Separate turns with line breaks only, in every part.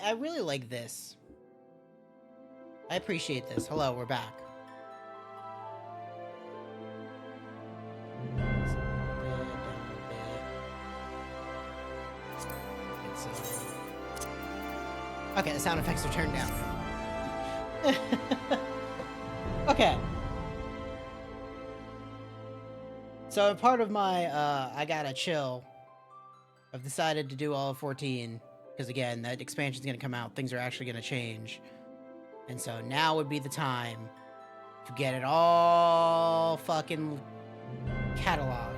I really like this. I appreciate this. Hello, we're back. Okay, the sound effects are turned down. Okay. So part of my, I gotta chill, I've decided to do all of 14, because again, that expansion's gonna come out, things are actually gonna change. And so now would be the time to get it all fucking cataloged.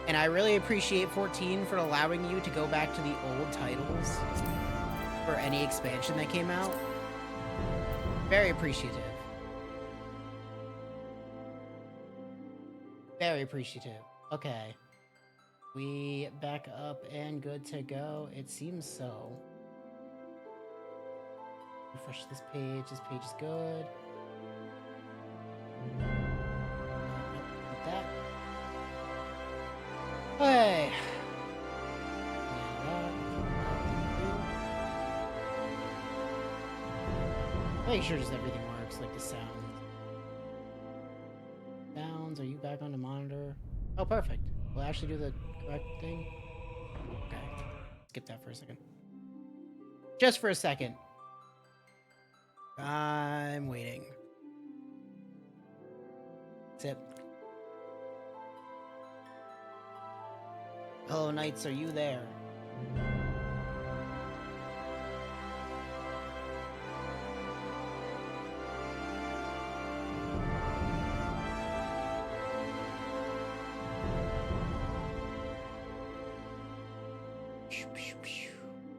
And I really appreciate 14 for allowing you to go back to the old titles for any expansion that came out. Very appreciative. Very appreciative. Okay. We back up and good to go. It seems so. Refresh this page. This page is good. Like that. Okay. Make sure just everything works, like the sounds. Sounds, are you back on the monitor? Oh, perfect. We'll actually do the correct thing. Okay. Skip that for a second. Just for a second. I'm waiting. That's it. Hello, Knights, are you there?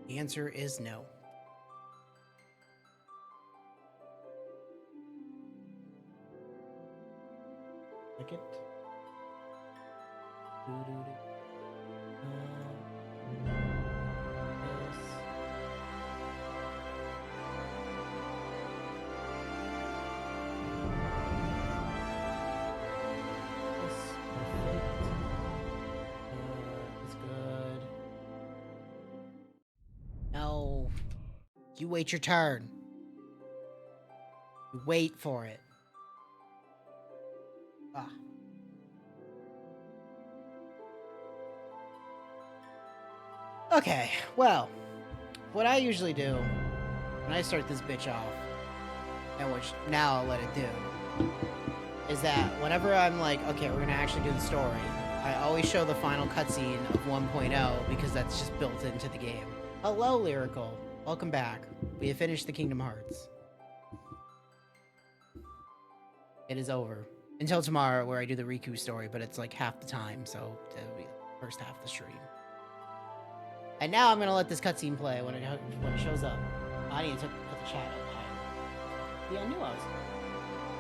The answer is no. Click it. No. You wait your turn. You wait for it. Ah. Okay, well, what I usually do when I start this bitch off, and which now I'll let it do, is that whenever I'm like, okay, we're gonna actually do the story, I always show the final cutscene of 1.0 because that's just built into the game. Hello, Lyrical. Welcome back. We have finished the Kingdom Hearts. It is over. Until tomorrow, where I do the Riku story, but it's like half the time, so it'll be the first half of the stream. And now I'm gonna let this cutscene play when it shows up. I need to put the chat up higher. Yeah, I knew I was.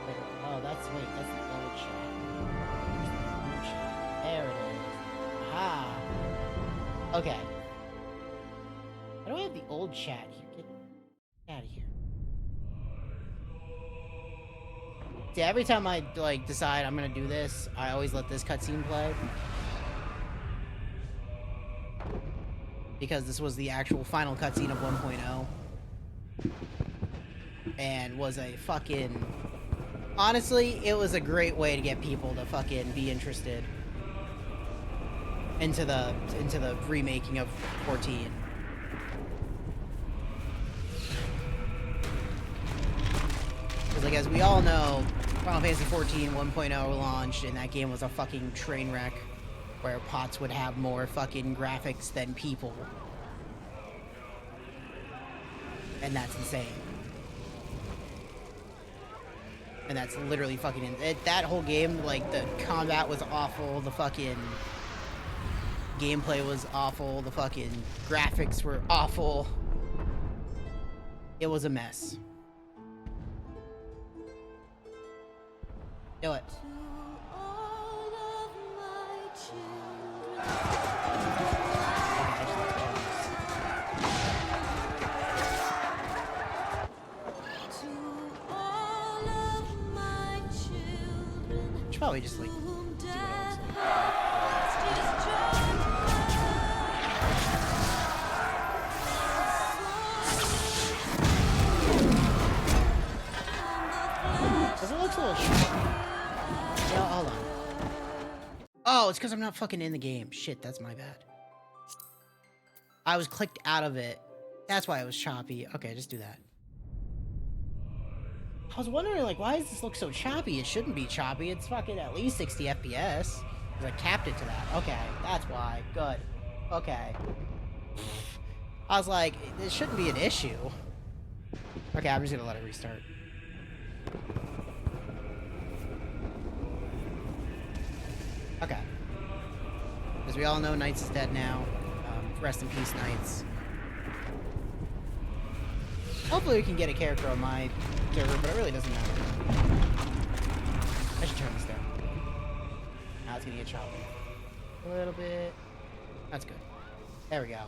Wait, oh, that's the old chat. Where's the new chat? There it is. Aha. Okay. How do I have the old chat here? Get out of here. See, every time I like decide I'm gonna do this, I always let this cutscene play. Because this was the actual final cutscene of 1.0. And was a fucking... Honestly, it was a great way to get people to fucking be interested into the remaking of 14. Because, like, as we all know, Final Fantasy 14 1.0 launched, and that game was a fucking train wreck. Where pots would have more fucking graphics than people. And that's insane. And that's literally fucking... that whole game, like, the combat was awful, the fucking... gameplay was awful, the fucking graphics were awful. It was a mess. Do it. Should probably just like see what it looks like. Oh, it's because I'm not fucking in the game. Shit, that's my bad. I was clicked out of it. That's why it was choppy. Okay, just do that. I was wondering, like, why does this look so choppy? It shouldn't be choppy. It's fucking at least 60 FPS. Because I capped it to that. Okay, that's why. Good. Okay. I was like, this shouldn't be an issue. Okay, I'm just gonna let it restart. Okay. As we all know, Knights is dead now. Rest in peace, Knights. Hopefully we can get a character on my server, but it really doesn't matter. I should turn this down. Now it's gonna get choppy. A little bit. That's good. There we go.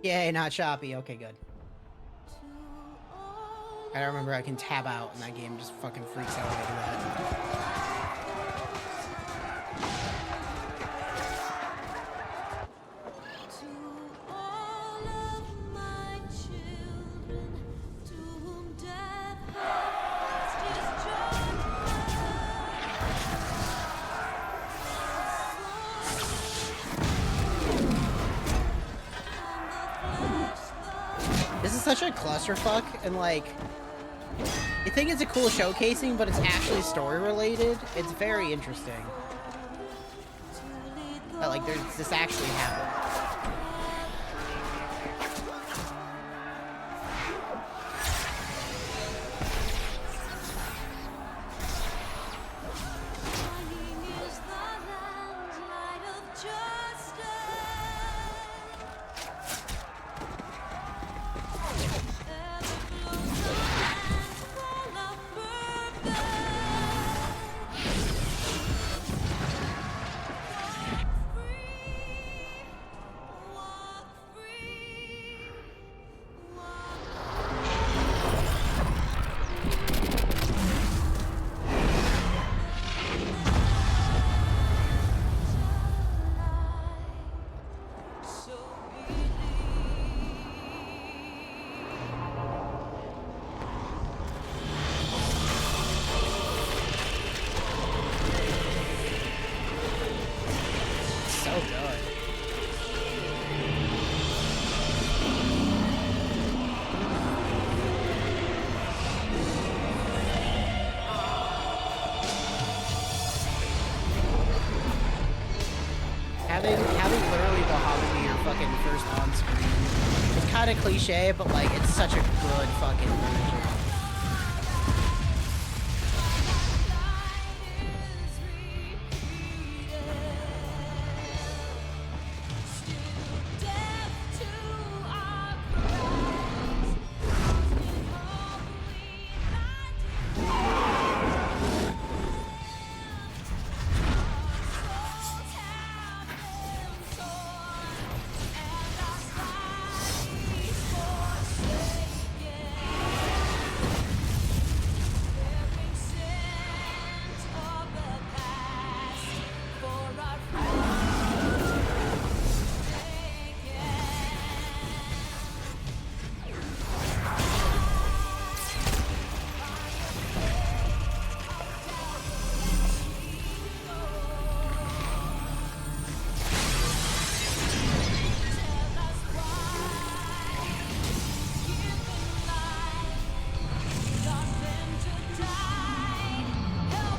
Yay, not choppy. Okay, good. I remember I can tab out and that game just fucking freaks out when I do that. This is such a clusterfuck, and like, you think it's a cool showcasing, but it's actually story related. It's very interesting. That, like, there's this actually happened. Having literally the Hobbit be your fucking first on screen. It's kind of cliche, but like it's such a good fucking version.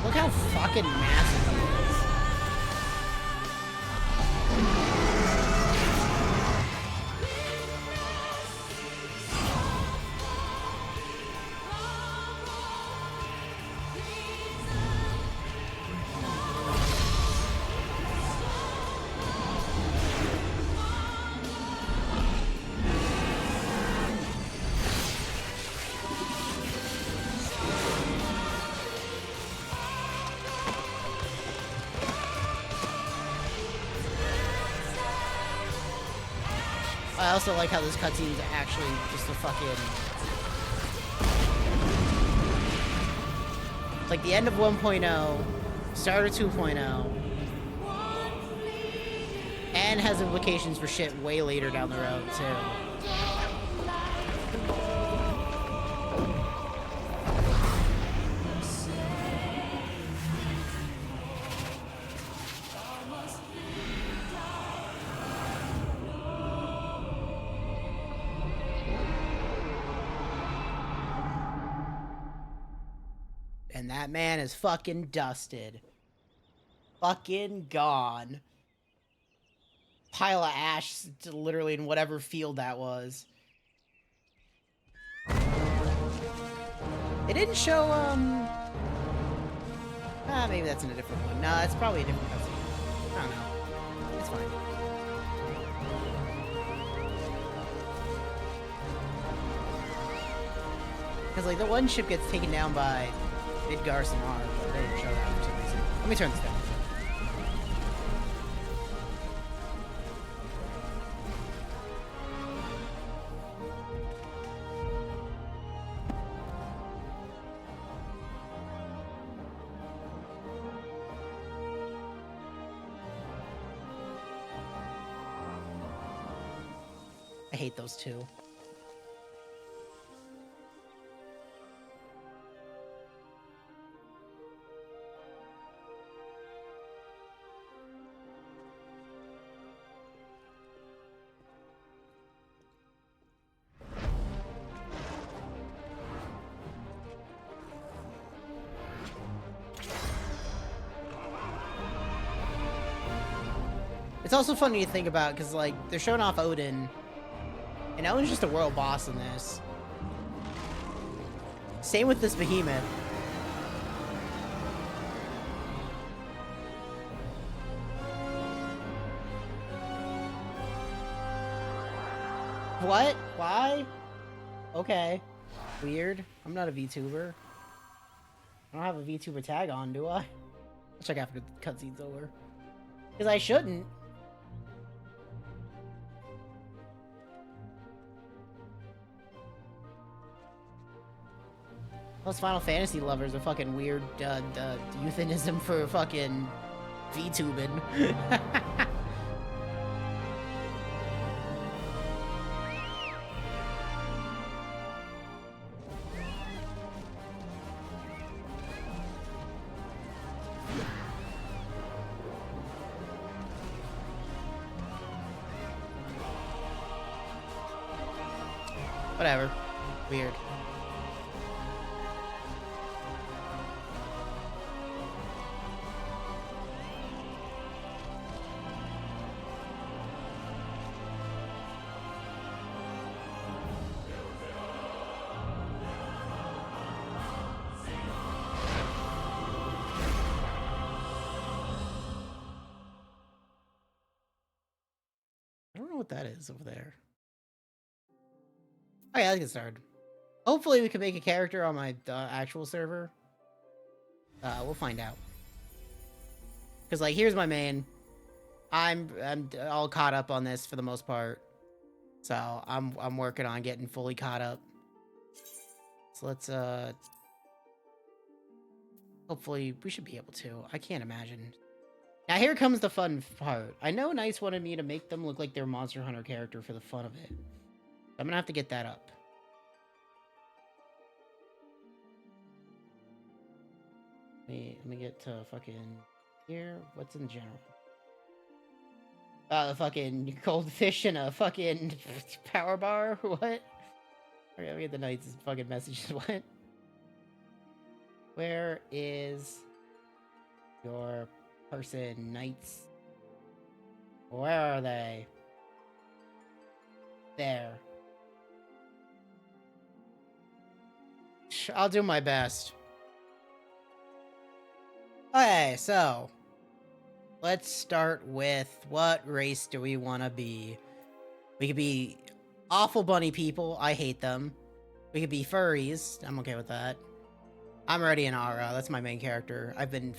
Look how fucking massive he is. I also like how this cutscene is actually just a fucking... like the end of 1.0, start of 2.0, and has implications for shit way later down the road, too. And that man is fucking dusted. Fucking gone. Pile of ash literally in whatever field that was. It didn't show, maybe that's in a different one. No, it's probably a different cutscene. I don't know. It's fine. Because, like, the one ship gets taken down by Midgar Samar, but they didn't show that for some reason. Let me turn this down. I hate those two. It's also funny to think about, because, like, they're showing off Odin, and Odin's just a world boss in this. Same with this behemoth. What? Why? Okay. Weird. I'm not a VTuber. I don't have a VTuber tag on, do I? I'll check after the cutscene's over. Because I shouldn't. Those Final Fantasy lovers are fucking weird, euphemism for fucking VTubing. Whatever. Weird. I don't know what that is over there. Okay, let's get started. Hopefully we can make a character on my actual server. We'll find out. Cause like, here's my main. I'm all caught up on this for the most part. So I'm working on getting fully caught up. So let's hopefully we should be able to. I can't imagine. Now here comes the fun part. I know Nice wanted me to make them look like their Monster Hunter character for the fun of it. I'm gonna have to get that up. Let me get to fucking here. What's in general? A fucking goldfish and a fucking power bar? What? Okay, let me get the Knight's fucking messages. What? Where is your person, Knights? Where are they? There. I'll do my best. Okay, so let's start with what race do we want to be? We could be awful bunny people. I hate them. We could be furries. I'm okay with that. I'm already an Ara. That's my main character. I've been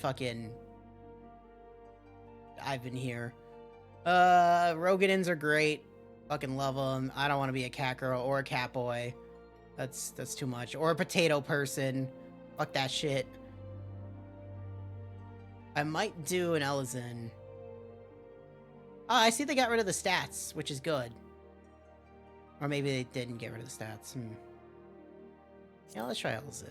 here. Rogadins are great. Fucking love them. I don't want to be a cat girl or a cat boy. That's too much. Or a potato person. Fuck that shit. I might do an Elizin. Oh, I see they got rid of the stats, which is good. Or maybe they didn't get rid of the stats. Yeah, let's try Elizin.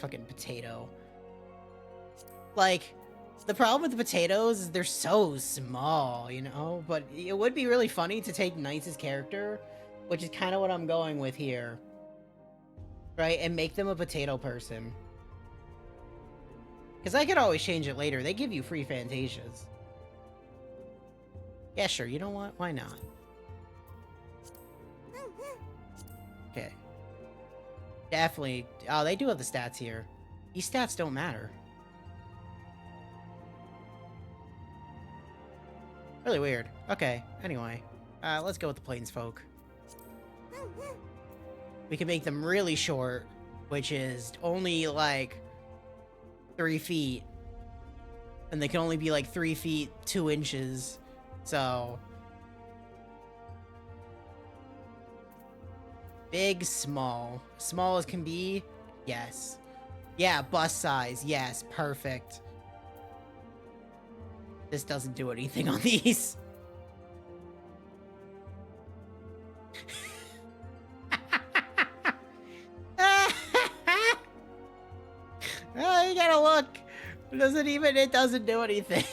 Fucking potato. Like, the problem with the potatoes is they're so small, you know? But it would be really funny to take Knight's character, which is kind of what I'm going with here. Right? And make them a potato person. Because I could always change it later. They give you free Fantasias. Yeah, sure. You know what? Why not? Okay. Definitely. Oh, they do have the stats here. These stats don't matter. Really weird. Okay, anyway. Let's go with the Plainsfolk. We can make them really short, which is only, like, 3 feet. And they can only be, like, 3 feet, 2 inches. So... big, small. Small as can be? Yes. Yeah, bust size. Yes, perfect. This doesn't do anything on these. Oh, you gotta look. It doesn't do anything.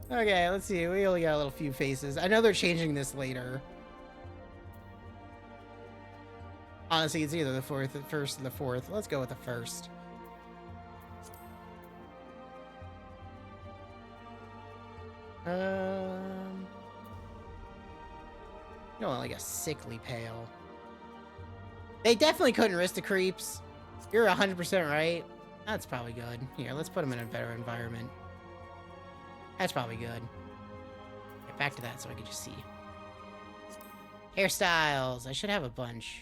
Okay, let's see. We only got a little few faces. I know they're changing this later. Honestly, it's either the first or the fourth. Let's go with the first. You know, like a sickly pale. They definitely couldn't risk the creeps. You're 100% right. That's probably good. Here, let's put them in a better environment. That's probably good. Get back to that so I can just see. Hairstyles. I should have a bunch.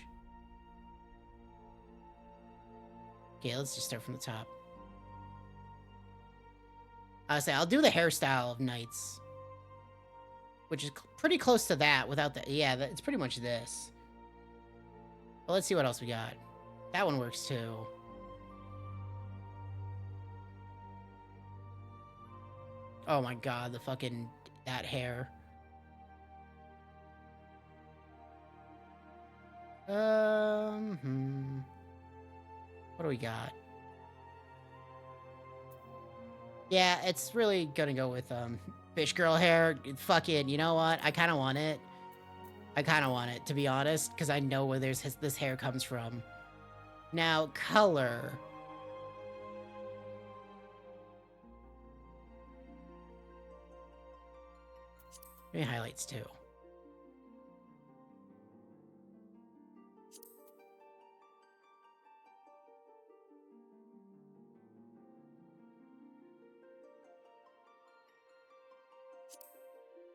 Okay, let's just start from the top. I'll do the hairstyle of Knights. Which is pretty close to that without the... yeah, it's pretty much this. But let's see what else we got. That one works too. Oh my god, the fucking... that hair. What do we got? Yeah, it's really gonna go with, fish girl hair. Fucking, you know what? I kinda want it. To be honest, because I know where this hair comes from. Now, color. Maybe highlights too.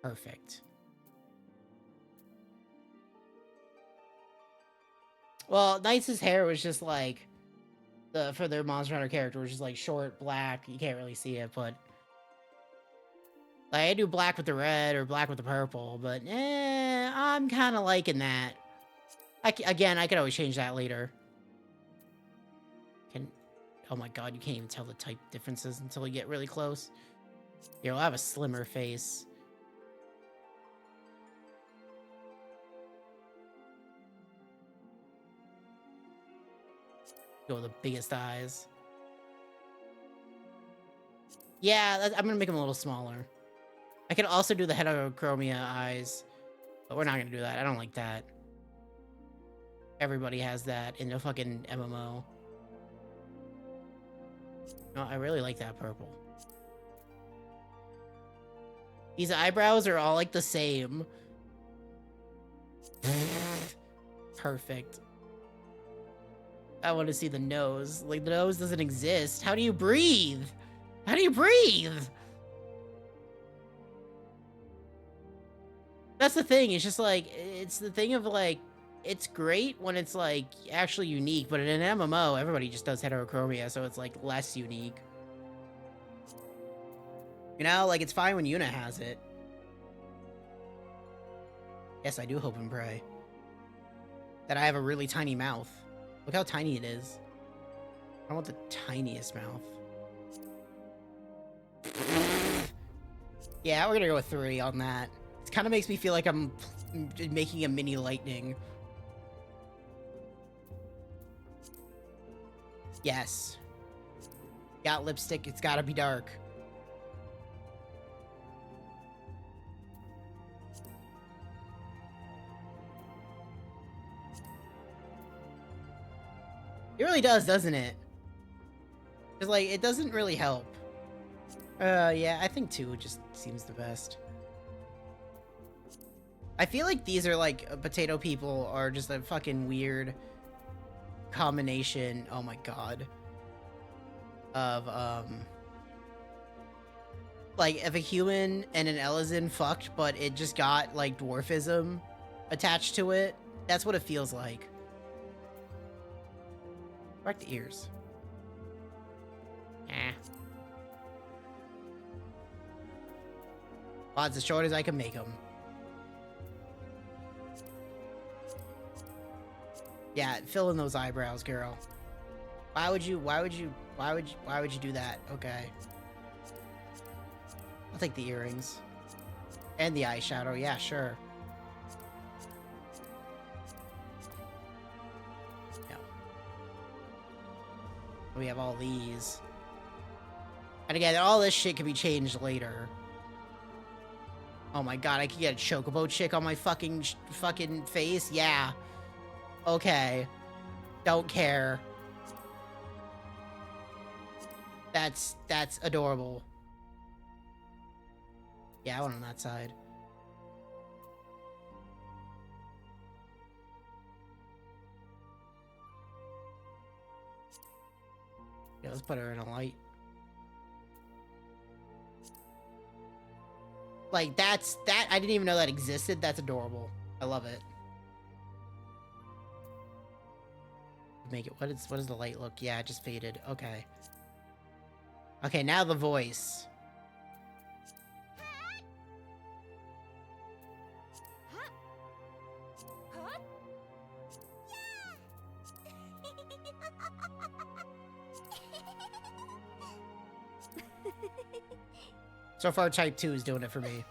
Perfect. Well, Knight's hair was just like for their Monster Hunter character was just like short, black. You can't really see it, but like I do black with the red or black with the purple. But I'm kind of liking that. Again, I could always change that later. Oh my god, you can't even tell the type differences until you get really close. Yo, I have a slimmer face. Go with the biggest eyes. Yeah, I'm gonna make them a little smaller. I can also do the heterochromia eyes, but we're not gonna do that. I don't like that. Everybody has that in the fucking MMO. No, I really like that purple. These eyebrows are all like the same. Perfect. I want to see the nose. Like, the nose doesn't exist. How do you breathe? How do you breathe? That's the thing. It's just like, it's the thing of like, it's great when it's like actually unique, but in an MMO, everybody just does heterochromia, so it's like less unique. You know, like it's fine when Yuna has it. Yes, I do hope and pray. that I have a really tiny mouth. Look how tiny it is. I want the tiniest mouth. Yeah, we're gonna go with 3 on that. It kind of makes me feel like I'm making a mini lightning. Yes. Got lipstick, it's gotta be dark. It really does, doesn't it? Because, like, it doesn't really help. Yeah, I think 2 just seems the best. I feel like these are, like, potato people are just a fucking weird combination, oh my god, of, like, if a human and an Elysian fucked, but it just got, like, dwarfism attached to it. That's what it feels like. Correct the ears. Well, it's as short as I can make them. Yeah, fill in those eyebrows, girl. Why would you do that? Okay. I'll take the earrings. And the eyeshadow, yeah, sure. Yeah. We have all these. And again, all this shit can be changed later. Oh my god, I could get a chocobo chick on my fucking face? Yeah. Okay. Don't care. That's adorable. Yeah, I went on that side. Yeah, let's put her in a light. Like, that, I didn't even know that existed. That's adorable. I love it. Make it, what is the light look? Yeah, it just faded. Okay. Okay, now the voice. So far, Type 2 is doing it for me.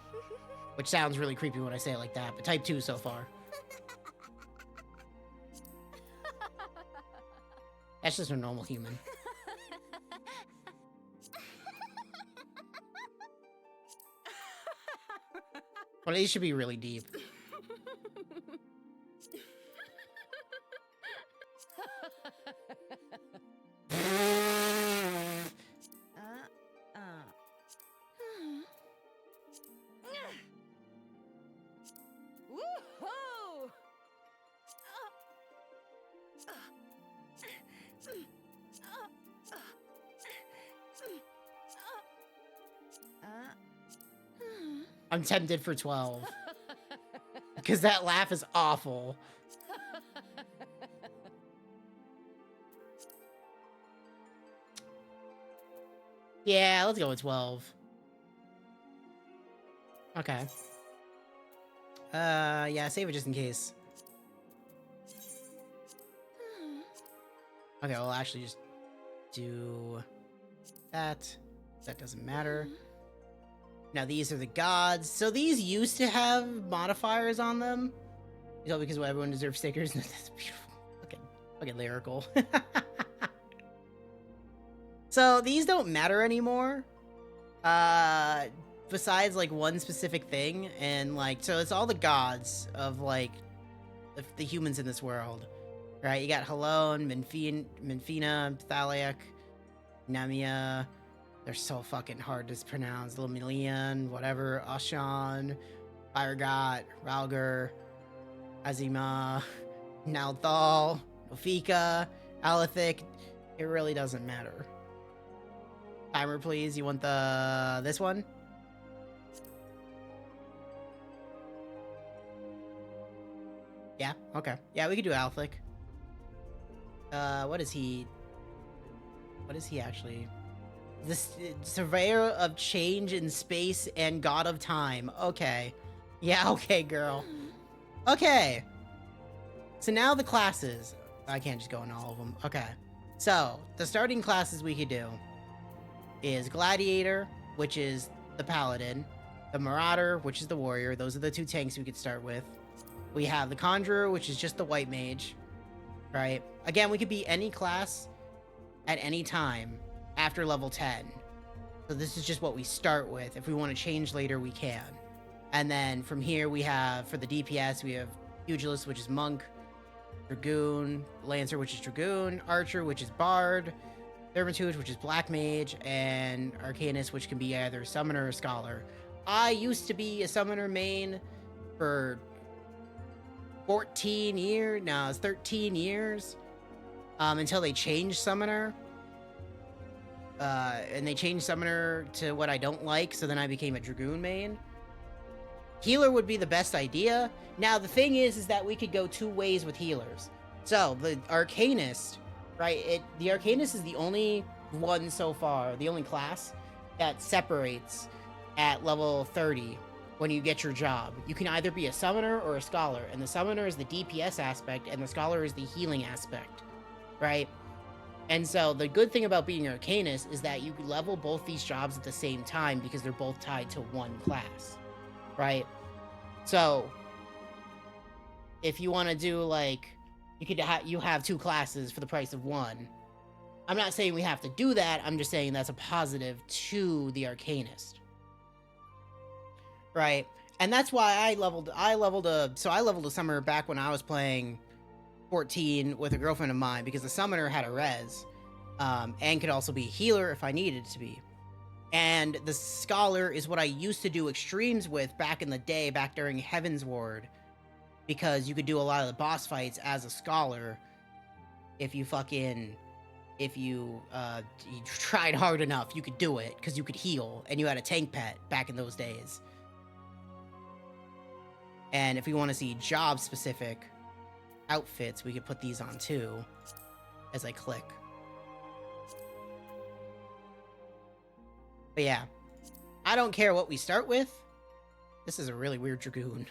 Which sounds really creepy when I say it like that, but Type 2 so far. That's just a normal human. Well, these should be really deep. I'm tempted for 12. Because that laugh is awful. Yeah, let's go with 12. Okay. Yeah, save it just in case. Okay, we'll actually just do that. That doesn't matter. Now these are the gods. So these used to have modifiers on them. You know, because everyone deserves stickers. That's beautiful. Fucking lyrical. So these don't matter anymore. Besides like one specific thing. And like, so it's all the gods of like the humans in this world. Right? You got Halone, Minfina, Thaliak, Namia. They're so fucking hard to pronounce. Lemilian, whatever. Ashan, Byragot, Ralgar, Azima, Nalthal, Ofika, Alethic. It really doesn't matter. Timer, please. You want this one? Yeah, okay. Yeah, we could do Alethic. What is he? What is he actually? The surveyor of change in space and god of time. Okay. Yeah, okay, girl. Okay. So now the classes. I can't just go in all of them. Okay. So the starting classes we could do is Gladiator, which is the Paladin, the Marauder, which is the Warrior. Those are the two tanks we could start with. We have the Conjurer, which is just the White Mage, right? Again, we could be any class at any time after level 10. So this is just what we start with. If we want to change later, we can. And then from here, we have, for the DPS, we have Pugilist, which is Monk, Dragoon, Lancer, which is Dragoon, Archer, which is Bard, Thaumaturge, which is Black Mage, and Arcanist, which can be either Summoner or Scholar. I used to be a Summoner main for 14 years, no, it's 13 years, until they changed Summoner. And they changed Summoner to what I don't like, so then I became a Dragoon main. Healer would be the best idea. Now, the thing is that we could go two ways with healers. So, the Arcanist, right, the Arcanist is the only one so far, the only class that separates at level 30 when you get your job. You can either be a Summoner or a Scholar, and the Summoner is the DPS aspect, and the Scholar is the healing aspect, right? And so the good thing about being an Arcanist is that you can level both these jobs at the same time because they're both tied to one class, right? So if you want to do like, you have two classes for the price of one. I'm not saying we have to do that. I'm just saying that's a positive to the Arcanist, right? And that's why I leveled a Summoner back when I was playing 14 with a girlfriend of mine, because the Summoner had a res, and could also be a healer if I needed to be. And the Scholar is what I used to do extremes with back in the day, back during Heaven's Ward, because you could do a lot of the boss fights as a Scholar if you tried hard enough. You could do it because you could heal and you had a tank pet back in those days. And if we want to see job specific outfits, we could put these on too as I click. But yeah, I don't care what we start with. This is a really weird Dragoon.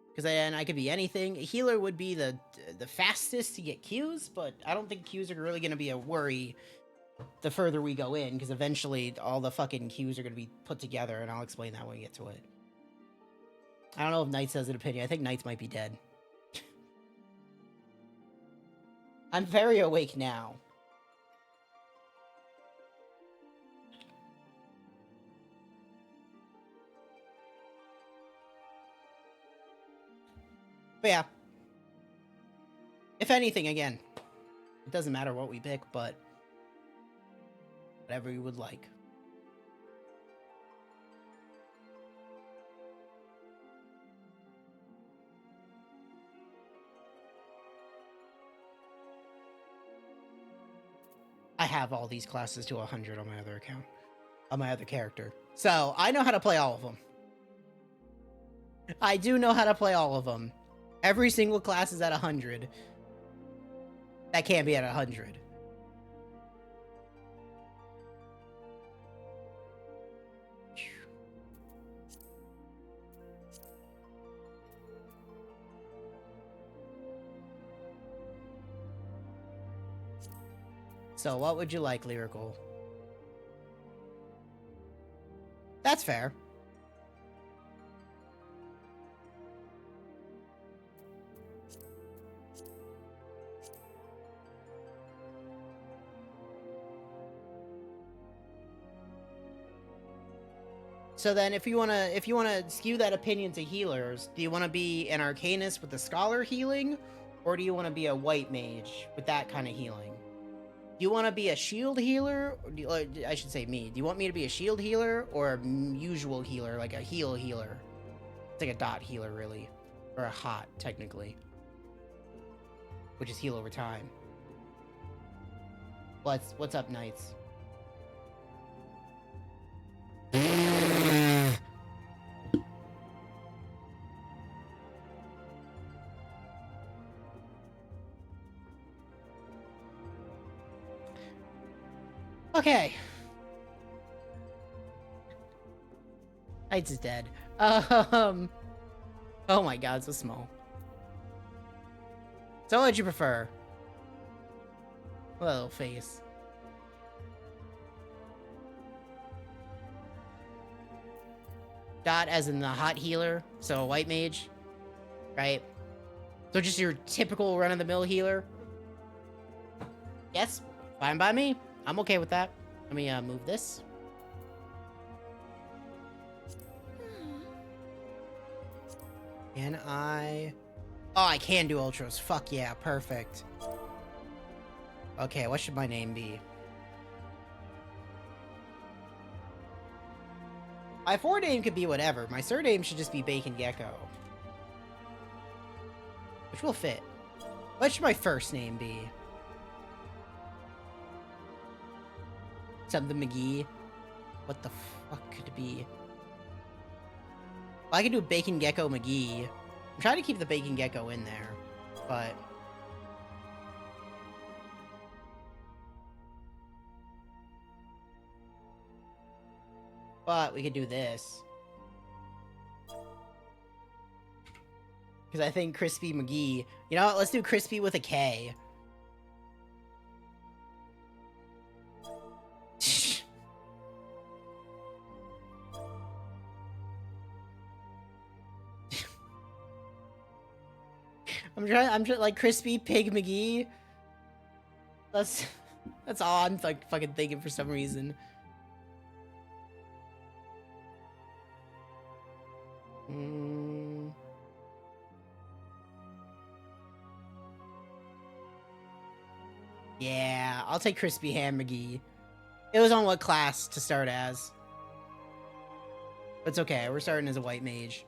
Because then I could be anything. A healer would be the fastest to get Qs, but I don't think Qs are really going to be a worry the further we go in, because eventually all the fucking Qs are going to be put together, and I'll explain that when we get to it. I don't know if Knights has an opinion. I think Knights might be dead. I'm very awake now. But yeah. If anything, again, it doesn't matter what we pick, but whatever you would like. I have all these classes to 100 on my other account, on my other character. So I know how to play all of them. I do know how to play all of them. Every single class is at 100. That can't be at 100. So what would you like, Lyrical? That's fair. So then if you wanna skew that opinion to healers, do you wanna be an Arcanist with the Scholar healing? Or do you wanna be a White Mage with that kind of healing? Do you want to be a shield healer? Or I should say me. Do you want me to be a shield healer or a usual healer, like a heal healer? It's like a dot healer, really. Or a hot, technically. Which is heal over time. What's up, Knights? Okay. Knights is dead. Oh my god, so small. So what would you prefer? Little face. Dot as in the hot healer, so a white mage, right? So just your typical run-of-the-mill healer. Yes, fine by me. I'm okay with that. Let me move this. Can I... Oh, I can do ultras. Fuck yeah, perfect. Okay, what should my name be? My forename could be whatever. My surname should just be Bacon Gecko. Which will fit. What should my first name be? Something McGee? What the fuck could it be? Well, I can do Bacon Gecko McGee. I'm trying to keep the Bacon Gecko in there, but... But we could do this. Because I think Crispy McGee... You know what? Let's do Crispy with a K. I'm trying, like, Crispy Pig McGee. That's all I'm, like, fucking thinking for some reason. Yeah, I'll take Crispy Ham McGee. It was on what class to start as. But it's okay, we're starting as a white mage.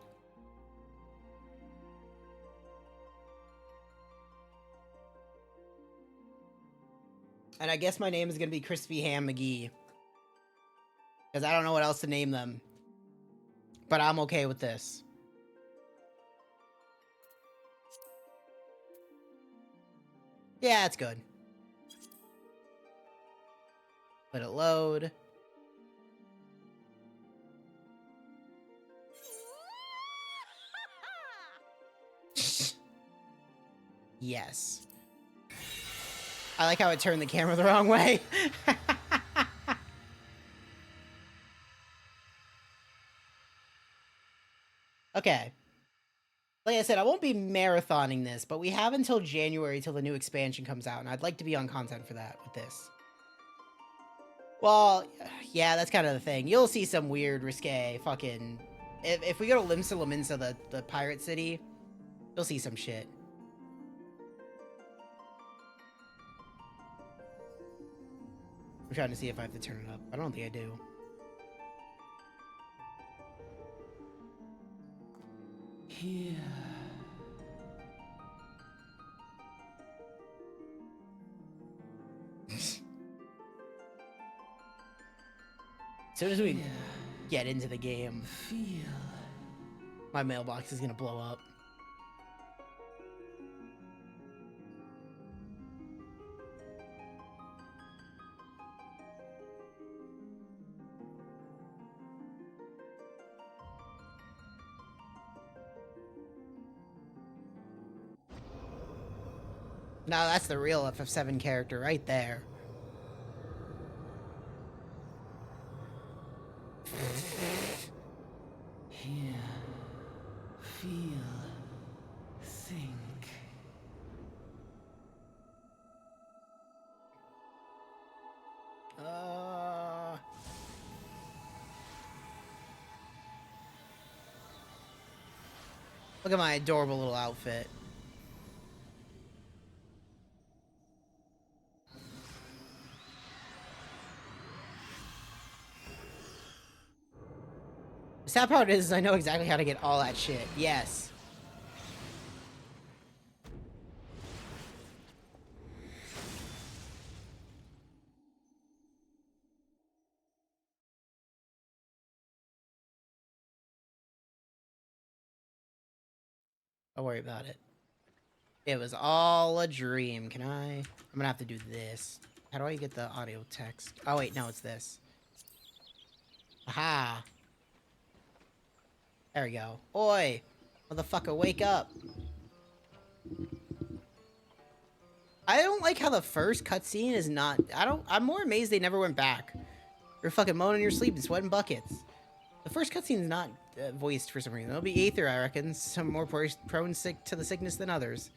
And I guess my name is gonna be Crispy Ham McGee. Because I don't know what else to name them. But I'm okay with this. Yeah, it's good. Let it load. Yes. I like how it turned the camera the wrong way. Okay. Like I said, I won't be marathoning this, but we have until January till the new expansion comes out, and I'd like to be on content for that with this. Well, yeah, that's kind of the thing. You'll see some weird, risque, fucking... If we go to Limsa Laminsa, the pirate city, you'll see some shit. I'm trying to see if I have to turn it up. I don't think I do.
Here.
As soon as we get into the game, my mailbox is gonna blow up. No, that's the real FF7 character right there.
Hear, feel, think.
Look at my adorable little outfit. The sad part is I know exactly how to get all that shit. Yes. Don't worry about it. It was all a dream. Can I? I'm gonna have to do this. How do I get the audio text? Oh wait, no, it's this. Aha. There we go. Oi. Motherfucker, wake up. I don't like how the first cutscene is not... I'm more amazed they never went back. You're fucking moaning in your sleep and sweating buckets. The first cutscene is not voiced for some reason. It'll be Aether, I reckon. Some more prone to the sickness than others.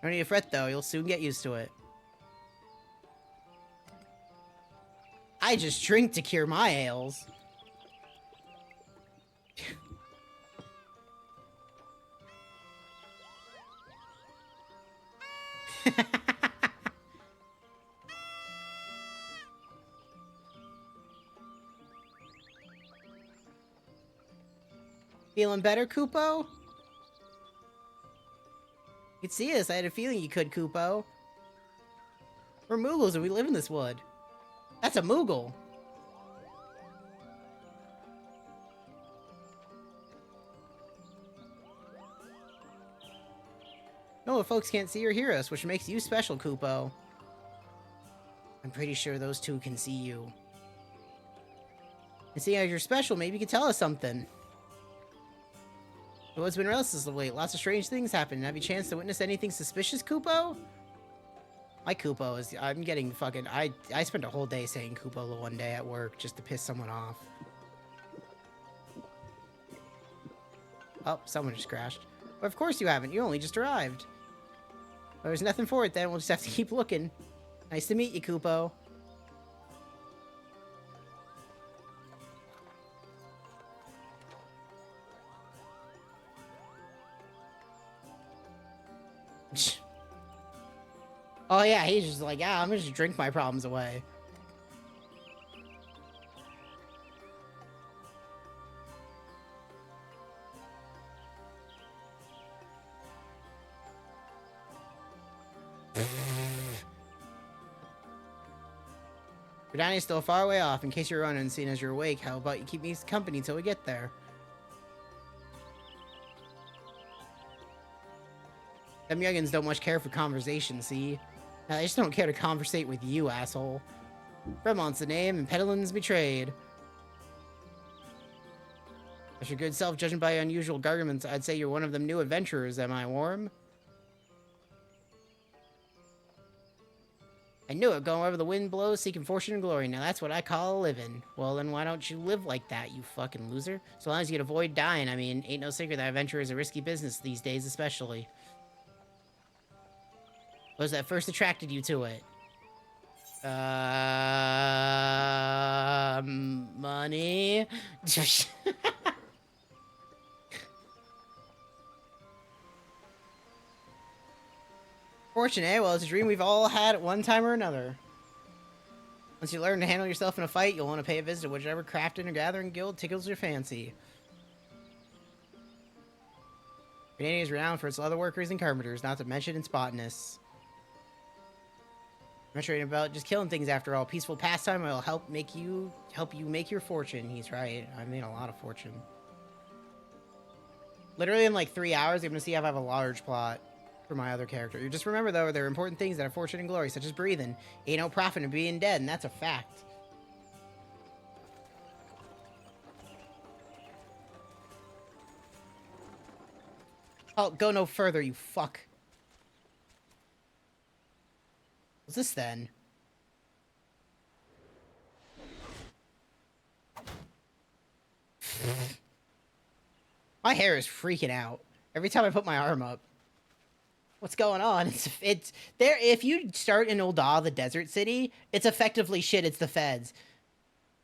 Don't need to fret, though. You'll soon get used to it. I just drink to cure my ails. Feeling better, Kupo? You could see us. I had a feeling you could, Kupo. We're Moogles and we live in this wood. That's a Moogle. No, the folks can't see or hear us, which makes you special, Kupo. I'm pretty sure those two can see you. And seeing as you're special, maybe you could tell us something. So what's been restless of late? Lots of strange things happen. Have you chance to witness anything suspicious, Kupo? My Kupo is... I'm getting fucking... I spent a whole day saying Kupo the one day at work just to piss someone off. Oh, someone just crashed. Well, of course you haven't. You only just arrived. Well, there's nothing for it then. We'll just have to keep looking. Nice to meet you, Kupo. Oh yeah, he's just like, yeah, I'm gonna just drink my problems away. Verdani's still far way off. In case you're running, seeing as you're awake, how about you keep me company till we get there? Them youngins don't much care for conversation, see? I just don't care to conversate with you, asshole. Fremont's the name, and Pedalin's betrayed. As your good self, judging by your unusual garments, I'd say you're one of them new adventurers, am I, Worm? I knew it, going wherever the wind blows, seeking fortune and glory. Now that's what I call a living. Well, then why don't you live like that, you fucking loser? So long as you can avoid dying, I mean, ain't no secret that adventure is a risky business these days, especially. What was that first attracted you to it? Money? Fortune, eh? Well, it's a dream we've all had at one time or another. Once you learn to handle yourself in a fight, you'll want to pay a visit to whichever crafting or gathering guild tickles your fancy. Grenadier is renowned for its leatherworkers and carpenters, not to mention its botanists. I'm not sure about just killing things after all. Peaceful pastime will help you make your fortune. He's right. I made a lot of fortune. Literally in like 3 hours, I'm gonna see if I have a large plot for my other character. You just remember though, there are important things that have fortune and glory, such as breathing. Ain't no profit in being dead, and that's a fact. Oh, go no further, you fuck. What's this then? My hair is freaking out every time I put my arm up. What's going on? It's there. If you start in Ul'dah, the desert city, it's effectively shit. It's the feds.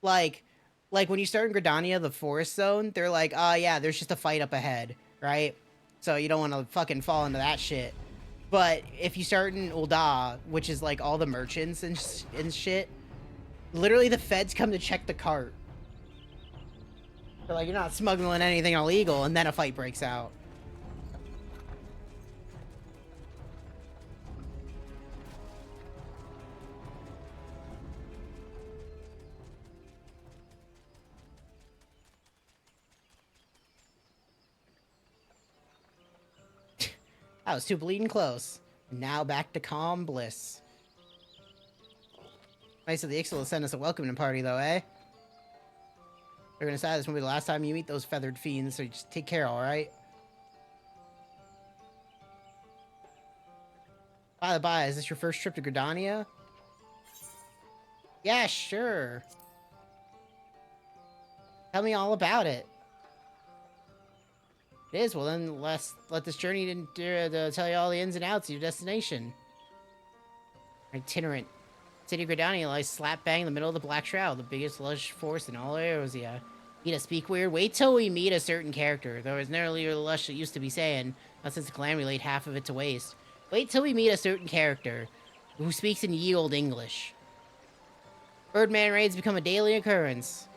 Like when you start in Gridania, the forest zone, they're like, oh yeah, there's just a fight up ahead, right? So you don't want to fucking fall into that shit. But if you start in Ul'dah, which is like all the merchants and shit, literally the feds come to check the cart. They're like, you're not smuggling anything illegal, and then a fight breaks out. I was too bleeding close. Now back to calm bliss. Nice of the Ixtal to send us a welcoming party, though, eh? They're gonna decide this won't be the last time you meet those feathered fiends, so just take care, alright? By the by, is this your first trip to Gridania? Yeah, sure. Tell me all about it. It is. Well, then let's let this journey to tell you all the ins and outs of your destination. Itinerant. City of Gridania lies slap bang in the middle of the Black Shroud, the biggest lush forest in all Eorzea. Need to speak weird? Wait till we meet a certain character. Though it's nearly lush it used to be saying, not since the Calamity laid half of it to waste. Wait till we meet a certain character who speaks in ye old English. Birdman raids become a daily occurrence.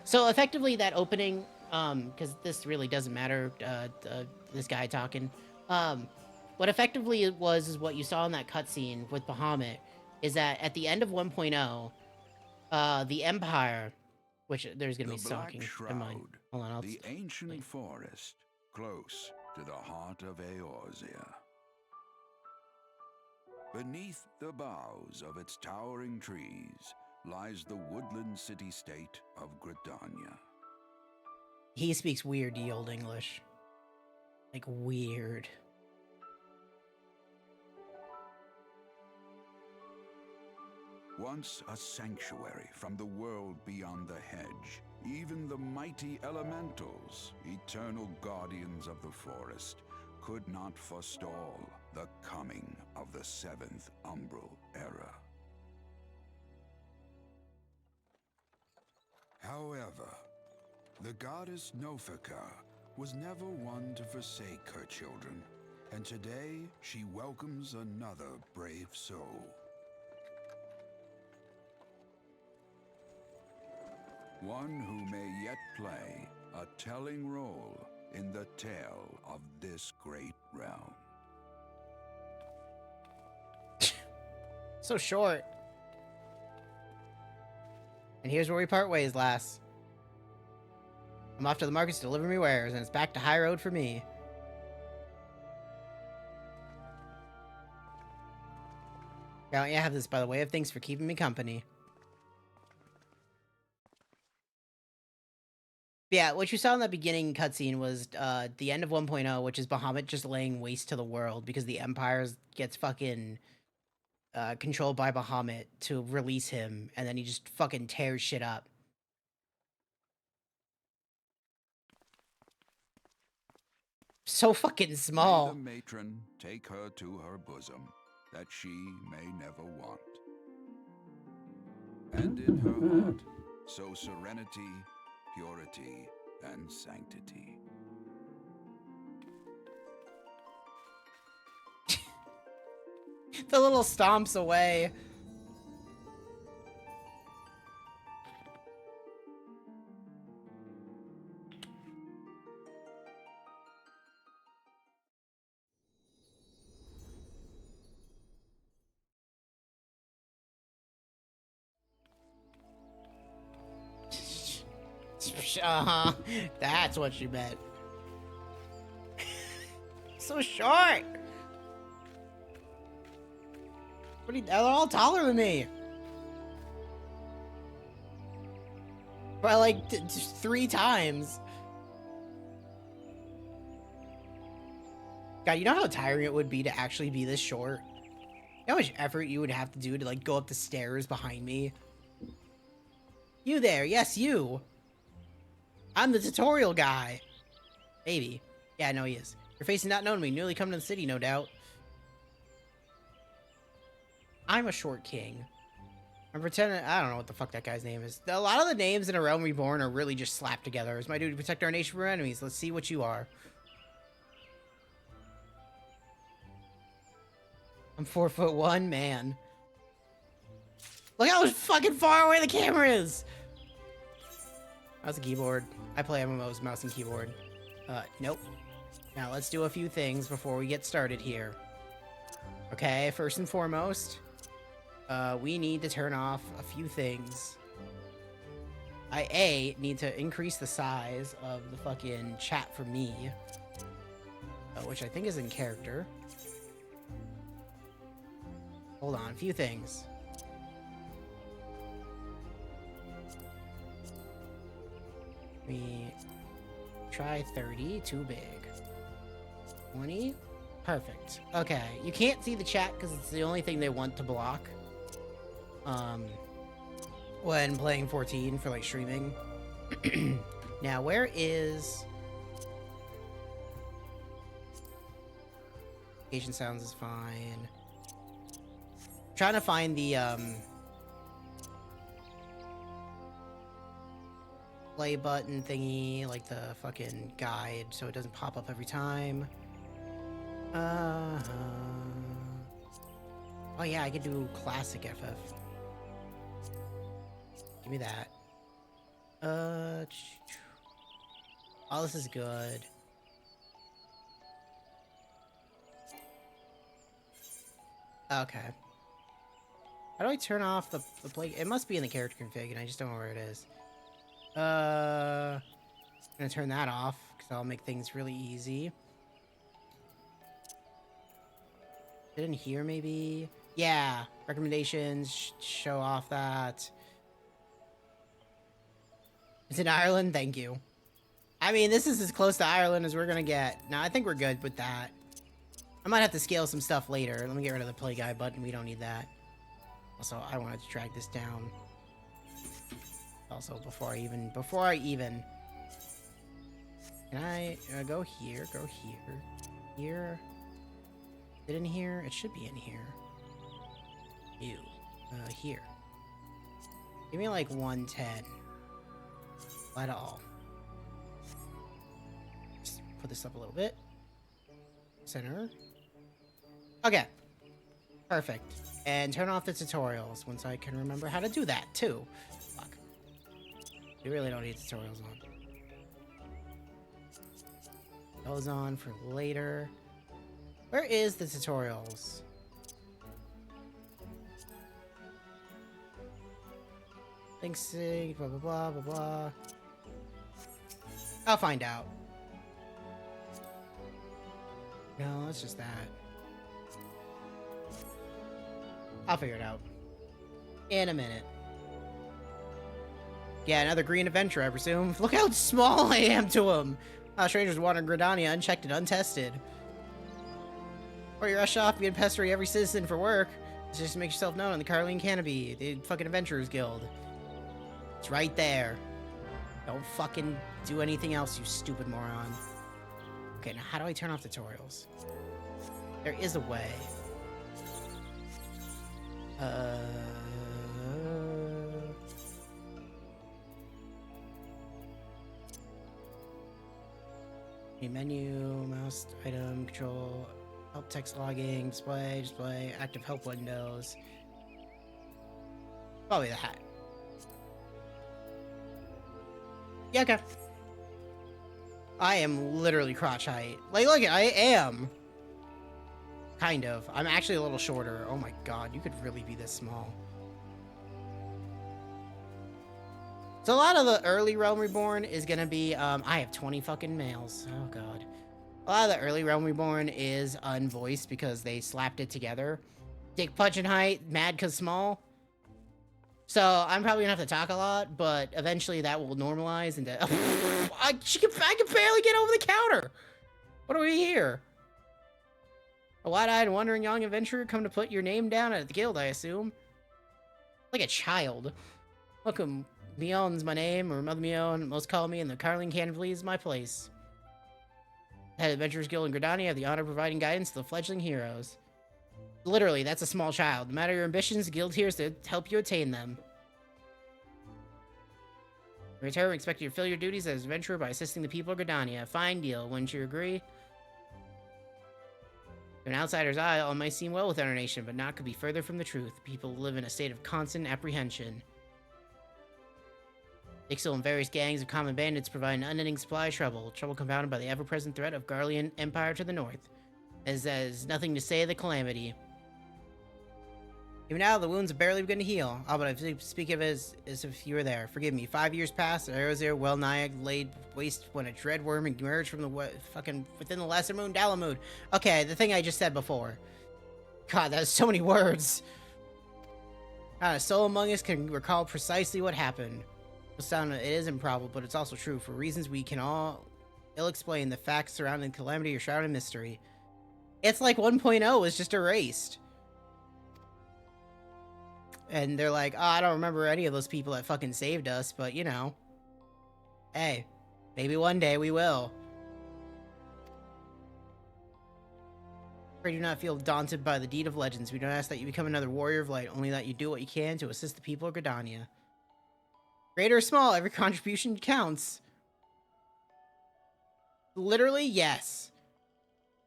So effectively, that opening, because this really doesn't matter, this guy talking, what effectively it was is what you saw in that cutscene with Bahamut, is that at the end of 1.0, the Empire, which there's gonna be stalking. Never mind. Hold on,
The ancient forest, close to the heart of Eorzea. Beneath the boughs of its towering trees lies the woodland city-state of Gridania.
He speaks weird ye old English. Like, weird.
Once a sanctuary from the world beyond the hedge, even the mighty elementals, eternal guardians of the forest, could not forestall the coming of the seventh umbral era. However, the goddess Nofika was never one to forsake her children, and today she welcomes another brave soul. One who may yet play a telling role in the tale of this great realm.
So short. And here's where we part ways, lass. I'm off to the markets to deliver me wares, and it's back to High Road for me. Now, yeah, I have this by the way of thanks for keeping me company. Yeah, what you saw in that beginning cutscene was the end of 1.0, which is Bahamut just laying waste to the world because the Empire gets fucking controlled by Bahamut to release him, and then he just fucking tears shit up. So fucking small.
May the matron take her to her bosom, that she may never want. And in her heart, sow serenity, purity, and sanctity.
The little stomps away. Uh-huh. That's what you meant. So short. What are you, they're all taller than me. By like just 3 times. God, you know how tiring it would be to actually be this short? You know how much effort you would have to do to like go up the stairs behind me? You there, yes, you. I'm the tutorial guy. Maybe. Yeah, no, he is. Your face is not known to me. Newly come to the city, no doubt. I'm a short king. I'm pretending. I don't know what the fuck that guy's name is. A lot of the names in A Realm Reborn are really just slapped together. It's my duty to protect our nation from our enemies. Let's see what you are. I'm 4'1", man. Look how fucking far away the camera is. How's the keyboard? I play MMOs, mouse and keyboard. Nope. Now let's do a few things before we get started here. Okay, first and foremost, we need to turn off a few things. I need to increase the size of the fucking chat for me, which I think is in character. Hold on, a few things. We try 30, too big. 20, Perfect. Okay, you can't see the chat because it's the only thing they want to block. When playing 14 for like streaming. Now, where is... Asian sounds is fine. I'm trying to find the, play button thingy, like the fucking guide, so it doesn't pop up every time. Oh yeah, I could do classic FF. Give me that. Oh, this is good. Okay. How do I turn off the play? It must be in the character config, and I just don't know where it is. I'm gonna turn that off, because that'll make things really easy. Is it in here, maybe? Yeah. Recommendations, show off that. It's in Ireland? Thank you. I mean, this is as close to Ireland as we're gonna get. No, I think we're good with that. I might have to scale some stuff later. Let me get rid of the play guide button. We don't need that. Also, I wanted to drag this down. Also, before I even... Can I go here, here? Is it in here? It should be in here. Ew. Here. Give me like 110. At all. Just put this up a little bit. Center. Okay. Perfect. And turn off the tutorials once I can remember how to do that too. Fuck. We really don't need tutorials on. Those on for later. Where is the tutorials? Thanks, blah blah blah blah blah. I'll find out. No, it's just that. I'll figure it out. In a minute. Yeah, another green adventure, I presume. Look how small I am to him! Strangers wandering Gridania unchecked and untested. Or you rush off being pestering every citizen for work. Just to make yourself known on the Carleen Canopy, the fucking Adventurers Guild. It's right there. Don't fucking do anything else, you stupid moron. Okay, now how do I turn off tutorials? There is a way. Main menu, mouse, item, control, help text logging, display, active help windows. Probably the hat. Yeah, okay. I am literally crotch height. Like, look, I am. Kind of. I'm actually a little shorter. Oh my god, you could really be this small. So a lot of the early Realm Reborn is gonna be, I have 20 fucking males. Oh god. A lot of the early Realm Reborn is unvoiced because they slapped it together. Dick punching height, mad cause small. So I'm probably gonna have to talk a lot, but eventually that will normalize into... I can barely get over the counter! What are we here? A wide-eyed wandering young adventurer come to put your name down at the guild, I assume? Like a child. Welcome, Mion's my name, or Mother Mion, most call me, and the Carling Canopy is my place. Head Adventurers Guild in Gridania have the honor of providing guidance to the fledgling heroes. Literally, that's a small child. No matter your ambitions, the guild here is to help you attain them. In return, we expect you to fill your duties as an adventurer by assisting the people of Gridania. Fine deal, wouldn't you agree? To an outsider's eye, all might seem well within our nation, but naught could be further from the truth. People live in a state of constant apprehension. Ixil and various gangs of common bandits provide an unending supply of trouble compounded by the ever-present threat of Garlean Empire to the north. As there's nothing to say of the calamity. Even now, the wounds have barely begun to heal. Oh, but I speak of it as if you were there. Forgive me. 5 years passed, and I was there well nigh laid waste when a dread worm emerged from the fucking within the lesser moon, Dalamud. Okay, the thing I just said before. God, that's so many words. Not a soul among us can recall precisely what happened. It is improbable, but it's also true. For reasons we can all ill explain, the facts surrounding the calamity are shrouded in mystery. It's like 1.0 was just erased. And they're like, oh, I don't remember any of those people that fucking saved us, but you know. Hey, maybe one day we will. Pray do not feel daunted by the deed of legends. We don't ask that you become another warrior of light, only that you do what you can to assist the people of Gridania. Great or small, every contribution counts. Literally, yes.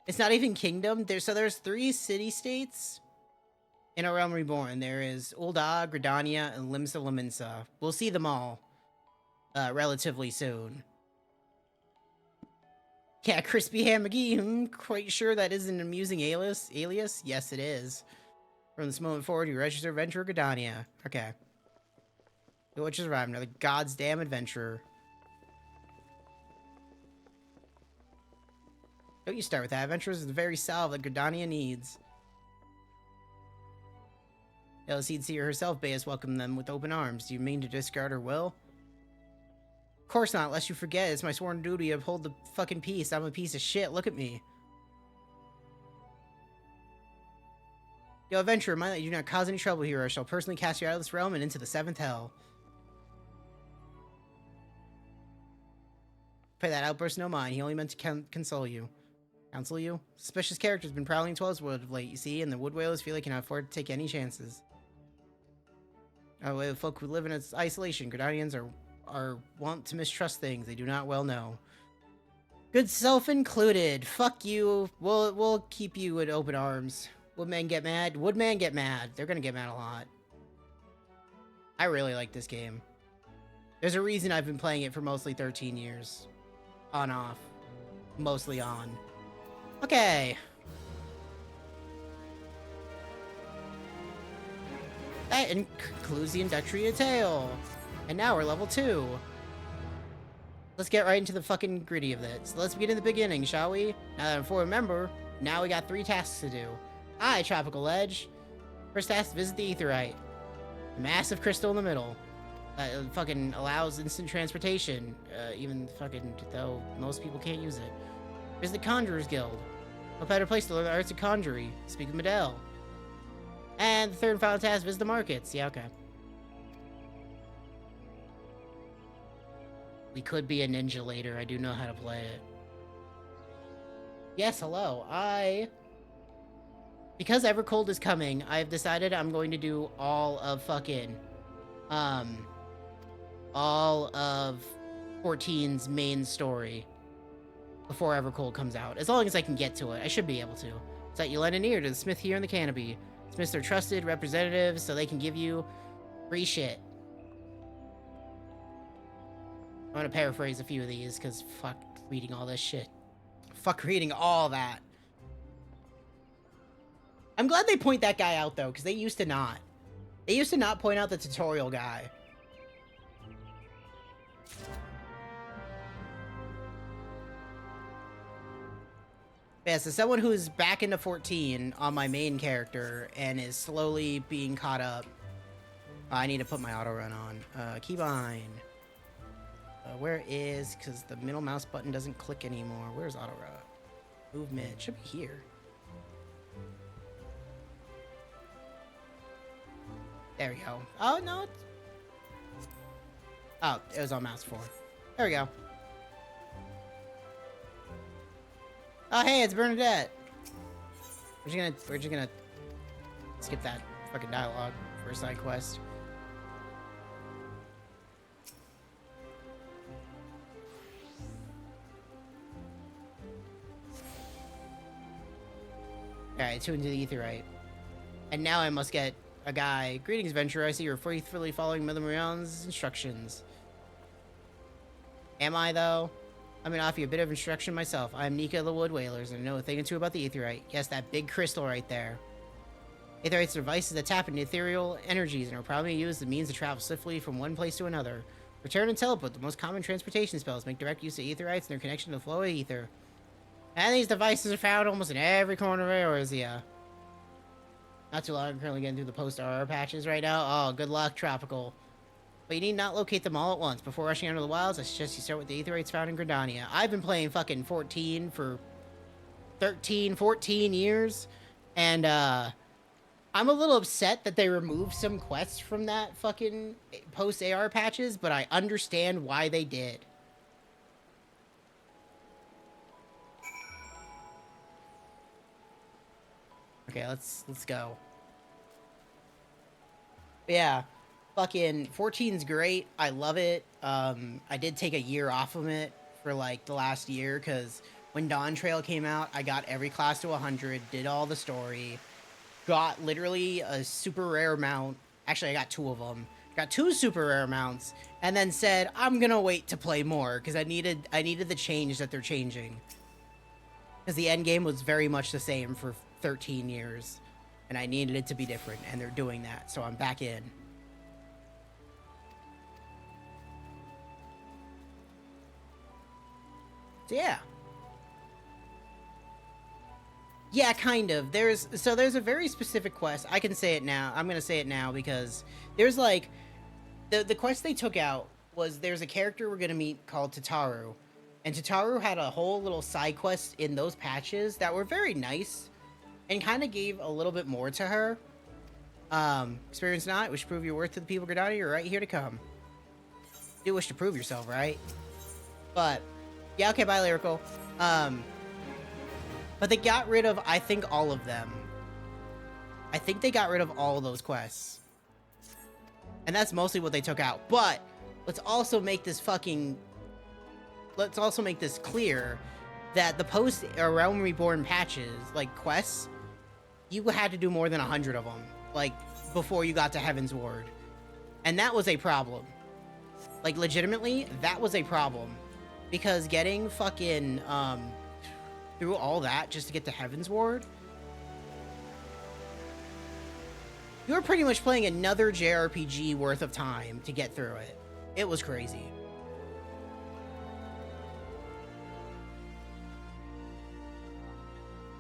It's not even kingdom. There's 3 city-states in A Realm Reborn. There is Ul'dah, Gridania, and Limsa Lominsa. We'll see them all relatively soon. Yeah, Crispy Ham McGee. I'm quite sure that is an amusing alias. Yes, it is. From this moment forward, you register adventurer Gridania. Okay. The witch has arrived. Another god's damn adventurer. Don't you start with that. Adventurers is the very salve that Gridania needs. Elseed Seer herself has welcomed them with open arms. Do you mean to discard her will? Of course not, lest you forget. It's my sworn duty to uphold the fucking peace. I'm a piece of shit. Look at me. Yo, adventurer, mind that you do not cause any trouble here. I shall personally cast you out of this realm and into the 7th hell. Pay that outburst no mind. He only meant to console you. Counsel you? Suspicious characters been prowling Twelveswood of late, you see, and the wood whalers feel they cannot afford to take any chances. The folk who live in its isolation, Gridanians are wont to mistrust things they do not well know. Good self included. Fuck you. We'll keep you with open arms. Woodman get mad? Woodman get mad. They're gonna get mad a lot. I really like this game. There's a reason I've been playing it for mostly 13 years. On off. Mostly on. Okay. That concludes the introductory tale. And now we're level 2. Let's get right into the fucking gritty of this. Let's begin in the beginning, shall we? Now that I'm a full member, now we got 3 tasks to do. Aye, Tropical Edge. First task, visit the Aetherite. The massive crystal in the middle. Fucking allows instant transportation. Even fucking, though most people can't use it. Visit the Conjurer's Guild. No better place to learn the arts of conjury. Speak with Medell. And the 3rd and final task, visit the markets. Yeah, okay. We could be a ninja later. I do know how to play it. Yes, hello. Because Evercold is coming, I've decided I'm going to do all of fucking... all of 14's main story before Evercold comes out. As long as I can get to it. I should be able to. It's that you lend an ear to the smith here in the canopy. Smiths are trusted representatives, so they can give you free shit. I'm gonna paraphrase a few of these, because fuck reading all this shit. Fuck reading all that. I'm glad they point that guy out, though, because they used to not. They used to not point out the tutorial guy. Yeah, so someone who's back into 14 on my main character and is slowly being caught up. I need to put my auto run on. Keybind. Where is, because the middle mouse button doesn't click anymore. Where's auto run? Movement. Should be here. There we go. Oh, no. Oh, it was on mouse 4. There we go. Oh, hey, it's Bernadette. We're just gonna skip that fucking dialogue for a side quest. Alright, tuned to the Aetherite. And now I must get a guy. Greetings, adventurer. I see you're faithfully following Mother Marion's instructions. Am I, though? I'm gonna offer you a bit of instruction myself. I'm Nika of the Wood Whalers, and I know a thing or two about the Aetherite. Yes, that big crystal right there. Aetherites are devices that tap into ethereal energies and are probably used as a means to travel swiftly from one place to another. Return and teleport, the most common transportation spells, make direct use of Aetherites and their connection to the flow of ether. And these devices are found almost in every corner of Eorzea. Not too long, I'm currently getting through the post-RR patches right now. Oh, good luck, Tropical. But you need not locate them all at once. Before rushing into the wilds, I suggest you start with the Aetherites found in Gridania. I've been playing fucking 14 for 13, 14 years. And I'm a little upset that they removed some quests from that fucking post-AR patches, but I understand why they did. Okay, let's go. Yeah, fucking 14's great. I love it. I did take a year off of it for like the last year because when Dawn Trail came out, I got every class to 100, did all the story, got literally a super rare mount. Actually, I got 2 of them. Got 2 super rare mounts, and then said I'm gonna wait to play more because I needed the change that they're changing. Because the end game was very much the same for 13 years, and I needed it to be different, and they're doing that, so I'm back in. So yeah. Yeah, kind of. There's a very specific quest. I can say it now. I'm gonna say it now because there's like the quest they took out was there's a character we're gonna meet called Tataru, and Tataru had a whole little side quest in those patches that were very nice, and kind of gave a little bit more to her. Experience not, wish to prove your worth to the people of Gridania, you're right here to come. You do wish to prove yourself, right? But yeah, okay, bye, Lyrical. But they got rid of, I think, all of them. I think they got rid of all of those quests. And that's mostly what they took out. But let's also make this clear that the post Realm Reborn patches, like quests, you had to do more than 100 of them, like, before you got to Heaven's Ward. And that was a problem. Like, legitimately, that was a problem. Because getting fucking, through all that just to get to Heaven's Ward, you were pretty much playing another JRPG worth of time to get through it. It was crazy.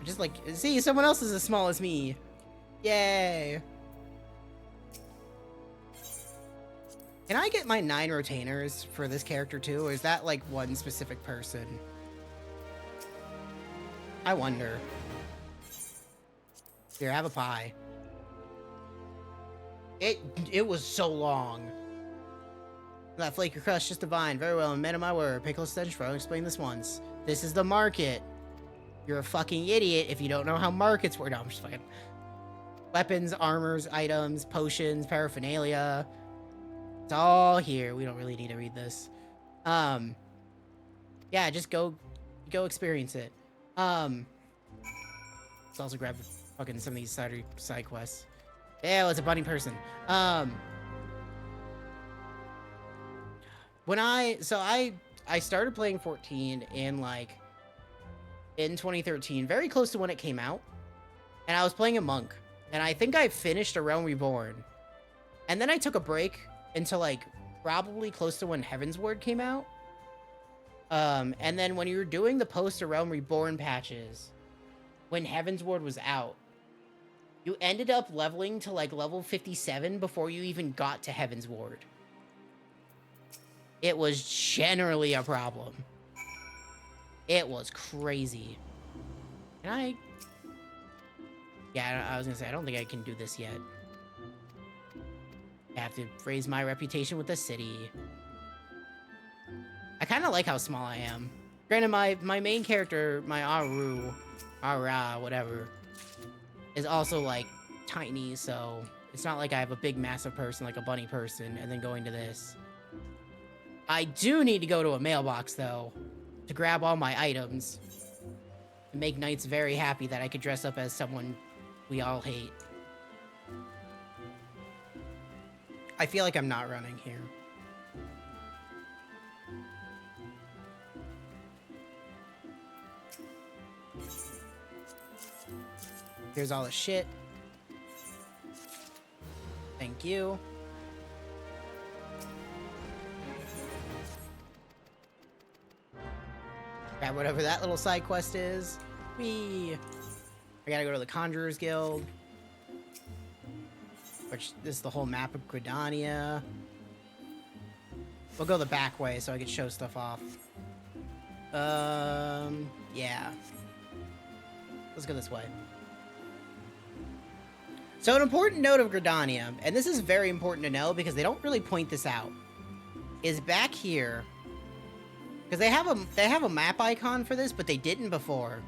Just like, see, someone else is as small as me. Yay. Can I get my 9 retainers for this character too? Or is that like one specific person? I wonder. Here, have a pie. It was so long. That flaky crust, just divine. Very well, I'm man of my word. Pickle stench, I'll explain this once. This is the market. You're a fucking idiot if you don't know how markets work. No, I'm just fucking... Weapons, armors, items, potions, paraphernalia. It's all here. We don't really need to read this. Yeah, just go experience it. Let's also grab fucking some of these side quests. Yeah, it's a bunny person. When I started playing 14 in 2013, very close to when it came out, and I was playing a monk, and I think I finished A Realm Reborn, and then I took a break until like probably close to when Heaven's Ward came out. And then when you were doing the post A Realm Reborn patches, when Heaven's Ward was out, you ended up leveling to like level 57 before you even got to Heaven's Ward. It was generally a problem. It was crazy. Can yeah, I was gonna say, I don't think I can do this yet. I have to raise my reputation with the city. I kind of like how small I am. Granted, my main character, my Ara, whatever, is also, like, tiny, so it's not like I have a big, massive person like a bunny person and then going to this. I do need to go to a mailbox, though, to grab all my items. And make Knights very happy that I could dress up as someone we all hate. I feel like I'm not running here. Here's all the shit. Thank you. Grab whatever that little side quest is. Whee! I gotta go to the Conjurer's Guild. Which, this is the whole map of Gridania. We'll go the back way so I can show stuff off. Yeah. Let's go this way. So an important note of Gridania, and this is very important to know because they don't really point this out, is back here. Because they have a map icon for this, but they didn't before.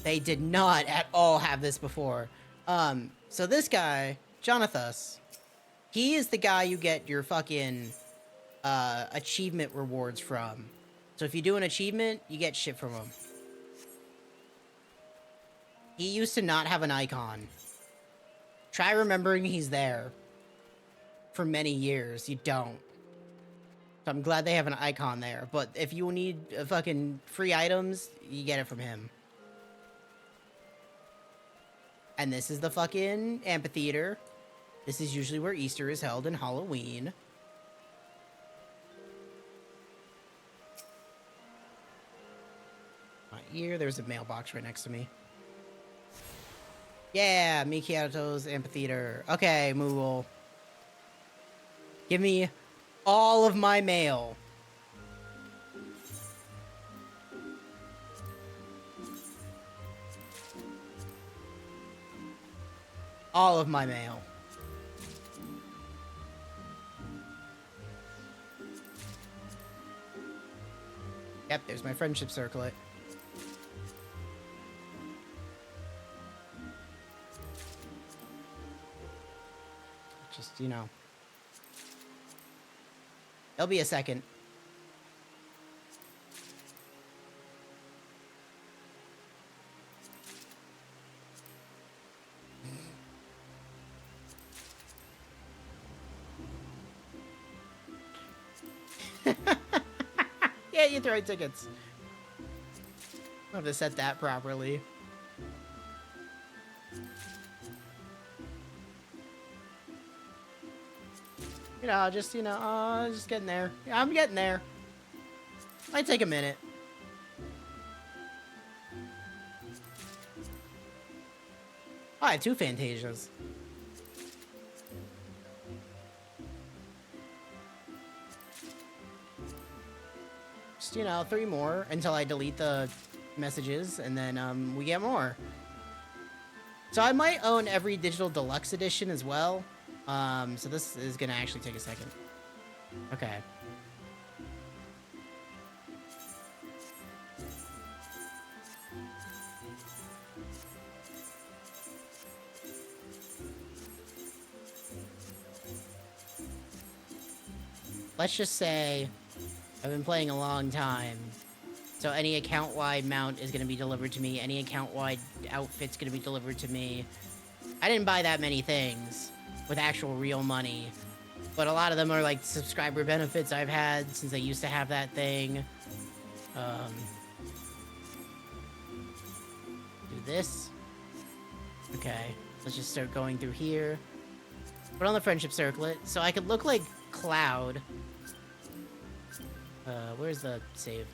They did not at all have this before. So this guy, Jonathas, he is the guy you get your fucking achievement rewards from. So if you do an achievement, you get shit from him. He used to not have an icon. Try remembering he's there. For many years, you don't. So I'm glad they have an icon there. But if you need fucking free items, you get it from him. And this is the fucking amphitheater. This is usually where Easter is held and Halloween. Right here, there's a mailbox right next to me. Yeah, Mikiato's amphitheater. Okay, Moogle. Give me all of my mail. All of my mail. Yep, there's my friendship circlet. Just, you know. It'll be a second. Yeah, you throw tickets. I'll have to set that properly. You know, just, you know, just getting there. Yeah, I'm getting there. Might take a minute. Oh, I have 2 Fantasias. Just, you know, 3 more until I delete the messages, and then we get more. So I might own every digital deluxe edition as well. So this is gonna actually take a second. Okay. Let's just say I've been playing a long time. So any account-wide mount is going to be delivered to me. Any account-wide outfit's going to be delivered to me. I didn't buy that many things with actual real money. But a lot of them are like subscriber benefits I've had since I used to have that thing. Do this. Okay. Let's just start going through here. Put on the friendship circlet. So I could look like Cloud. Where's the save?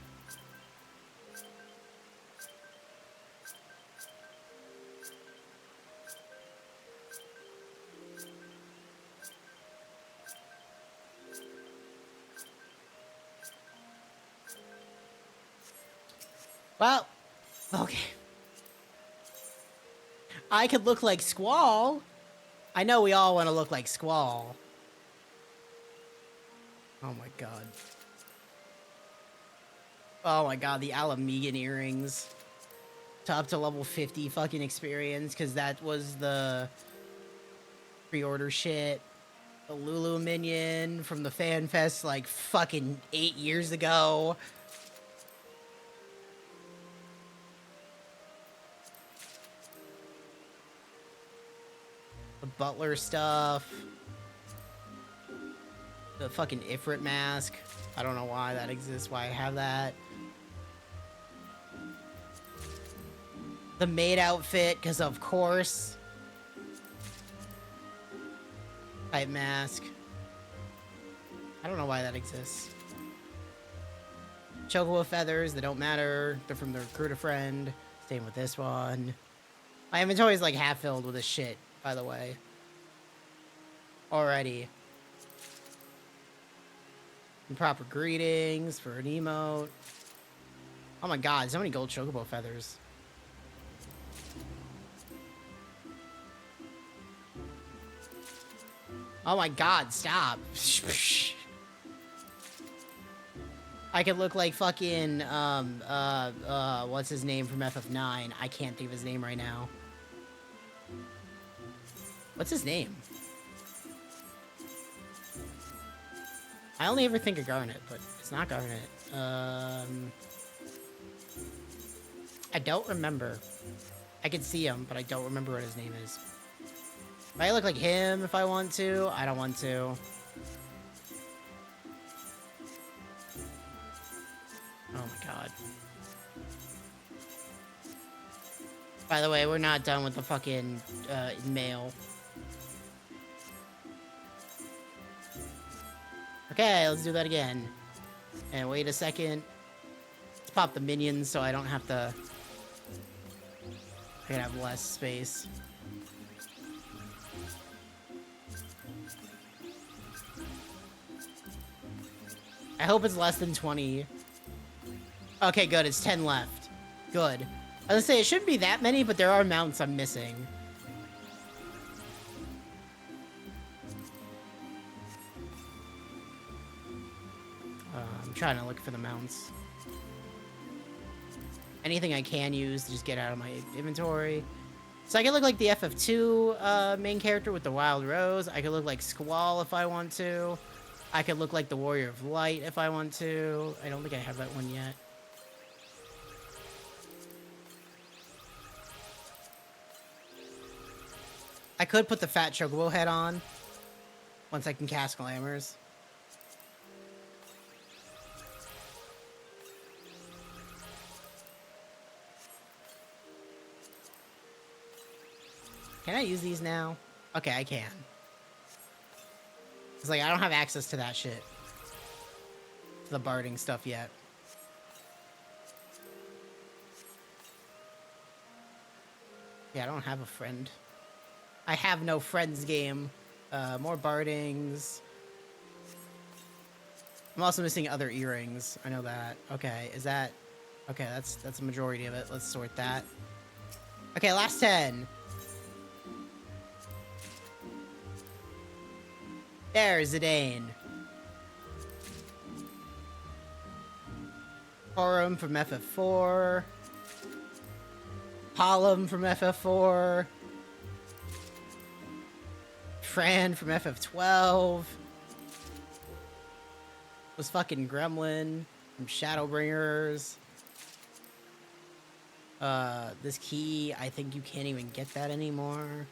Well, okay. I could look like Squall. I know we all want to look like Squall. Oh my god. Oh my god, the Alamegan earrings. Up to level 50 fucking experience, because that was the pre-order shit. The Lulu minion from the Fan Fest like fucking 8 years ago. The Butler stuff. The fucking Ifrit mask. I don't know why that exists, why I have that. The maid outfit, because of course. Type mask. I don't know why that exists. Chocobo feathers, they don't matter. They're from the recruiter friend. Same with this one. My inventory is like half filled with this shit, by the way. Already. And proper greetings for an emote. Oh my god, so many gold chocobo feathers. Oh my god, stop. I could look like fucking, what's his name from FF9? I can't think of his name right now. What's his name? I only ever think of Garnet, but it's not Garnet. I don't remember. I could see him, but I don't remember what his name is. I look like him if I want to. I don't want to. Oh my god. By the way, we're not done with the fucking mail. Okay, let's do that again. And wait a second. Let's pop the minions so I don't have to... I can have less space. I hope it's less than 20. Okay, good. It's 10 left. Good. I was gonna say, it shouldn't be that many, but there are mounts I'm missing. I'm trying to look for the mounts. Anything I can use to just get out of my inventory. So I could look like the FF2 main character with the Wild Rose. I could look like Squall if I want to. I could look like the Warrior of Light if I want to. I don't think I have that one yet. I could put the Fat Chocobo head on once I can cast Glamours. Can I use these now? Okay, I can. It's like I don't have access to that shit. To the barding stuff yet. Yeah, I don't have a friend. I have no friends game. More bardings. I'm also missing other earrings. I know that. Okay, is that... Okay, that's a majority of it. Let's sort that. Okay, last 10. There's Zidane. Forum from FF4. Hallam from FF4. Fran from FF12. Was fucking Gremlin from Shadowbringers. This key, I think you can't even get that anymore.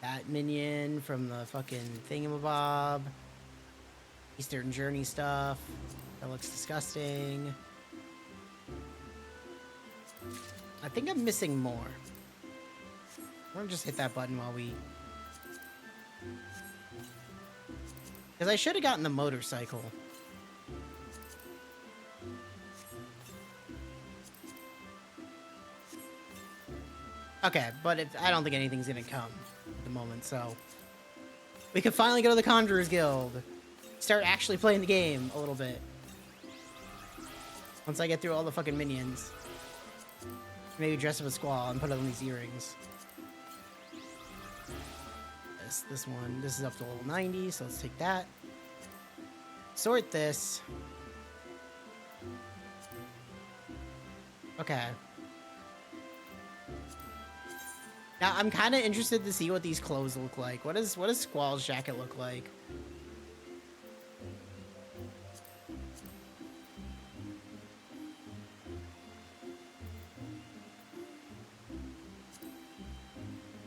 That minion from the fucking thingamabob. Eastern Journey stuff. That looks disgusting. I think I'm missing more. We're gonna just hit that button while we... Because I should have gotten the motorcycle. Okay, but I don't think anything's gonna come at the moment, so... We can finally go to the Conjurers Guild. Start actually playing the game a little bit. Once I get through all the fucking minions. Maybe dress up a Squall and put on these earrings. This one, this is up to level 90, so let's take that. Sort this. Okay. Now, I'm kind of interested to see what these clothes look like. What does Squall's jacket look like?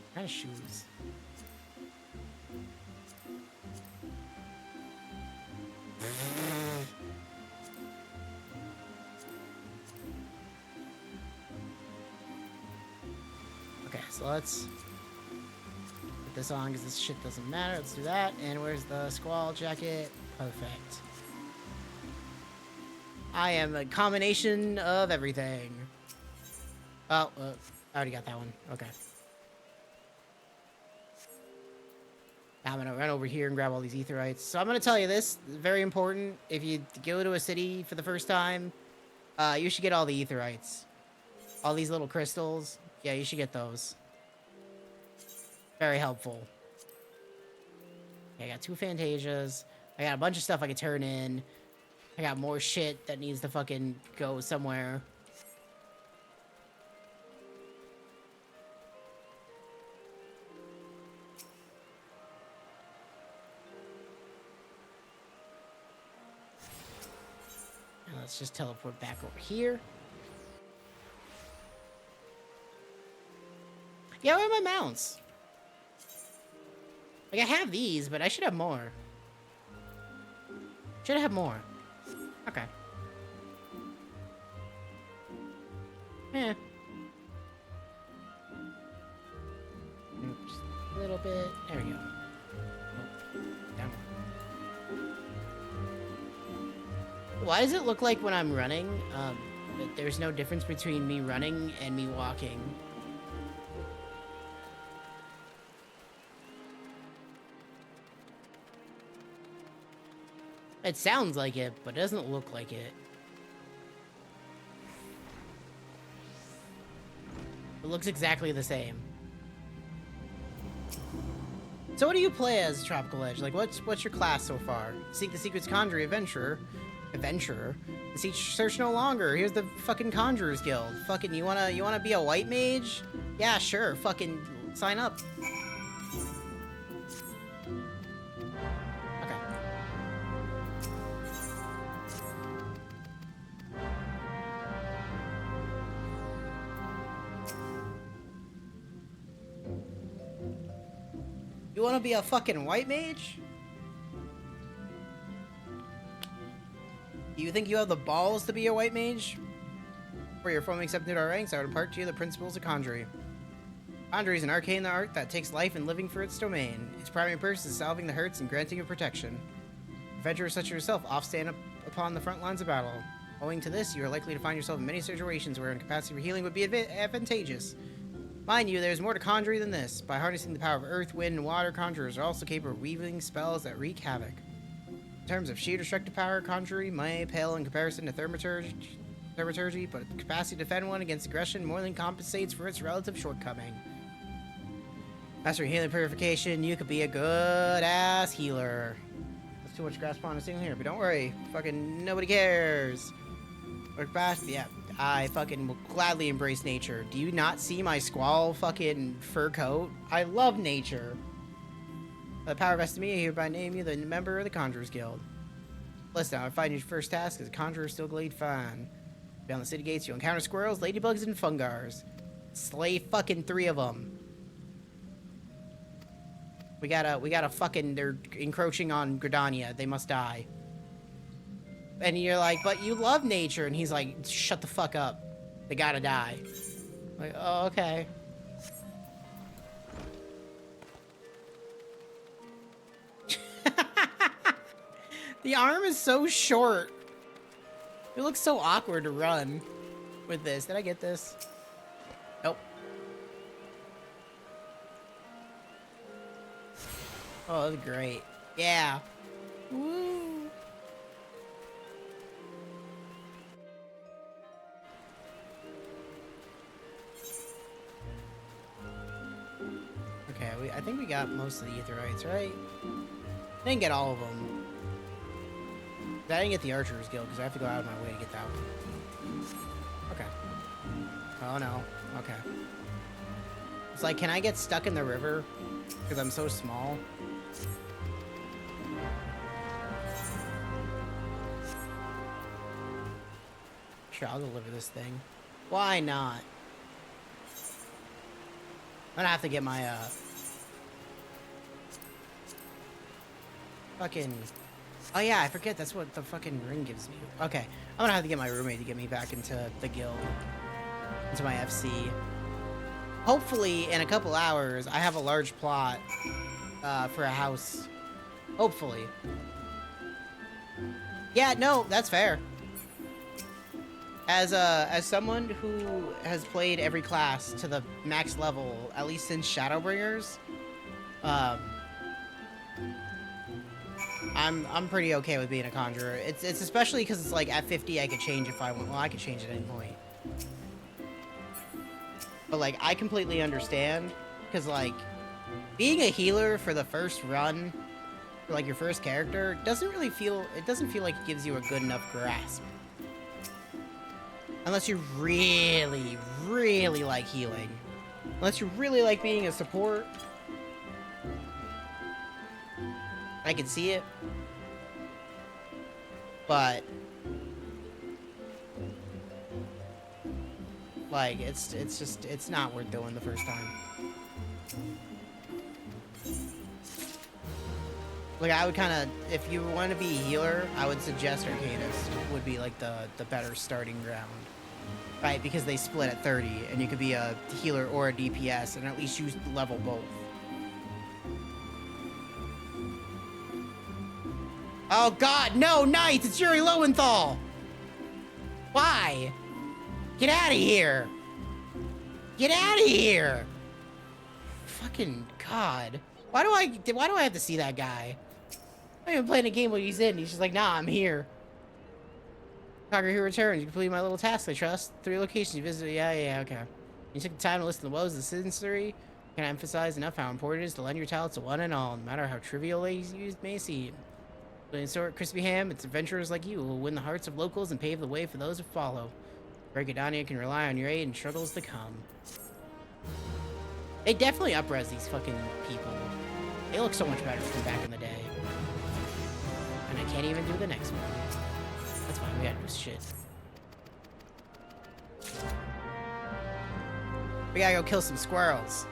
What kind of shoes? Okay, so let's put this on because this shit doesn't matter. Let's do that. And where's the Squall jacket? Perfect. I am a combination of everything. Oh, I already got that one. Okay. Now I'm gonna run over here and grab all these aetherites. So I'm gonna tell you this, very important. If you go to a city for the first time, You should get all the aetherites. All these little crystals. Yeah, you should get those. Very helpful. Okay, I got 2 Fantasias. I got a bunch of stuff I can turn in. I got more shit that needs to fucking go somewhere. And let's just teleport back over here. Yeah, where are my mounts? Like, I have these, but I should have more. Should have more. Okay. Eh. Just a little bit. There we go. Oh, down. Why does it look like when I'm running, that there's no difference between me running and me walking? It sounds like it, but it doesn't look like it. It looks exactly the same. So what do you play as Tropical Edge? Like, what's your class so far? Seek the secrets, conjurer, adventurer. Search no longer. Here's the fucking Conjurers Guild. Fucking, you wanna be a white mage? Yeah, sure. Fucking sign up. You wanna be a fucking white mage? Do you think you have the balls to be a white mage? For your formally accepted our ranks, I would impart to you the principles of conjuring. Conjuring is an arcane art that takes life and living for its domain. Its primary purpose is salving the hurts and granting of protection. Adventurers such as yourself often stand upon the front lines of battle. Owing to this, you are likely to find yourself in many situations where capacity for healing would be advantageous. Mind you, there's more to conjuring than this. By harnessing the power of earth, wind, and water, conjurers are also capable of weaving spells that wreak havoc. In terms of sheer destructive power, conjuring may pale in comparison to thaumaturgy, but the capacity to defend one against aggression more than compensates for its relative shortcoming. Mastering healing purification, you could be a good-ass healer. There's too much grass pond to here, but don't worry. Fucking nobody cares. Work fast? Yeah. I fucking will gladly embrace nature. Do you not see my squall fucking fur coat? I love nature. By the power vested in me, I hereby name you the member of the Conjurers Guild. Listen, I find your first task as a conjurer still glade fine. Beyond the city gates, you'll encounter squirrels, ladybugs, and fungars. Slay fucking 3 of them. We gotta fucking, they're encroaching on Gridania. They must die. And you're like, but you love nature. And he's like, shut the fuck up. They gotta die. Like, oh, okay. The arm is so short. It looks so awkward to run with this. Did I get this? Nope. Oh, that's great. Yeah. Woo. Okay, I think we got most of the aetherites, right? I didn't get all of them. I didn't get the Archers Guild because I have to go out of my way to get that one. Okay. Oh no. Okay. It's like, can I get stuck in the river? Because I'm so small. Sure, I'll deliver this thing. Why not? I'm gonna have to get my, fucking... Oh yeah, I forget, that's what the fucking ring gives me. Okay, I'm gonna have to get my roommate to get me back into the guild. Into my FC. Hopefully, in a couple hours, I have a large plot, for a house. Hopefully. Yeah, no, that's fair. As someone who has played every class to the max level, at least since Shadowbringers, I'm pretty okay with being a conjurer. It's especially because it's like at 50 I could change if I want. Well, I could change at any point. But like I completely understand because like being a healer for the first run, for like your first character, doesn't feel like it gives you a good enough grasp. Unless you really, really like healing. Unless you really like being a support. I can see it. But like it's not worth doing the first time. Like I would kind of, if you want to be a healer, I would suggest Arcanist would be like the better starting ground. Right, because they split at 30, and you could be a healer or a DPS, and at least use level both. Oh god, no, Knights! It's Yuri Lowenthal! Why? Get out of here! Get out of here! Fucking god. Why do I have to see that guy? I'm even playing a game while he's in, he's just like, nah, I'm here. Conquer here returns. You complete my little task, I trust. 3 locations you visited. Yeah, okay. You took the time to listen to the woes of the citizenry. Can I emphasize enough how important it is to lend your talents to one and all, no matter how trivial they may seem. But in short, Crispy Ham, it's adventurers like you who will win the hearts of locals and pave the way for those who follow. Brigadania can rely on your aid in struggles to come. They definitely up-res these fucking people. They look so much better from back in the day. And I can't even do the next one. That's fine, we gotta do shit. We gotta go kill some squirrels.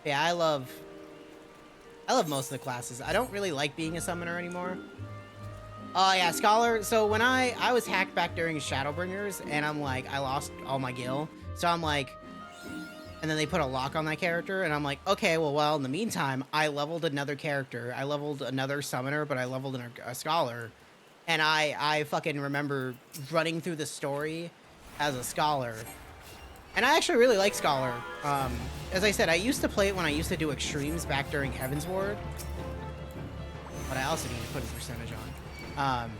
Yeah, I love most of the classes. I don't really like being a summoner anymore. Oh yeah, Scholar. So when I was hacked back during Shadowbringers, and I'm like, I lost all my gil. So I'm like, and then they put a lock on that character, and I'm like, okay, well, in the meantime, I leveled another character. I leveled another summoner, but I leveled a Scholar. And I fucking remember running through the story as a Scholar. And I actually really like Scholar. As I said, I used to play it when I used to do extremes back during Heaven's Ward. But I also need to put a percentage on.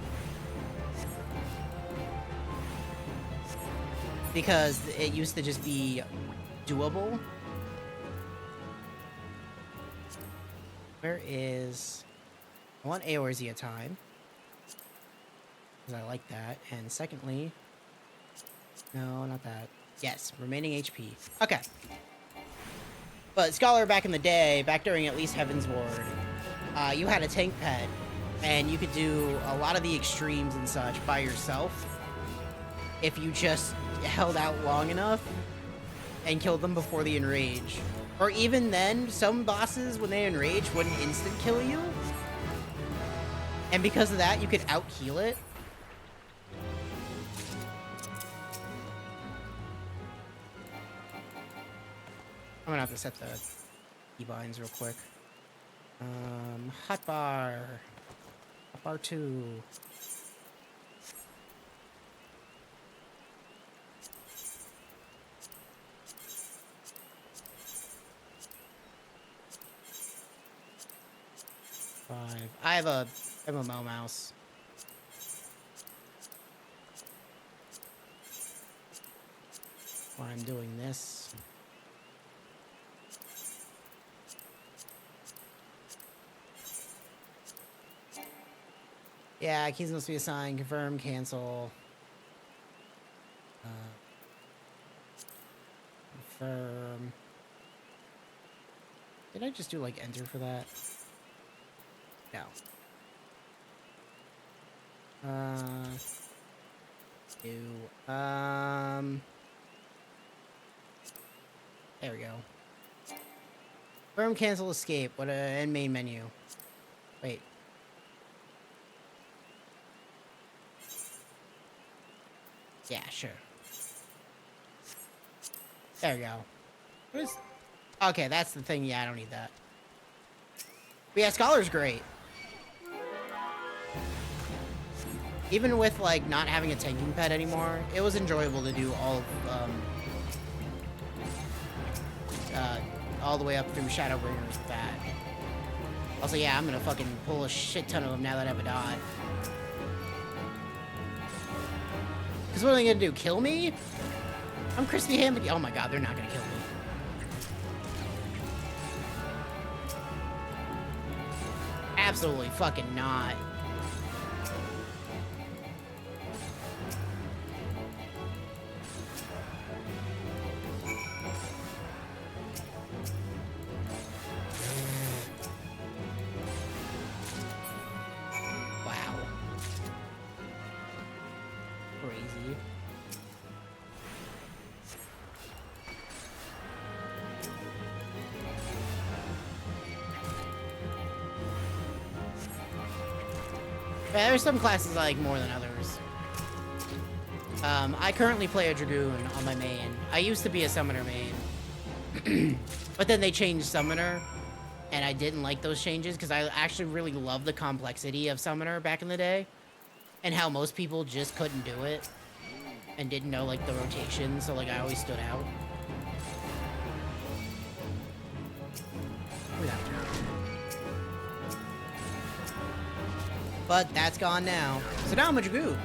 Because it used to just be doable. Where is... I want Eorzea at a time. Because I like that. And secondly... No, not that. Yes, remaining HP. Okay. But Scholar back in the day, back during at least Heaven's Ward, you had a tank pet. And you could do a lot of the extremes and such by yourself. If you just held out long enough and killed them before they enrage. Or even then, some bosses, when they enrage, wouldn't instant kill you. And because of that, you could out-heal it. I'm gonna have to set the keybinds real quick. Hotbar. Hotbar 2. I have a Mo mouse. While I'm doing this. Yeah, keys must be assigned. Confirm, cancel. Confirm. Did I just do like enter for that? No. There we go. Confirm, cancel, escape. What and main menu. Wait. Yeah, sure. There we go. What is... Okay, that's the thing. Yeah, I don't need that. But yeah, Scholar's great. Even with, like, not having a tanking pet anymore, it was enjoyable to do all of, all the way up through Shadowbringers with that. Also, yeah, I'm gonna fucking pull a shit ton of them now that I have a dot. Because what are they gonna do? Kill me? I'm Crispy Ham. Oh my god, they're not gonna kill me. Absolutely fucking not. Wow. Crazy. Yeah, there's some classes I like more than others. I currently play a Dragoon on my main. I used to be a Summoner main. But then they changed Summoner, and I didn't like those changes because I actually really love the complexity of Summoner back in the day, and how most people just couldn't do it and didn't know like the rotation, so like I always stood out. But that's gone now. So now I'm a Dragoon.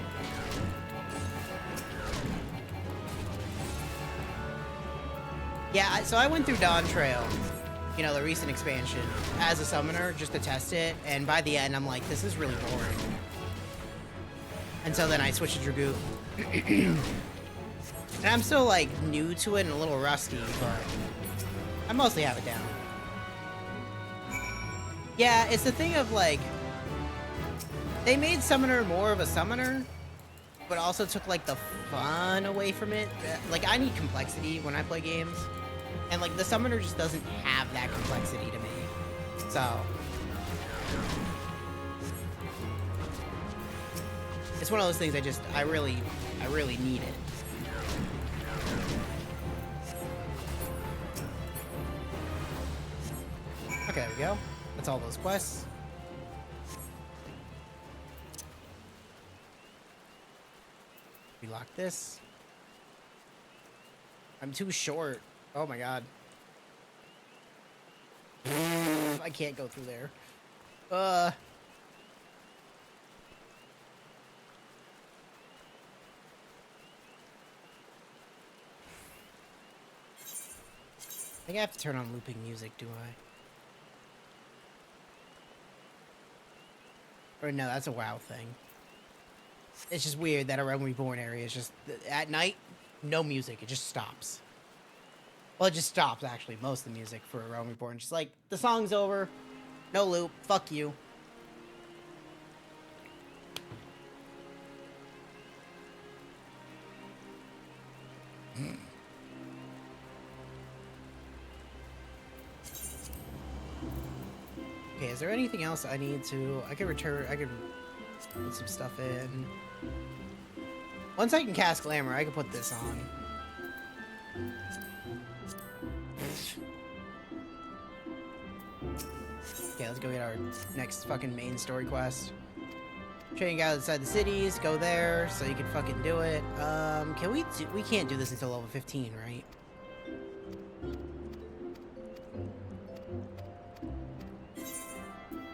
Yeah, so I went through Dawn Trail, you know, the recent expansion, as a summoner, just to test it, and by the end, I'm like, this is really boring. And so then I switched to Dragoon. And I'm still, like, new to it and a little rusty, but I mostly have it down. Yeah, it's the thing of, like, they made Summoner more of a Summoner, but also took, like, the fun away from it. Like, I need complexity when I play games. And, like, the Summoner just doesn't have that complexity to me. So it's one of those things I really need it. Okay, there we go. That's all those quests. We lock this. I'm too short. Oh my god. I can't go through there. I think I have to turn on looping music, do I? Or no, that's a WoW thing. It's just weird that a Realm Reborn area is just... At night, no music. It just stops. Well, it just stops, actually, most of the music for a Realm Reborn. Just like, the song's over. No loop. Fuck you. Okay, is there anything else I need to... I could put some stuff in. Once I can cast Glamour, I can put this on. Okay, let's go get our next fucking main story quest. Training out outside the cities, go there, so you can fucking do it. Can we do... We can't do this until level 15, right?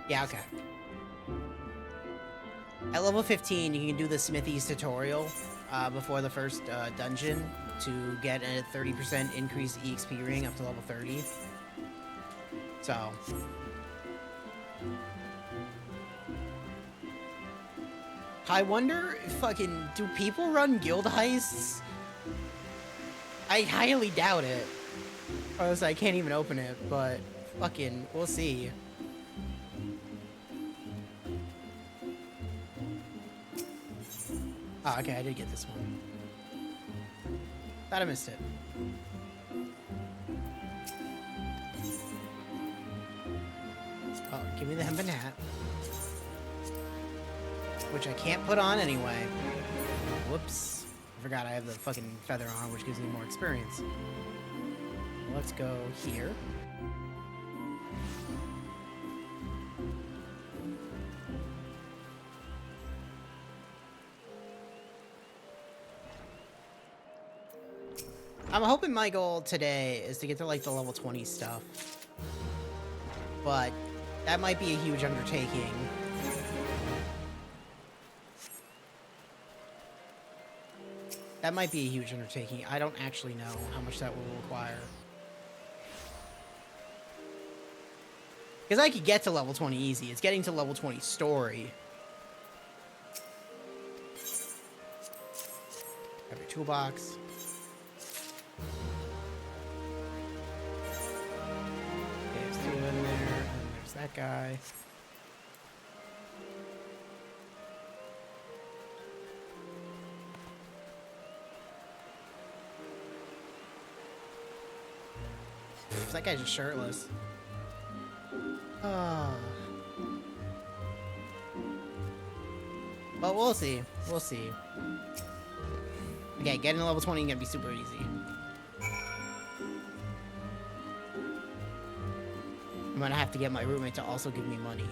Yeah, okay. At level 15, you can do the Smithy's tutorial before the first dungeon to get a 30% increased EXP ring up to level 30. So... I wonder if fucking... Do people run guild heists? I highly doubt it. Or else I can't even open it, but... Fucking... We'll see. Oh, okay, I did get this one. Thought I missed it. Oh, give me the hemp and hat. Which I can't put on anyway. Whoops. I forgot I have the fucking feather on, which gives me more experience. Let's go here. I'm hoping my goal today is to get to like the level 20 stuff. But that might be a huge undertaking. That might be a huge undertaking. I don't actually know how much that will require. Because I could get to level 20 easy. It's getting to level 20 story. Have your toolbox. Okay, there's 2 in there. And there's that guy. That guy's just shirtless. Oh. But we'll see. We'll see. Okay, getting to level 20 is gonna be super easy. I'm gonna have to get my roommate to also give me money.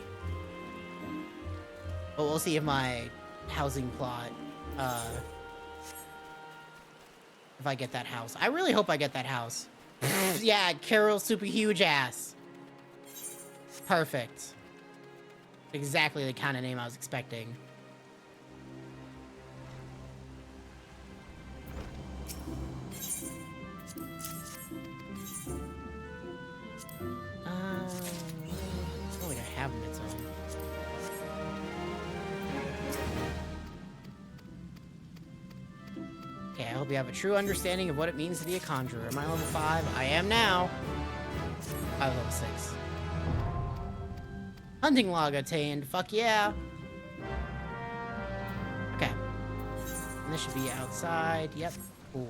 But we'll see if my housing plot, if I get that house. I really hope I get that house. Yeah, Carol's super huge ass. Perfect. Exactly the kind of name I was expecting. It's not like I have them its own. Okay, I hope you have a true understanding of what it means to be a conjurer. Am I level 5? I am now. I'm level 6. Hunting log attained. Fuck yeah. Okay. And this should be outside. Yep. Cool.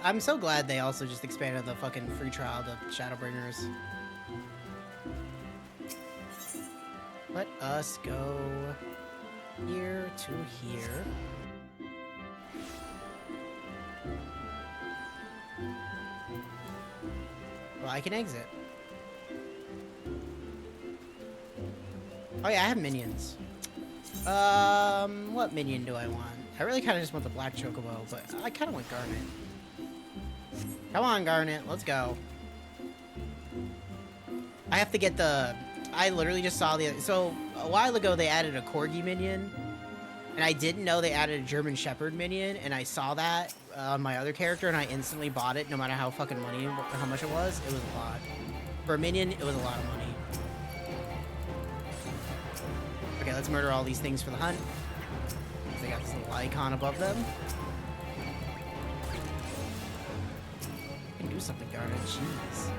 I'm so glad they also just expanded the fucking free trial to Shadowbringers. Let us go here to here. Well, I can exit. Oh yeah, I have minions. What minion do I want? I really kind of just want the black chocobo, but I kind of want Garnet. Come on, Garnet, let's go. I have to get the... I literally just saw the... So, a while ago, they added a Corgi minion, and I didn't know they added a German Shepherd minion, and I saw that on my other character, and I instantly bought it, no matter how fucking how much it was. It was a lot. For a minion, it was a lot of money. Okay, let's murder all these things for the hunt. They got this little icon above them. I can do something, Garnet. Jeez.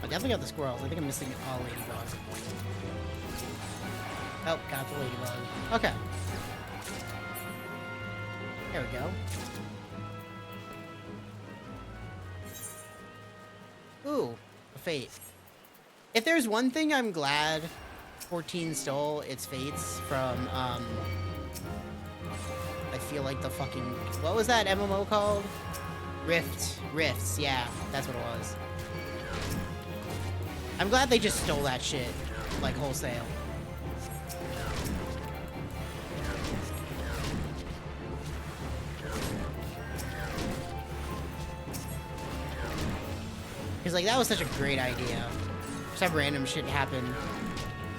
Definitely got the squirrels. I think I'm missing all ladybugs. Oh, got the ladybug. Okay. There we go. Ooh, a fate. If there's one thing I'm glad 14 stole, it's fates from, I feel like the fucking... What was that MMO called? Rifts, yeah. That's what it was. I'm glad they just stole that shit, like, wholesale. Because, like, that was such a great idea. Just have random shit happen.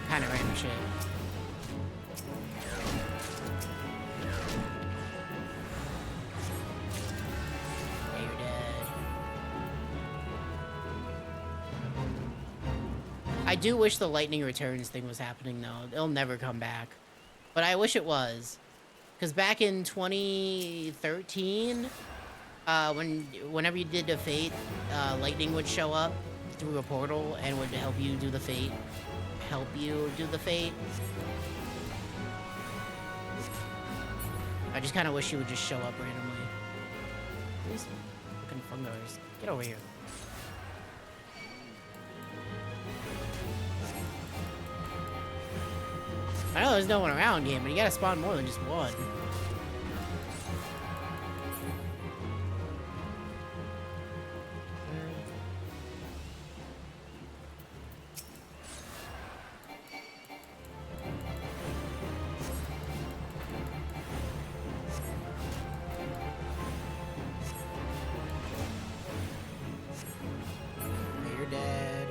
Kind of random shit. Okay, you're dead. I do wish the lightning returns thing was happening, though. It'll never come back. But I wish it was. Because back in 2013, whenever you did the fate, lightning would show up through a portal and would help you do the fate. I just kind of wish you would just show up randomly. These fucking Fungos. Get over here. I know there's no one around here, but you gotta spawn more than just one. You're dead.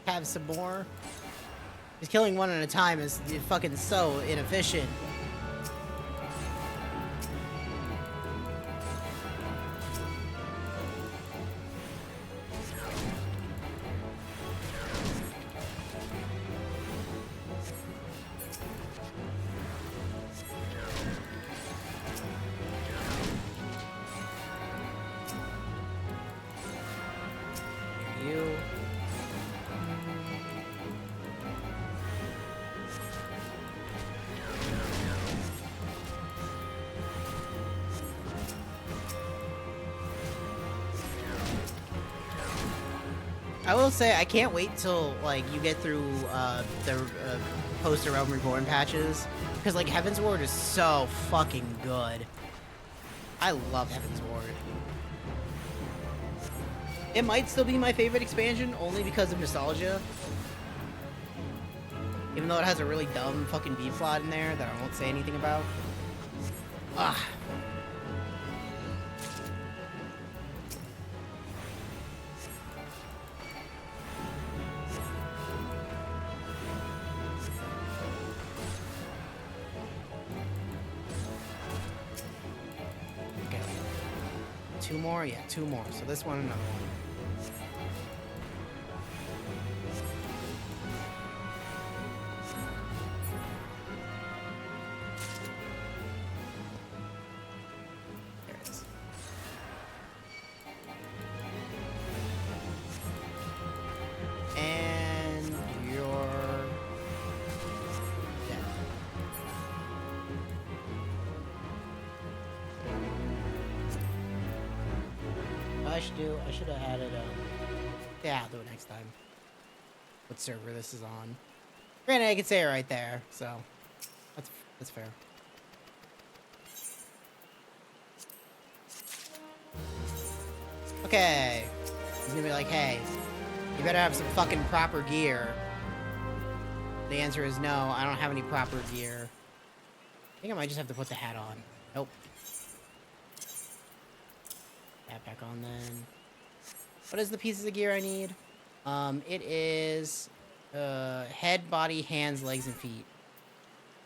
Have some more. Just killing one at a time is fucking so inefficient. You. I will say I can't wait till like you get through the post Realm Reborn patches, because like Heaven's Ward is so fucking good. I love Heaven's Ward. It might still be my favorite expansion only because of nostalgia. Even though it has a really dumb fucking beat plot in there that I won't say anything about. Ah. Okay. 2 more? Yeah, 2 more. So this one, another one. There it is. And you're dead. I should have added yeah, I'll do it next time. What server this is on. Granted, I could say it right there, so that's fair. Okay. He's gonna be like, hey, you better have some fucking proper gear. The answer is no, I don't have any proper gear. I think I might just have to put the hat on. Nope. Hat back on then. What is the pieces of gear I need? It is head, body, hands, legs, and feet.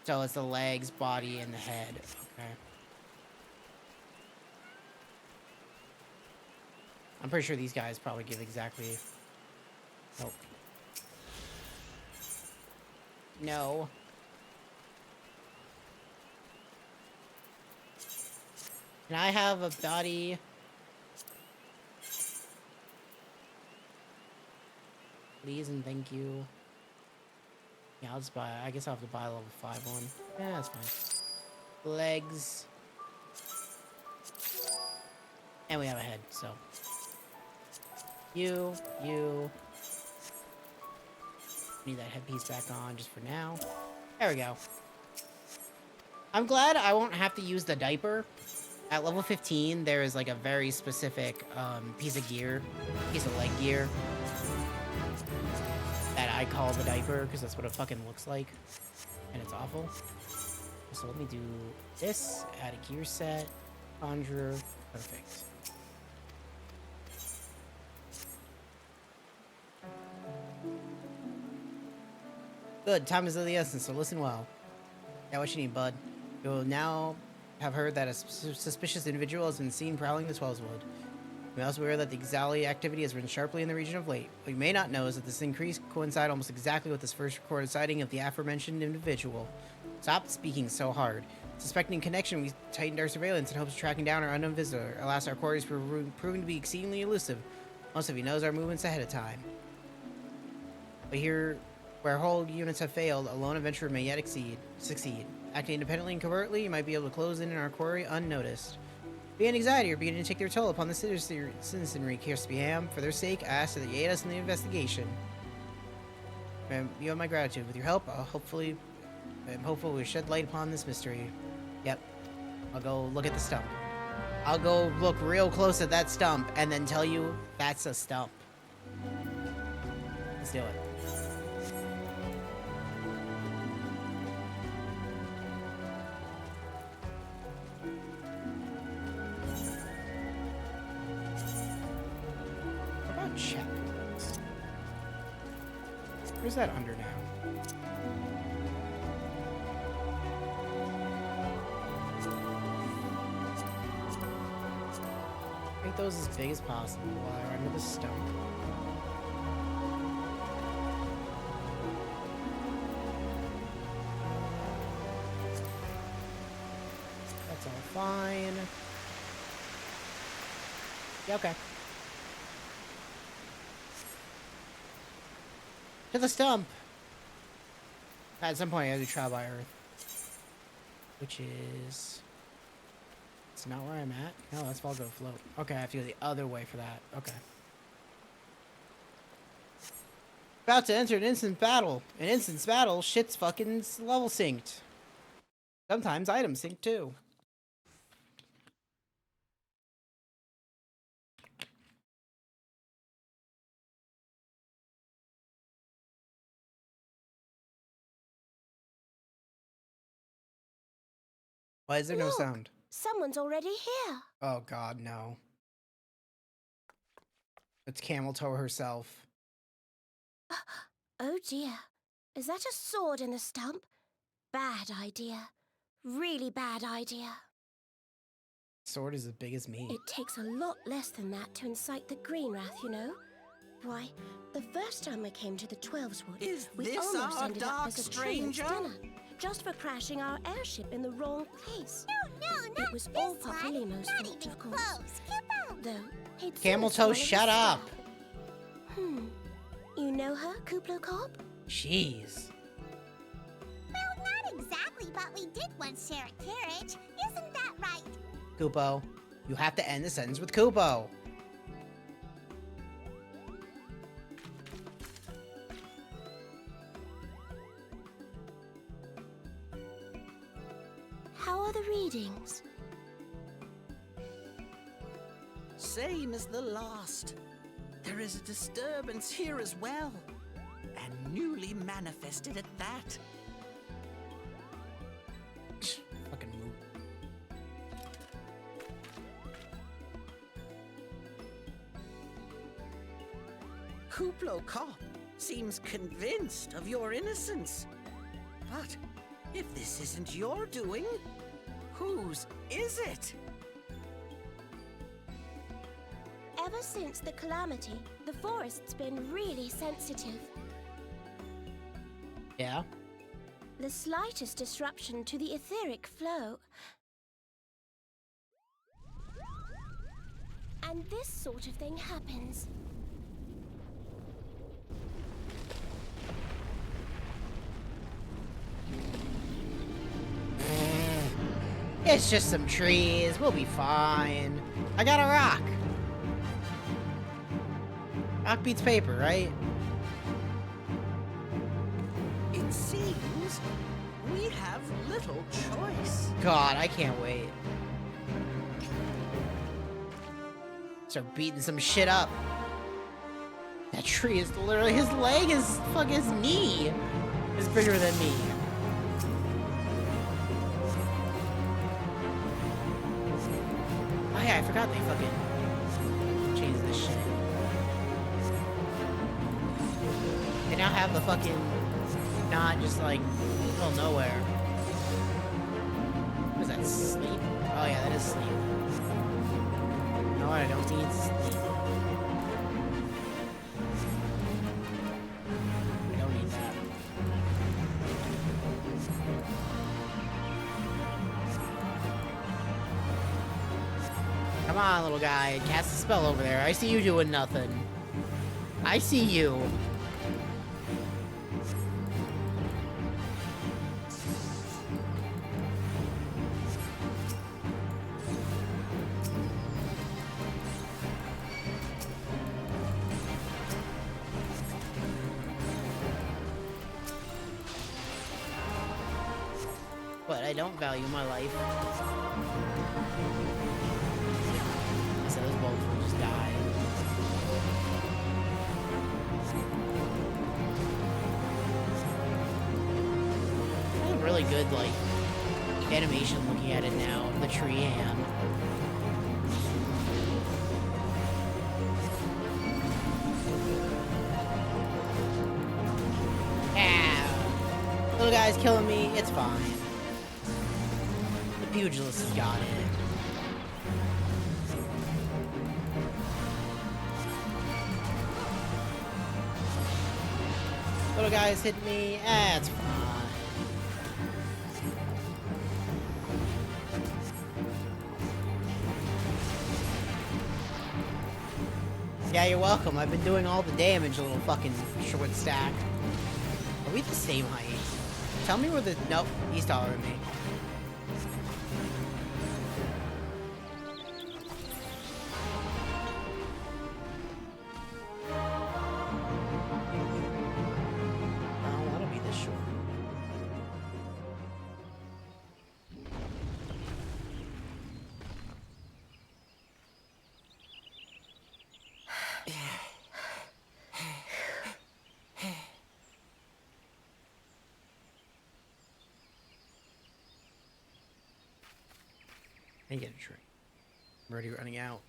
So it's the legs, body, and the head. Okay. I'm pretty sure these guys probably give exactly... Nope. No. Can I have a body... Please and thank you. Yeah, I'll just buy... I guess I'll have to buy a level 5 one. Yeah, that's fine. Legs. And we have a head, so... You. Need that headpiece back on just for now. There we go. I'm glad I won't have to use the diaper. At level 15, there is like a very specific piece of leg gear that I call the diaper because that's what it fucking looks like. And it's awful. So let me do this, add a gear set, conjurer, perfect. Good, time is of the essence, so listen well. Yeah, what you need, bud? You will now have heard that a suspicious individual has been seen prowling the Twellswood. You may also be aware that the Xali activity has risen sharply in the region of late. What you may not know is that this increase coincides almost exactly with this first recorded sighting of the aforementioned individual. Stop speaking so hard. Suspecting connection, we tightened our surveillance in hopes of tracking down our unknown visitor. Alas, our quarries proving to be exceedingly elusive. Most of you knows our movements ahead of time. But here... Where whole units have failed, a lone adventurer may yet succeed. Acting independently and covertly, you might be able to close in our quarry unnoticed. Fear and anxiety are beginning to take their toll upon the citizenry, Kirspiam. For their sake, I ask that you aid us in the investigation. You have my gratitude. With your help, I'm hopeful we'll shed light upon this mystery. Yep. I'll go look at the stump. I'll go look real close at that stump and then tell you that's a stump. Let's do it. What about check? Where's that under now? Make those as big as possible while they're under the stump. That's all fine. Yeah, okay. To the stump! At some point I have to travel by Earth. Which is... It's not where I'm at? No, that's Falgo Float. Okay, I have to go the other way for that. Okay. About to enter an instant battle. An instant battle, shit's fucking level synced. Sometimes items sync too. Why is there no sound?
Someone's already here.
Oh god, no. It's Camel Toe herself.
Oh dear. Is that a sword in the stump? Bad idea. Really bad idea.
Sword is as big as me.
It takes a lot less than that to incite the Green Wrath, you know? Why, the first time we came to the Twelveswood, we
this
almost
our
ended up
dark
as a
stranger?
dinner, just for crashing our airship in the wrong place.
No,
It was all Papa
one.
Lemo's
Not
fault,
even
of course.
close. Keep out.
Though, he'd
Camel
seen us
Toe,
from
shut
one
up!
of his You know her, Kuplo Cop?
Jeez.
Well, not exactly, but we did once share a carriage. Isn't that right?
Kupo, you have to end the sentence with Kupo.
How are the readings?
Same as the last. There is a disturbance here as well. And newly manifested at that.
Fucking move.
Kuplo Cop seems convinced of your innocence. But if this isn't your doing, whose is it?
Ever since the calamity, the forest's been really sensitive.
Yeah?
The slightest disruption to the etheric flow. And this sort of thing happens.
It's just some trees. We'll be fine. I got a rock. Rock beats paper, right?
It seems we have little choice.
God, I can't wait. Start beating some shit up. That tree is literally, his leg is, fuck, his knee is bigger than me. Oh yeah, I forgot they fucking changed this shit. They now have the fucking, not just like, middle of nowhere. What is that, sleep? Oh yeah, that is sleep. You know what, I don't need sleep. I don't need that. Come on, little guy, cast a spell over there. I see you doing nothing. I see you. But I don't value my life. So those bolts will just die. Kind of really good, like, animation looking at it now of the tree hand. Ah, little guy's killing me. It's fine. The pugilist has got it. Little guy's hitting me. It's fine. Yeah, you're welcome. I've been doing all the damage, little fucking short stack. Are we the same height? Tell me where the... Nope, he's taller than me. Oh, that'll be this short. I get a drink. I'm already running out.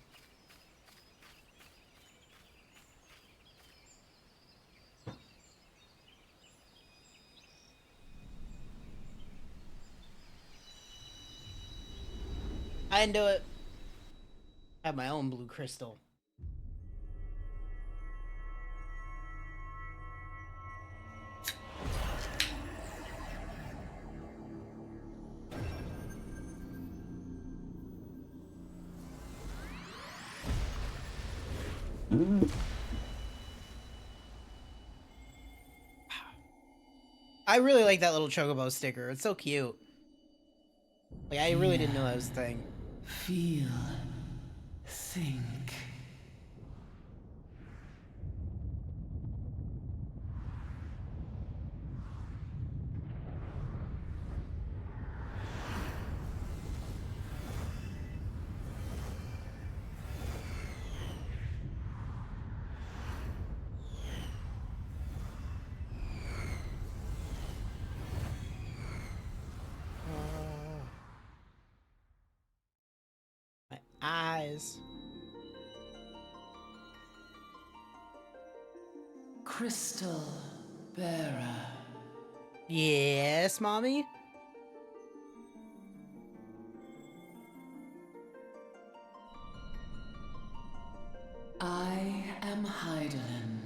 I didn't do it. I have my own blue crystal. I really like that little chocobo sticker. It's so cute. Like, I really didn't know that was a thing.
Feel. Think.
My eyes.
Crystal bearer.
Yes, mommy?
I am Hydaelyn,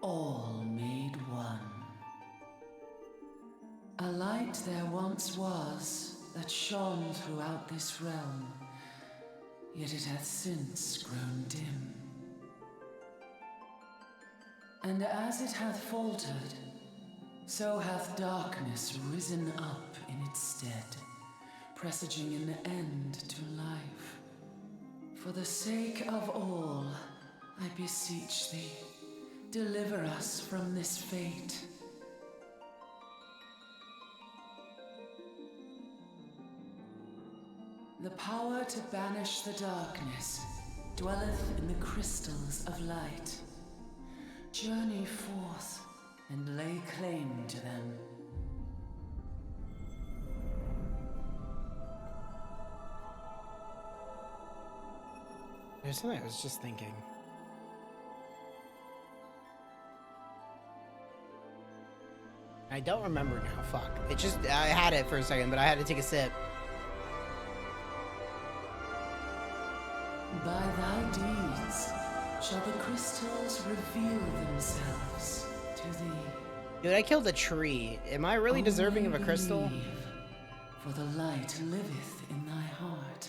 all made one. A light there once was that shone throughout this realm, yet it hath since grown dim. And as it hath faltered, so hath darkness risen up in its stead, presaging an end to life. For the sake of all, I beseech thee, deliver us from this fate. The power to banish the darkness dwelleth in the crystals of light. Journey forth and lay claim to them.
There's something I was just thinking. I don't remember now, fuck. It just, I had it for a second, but I had to take a sip.
By thy deeds shall the crystals reveal themselves to thee.
Dude, I killed a tree. Am I really deserving of a
Only
crystal?
believe, for the light liveth in thy heart.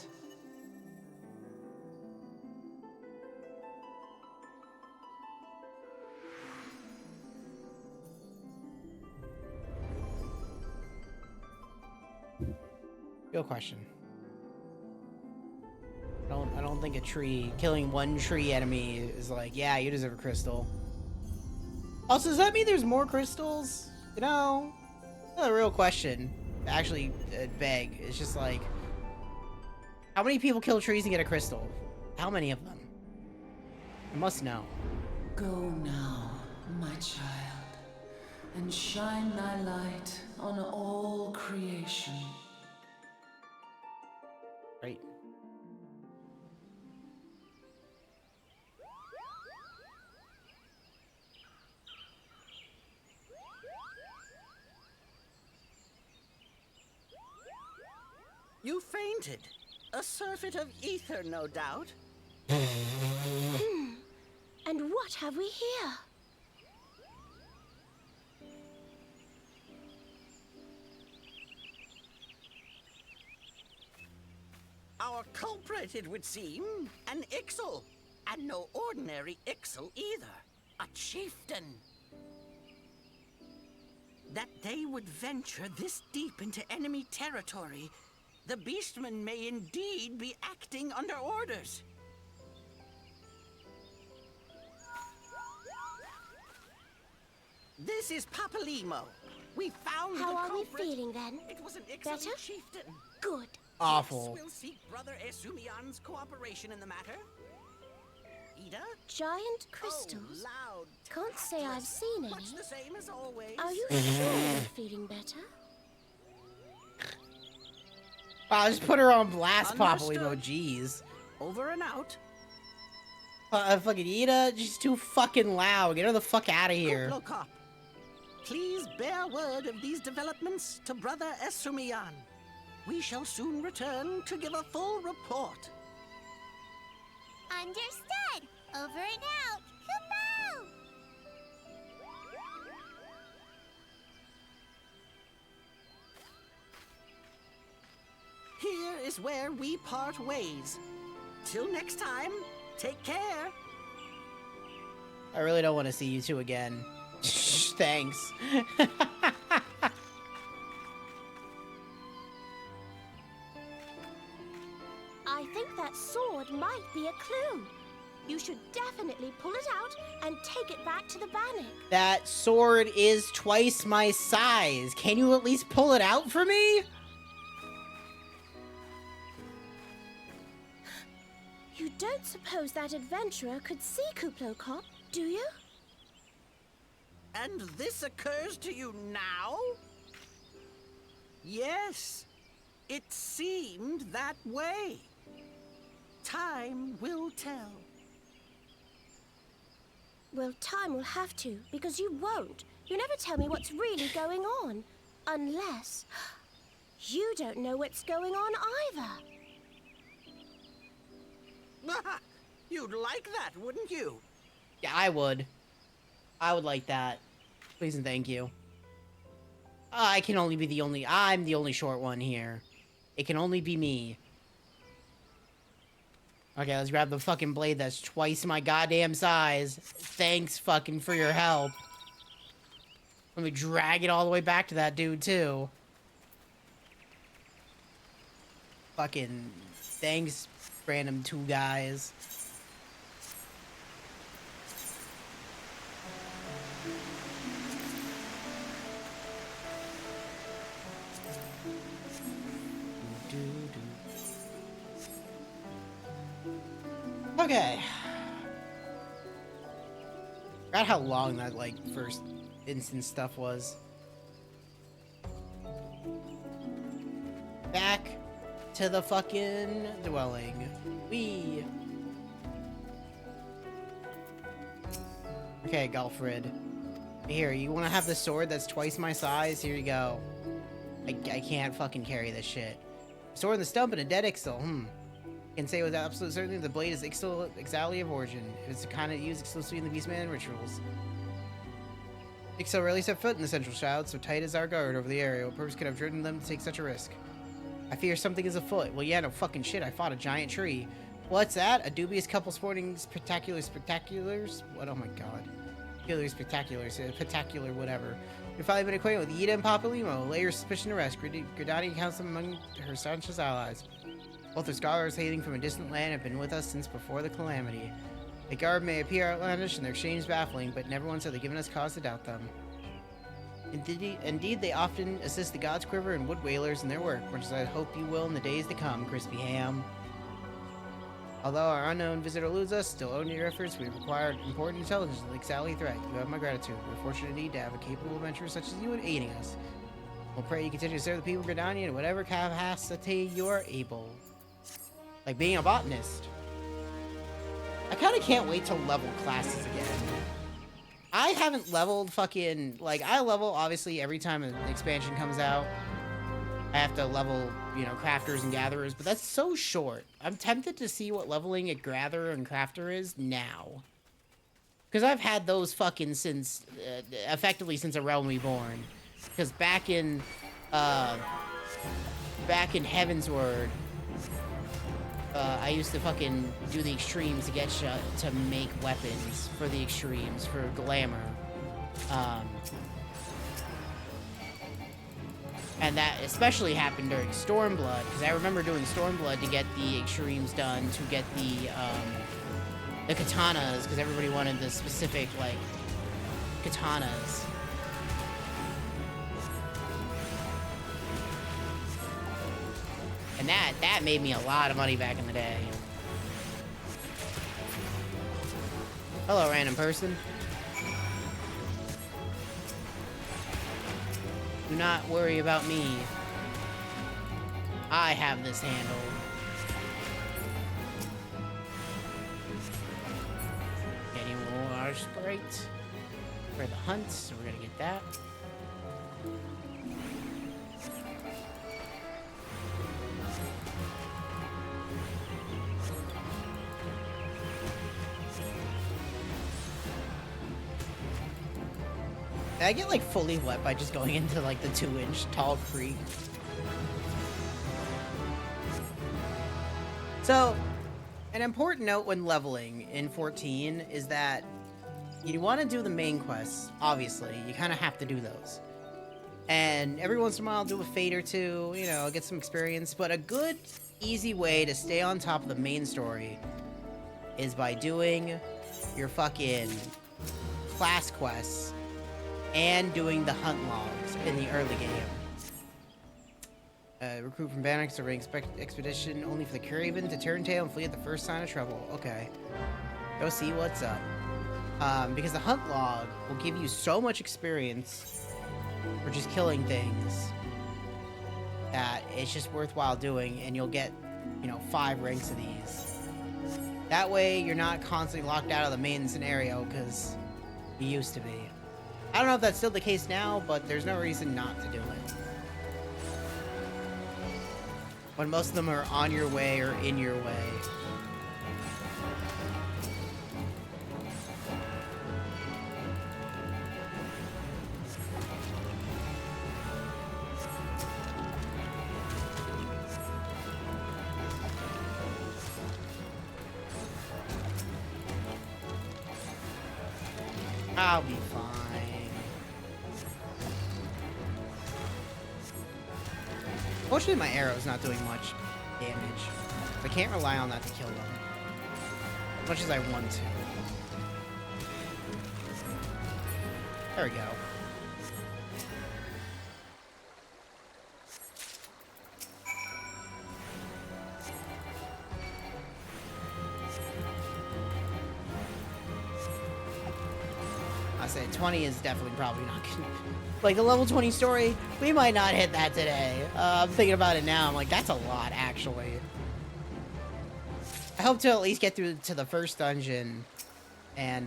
Real question. I don't think a tree, killing one tree enemy is like, yeah, you deserve a crystal. Also, does that mean there's more crystals? You know, that's a real question. actually beg. It's just like, how many people kill trees and get a crystal? How many of them? I must know.
Go now, my child, and shine thy light on all creation.
Right.
You fainted. A surfeit of ether, no doubt.
And what have we here?
Our culprit, it would seem, an Ixal. And no ordinary Ixal either. A chieftain. That they would venture this deep into enemy territory, the beastmen may indeed be acting under orders. This is Papalimo. We found
How
the
are we
culprit.
feeling then?
It was an Ixalan
Better?
chieftain.
Good.
Awful.
Yes, we'll seek Brother Esumian's cooperation in the matter. Ida?
Giant crystals?
Oh, loud.
Can't say I've seen any.
Much the same as always.
Are you sure you're feeling better?
Wow, just put her on blast,
Understood.
Papalimo. Jeez.
Over and out.
Fucking Ida, she's too fucking loud. Get her the fuck out of here.
Kuplo Cop, please bear word of these developments to Brother Esumian. We shall soon return to give a full report.
Understood. Over and out. Kupo!
Here is where we part ways. Till next time, take care.
I really don't want to see you two again. Thanks.
I think that sword might be a clue. You should definitely pull it out and take it back to the Bannock.
That sword is twice my size. Can you at least pull it out for me?
You don't suppose that adventurer could see Kuplo Cop, do you?
And this occurs to you now? Yes, it seemed that way. Time will tell.
Well, time will have to, because you won't. You never tell me what's really going on. Unless you don't know what's going on either.
You'd like that, wouldn't you?
Yeah, I would. I would like that. Please and thank you. I can only be the only... I'm the only short one here. It can only be me. Okay, let's grab the fucking blade that's twice my goddamn size. Thanks fucking for your help. Let me drag it all the way back to that dude, too. Fucking... Thanks, random two guys. Okay. Forgot how long that, like, first instance stuff was. Back to the fucking dwelling. Wee. Okay, Galfred. Here, you want to have the sword that's twice my size? Here you go. I can't fucking carry this shit. Sword in the stump and a dead Ixtal. Can say with absolute certainty the blade is Ixalia of origin. It's the kind of used exclusively in the Beastman rituals. Ixal rarely set foot in the Central Shroud, so tight is our guard over the area. What purpose could have driven them to take such a risk? I fear something is afoot. Well, yeah, no fucking shit. I fought a giant tree. What's that? A dubious couple sporting spectaculars? What? Oh my god. Spectacular, whatever. You've finally been acquainted with Ida and Papalimo. Lay your suspicion to rest. Gridani counts them among her staunchest allies. Both are scholars hailing from a distant land have been with us since before the calamity. The garb may appear outlandish and their exchange baffling, but never once have they given us cause to doubt them. Indeed, they often assist the God's Quiver and Wood Whalers in their work, much as I hope you will in the days to come, Crispy Ham. Although our unknown visitor eludes us, still owing your efforts, we require important intelligence like Sally Threat. You have my gratitude. We're fortunate indeed to have a capable adventurer such as you in aiding us. We'll pray you continue to serve the people of Gridania in whatever capacity you are able. Like being a botanist. I kind of can't wait to level classes again. I haven't leveled fucking... Like, I level, obviously, every time an expansion comes out. I have to level, you know, crafters and gatherers, but that's so short. I'm tempted to see what leveling a gatherer and crafter is now. Because I've had those fucking since... effectively since A Realm Reborn. Because back in Heavensward... I used to fucking do the extremes to get to make weapons for the extremes, for glamour. And that especially happened during Stormblood, because I remember doing Stormblood to get the extremes done, to get the katanas, because everybody wanted the specific, like, katanas. And that made me a lot of money back in the day. Hello, random person. Do not worry about me. I have this handled. Getting more sprite for the hunt, so we're gonna get that. I get like fully wet by just going into like the 2-inch tall creek. So, an important note when leveling in 14 is that you want to do the main quests, obviously. You kind of have to do those. And every once in a while do a fate or two, you know, get some experience. But a good, easy way to stay on top of the main story is by doing your fucking class quests and doing the hunt logs in the early game. Recruit from Bannock to ring expedition only for the Craven to turn tail and flee at the first sign of trouble. Okay. Go see what's up. Because the hunt log will give you so much experience for just killing things that it's just worthwhile doing, and you'll get, you know, 5 ranks of these. That way you're not constantly locked out of the main scenario, because you used to be. I don't know if that's still the case now, but there's no reason not to do it. When most of them are on your way or in your way. I'll be fine. Fortunately, my arrow's not doing much damage. I can't rely on that to kill them. As much as I want to. There we go. I say 20 is definitely probably not gonna... Like, the level 20 story, we might not hit that today. I'm thinking about it now, I'm like, that's a lot, actually. I hope to at least get through to the first dungeon, and,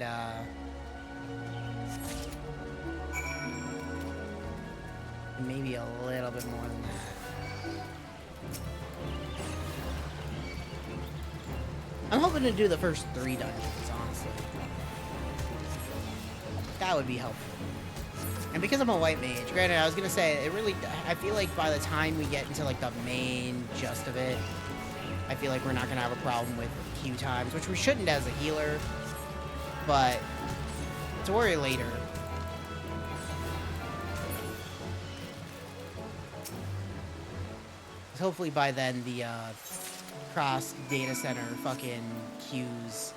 maybe a little bit more than that. I'm hoping to do the first 3 dungeons, honestly. That would be helpful. And because I'm a white mage, granted, I was gonna say, it really, I feel like by the time we get into, like, the main gist of it, I feel like we're not gonna have a problem with queue times, which we shouldn't as a healer, but to worry later. Hopefully by then, the, cross data center fucking queues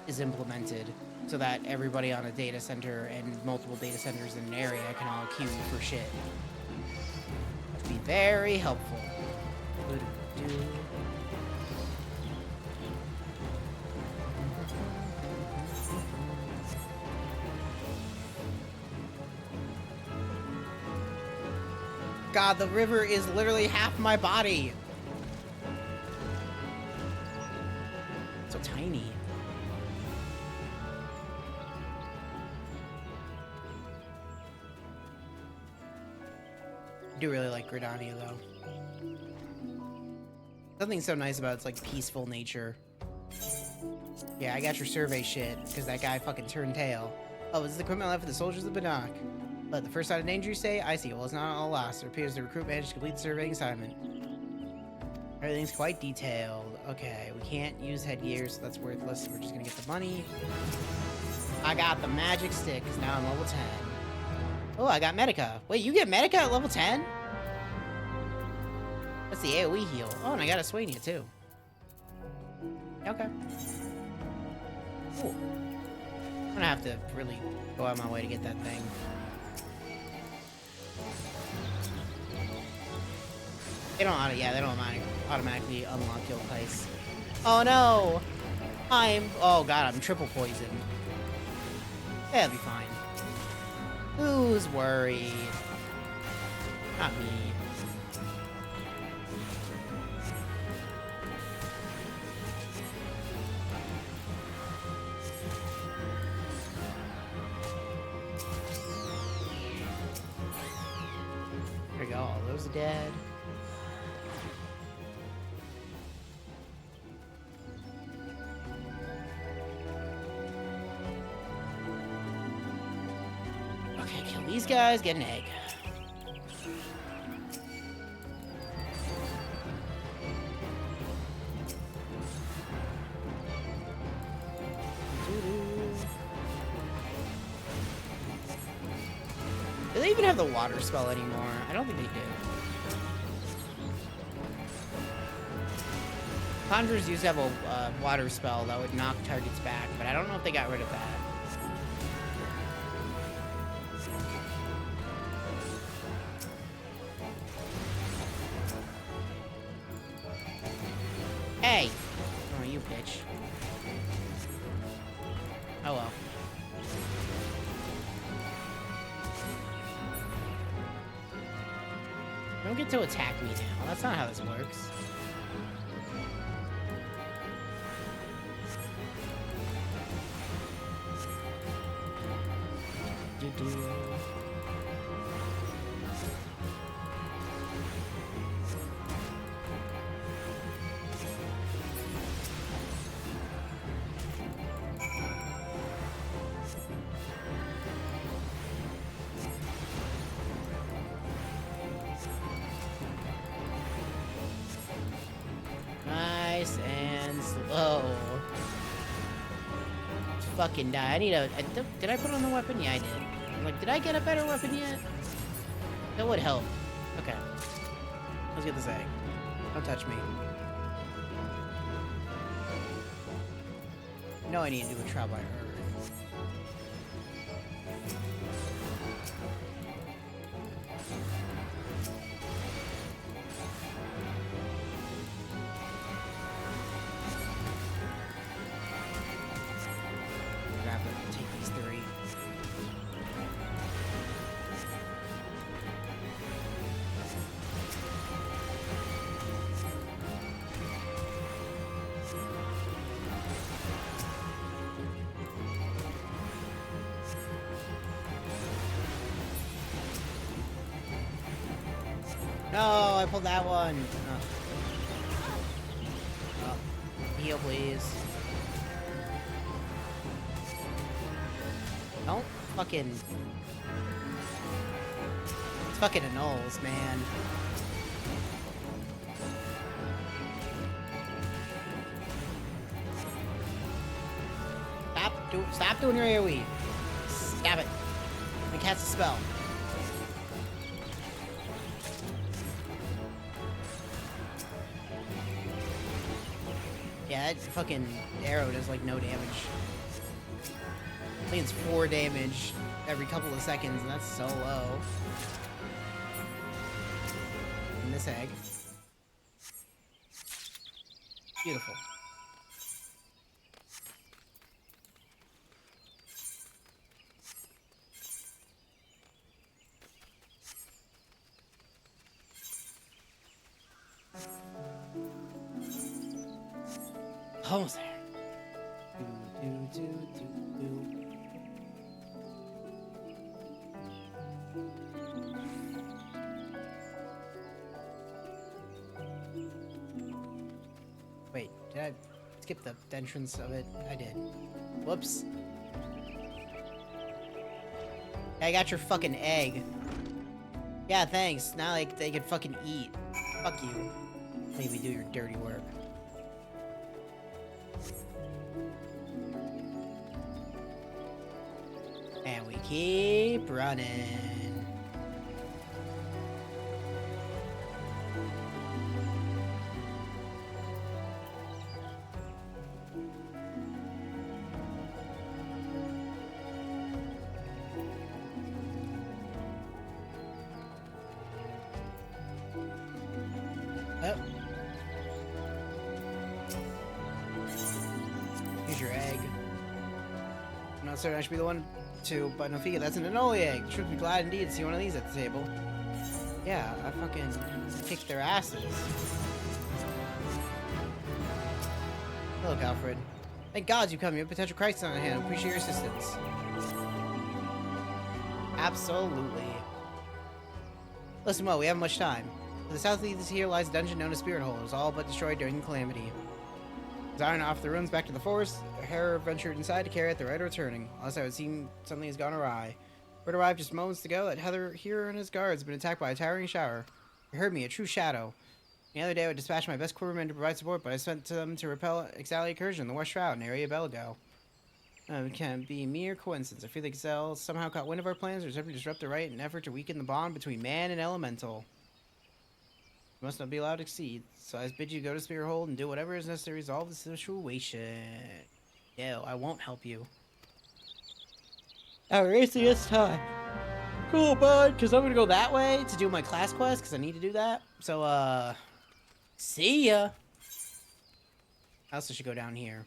is implemented so that everybody on a data center and multiple data centers in an area can all queue for shit. That'd be very helpful. God, the river is literally half my body. So tiny. I do really like Gridania, though. Something so nice about it's like peaceful nature. Yeah, I got your survey shit, because that guy fucking turned tail. Oh, is this the equipment left for the soldiers of Banak? But the first sign of danger, you say? I see. Well, it's not all lost. It appears the recruit managed to complete the surveying assignment. Everything's quite detailed. Okay, we can't use headgear, so that's worthless. We're just gonna get the money. I got the magic stick, because now I'm level 10. Oh, I got Medica. Wait, you get Medica at level 10? That's the AoE heal. Oh, and I got a Swania, too. Okay. Cool. I'm gonna have to really go out of my way to get that thing. They don't automatically unlock your place. Oh no! Oh god, I'm triple poisoned. Yeah, it'll be fine. Who's worried? Not me. There we go, all those are dead. Okay, kill these guys, get an egg. Do they even have the water spell anymore? I don't think they do. Conjurers used to have a water spell that would knock targets back, but I don't know if they got rid of that. Hey! Oh, you bitch. Oh well. Don't get to attack me now. That's not how this works. Nice and slow. Let's fucking die. I need a... did I put on the weapon? Yeah, I did. I'm like, did I get a better weapon yet? That would help. Okay. Let's get this egg. Don't touch me. No, I need to do a trial by earth. Take these three. No, I pulled that one. Oh. Heal, please. Don't fucking... It's fucking annuls, man. Stop doing your AoE. Stab it. Let me cast a spell. Yeah, that fucking arrow does like no damage. I think it's 4 damage every couple of seconds, and that's so low. And this egg. Beautiful. Almost there. Do, do, do, do, do. Wait, did I skip the entrance of it? I did. Whoops. I got your fucking egg. Yeah, thanks. Now like they can fucking eat. Fuck you. Maybe do your dirty work. And we keep running. Oh. Here's your egg. I'm not certain I should be the one to, but Nafika, that's an Anoli egg. The troops would be glad indeed to see one of these at the table. Yeah, I fucking kicked their asses. Look, Alfred. Thank God you come. You have potential crisis on hand. Appreciate your assistance. Absolutely. Listen, well, we haven't much time. To the south of here lies a dungeon known as Spirit Hole. It was all but destroyed during the calamity. Desiring off the ruins back to the forest, Hera ventured inside to carry out the right of returning. Unless I would seem something has gone awry. Word arrived just moments ago that Heather here and his guards have been attacked by a towering shower. You heard me, a true shadow. The other day I would dispatch my best quivermen to provide support, but I sent them to repel Exali incursion in the West Shroud in area of Belgo. It can't be mere coincidence. I feel like Exal somehow caught wind of our plans or attempted to disrupt the right in an effort to weaken the bond between man and elemental. You must not be allowed to exceed, so I bid you go to Spear Hold and do whatever is necessary to resolve the situation. No, I won't help you. We're racing this time. Cool, bud, because I'm going to go that way to do my class quest, because I need to do that. So, see ya. I also should go down here.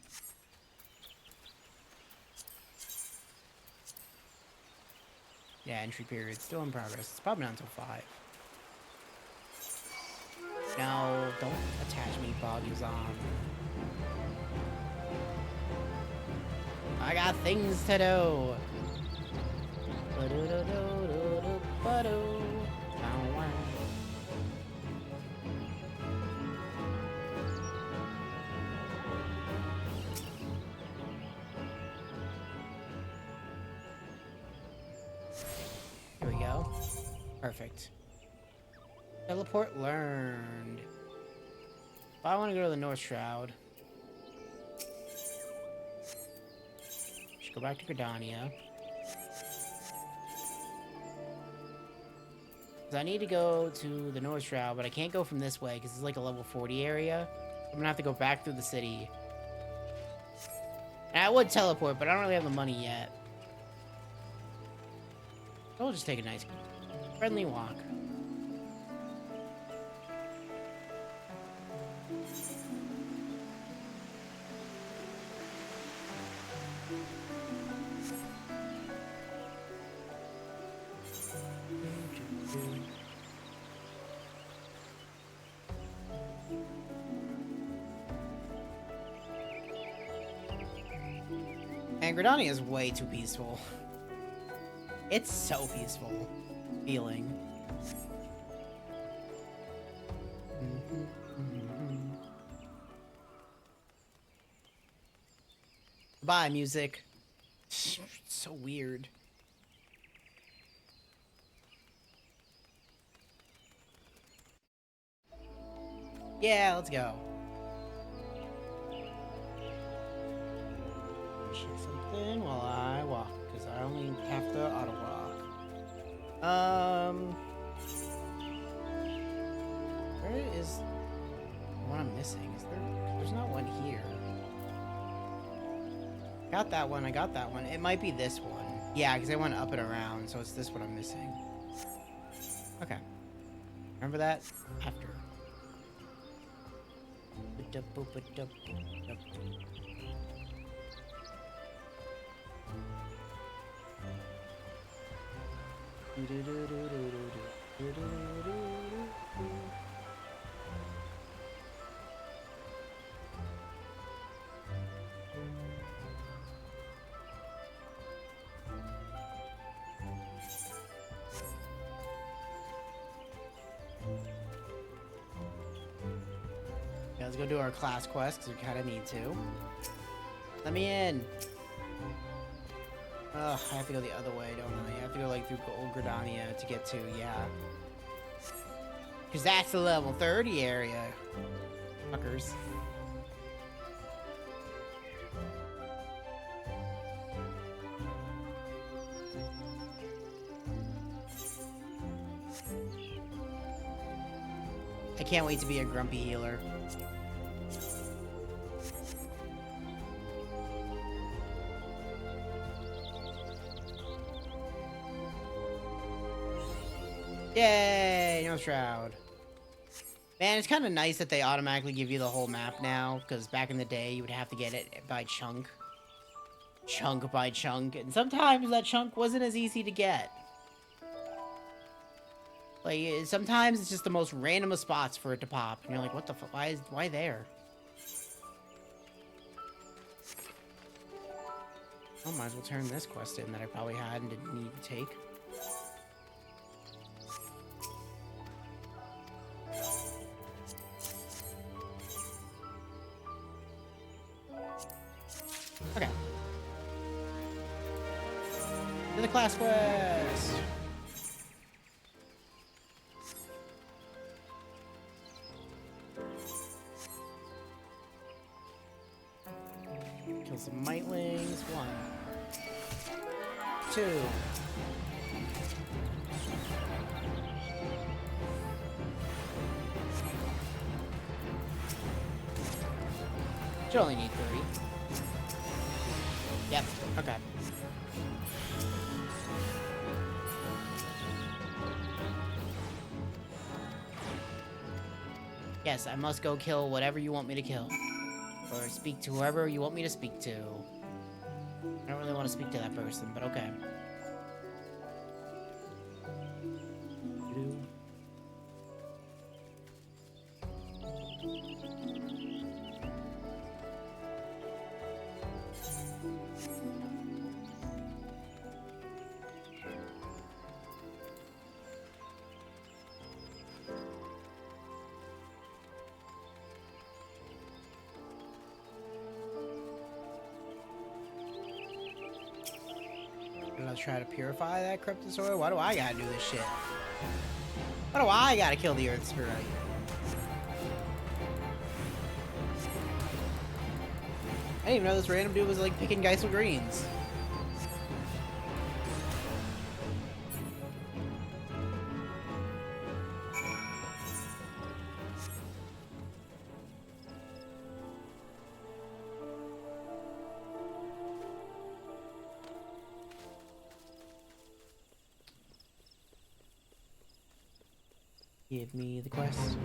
Yeah, entry period still in progress. It's probably not until 5. No, don't attach me, Boguzon. I got things to do. Here we go. Perfect. Teleport learned. I want to go to the North Shroud. Should go back to Gridania. Because I need to go to the North Shroud, but I can't go from this way because it's like a level 40 area. I'm gonna have to go back through the city. And I would teleport, but I don't really have the money yet. So we'll just take a nice, friendly walk. And Gridania is way too peaceful. It's so peaceful feeling. Bye, music. So weird. Yeah, let's go. Check something while I walk, because I only have to auto walk. Where is one I'm missing. Is there? There's not one here. Got that one. I got that one. It might be this one. Yeah, because I went up and around, so it's this one I'm missing. Okay. Remember that? After. Yeah, let's go do our class quest because we kind of need to. Let me in. Ugh, I have to go the other way, don't I? I have to go like through Old Gridania to get to, yeah. Because that's the level 30 area. Fuckers. I can't wait to be a grumpy healer. Yay! No Shroud. Man, it's kind of nice that they automatically give you the whole map now, because back in the day, you would have to get it by chunk. Chunk by chunk, and sometimes that chunk wasn't as easy to get. Like, sometimes it's just the most random of spots for it to pop, and you're like, what the fuck? Why there? Oh, might as well turn this quest in that I probably had and didn't need to take. Okay. To the class quest! Kill some mitlings. 1, 2. Should only need 3. Yep, okay. Yes, I must go kill whatever you want me to kill. Or speak to whoever you want me to speak to. I don't really want to speak to that person, but okay. I'll try to purify that Cryptosaur. Why do I gotta do this shit? Why do I gotta kill the Earth Spirit? I didn't even know this random dude was like picking Geisel greens. Give me the quest.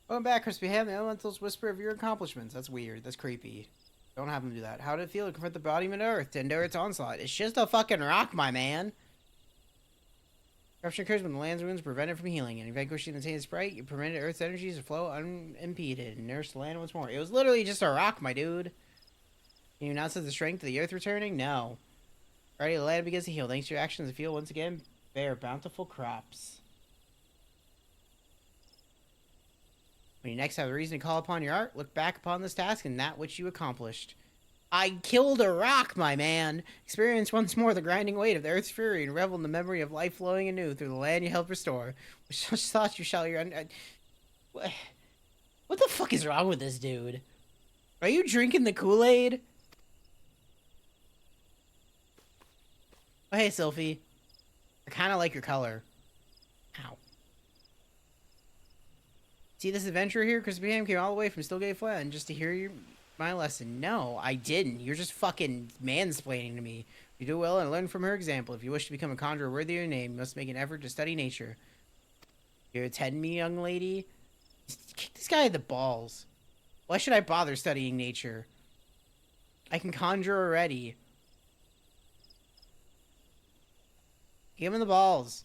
Welcome back, Crispy Ham. The Elementals whisper of your accomplishments. That's weird. That's creepy. Don't have them do that. How did it feel to confront the embodiment of Earth, to endure its onslaught? It's just a fucking rock, my man. Corruption occurs when the land's wounds prevent it from healing, and vanquishing the tainted sprite, you permitted Earth's energies to flow unimpeded and nourish the land once more. It was literally just a rock, my dude. Can you announce the strength of the Earth returning? No. Alrighty, the land begins to heal. Thanks to your actions, the field once again bear bountiful crops. When you next have a reason to call upon your art, look back upon this task and that which you accomplished. I killed a rock, my man! Experience once more the grinding weight of the Earth's fury and revel in the memory of life flowing anew through the land you helped restore. With such thoughts you shall your... What the fuck is wrong with this dude? Are you drinking the Kool-Aid? Oh, hey, Sylphie. I kind of like your color. See this adventure here? Crispy Ham came all the way from Stillgate Flat just to hear my lesson. No, I didn't. You're just fucking mansplaining to me. You do well and learn from her example. If you wish to become a conjurer worthy of your name, you must make an effort to study nature. You attend me, young lady? Kick this guy in the balls. Why should I bother studying nature? I can conjure already. Give him the balls.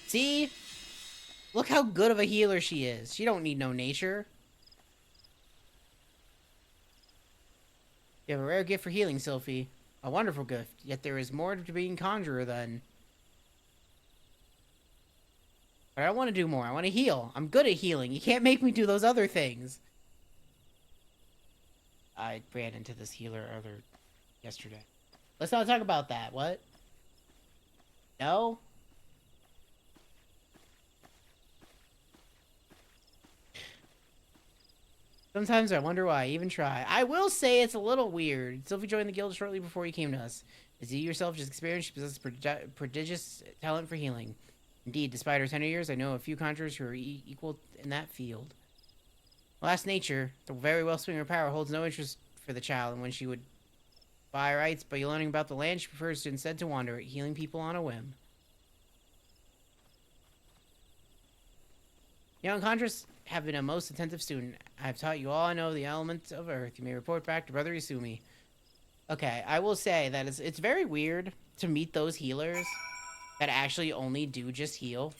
See? Look how good of a healer she is. She don't need no nature. You have a rare gift for healing, Sylphie. A wonderful gift. Yet there is more to being conjurer than... But I want to do more. I want to heal. I'm good at healing. You can't make me do those other things. I ran into this healer yesterday. Let's not talk about that. What? No? Sometimes I wonder why I even try. I will say it's a little weird. Sylphie joined the guild shortly before you came to us. As you yourself just experienced, she possesses prodigious talent for healing. Indeed, despite her 10 years, I know a few conjurers who are equal in that field. Alas, nature, the very wellspring of her power, holds no interest for the child, and when she would buy rights by learning about the land, she prefers instead to wander it, healing people on a whim. Young conjurers have been a most attentive student. I have taught you all I know of the elements of earth. You may report back to Brother Isumi. Okay, I will say that it's very weird to meet those healers that actually only do just heal.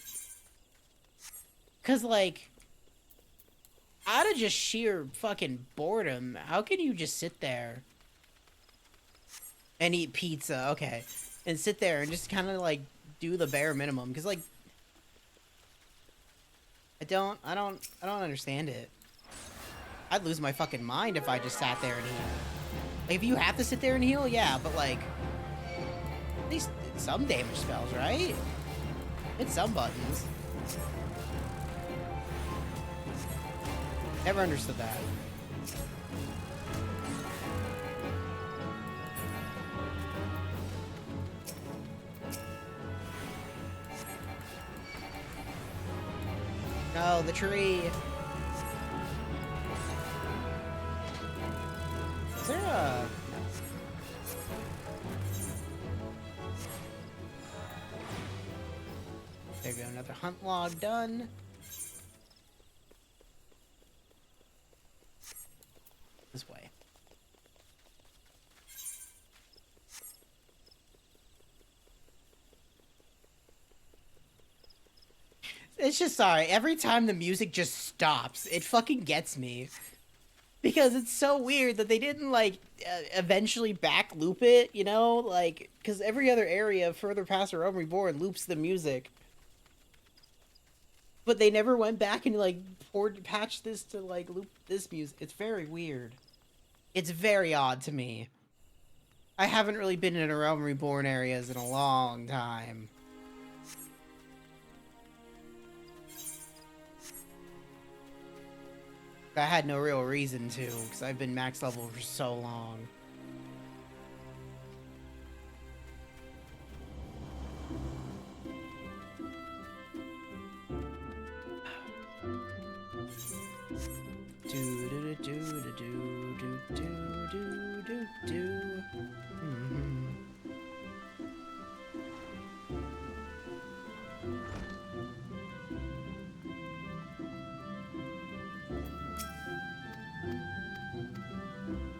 Because, like, out of just sheer fucking boredom, how can you just sit there and eat pizza, okay, and sit there and just kind of, like, do the bare minimum? Because, like, I don't understand it. I'd lose my fucking mind if I just sat there and healed. Like, if you have to sit there and heal, yeah, but, like, at least some damage spells, right? Hit some buttons. Never understood that. No, the tree. Is there a... There we go, another hunt log done. This way. It's just, sorry, every time the music just stops, it fucking gets me. Because it's so weird that they didn't, like, eventually back loop it, you know? Like, because every other area further past Realm Reborn loops the music. But they never went back and, like, patched this to, like, loop this music. It's very weird. It's very odd to me. I haven't really been in a Realm Reborn areas in a long time. I had no real reason to, because I've been max level for so long.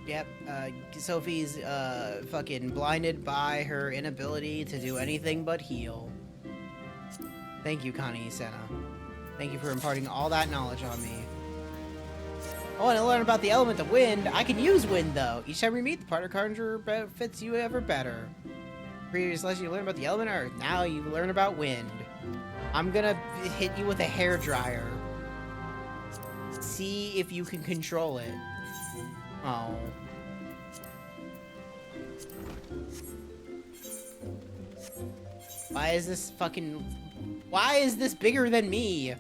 Yep, Sophie's, fucking blinded by her inability to do anything but heal. Thank you, Connie Senna. Thank you for imparting all that knowledge on me. I want to learn about the element of wind. I can use wind, though. Each time we meet, the partner conjurer fits you ever better. Previous lesson, you learn about the element of earth. Now you learn about wind. I'm gonna hit you with a hairdryer. See if you can control it. Oh. Why is this fucking... Why is this bigger than me?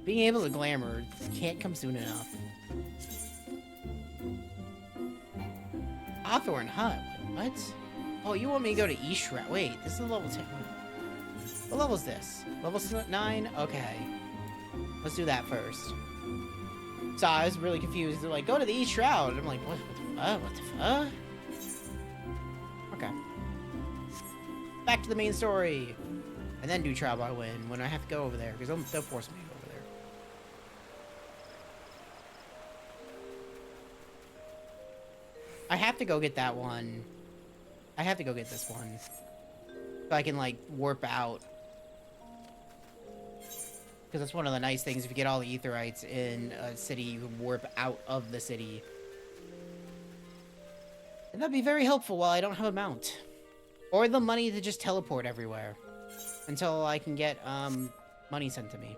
Being able to glamour can't come soon enough. Hawthorne Hut? What? Oh, you want me to go to East Shroud? Wait, this is level 10. What level is this? Level 9? Okay. Let's do that first. So I was really confused. They're like, go to the East Shroud. I'm like, what the fuck? What the fuck? Okay. Back to the main story. And then do Trial by Wind when I have to go over there. Because they'll force me to go over there. I have to go get that one. I have to go get this one. So I can, like, warp out. Because that's one of the nice things. If you get all the Aetherites in a city, you can warp out of the city. And that'd be very helpful while I don't have a mount. Or the money to just teleport everywhere. Until I can get, money sent to me.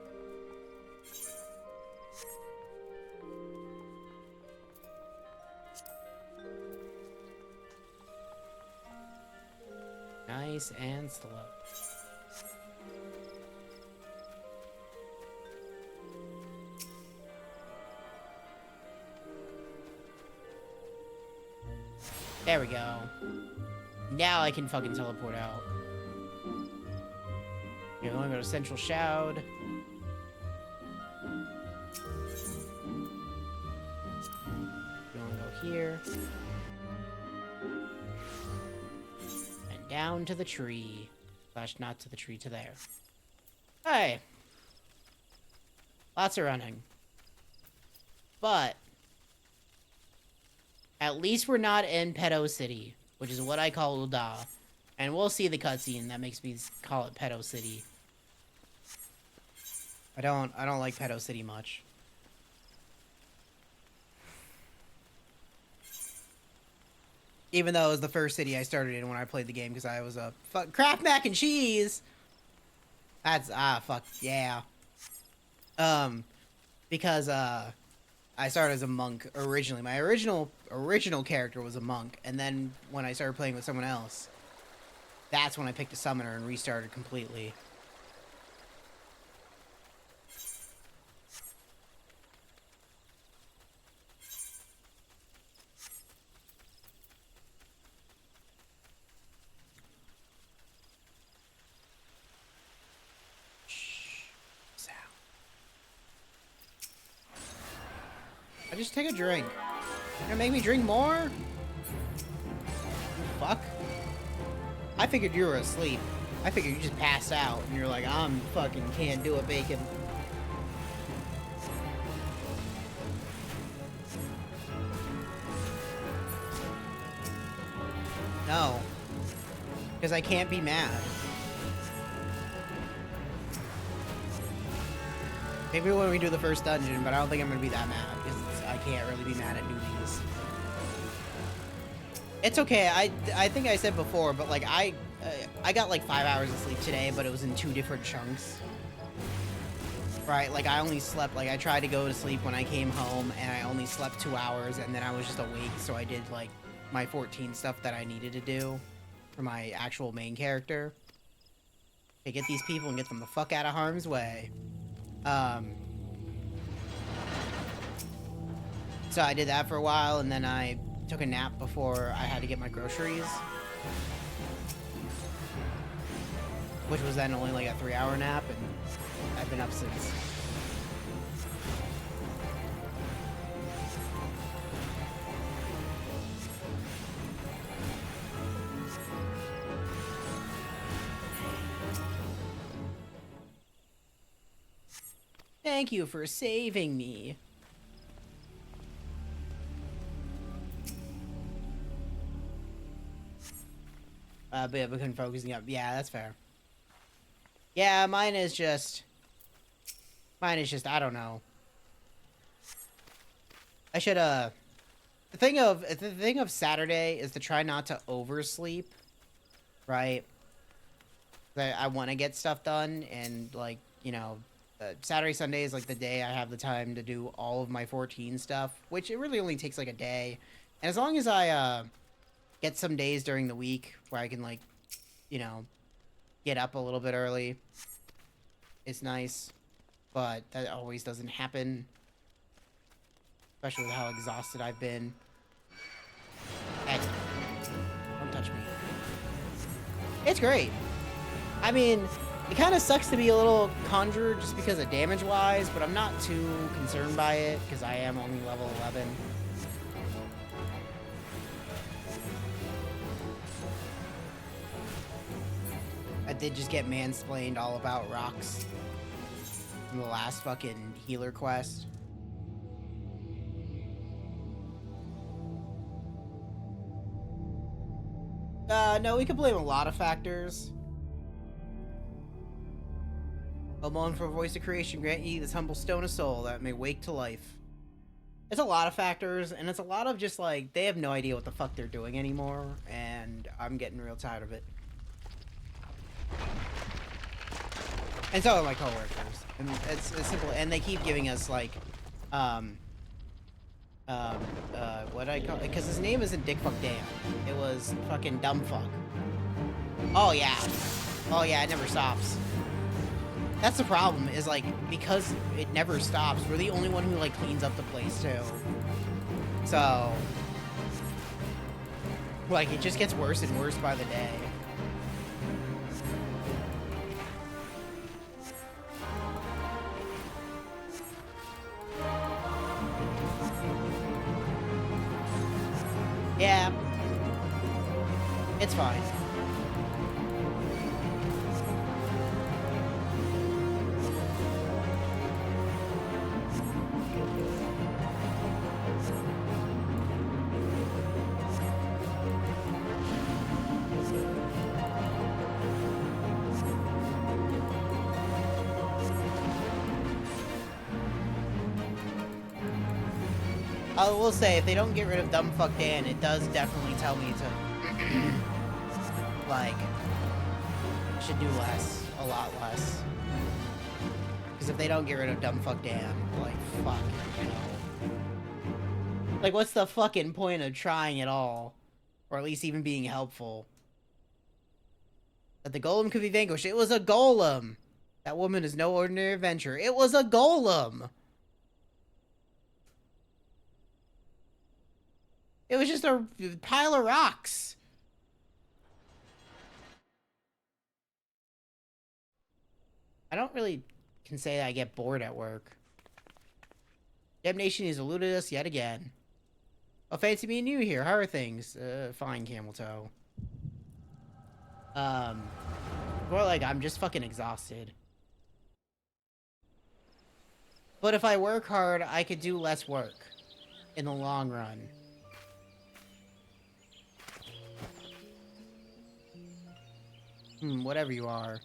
Nice and slow. There we go. Now I can fucking teleport out. Okay, I'm gonna go to Central Shroud. We're gonna go here. And down to the tree. Slash, not to the tree, to there. Hey! Lots of running. But at least we're not in Pedo City, which is what I call Ul'dah. And we'll see the cutscene that makes me call it Pedo City. I don't like Pedo City much. Even though it was the first city I started in when I played the game, because I was a Kraft mac and cheese. That's fuck yeah. Because I started as a monk originally. My original character was a monk, and then when I started playing with someone else, that's when I picked a summoner and restarted completely. I just take a drink. You're gonna make me drink more? Fuck. I figured you were asleep. I figured you just passed out and you're like, I'm fucking can't do it, bacon. No. Because I can't be mad. Maybe when we do the first dungeon, but I don't think I'm gonna be that mad because I can't really be mad at newbies. It's okay. I think I said before, but like I got like 5 hours of sleep today, but it was in 2 different chunks. Right? Like I only slept, like I tried to go to sleep when I came home, and I only slept 2 hours, and then I was just awake, so I did like my 14 stuff that I needed to do for my actual main character. Okay, get these people and get them the fuck out of harm's way. So I did that for a while, and then I took a nap before I had to get my groceries. Which was then only like a 3-hour nap, and I've been up since. Thank you for saving me. But yeah, we couldn't focus up. Yeah, that's fair. Yeah, mine is just, I don't know. I should, the thing of Saturday is to try not to oversleep, right? I want to get stuff done, and like, you know, Saturday, Sunday is like the day I have the time to do all of my 14 stuff, which it really only takes like a day. And as long as I, get some days during the week where I can, like, you know, get up a little bit early, it's nice. But that always doesn't happen. Especially with how exhausted I've been. Hey, don't touch me. It's great. I mean, it kind of sucks to be a little conjured just because of damage-wise, but I'm not too concerned by it because I am only level 11. I did just get mansplained all about rocks in the last fucking healer quest. No, we could blame a lot of factors. O moan for voice of creation, grant ye this humble stone of soul that may wake to life. It's a lot of factors, and it's a lot of just like, they have no idea what the fuck they're doing anymore, and I'm getting real tired of it. And so are my coworkers. And it's simple, and they keep giving us like, what I call it? Because his name isn't Dick Fuck Dan. It was fucking Dumb Fuck. Oh yeah. Oh yeah, it never stops. That's the problem, is like, because it never stops, we're the only one who like cleans up the place too. So, like, it just gets worse and worse by the day. Yeah. It's fine. I will say, if they don't get rid of Dumb Fuck Dan, it does definitely tell me to, like, should do less, a lot less. Because if they don't get rid of Dumb Fuck Dan, like, fuck, you know. Like, what's the fucking point of trying at all? Or at least even being helpful? That the golem could be vanquished. It was a golem! That woman is no ordinary adventurer. It was a golem! It was just a pile of rocks. I don't really can say I get bored at work. Damnation has eluded us yet again. Oh, fancy meeting you here. How are things? Fine, Camel Toe. More like I'm just fucking exhausted. But if I work hard, I could do less work in the long run. Whatever you are.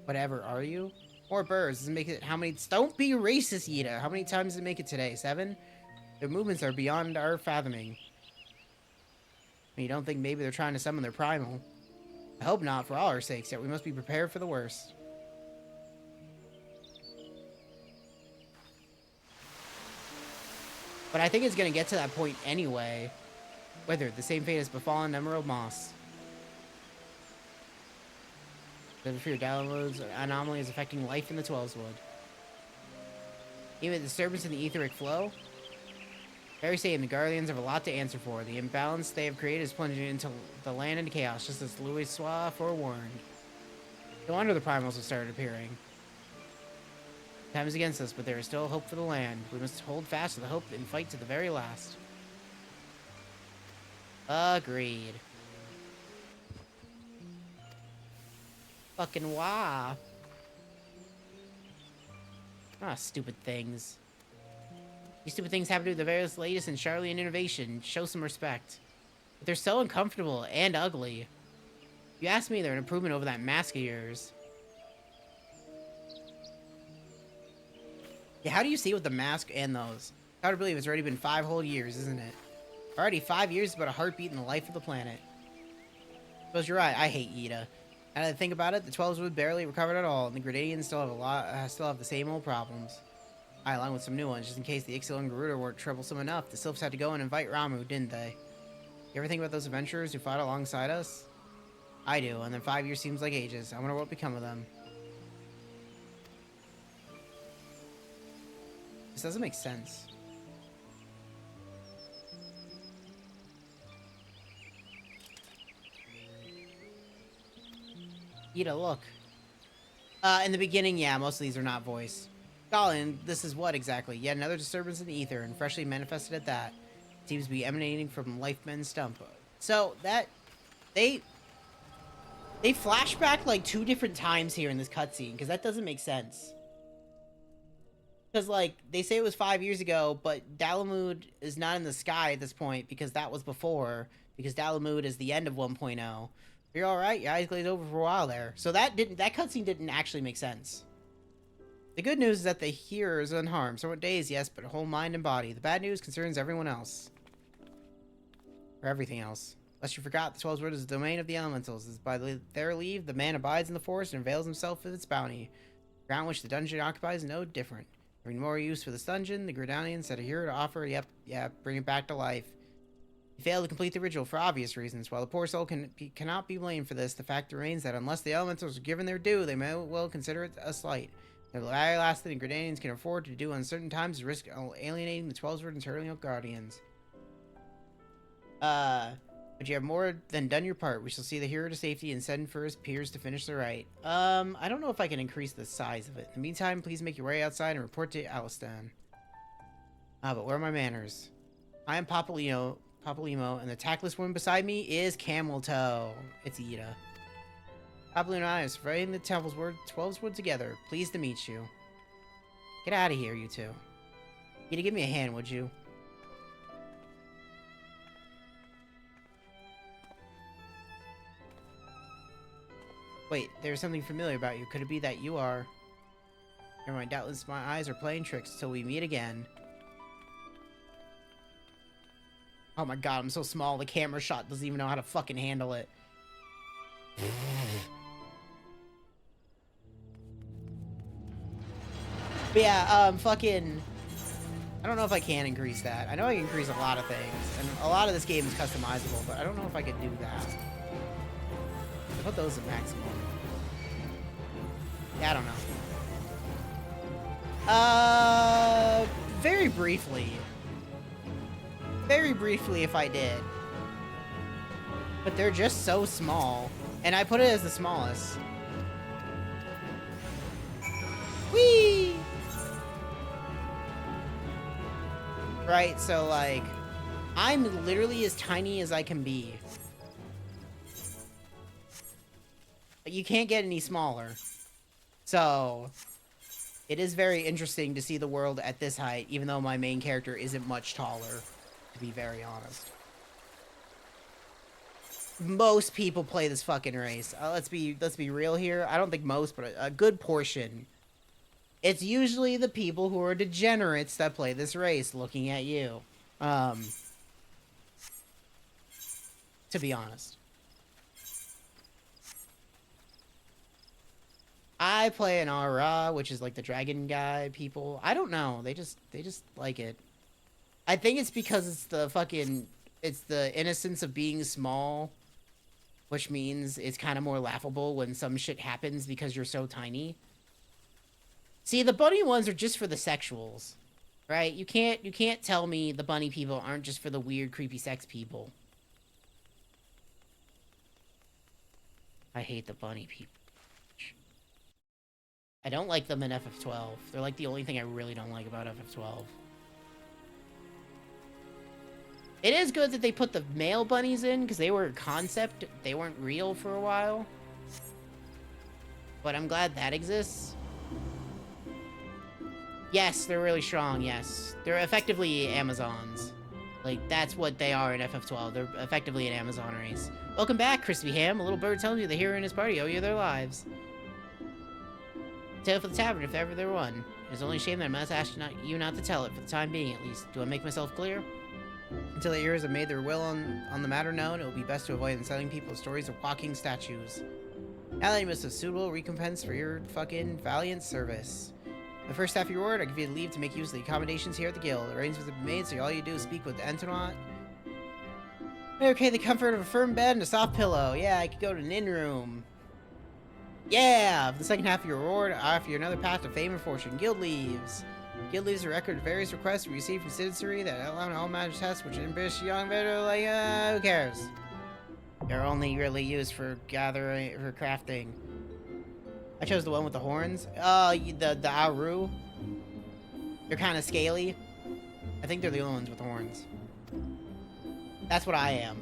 Whatever are you? More birds. Does it make it how many? Don't be racist, Yida. How many times does it make it today? 7? Their movements are beyond our fathoming. You don't think maybe they're trying to summon their primal? I hope not, for all our sakes, yet we must be prepared for the worst. But I think it's gonna get to that point anyway. Whether the same fate has befallen Emerald Moss. The fear downloads anomaly is affecting life in the 12's Wood. Even the disturbance in the etheric flow. Very Satan, the Guardians have a lot to answer for. The imbalance they have created is plunging into the land into chaos, just as Louis Soir forewarned. No wonder the primals have started appearing. Time is against us, but there is still hope for the land. We must hold fast to the hope and fight to the very last. Agreed. Fucking wah. Ah, stupid things. These stupid things happen to the various latest in Charlian innovation. Show some respect. But they're so uncomfortable and ugly. If you ask me, they're an improvement over that mask of yours. Yeah, how do you see with the mask and those? Hard to believe it's already been 5 whole years, isn't it? Already 5 years is about a heartbeat in the life of the planet. Suppose you're right, I hate Yida. Now that I think about it, the 12s would barely recovered at all, and the Grenadians still have the same old problems. I, along with some new ones, just in case the Ixil and Garuda weren't troublesome enough. The Sylphs had to go and invite Ramu, didn't they? You ever think about those adventurers who fought alongside us? I do, and then 5 years seems like ages. I wonder what become of them. This doesn't make sense. Ida, look. In the beginning, yeah, most of these are not voiced. Colin, this is what exactly? Yet another disturbance in the ether, and freshly manifested at that. Seems to be emanating from Lifeman's stump. So that they flash back like 2 different times here in this cutscene, because that doesn't make sense. Because like they say it was 5 years ago, but Dalamud is not in the sky at this point because that was before. Because Dalamud is the end of 1.0. You're all right. Your eyes glazed over for a while there. So that cutscene didn't actually make sense. The good news is that the hearer is unharmed. Somewhat dazed, yes, but whole mind and body. The bad news concerns everyone else. Or everything else. Lest you forgot, the 12's word is the domain of the elementals. As by their leave, the man abides in the forest and avails himself of its bounty. The ground which the dungeon occupies is no different. Having more use for this dungeon, the Gridanians had a hero to offer. Yep, bring it back to life. He failed to complete the ritual for obvious reasons. While the poor soul cannot be blamed for this, the fact remains that unless the elementals are given their due, they may well consider it a slight. The very last thing the Gridanians can afford to do on certain times is risk alienating the 12's word and turning out guardians. But you have more than done your part. We shall see the hero to safety and send for his peers to finish the rite. I don't know if I can increase the size of it. In the meantime, please make your way outside and report to Alistan. But where are my manners? I am Papolino, and the tactless woman beside me is Camel Toe. It's Ida. Papolino and I are surveying the temple's word, 12's word together. Pleased to meet you. Get out of here, you two. Ida, give me a hand, would you? Wait, there's something familiar about you. Could it be that you are... Never mind, doubtless my eyes are playing tricks till we meet again. Oh my god, I'm so small, the camera shot doesn't even know how to fucking handle it. But yeah, fucking... I don't know if I can increase that. I know I can increase a lot of things, and a lot of this game is customizable, but I don't know if I could do that. I put those at maximum. Yeah, I don't know. Very briefly. Very briefly if I did. But they're just so small. And I put it as the smallest. Whee! Right, so like... I'm literally as tiny as I can be. But you can't get any smaller. So... It is very interesting to see the world at this height, even though my main character isn't much taller, to be very honest. Most people play this fucking race. Let's be real here. I don't think most, but a good portion. It's usually the people who are degenerates that play this race, looking at you. To be honest. I play an Aura, which is like the dragon guy people. I don't know. They just like it. I think it's because it's the innocence of being small, which means it's kind of more laughable when some shit happens because you're so tiny. See, the bunny ones are just for the sexuals, right? You can't tell me the bunny people aren't just for the weird, creepy sex people. I hate the bunny people. I don't like them in FF12. They're like the only thing I really don't like about FF12. It is good that they put the male bunnies in, because they were a concept. They weren't real for a while. But I'm glad that exists. Yes, they're really strong, yes. They're effectively Amazons. Like, that's what they are in FF12. They're effectively an Amazon race. Welcome back, Crispy Ham. A little bird tells you the hero and his party owe you their lives. Tale for the tavern, if ever there were one. It's only a shame that I must ask you not to tell it, for the time being at least. Do I make myself clear? Until the heroes have made their will on the matter known, it will be best to avoid inciting people with stories of walking statues. Now that you must have suitable recompense for your fucking valiant service. The first half of your reward, I give you leave to make use of the accommodations here at the guild. The arrangements have been made, so all you do is speak with Antoinette. Okay, the comfort of a firm bed and a soft pillow. Yeah, I could go to an inn room. Yeah! For the second half of your reward, I offer you another path to fame and fortune. Guild leaves. Guild leaves a record of various requests we received from citizenry that outline all matters tests which ambitious young veteran who cares? They're only really used for crafting. I chose the one with the horns. The Aru. They're kind of scaly. I think they're the only ones with horns. That's what I am.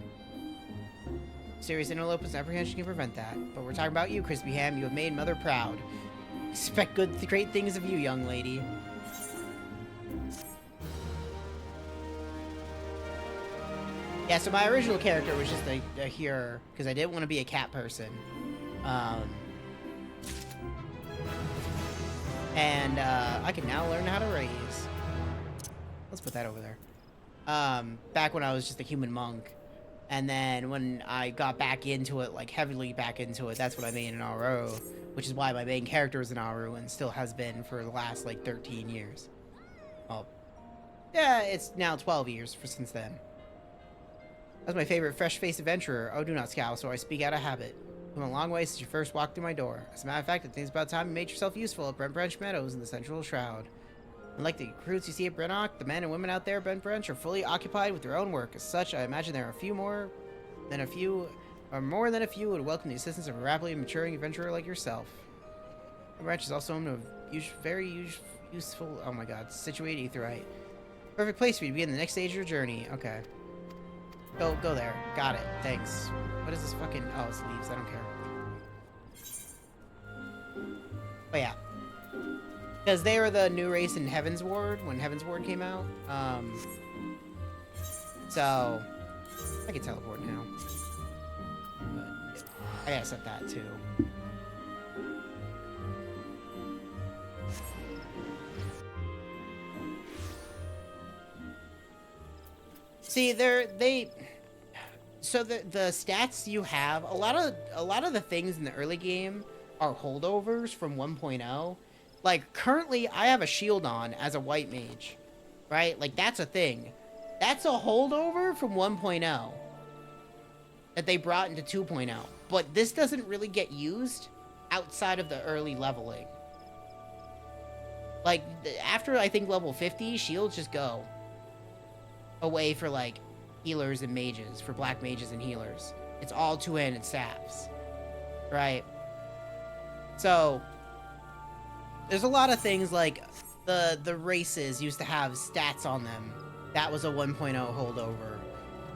Serious interlopers apprehension can prevent that. But we're talking about you, Crispy Ham. You have made Mother proud. Expect great things of you, young lady. Yeah, so my original character was just a hearer, because I didn't want to be a cat person. And I can now learn how to raise. Let's put that over there. Back when I was just a human monk. And then when I got back into it, like heavily back into it, that's what I made an RO. Which is why my main character is an RO and still has been for the last like 13 years. Well, yeah, it's now 12 years since then. That's my favorite fresh-faced adventurer. Oh, do not scowl, so I speak out of habit. Come a long way since you first walked through my door. As a matter of fact, I think it's about time you made yourself useful at Brent Branch Meadows in the Central Shroud. Unlike the recruits you see at Brennock, the men and women out there at Brent Branch are fully occupied with their own work. As such, I imagine there are more than a few who would welcome the assistance of a rapidly maturing adventurer like yourself. Brent Branch is also home to a very useful, oh my god, situated aetherite. Perfect place for you to begin the next stage of your journey. Okay. Go there. Got it. Thanks. What is this fucking... Oh, it's leaves. I don't care. But yeah. Because they were the new race in Heaven's Ward, when Heaven's Ward came out. So... I can teleport now. But I gotta set that, too. See, so the stats you have, a lot of the things in the early game are holdovers from 1.0. Like currently I have a shield on as a white mage, right? Like that's a thing. That's a holdover from 1.0 that they brought into 2.0. But this doesn't really get used outside of the early leveling. Like after I think level 50, shields just go away for like healers and mages, for black mages and healers. It's all two-handed staffs, right? So there's a lot of things like the races used to have stats on them. That was a 1.0 holdover.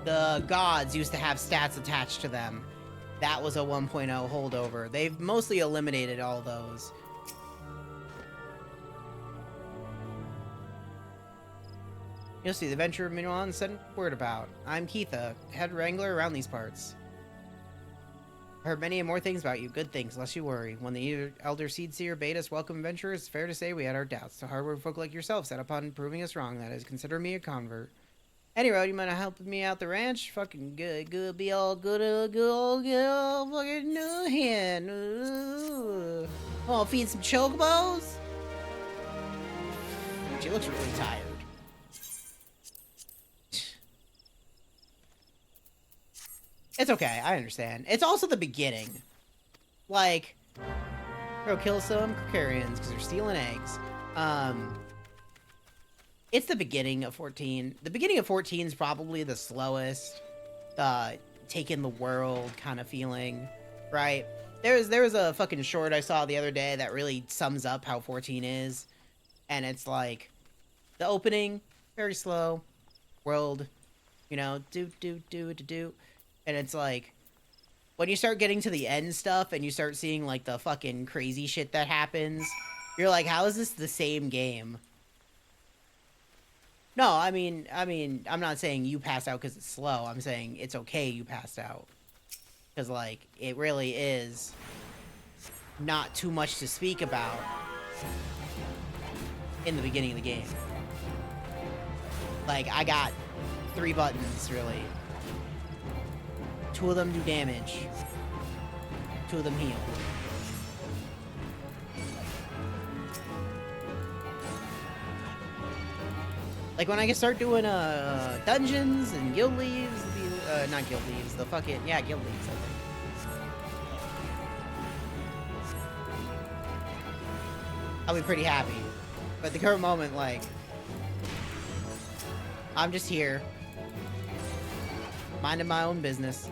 The gods used to have stats attached to them. That was a 1.0 holdover. They've mostly eliminated all those. You'll see the adventure meanwhile and send word about. I'm Keitha, head wrangler around these parts. I heard many and more things about you, good things, lest you worry. When the Elder Seedseer bade us welcome adventurers, it's fair to say we had our doubts. The hardware folk like yourself set upon proving us wrong, that is, consider me a convert. Anyway, you might have helped me out the ranch? Fucking good, be all good, fucking new hand. Oh, feed some chocobos? She looks really tired. It's okay, I understand. It's also the beginning. Like, go kill some Krikarians because they're stealing eggs. It's the beginning of 14. The beginning of 14 is probably the slowest, taking the world kind of feeling, right? There was a fucking short I saw the other day that really sums up how 14 is. And it's like, the opening, very slow, world, you know, do. And it's like, when you start getting to the end stuff and you start seeing like the fucking crazy shit that happens, you're like, how is this the same game? No, I mean, I'm not saying you passed out because it's slow. I'm saying it's okay you passed out. Because like, it really is not too much to speak about in the beginning of the game. Like, I got 3 buttons, really. 2 of them do damage. 2 of them heal. Like when I can start doing dungeons and guild leaves, not guild leaves, the fucking, yeah, guild leaves, I think. I'll be pretty happy. But at the current moment, like, I'm just here, minding my own business.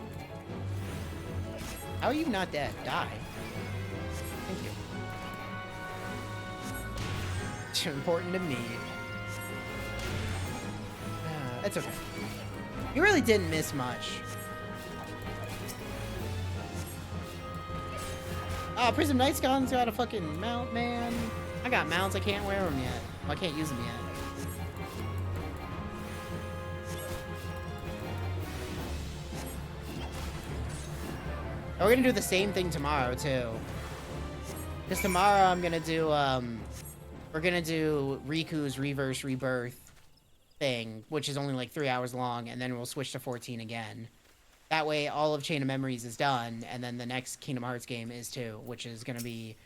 How are you not dead? Die. Thank you. important to me. It's okay. You really didn't miss much. Prism Night's got a fucking mount, man. I got mounts, I can't wear them yet. Well, I can't use them yet. We're gonna do the same thing tomorrow, too. Because tomorrow I'm gonna do, we're gonna do Riku's Reverse Rebirth thing, which is only like 3 hours long, and then we'll switch to 14 again. That way, all of Chain of Memories is done, and then the next Kingdom Hearts game is too, which is gonna be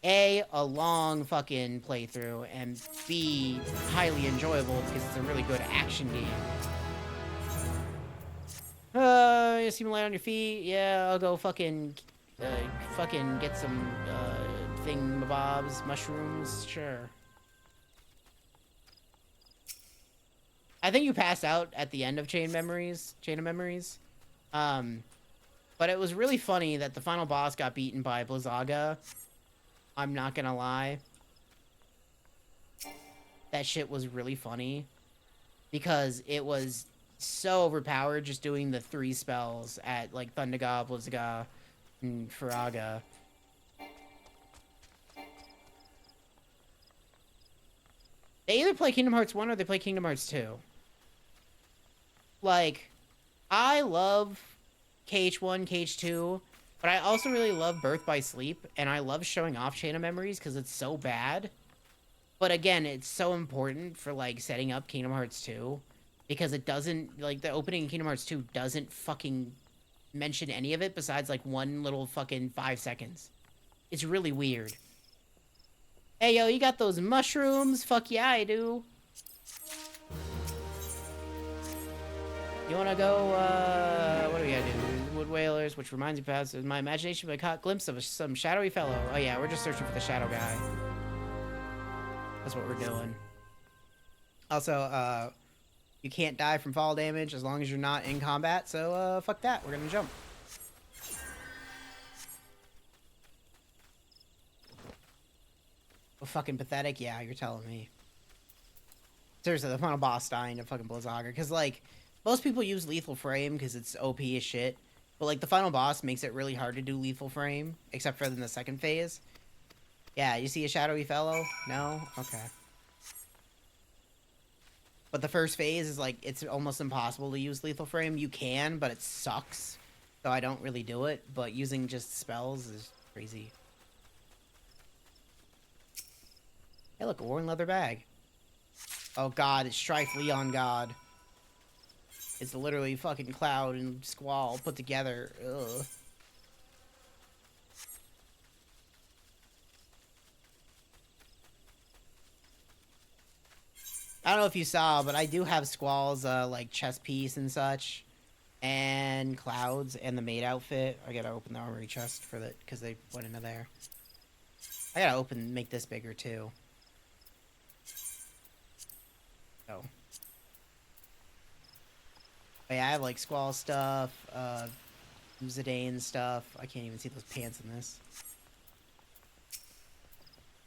A, a long fucking playthrough, and B, highly enjoyable because it's a really good action game. You seem light on your feet. Yeah, I'll go fucking get some, thingamabobs, mushrooms, sure. I think you passed out at the end of Chain of Memories. But it was really funny that the final boss got beaten by Blizzaga. I'm not gonna lie. That shit was really funny. Because it was so overpowered just doing the 3 spells at, like, Thundaga, Blizzaga, and Faraga. They either play Kingdom Hearts 1 or they play Kingdom Hearts 2. Like, I love KH1, KH2, but I also really love Birth by Sleep, and I love showing off Chain of Memories because it's so bad. But again, it's so important for, like, setting up Kingdom Hearts 2, because it doesn't, like, the opening in Kingdom Hearts 2 doesn't fucking mention any of it besides, like, one little fucking 5 seconds. It's really weird. Hey, yo, you got those mushrooms? Fuck yeah, I do. You wanna go, what do we gotta do? Wood Whalers, which reminds me, perhaps, of my imagination, but I caught a glimpse of some shadowy fellow. Oh yeah, we're just searching for the shadow guy. That's what we're doing. Also, you can't die from fall damage as long as you're not in combat, so, fuck that. We're gonna jump. Well, fucking pathetic? Yeah, you're telling me. Seriously, the final boss dying to fucking Blizzaga, because, like, most people use Lethal Frame because it's OP as shit. But, like, the final boss makes it really hard to do Lethal Frame, except for in the second phase. Yeah, you see a shadowy fellow? No? Okay. But the first phase is, like, it's almost impossible to use Lethal Frame. You can, but it sucks. So I don't really do it. But using just spells is crazy. Hey, look, a worn leather bag. Oh, God, it's Strife Leon God. It's literally fucking Cloud and Squall put together. Ugh. I don't know if you saw, but I do have Squall's, like, chest piece and such. And Cloud's and the maid outfit. I gotta open the armory chest for that, because they went into there. I gotta make this bigger, too. Oh. But yeah, I have, like, Squall stuff, Zidane stuff. I can't even see those pants in this.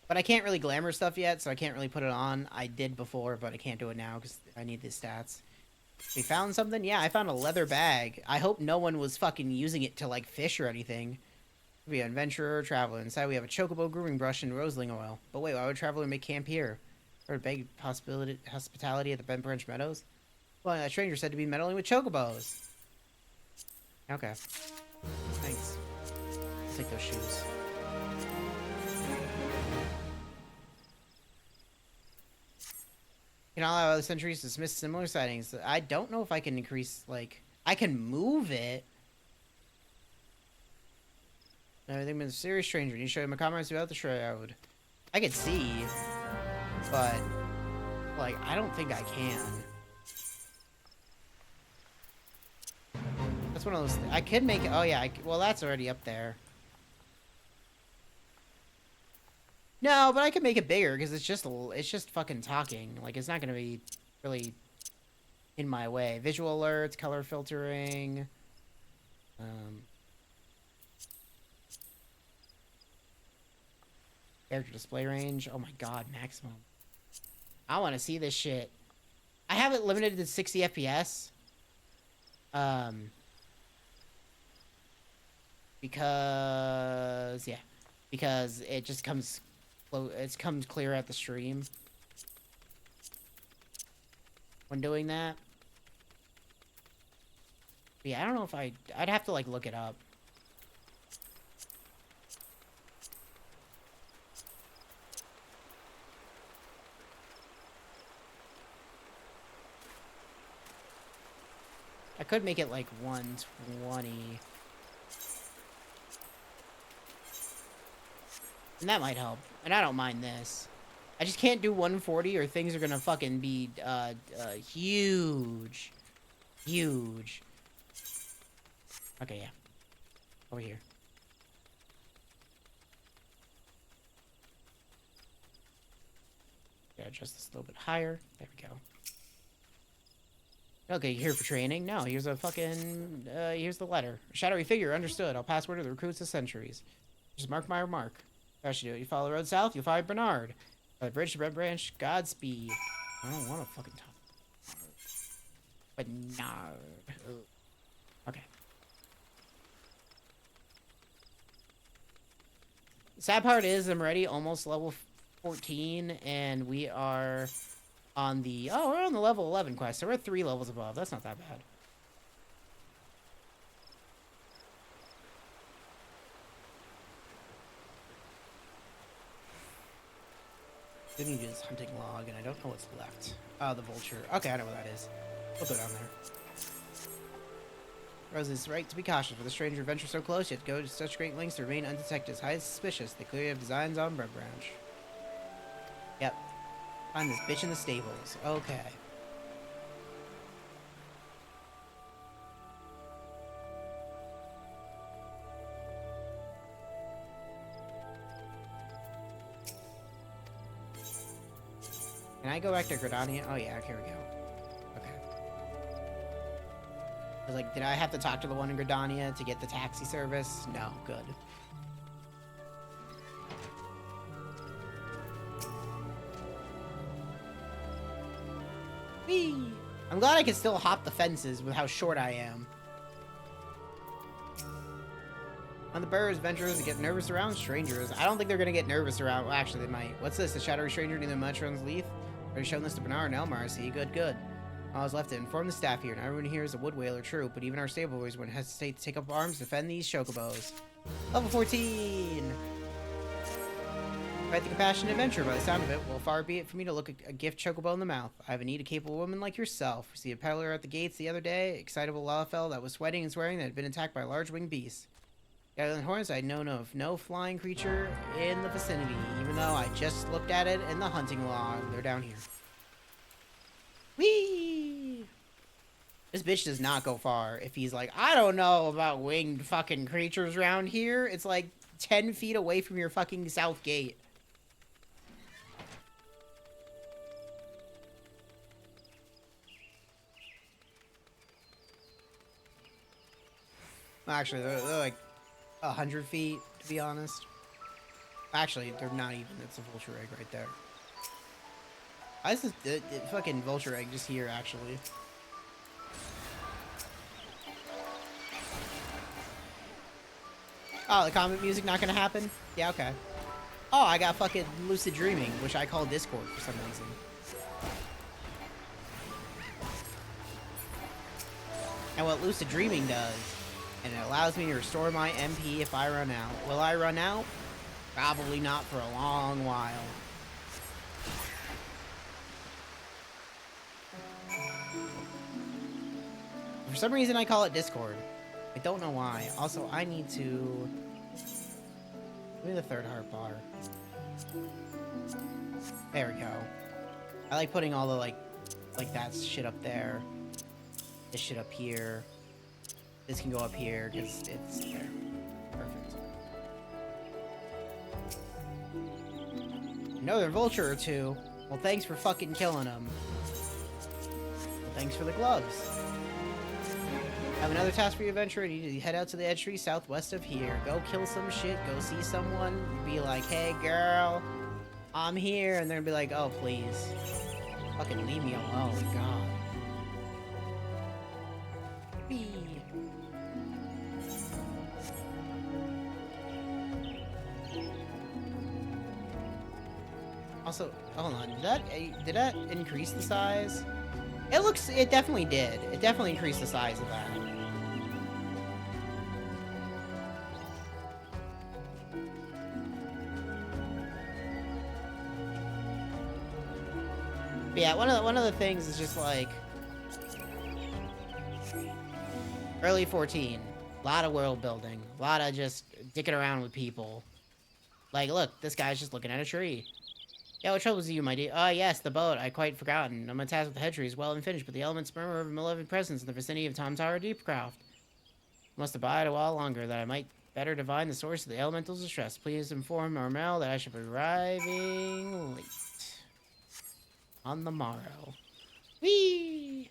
But I can't really glamour stuff yet, so I can't really put it on. I did before, but I can't do it now because I need the stats. We found something? Yeah, I found a leather bag. I hope no one was fucking using it to, like, fish or anything. Could be an adventurer or traveler. Inside we have a chocobo grooming brush and roseling oil. But wait, why would a traveler make camp here? Or beg hospitality at the Bent Branch Meadows? Well, that stranger said to be meddling with chocobos. Okay. Thanks. I'll take those shoes. Can all other centuries dismiss similar sightings? I don't know if I can increase, like... I can move it. Everything been a serious stranger. You show him a comments about the shroud. I could see. But... like, I don't think I can. That's one of those... I could make it... Oh, yeah. Well, that's already up there. No, but I could make it bigger, because it's just fucking talking. Like, it's not going to be really in my way. Visual alerts, color filtering. Character display range. Oh my god, maximum. I want to see this shit. I have it limited to 60 FPS. Because it just comes clear at the stream when doing that. But yeah, I don't know if I'd have to like look it up. I could make it like 120. And that might help. And I don't mind this. I just can't do 140 or things are gonna fucking be huge. Huge. Okay, yeah. Over here. Gotta adjust this a little bit higher. There we go. Okay, you're here for training? No, here's a fucking, here's the letter. A shadowy figure, understood. I'll pass word to the recruits of centuries. Just mark my remark. How should you do it? You follow the road south, you'll find Bernard. By the bridge to Red Branch, Godspeed. I don't want to fucking talk. Bernard. Okay. The sad part is I'm already almost level 14, and we are on the... Oh, we're on the level 11 quest, so we're 3 levels above. That's not that bad. Didn't do this hunting log, and I don't know what's left. Oh, the vulture. Okay, I know what that is. We'll go down there. Rose is right to be cautious. With a stranger venture so close, yet go to such great lengths to remain undetected. Highly suspicious. They clearly have designs on Red Branch. Yep. Find this bitch in the stables. Okay. Can I go back to Gridania? Oh yeah, here we go. Okay. I was like, did I have to talk to the one in Gridania to get the taxi service? No, good. Whee! I'm glad I can still hop the fences with how short I am. On the burrows, adventurers get nervous around strangers. I don't think they're gonna get nervous around. Well, actually, they might. What's this? A shadowy stranger near the much runs leaf? Already shown this to Bernard and Elmar. I see. Good, good. I was left to inform the staff here, and everyone here is a wood whaler true, but even our stable boys wouldn't hesitate to take up arms to defend these chocobos. Level 14! Quite the compassionate adventure by the sound of it. Well, far be it for me to look a gift chocobo in the mouth. I have a need a capable woman like yourself. We see a peddler at the gates the other day, excitable Lalafell that was sweating and swearing that had been attacked by a large winged beast. Gathering horns, I know of no flying creature in the vicinity, even though I just looked at it in the hunting log. They're down here. Whee! This bitch does not go far. If he's like, I don't know about winged fucking creatures around here. It's like 10 feet away from your fucking south gate. Actually, they're like 100 feet, to be honest. Actually, they're not even. It's a vulture egg right there. Why is this fucking vulture egg just here, actually? Oh, the combat music not gonna happen? Yeah, okay. Oh, I got fucking lucid dreaming, which I call Discord for some reason. And what lucid dreaming does, and it allows me to restore my MP if I run out. Will I run out? Probably not for a long while. For some reason I call it Discord. I don't know why. Also, I need to... Give me the third heart bar. There we go. I like putting all the, like that shit up there. This shit up here. This can go up here, because it's there. Perfect. Another vulture or two. Well, thanks for fucking killing them. Well, thanks for the gloves. I have another task for you, adventurer. You need to head out to the edge tree southwest of here. Go kill some shit. Go see someone. Be like, hey, girl, I'm here. And they're gonna be like, oh, please. Fucking leave me alone. God. Whee. Also, hold on. Did that increase the size? It definitely did. It definitely increased the size of that. But yeah, one of the things is just like early 14. A lot of world building. A lot of just dicking around with people. Like, look, this guy's just looking at a tree. Yeah, what troubles you, my dear? Ah, yes, the boat. I quite forgotten. I'm tasked with the head trees, well and finished, but the elements murmur of a malevolent presence in the vicinity of Tom Tower Deepcraft. Must abide a while longer, that I might better divine the source of the elemental distress. Please inform Marmel that I shall be arriving late on the morrow. Whee!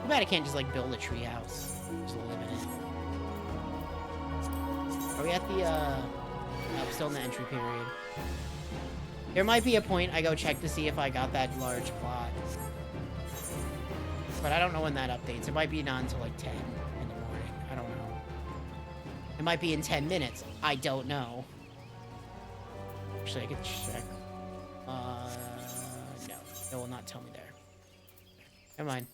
Too bad I can't just, like, build a tree house. Just live in it. Are we at the, nope, still in the entry period. There might be a point I go check to see if I got that large plot. But I don't know when that updates. It might be not until, like, 10 in the morning. I don't know. It might be in 10 minutes. I don't know. Actually, I could check. No. It will not tell me there. Never mind.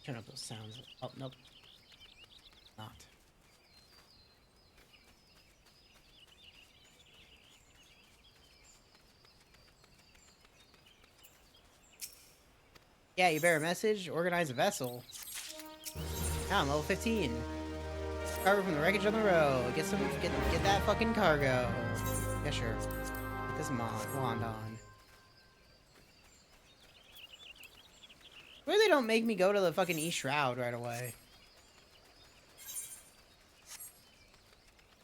Turn up those sounds. Oh, nope. Not. Yeah, you bear a message. Organize a vessel. Now I'm level 15. Cargo from the wreckage on the road. Get that fucking cargo. Yeah, sure. Get this wand on. Where they don't make me go to the fucking East Shroud right away.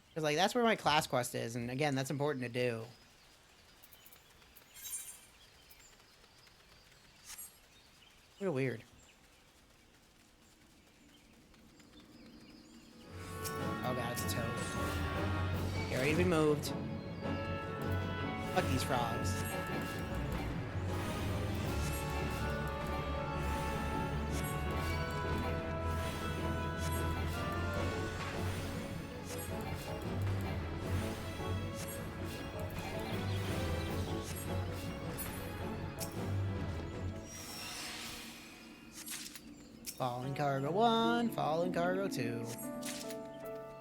Because, like, that's where my class quest is, and again, that's important to do. Real weird. Oh god, it's a toad. Get ready to be moved. Fuck these frogs. Fallen cargo 1, fallen cargo 2.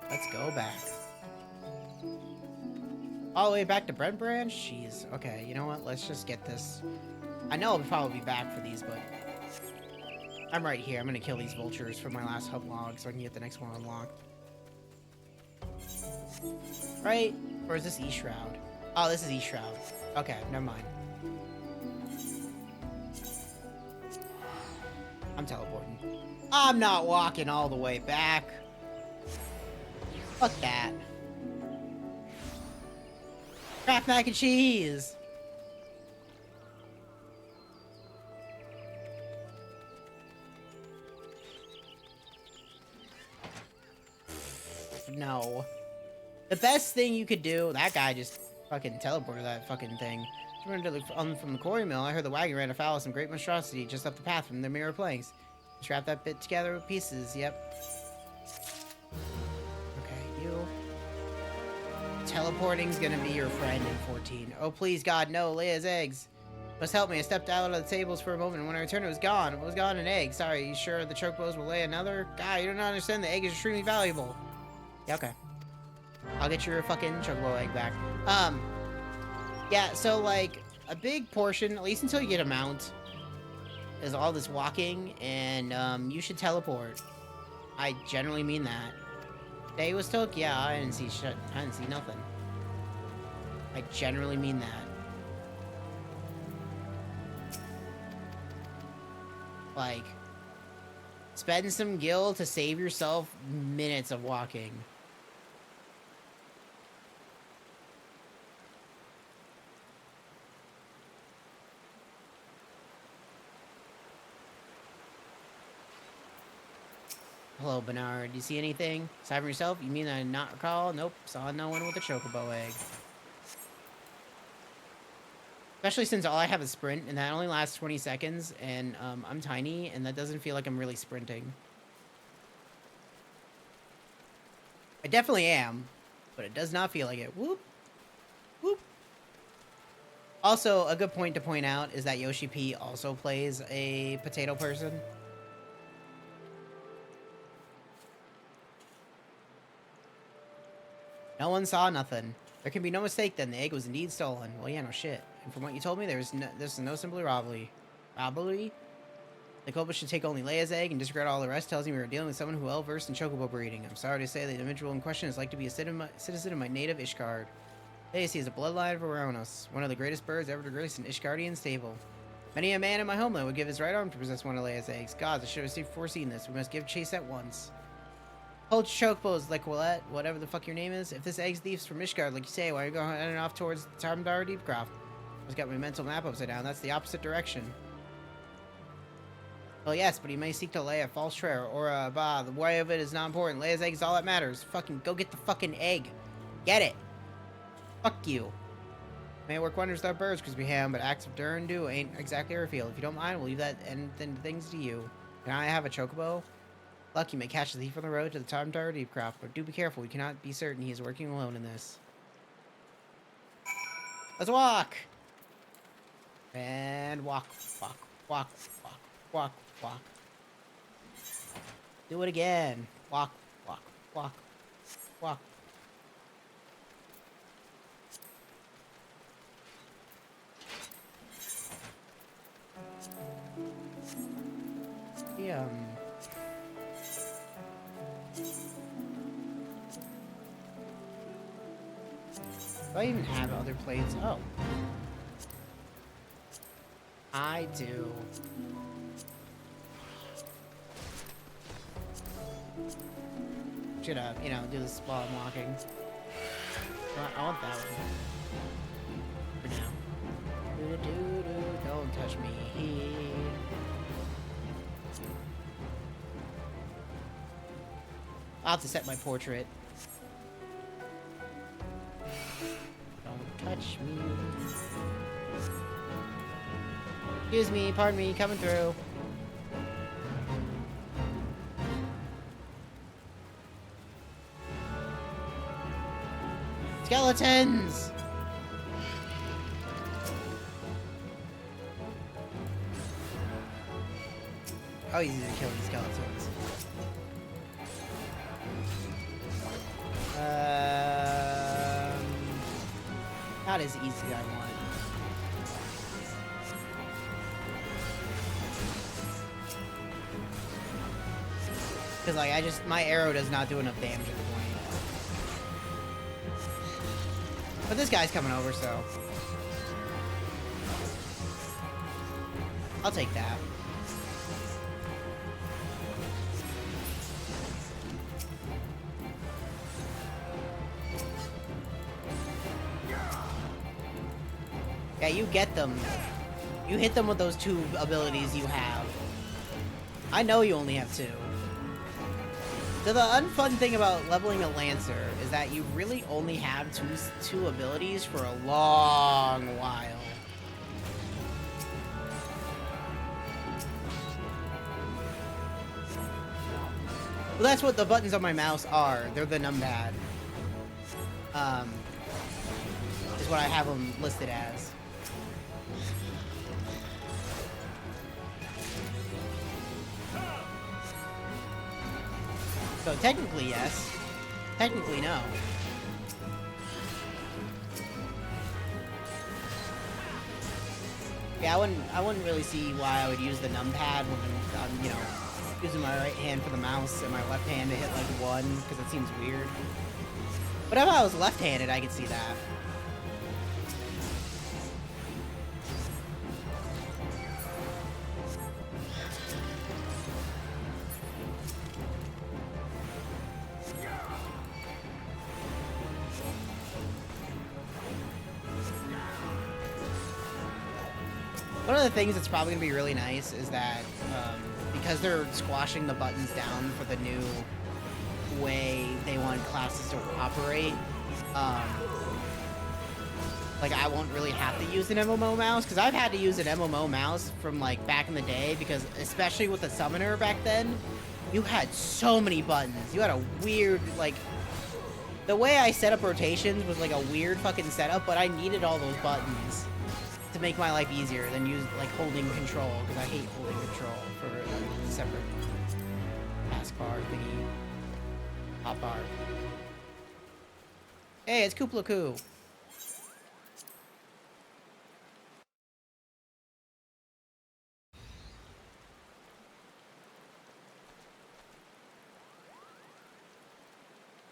Let's go back. All the way back to Brent Branch? Jeez. Okay, you know what? Let's just get this. I know I'll probably be back for these, but I'm right here. I'm gonna kill these vultures for my last hub log so I can get the next one unlocked. Right? Or is this East Shroud? Oh, this is East Shroud. Okay, never mind. I'm teleporting. I'm not walking all the way back. Fuck that. Kraft mac and cheese. No. The best thing you could do, that guy just fucking teleported that fucking thing. From the quarry mill, I heard the wagon ran afoul of some great monstrosity just up the path from the mirror planks. Strap that bit together with pieces, yep. Okay, you. Teleporting's gonna be your friend in 14. Oh, please, God, no, Leia's eggs. Must help me. I stepped out of the tables for a moment, and when I returned, it was gone. It was gone, an egg. Sorry, you sure the chocobos will lay another? God, you don't understand. The egg is extremely valuable. Yeah, okay. I'll get your fucking chocobo egg back. Yeah, so, like, a big portion, at least until you get a mount, is all this walking, and, you should teleport. I generally mean that. Day was took? Yeah, I didn't see shit. I didn't see nothing. I generally mean that. Like, spend some gil to save yourself minutes of walking. Hello, Bernard. Do you see anything? Aside from yourself? You mean I did not recall? Nope. Saw no one with a chocobo egg. Especially since all I have is sprint, and that only lasts 20 seconds, and I'm tiny, and that doesn't feel like I'm really sprinting. I definitely am, but it does not feel like it. Whoop. Whoop. Also, a good point to point out is that Yoshi P also plays a potato person. No one saw nothing. There can be no mistake then, the egg was indeed stolen. Well, yeah, no shit. And from what you told me, this is no simple robbery. Robbery? The culprit should take only Leia's egg and disregard all the rest. Tells me we are dealing with someone who well-versed in chocobo breeding. I'm sorry to say the individual in question is like to be a citizen of my native Ishgard. Legacy is a bloodline of Aranos, one of the greatest birds ever to grace an Ishgardian stable. Many a man in my homeland would give his right arm to possess one of Leia's eggs. Gods, I should have foreseen this. We must give chase at once. Hold your chocobos, Lequilette, whatever the fuck your name is. If this egg's thief's from Ishgard, like you say, why are you going off towards Tarmdar Deepcroft? I just got my mental map upside down. That's the opposite direction. Well, yes, but he may seek to lay a false trail, or, the way of it is not important. Leia's egg is all that matters. Fucking go get the fucking egg. Get it. Fuck you. May work wonders with our birds, Crispy Ham, but acts of Durn do ain't exactly our field. If you don't mind, we'll leave that and things to you. Can I have a chocobo? Luck, you may catch the thief on the road to the Tarmdar Deepcroft, but do be careful. We cannot be certain he is working alone in this. Let's walk! And walk, walk, walk, walk, walk, walk. Do it again. Walk, walk, walk, walk. Do I even have other plates? Oh. I do. Should you know, do this while I'm walking. I want that one. For now. Don't touch me. I'll have to set my portrait. Don't touch me. Excuse me, pardon me, coming through. Skeletons! How easy to kill these skeletons. Not as easy as I want. Because, like, my arrow does not do enough damage at the point. But this guy's coming over, so. I'll take that. Yeah, you get them. You hit them with those two abilities you have. I know you only have two. So the unfun thing about leveling a Lancer is that you really only have two abilities for a long while. Well, that's what the buttons on my mouse are. They're the numpad. Is what I have them listed as. So technically, yes. Technically, no. Yeah, I wouldn't really see why I would use the numpad when I'm, you know, using my right hand for the mouse and my left hand to hit like one, because it seems weird. But if I was left-handed, I could see that. One of the things that's probably gonna be really nice is that because they're squashing the buttons down for the new way they want classes to operate, like I won't really have to use an MMO mouse, because I've had to use an MMO mouse from like back in the day, because especially with the summoner back then, you had so many buttons. You had a weird, like, the way I set up rotations was like a weird fucking setup, but I needed all those buttons to make my life easier than use like holding control, because I hate holding control for like separate taskbar thingy. Hotbar. Hey, it's Kupla Koo.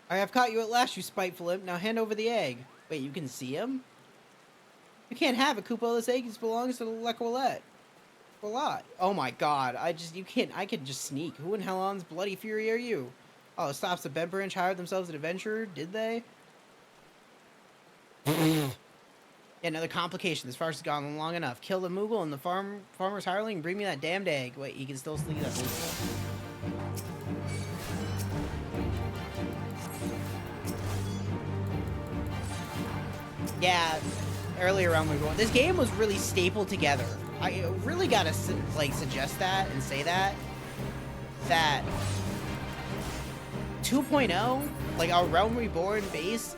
I have caught you at last, you spiteful imp. Now hand over the egg. Wait, you can see him? You can't have it, Koopa. This egg belongs to the Lequolette. A lot. Oh my god. I can just sneak. Who in Hellon's bloody fury are you? Oh, the stops of Benbranch hired themselves an adventurer, did they? Yeah, another complication. This farce has gone on long enough. Kill the Moogle and the farmer's hireling and bring me that damned egg. Wait, you can still sneak that Moogle. Yeah, earlier on we were going. This game was really stapled together. I really gotta like suggest that and say that 2.0, like our Realm Reborn base,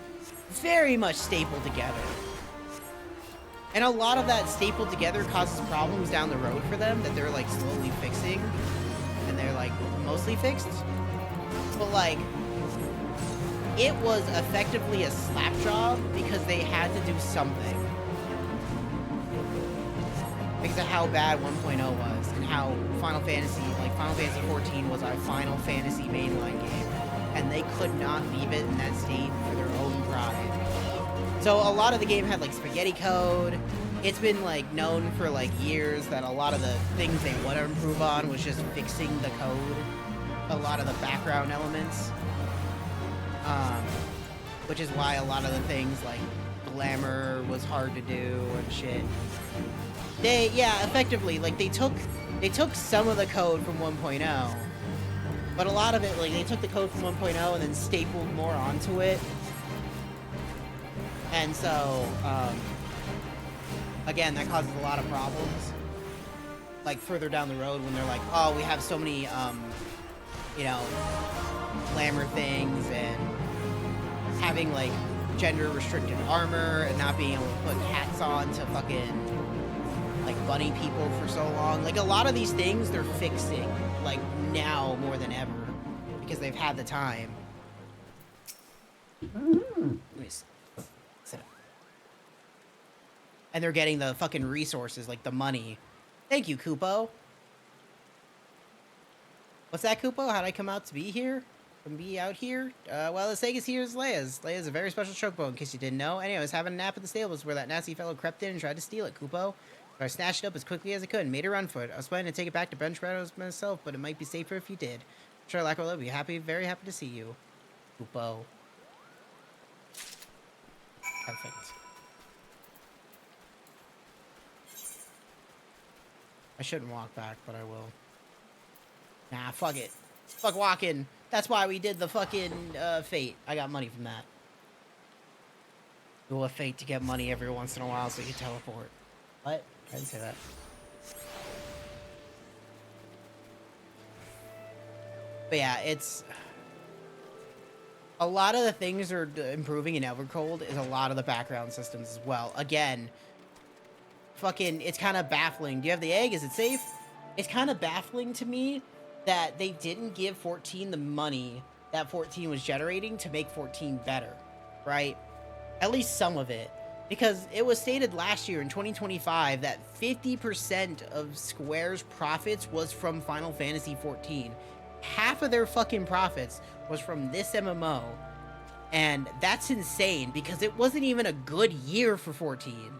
very much stapled together. And a lot of that stapled together causes problems down the road for them that they're like slowly fixing, and they're like mostly fixed. But like, it was effectively a slap job because they had to do something. Because of how bad 1.0 was and how Final Fantasy 14 was our Final Fantasy mainline game. And they could not leave it in that state for their own pride. So a lot of the game had like spaghetti code. It's been like known for like years that a lot of the things they want to improve on was just fixing the code. A lot of the background elements. Which is why a lot of the things like glamour was hard to do and shit. Effectively, like they took some of the code from 1.0, but a lot of it, like they took the code from 1.0 and then stapled more onto it. And so, again, that causes a lot of problems. Like further down the road when they're like, oh, we have so many, glamour things and having like gender restricted armor and not being able to put hats on to fucking like bunny people for so long. Like a lot of these things they're fixing like now more than ever because they've had the time. Let me sit up. And they're getting the fucking resources, like the money. Thank you, Kupo. What's that, Kupo? How'd I come out to be here? Be out here? Well, the egg is here is Leia's. Leia's a very special chocobo, in case you didn't know. Anyway, I was having a nap at the stables where that nasty fellow crept in and tried to steal it, Kupo. So I snatched it up as quickly as I could and made a run for it. I was planning to take it back to Bench Shadows myself, but it might be safer if you did. I'm sure Lacquer will be happy, very happy to see you, Kupo. Perfect. I shouldn't walk back, but I will. Nah, fuck it. Fuck walking. That's why we did the fucking fate. I got money from that. Do a fate to get money every once in a while so you can teleport. What? I didn't say that. But yeah, it's... A lot of the things that are improving in Evercold is a lot of the background systems as well. Again, fucking, it's kind of baffling. Do you have the egg? Is it safe? It's kind of baffling to me that they didn't give 14 the money that 14 was generating to make 14 better, right? At least some of it. Because it was stated last year in 2025 that 50% of Square's profits was from Final Fantasy 14. Half of their fucking profits was from this MMO. And that's insane because it wasn't even a good year for 14.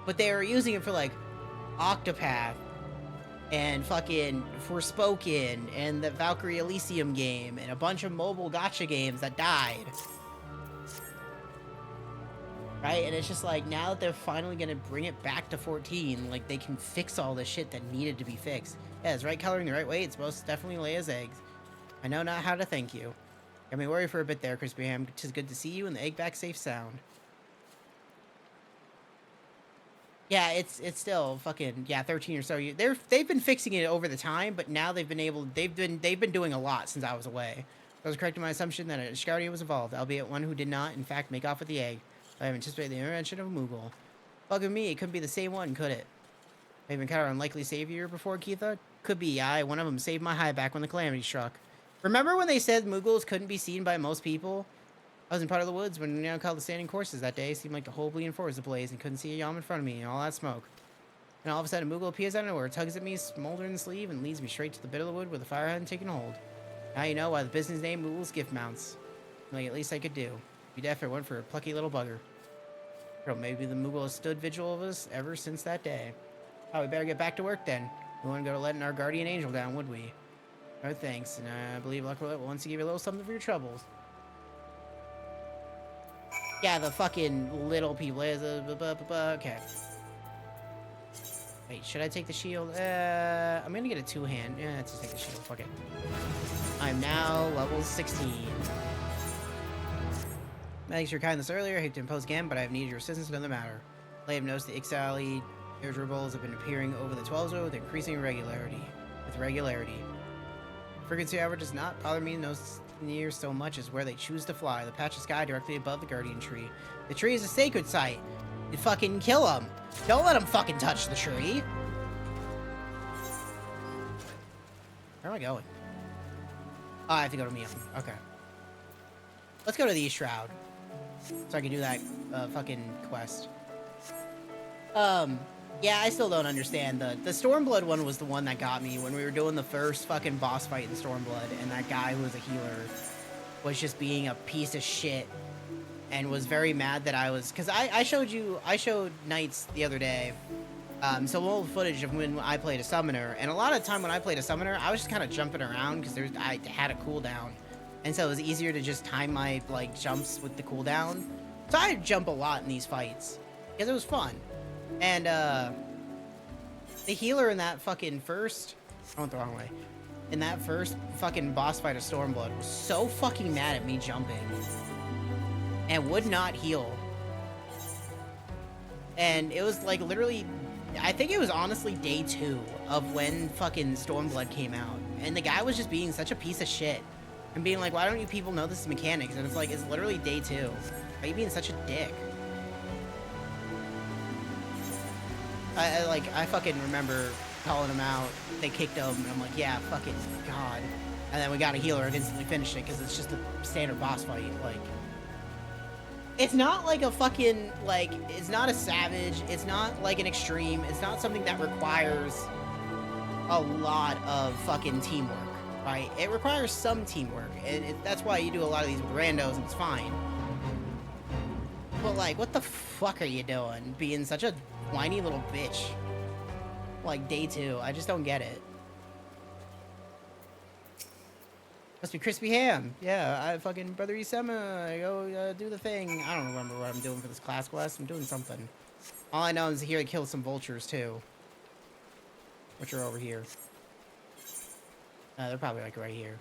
But they were using it for like Octopath and fucking Forspoken and the Valkyrie Elysium game and a bunch of mobile gacha games that died. right? And it's just like, now that they're finally gonna bring it back to 14, like, they can fix all the shit that needed to be fixed. Yeah, it's right coloring the right way. It's most definitely Leia's eggs. I know not how to thank you. Got me worried for a bit there, Crispy Ham. 'Tis good to see you and the egg back safe sound. Yeah, it's still fucking, yeah, 13 or so. They've been fixing it over the time, but now they've been doing a lot since I was away. I was correct in my assumption that a Ishgarian was involved, albeit one who did not, in fact, make off with the egg. I have anticipated the intervention of a Moogle. Bugging me, it couldn't be the same one, could it? I've encountered an unlikely savior before, Keitha? Could be, aye. One of them saved my hide back when the calamity struck. Remember when they said Moogles couldn't be seen by most people? I was in part of the woods when we now called the standing courses that day. It seemed like the whole bleeding forest was ablaze and couldn't see a yam in front of me and all that smoke. And all of a sudden, a Moogle appears out of nowhere, tugs at me, smoldering the sleeve, and leads me straight to the bit of the wood where the fire hadn't taken hold. Now you know why the business name Moogle's gift mounts. Like, at least I could do. Be deaf if it went for a plucky little bugger. Or maybe the Moogle has stood vigil of us ever since that day. Oh, we better get back to work then. We wouldn't go to letting our guardian angel down, would we? No thanks, and I believe luck will once give you a little something for your troubles. Yeah, the fucking little people. Okay. Wait, should I take the shield? I'm gonna get a two-hand. Yeah, let's just take the shield. Fuck it. I'm now level 16. Thanks for your kindness earlier. I hate to impose again, but I have needed your assistance in another matter. I have noticed the Ixali irritable have been appearing over the 12 zone with increasing regularity. Frequency, however, does not bother me near so much as where they choose to fly. The patch of sky directly above the guardian tree. The tree is a sacred site. You fucking kill them. Don't let them fucking touch the tree. Where am I going? Oh, I have to go to Miam. Okay. Let's go to the East Shroud. So I can do that fucking quest. Yeah, I still don't understand. The Stormblood one was the one that got me when we were doing the first fucking boss fight in Stormblood, and that guy who was a healer was just being a piece of shit and was very mad that I was... Because I showed Knights the other day, some old footage of when I played a summoner, and a lot of the time when I played a summoner, I was just kind of jumping around because I had a cooldown. And so it was easier to just time my, like, jumps with the cooldown. So I'd jump a lot in these fights because it was fun. And, the healer in that fucking first... I went the wrong way. In that first fucking boss fight of Stormblood was so fucking mad at me jumping. And would not heal. And it was, like, literally... I think it was honestly day 2 of when fucking Stormblood came out. And the guy was just being such a piece of shit. And being like, why don't you people know this is mechanics? And it's like, it's literally day 2. Why are you being such a dick? I fucking remember calling him out. They kicked him, and I'm like, yeah, fucking God. And then we got a healer and instantly finished it because it's just a standard boss fight. Like, it's not like a fucking, like, it's not a savage. It's not like an extreme. It's not something that requires a lot of fucking teamwork, right? It requires some teamwork, and that's why you do a lot of these with randos, and it's fine. But, like, what the fuck are you doing? Being such a whiny little bitch. Like, day 2. I just don't get it. Must be Crispy Ham. Yeah, I fucking Brother Isema. I go do the thing. I don't remember what I'm doing for this class quest. I'm doing something. All I know is here to kill some vultures, too. Which are over here. They're probably, like, right here.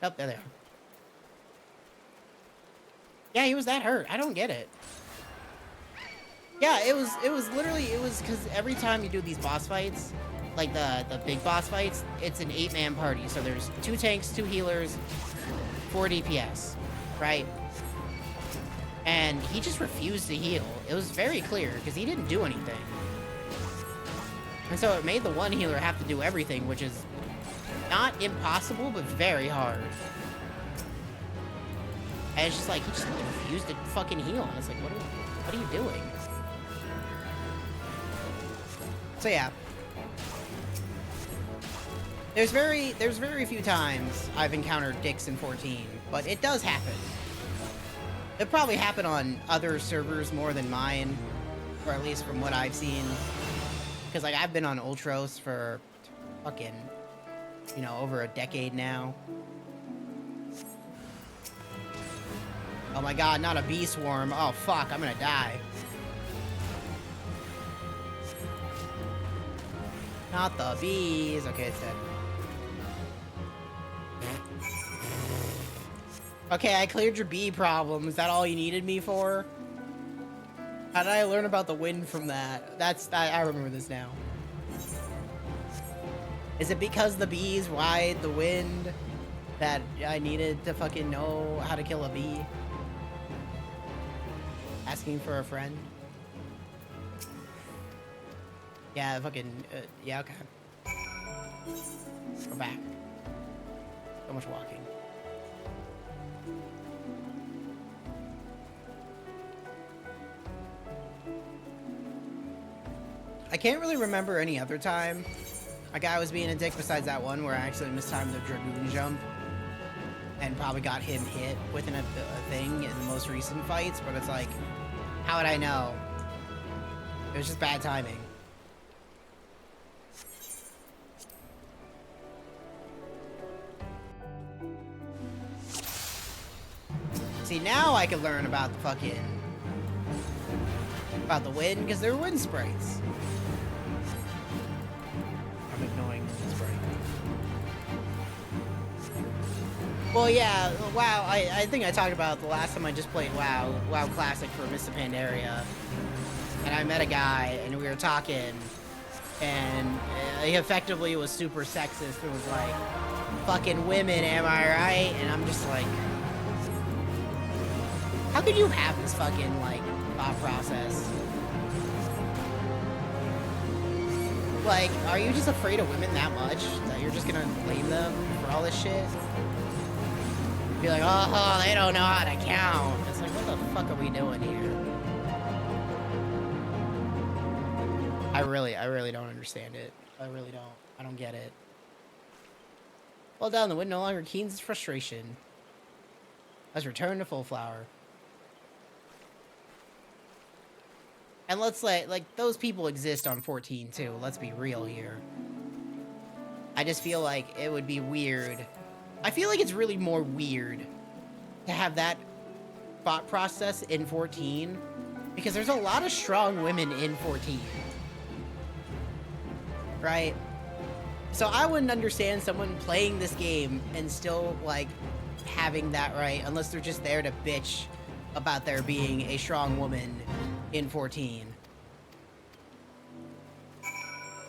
Oh, there they are. Yeah, he was that hurt. I don't get it. Yeah, it was literally, because every time you do these boss fights, like the big boss fights, it's an 8-man party. So there's 2 tanks, 2 healers, 4 DPS, right? And he just refused to heal. It was very clear, because he didn't do anything. And so it made the one healer have to do everything, which is not impossible, but very hard. And it's just like, he just refused to fucking heal. And it's like, what are you doing? So yeah. There's very few times I've encountered dicks in 14, but it does happen. It probably happened on other servers more than mine, or at least from what I've seen. Because, like, I've been on Ultros for fucking, you know, over a decade now. Oh my god, not a bee swarm. Oh fuck, I'm gonna die. Not the bees. Okay, it's dead. Okay, I cleared your bee problem. Is that all you needed me for? How did I learn about the wind from that? I remember this now. Is it because the bees ride the wind that I needed to fucking know how to kill a bee? Asking for a friend? Yeah, fucking, yeah, okay. We're back. So much walking. I can't really remember any other time a guy was being a dick besides that one where I actually mistimed the Dragoon jump and probably got him hit within a thing in the most recent fights, but it's like, how would I know? It was just bad timing. See, now I can learn about the fucking... about the wind, because they're wind sprites. I'm ignoring the sprite. Well, yeah, WoW, I think I talked about the last time I just played WoW Classic for Mists of Pandaria. And I met a guy, and we were talking, and he effectively was super sexist. It was like, fucking women, am I right? And I'm just like... How could you have this fucking, like, thought process? Like, are you just afraid of women that much that you're just gonna blame them for all this shit? Be like, oh, they don't know how to count. It's like, what the fuck are we doing here? I really don't understand it. I really don't. I don't get it. Well done, the wind no longer keens its frustration. Let's return to full flower. And let's like, those people exist on 14 too. Let's be real here. I just feel like it would be weird. I feel like it's really more weird to have that thought process in 14 because there's a lot of strong women in 14. Right? So I wouldn't understand someone playing this game and still, like, having that right unless they're just there to bitch about there being a strong woman in 14.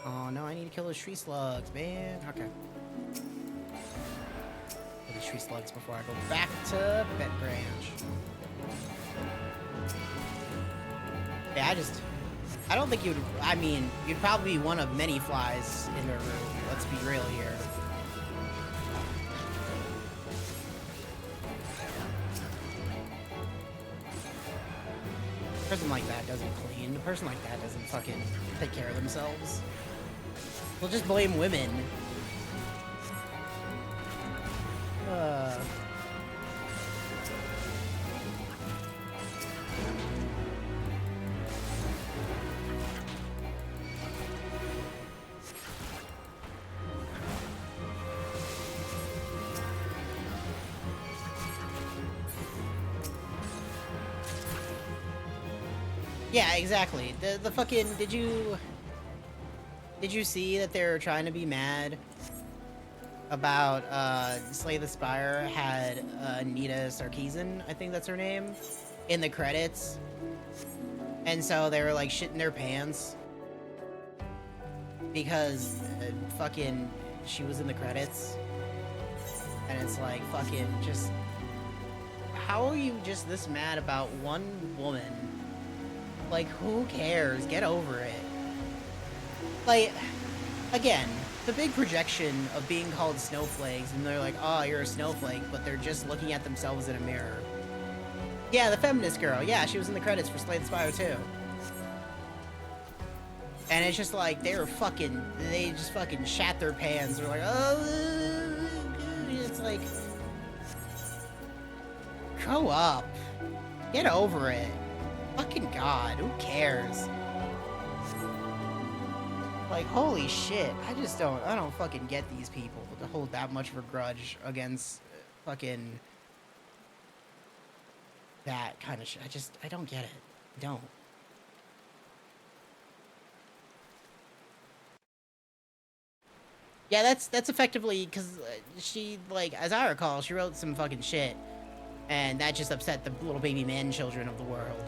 Oh no, I need to kill those tree slugs, man. Okay. Kill these tree slugs before I go back to Bed Branch. Yeah, I don't think you'd, I mean, you'd probably be one of many flies in their room. Let's be real here. A person like that doesn't clean. A person like that doesn't fucking take care of themselves. We'll just blame women. Yeah, exactly. The fucking, did you see that they were trying to be mad about Slay the Spire had Nita Sarkeesian, I think that's her name, in the credits, and so they were like shitting their pants because fucking she was in the credits, and it's like fucking just, how are you just this mad about one woman? Like, who cares? Get over it. Like, again, the big projection of being called snowflakes, and they're like, oh, you're a snowflake, but they're just looking at themselves in a mirror. Yeah, the feminist girl. Yeah, she was in the credits for Slay the Spire too. And it's just like, they just fucking shat their pants. They're like, oh, it's like, grow up. Get over it. Fucking God, who cares? Like, holy shit, I don't fucking get these people to hold that much of a grudge against fucking that kind of shit. I don't get it. I don't. Yeah, that's effectively because she, like, as I recall, she wrote some fucking shit, and that just upset the little baby man children of the world.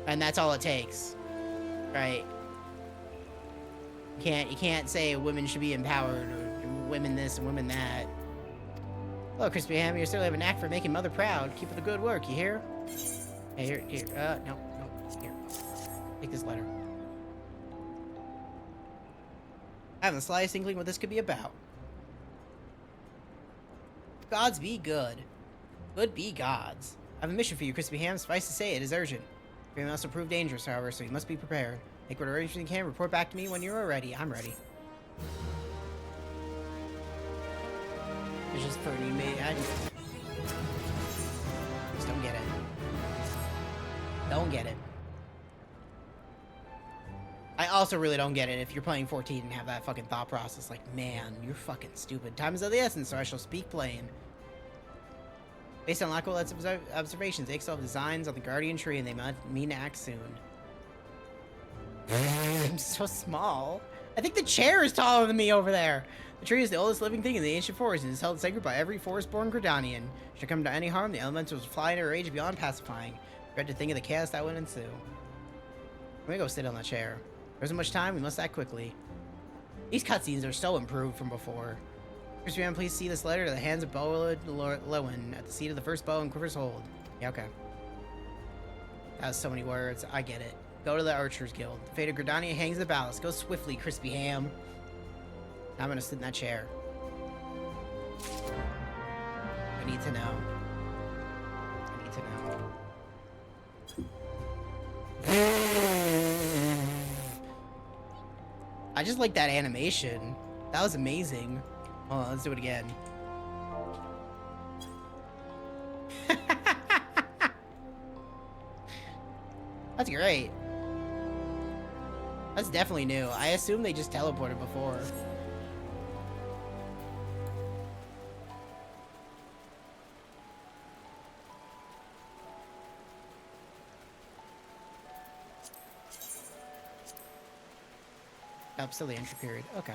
And that's all it takes, right? You can't say women should be empowered or women this and women that. Hello, Crispy Ham. You certainly have a knack for making Mother proud. Keep up the good work. You hear? Hey, here. No. Here. Take this letter. I haven't the slightest inkling what this could be about. Gods be good. Good be gods. I have a mission for you, Crispy Ham. Suffice to say, it is urgent. It may also prove dangerous, however, so you must be prepared. Make whatever arrangements you can. Report back to me when you are ready. I'm ready. It's just for you, mate. I just don't get it. Don't get it. I also really don't get it if you're playing 14 and have that fucking thought process. Like, man, you're fucking stupid. Time is of the essence, so I shall speak plain. Based on Lockwood's observations, they excel designs on the Guardian Tree, and they mean to act soon. I'm so small. I think the chair is taller than me over there. The tree is the oldest living thing in the ancient forest and is held sacred by every forest-born Gridanian. Should come to any harm, the elementals will fly into a rage beyond pacifying. Dread to think of the chaos that would ensue. I'm gonna go sit on the chair. There isn't much time, we must act quickly. These cutscenes are so improved from before. Crispy Man, please see this letter to the hands of Boa Lowen at the seat of the first bow and quiver's hold. Yeah, okay. That was so many words. I get it. Go to the Archers Guild. The fate of Gridania hangs in the balance. Go swiftly, Crispy Ham. I'm gonna sit in that chair. I need to know. I need to know. I just like that animation. That was amazing. Hold on, let's do it again. That's great. That's definitely new. I assume they just teleported before. Oh, still the entry period. Okay.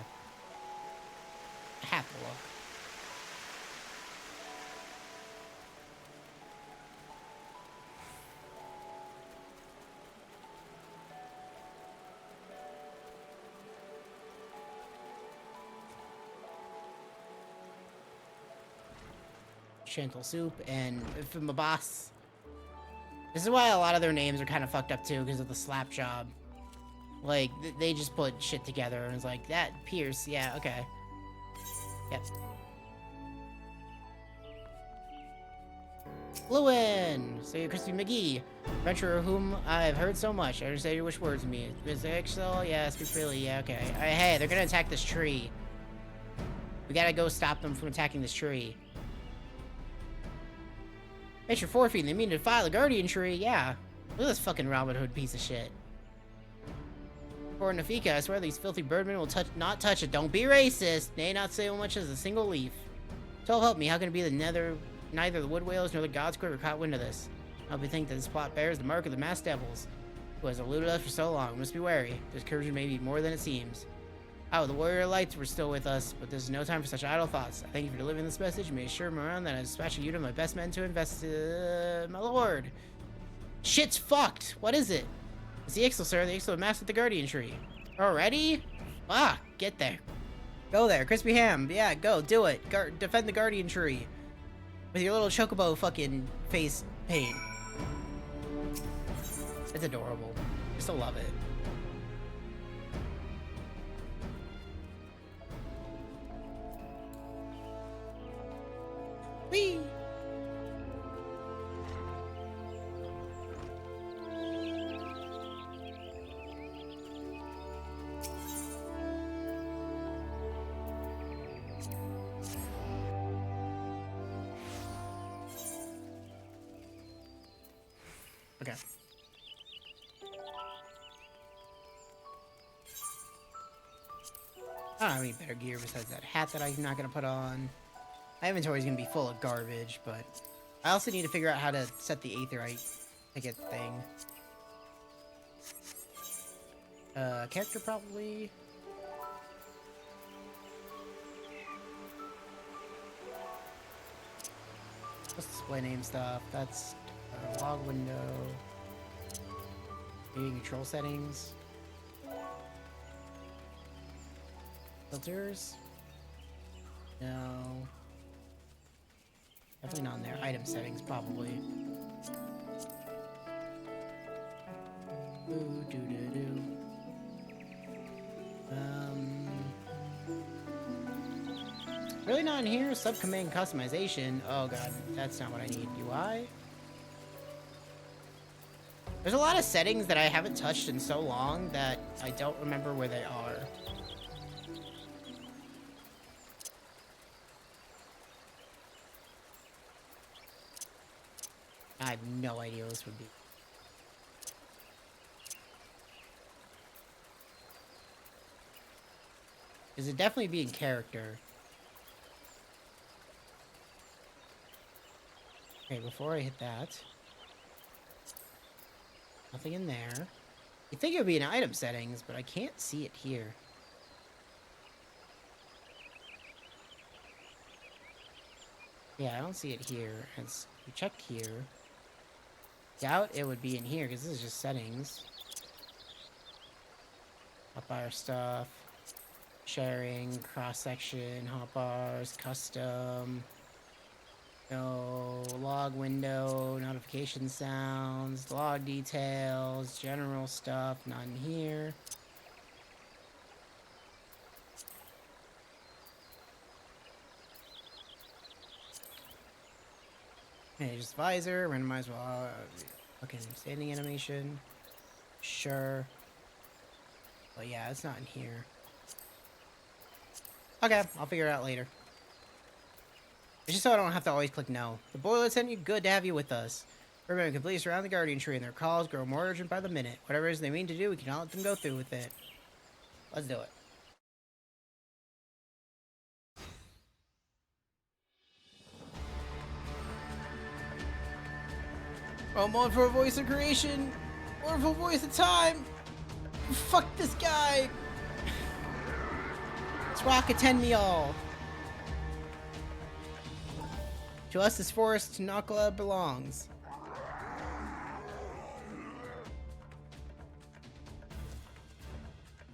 I have to look. Chantal Soup and from the boss. This is why a lot of their names are kind of fucked up too, because of the slap job. Like, they just put shit together and it's like, that Pierce, yeah, okay. Yep. Lewin! So you're Crispy McGee, adventurer whom I've heard so much. I understand your wish words to me. Is Excel? Yeah, speak freely, yeah, okay. Hey, they're gonna attack this tree. We gotta go stop them from attacking this tree. Major Forfeit, they mean to defile the Guardian Tree, yeah. Look at this fucking Robin Hood piece of shit. For Nafika, I swear these filthy birdmen will not touch it. Don't be racist. Nay, not so much as a single leaf. So help me, how can it be that neither the wood whalers nor the gods could ever caught wind of this? I'll be think that this plot bears the mark of the masked devils, who has eluded us for so long. We must be wary. This incursion may be more than it seems. Oh, the warrior lights were still with us, but there's no time for such idle thoughts. I thank you for delivering this message. You may assure Moran that I am dispatching you to my best men to invest. My lord. Shit's fucked. What is it? It's the Ixtal, sir. The Ixtal masked at the Guardian Tree. Already? Ah, get there. Go there. Crispy Ham. Yeah, go. Do it. Defend the Guardian Tree. With your little chocobo fucking face paint. It's adorable. I still love it. Whee! Okay. I don't have any better gear besides that hat that I'm not gonna put on. My inventory is gonna be full of garbage, but I also need to figure out how to set the aetherite ticket thing. Character probably. Let's display name stuff. That's log window. Maybe control settings. Filters. No. Definitely not in there. Item settings, probably. Ooh, doo-doo-doo. Really not in here? Subcommand customization. Oh god, that's not what I need. UI? There's a lot of settings that I haven't touched in so long that I don't remember where they are. I have no idea what this would be. Because it'd definitely be in character. Okay, before I hit that. Nothing in there. You'd think it would be in item settings, but I can't see it here. Yeah, I don't see it here. As we checked here. Doubt it would be in here, because this is just settings. Hotbar stuff. Sharing, cross-section, hotbars, custom. No, log window, notification sounds, log details, general stuff, none here. Okay, just visor, randomize while fucking standing animation. Sure. But yeah, it's not in here. Okay, I'll figure it out later. It's just so I don't have to always click no. The boiler sent you. Good to have you with us. Remember, complete surround the guardian tree, and their calls grow more urgent by the minute. Whatever it is they mean to do, we cannot let them go through with it. Let's do it. I'm on for a voice of creation. Or for a voice of time. Fuck this guy. Let's rock attend me all. To us, this forest to Nakala belongs.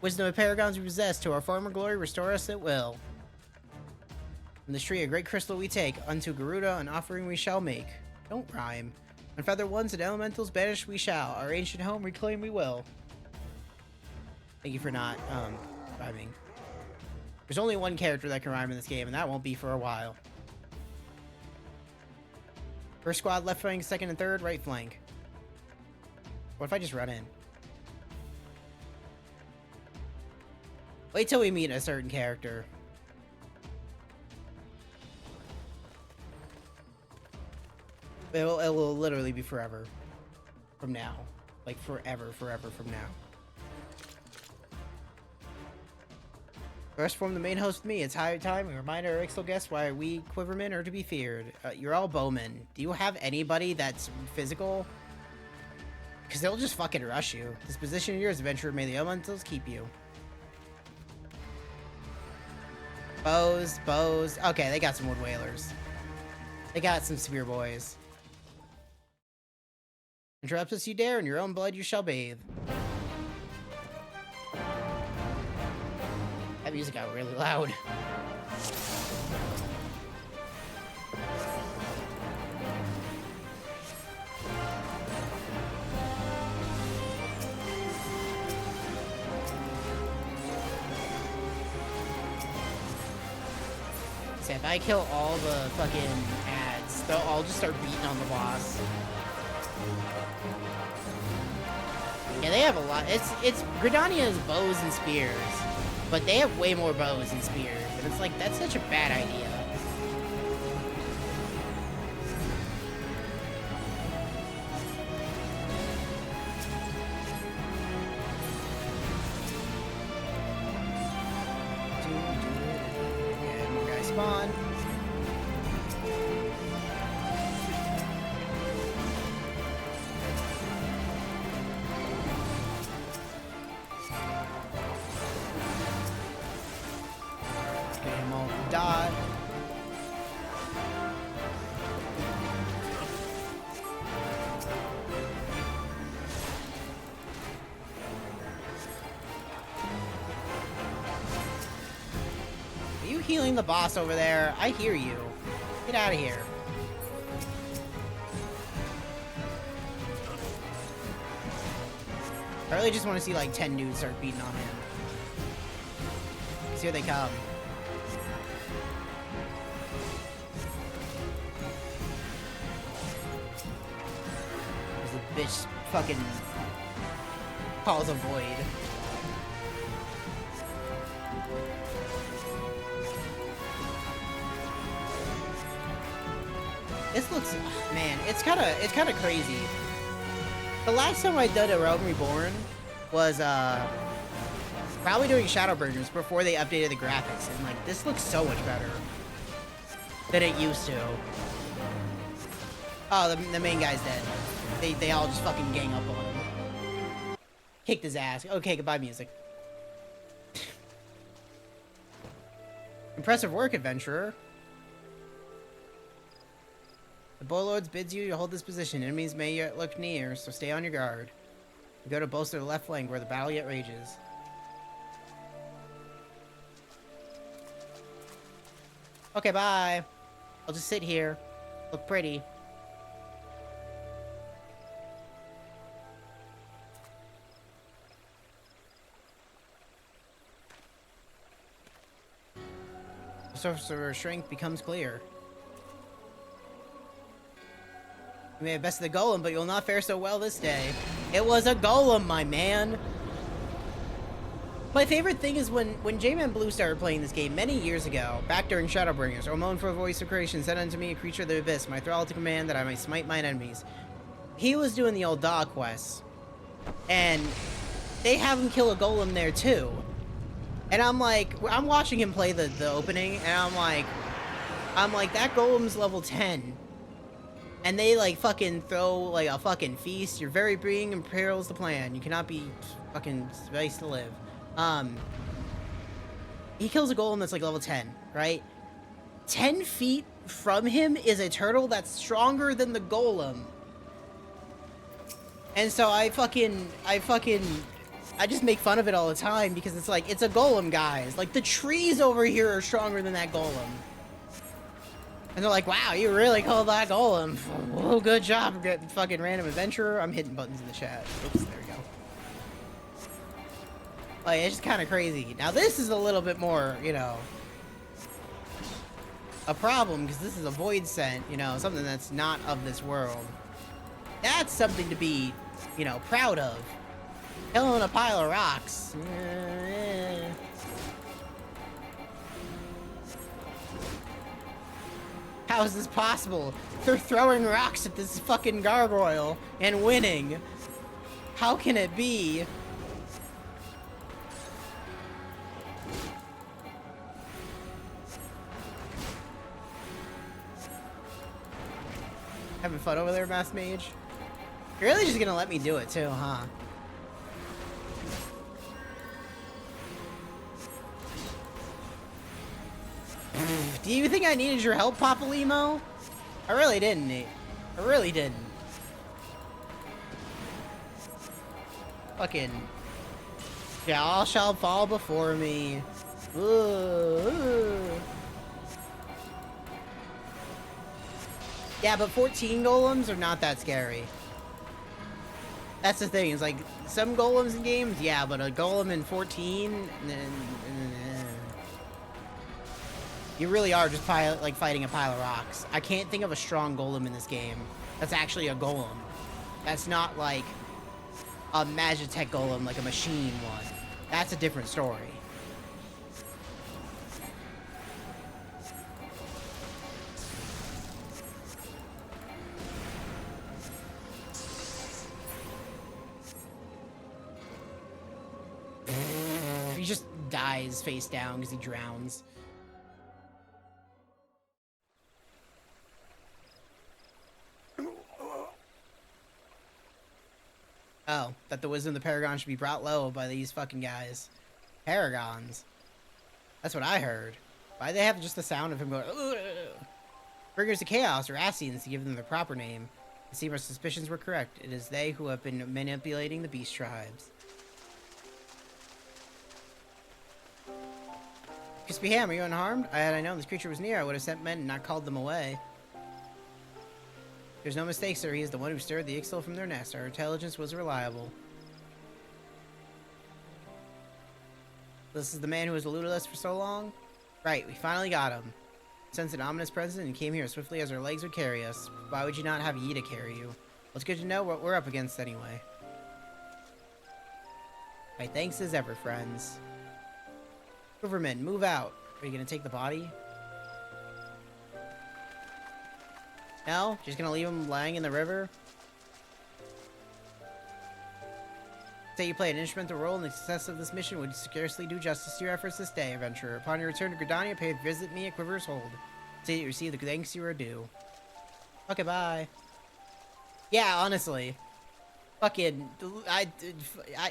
Wisdom of paragons we possess, to our former glory restore us at will. From this tree a great crystal we take, unto Garuda an offering we shall make. Don't rhyme. On feather ones and elementals banish we shall, our ancient home reclaim we will. Thank you for not, rhyming. There's only one character that can rhyme in this game, and that won't be for a while. First squad, left flank, second and third, right flank. What if I just run in? Wait till we meet a certain character. It will literally be forever from now. Like forever from now. First form the main host with me. It's high time we remind our external guests why we Quivermen are to be feared. You're all bowmen. Do you have anybody that's physical? Because they'll just fucking rush you. This position of yours, adventurer, may the elementals keep you. Bows. Okay, they got some wood whalers. They got some spear boys. Interrupt us you dare, in your own blood you shall bathe. That music got really loud. So if I kill all the fucking ads, they'll all just start beating on the boss. Yeah, they have a lot. It's Gridania's bows and spears, but they have way more bows and spears, and it's like that's such a bad idea. Yeah, more guys spawn. die. Are you healing the boss over there? I hear you. Get out of here. I really just want to see like 10 dudes start beating on him. Here they come. There's a bitch fucking calls a void. This looks, man, it's kind of crazy. The last time I did a Realm Reborn was probably doing Shadowbringers before they updated the graphics, and like this looks so much better than it used to. Oh, the main guy's dead. They all just fucking gang up on him. Kicked his ass. Okay, goodbye music. Impressive work, adventurer. The Boylords bids you to hold this position. Enemies may yet look near, so stay on your guard. You go to bolster the left flank where the battle yet rages. Okay, bye. I'll just sit here. Look pretty. Sorcerer's strength becomes clear. You may have bested the golem, but you'll not fare so well this day. It was a golem, my man! My favorite thing is when J-Man Blue started playing this game many years ago, back during Shadowbringers, O moan for a voice of creation, send unto me a creature of the abyss, my thrall to command that I may smite mine enemies. He was doing the old dog quests, and they have him kill a golem there too. And I'm like, I'm watching him play the opening, and I'm like, that golem's level 10. And they like fucking throw like a fucking feast. Your very being imperils the plan. You cannot be fucking spiced to live. He kills a golem that's like level 10, right? 10 feet from him is a turtle that's stronger than the golem. And so I just make fun of it all the time because it's like, it's a golem, guys. Like, the trees over here are stronger than that golem. And they're like, wow, you really called that golem. Whoa, good job, fucking random adventurer. I'm hitting buttons in the chat. Oops, there we go. Like, it's just kind of crazy. Now, this is a little bit more, you know, a problem, because this is a void scent, you know, something that's not of this world. That's something to be, you know, proud of. Killing a pile of rocks. How is this possible? They're throwing rocks at this fucking gargoyle and winning. How can it be? Having fun over there, Mass Mage? You're really just gonna let me do it too, huh? Do you think I needed your help, Papa Limo? I really didn't, Nate. I really didn't. Fucking... yeah, all shall fall before me. Ooh. Yeah, but 14 golems are not that scary. That's the thing, it's like, some golems in games, yeah, but a golem in 14... You really are just like fighting a pile of rocks. I can't think of a strong golem in this game. That's actually a golem. That's not like a Magitech golem, like a machine one. That's a different story. He just dies face down because he drowns. Oh, that the wisdom of the Paragon should be brought low by these fucking guys. Paragons. That's what I heard. Why they have just the sound of him going, ugh? Bringers of Chaos, or Ascians, to give them the proper name. It seems our suspicions were correct. It is they who have been manipulating the beast tribes. Crispy Ham, are you unharmed? Had I known this creature was near, I would have sent men and not called them away. There's no mistake, sir. He is the one who stirred the Ixtal from their nest. Our intelligence was reliable. This is the man who has eluded us for so long? Right, we finally got him. Sensed an ominous presence and came here as swiftly as our legs would carry us. Why would you not have Yida carry you? Well, it's good to know what we're up against anyway. Right, thanks as ever, friends. Hooverman, move out. Are you gonna take the body? No? Just gonna leave him lying in the river? Say you play an instrumental role in the success of this mission would scarcely do justice to your efforts this day, adventurer. Upon your return to Gridania, pay a visit me at Quiver's Hold. Say you receive the thanks you are due. Okay, bye. Yeah, honestly. Fucking...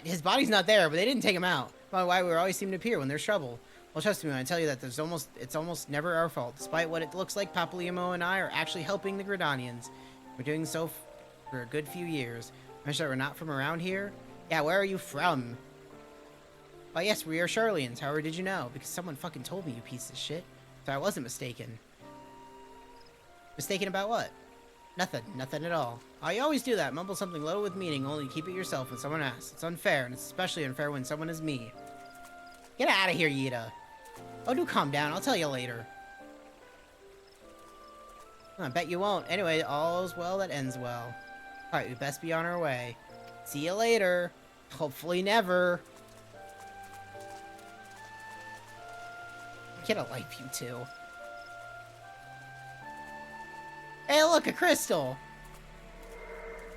his body's not there, but they didn't take him out. Why we always seem to appear when there's trouble. Well, trust me when I tell you that it's almost never our fault. Despite what it looks like, Papalymo and I are actually helping the Gridanians. We're doing so for a good few years. I'm sure we're not from around here. Yeah, where are you from? Oh yes, we are Charlians. However did you know? Because someone fucking told me, you piece of shit. So I wasn't mistaken. Mistaken about what? Nothing. Nothing at all. Oh, you always do that. Mumble something loaded with meaning, only keep it yourself when someone asks. It's unfair, and it's especially unfair when someone is me. Get out of here, Yida. Oh, do calm down. I'll tell you later. I bet you won't. Anyway, all's well that ends well. Alright, we best be on our way. See you later. Hopefully never. Get a life, you two. Hey, look, a crystal.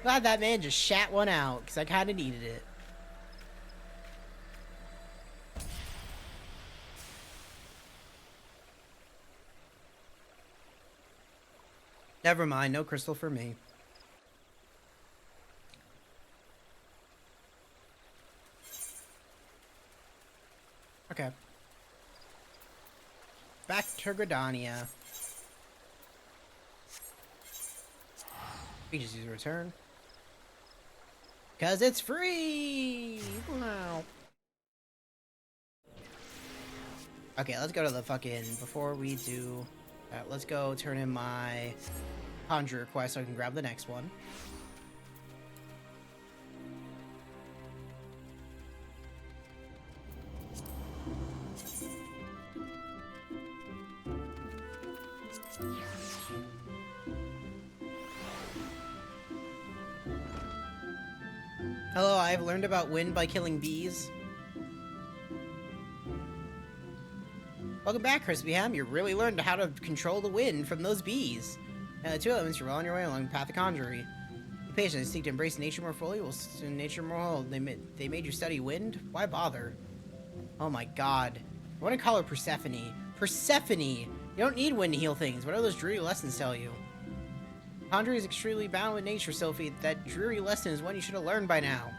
Glad that man just shat one out, because I kind of needed it. Never mind, no crystal for me. Okay. Back to Gridania. We just use a return. Cause it's free! Wow. Okay, let's go to the fucking... Before we do... let's go turn in my Conjurer quest so I can grab the next one. Hello, I have learned about wind by killing bees. Welcome back, Crispy Ham. You really learned how to control the wind from those bees. The two elements, you're well on your way along the path of conjury. Be patient and seek to embrace nature more fully. Will soon nature more hold. They made you study wind? Why bother? Oh my god. I want to call her Persephone. Persephone! You don't need wind to heal things. What do those dreary lessons tell you? Conjury is extremely bound with nature, Sophie. That dreary lesson is one you should have learned by now.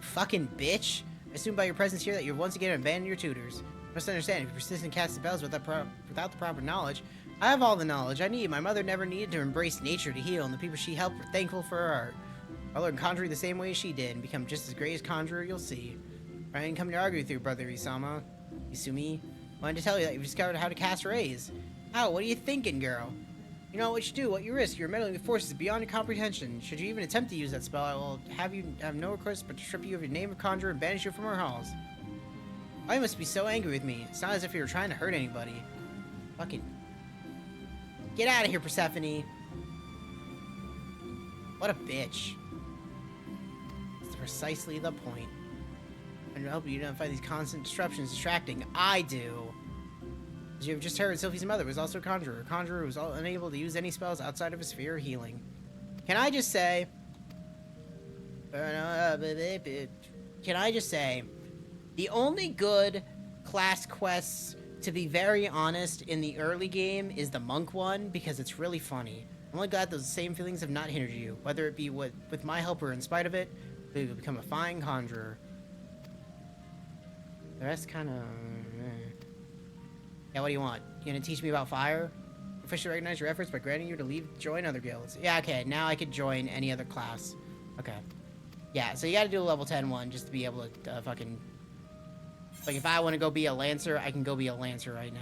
Fucking bitch. I assume by your presence here that you've once again abandoned your tutors. You must understand, if you persist in casting spells without the proper knowledge, I have all the knowledge I need. My mother never needed to embrace nature to heal, and the people she helped were thankful for her art. I'll learn Conjury the same way she did, and become just as great as Conjurer you'll see. I didn't come to argue with you, Brother Isumi. Wanted to tell you that you've discovered how to cast rays. How? What are you thinking, girl? You know what you do, what you risk. You're meddling with forces beyond your comprehension. Should you even attempt to use that spell, I will have no recourse but to strip you of your name of Conjurer and banish you from our halls. Oh, you must be so angry with me. It's not as if you were trying to hurt anybody. Fucking... Get out of here, Persephone. What a bitch. That's precisely the point. I hope you don't find these constant disruptions distracting. I do. As you have just heard, Sophie's mother was also a conjurer. A conjurer who was unable to use any spells outside of a sphere of healing. Can I just say... The only good class quests, to be very honest, in the early game is the monk one, because it's really funny. I'm only glad those same feelings have not hindered you, whether it be with my help or in spite of it, you'll become a fine conjurer. The rest kind of... Yeah, what do you want? You gonna teach me about fire? Officially recognize your efforts by granting you to join other guilds. Yeah, okay, now I could join any other class. Okay. Yeah, so you gotta do a level 10 one just to be able to fucking... Like, if I want to go be a Lancer, I can go be a Lancer right now.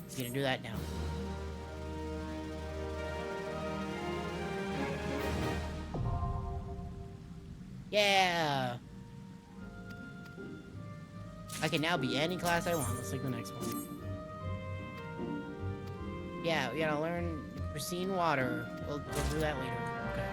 He's gonna do that now. Yeah! I can now be any class I want. Let's take the next one. Yeah, we gotta learn pristine water. We'll do that later. Okay.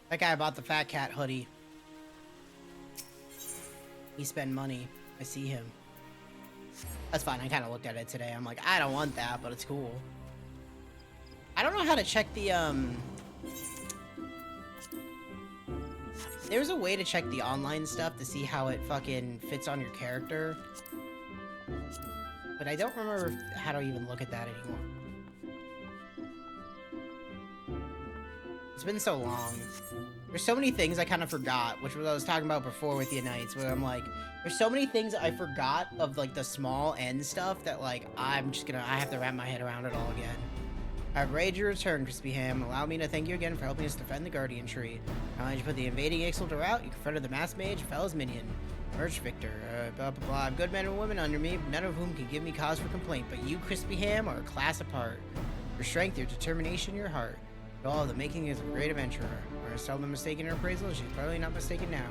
That guy bought the Fat Cat hoodie. He spent money. I see him. That's fine. I kind of looked at it today. I'm like, I don't want that, but it's cool. I don't know how to check the, There's a way to check the online stuff to see how it fucking fits on your character. But I don't remember how to even look at that anymore. It's been so long. There's so many things I kind of forgot, which was what I was talking about before with the Knights, where I'm like, there's so many things I forgot of, like, the small end stuff that, like, I have to wrap my head around it all again. I've raided your return, Crispy Ham. Allow me to thank you again for helping us defend the Guardian Tree. Not only did you put the invading Ixal to rout, you confronted the Masked Mage and fell his minion. Merch Victor, blah blah blah. I have good men and women under me, none of whom can give me cause for complaint, but you, Crispy Ham, are a class apart. Your strength, your determination, your heart. All the making is a great adventurer. We're seldom mistaken in her appraisal, she's probably not mistaken now.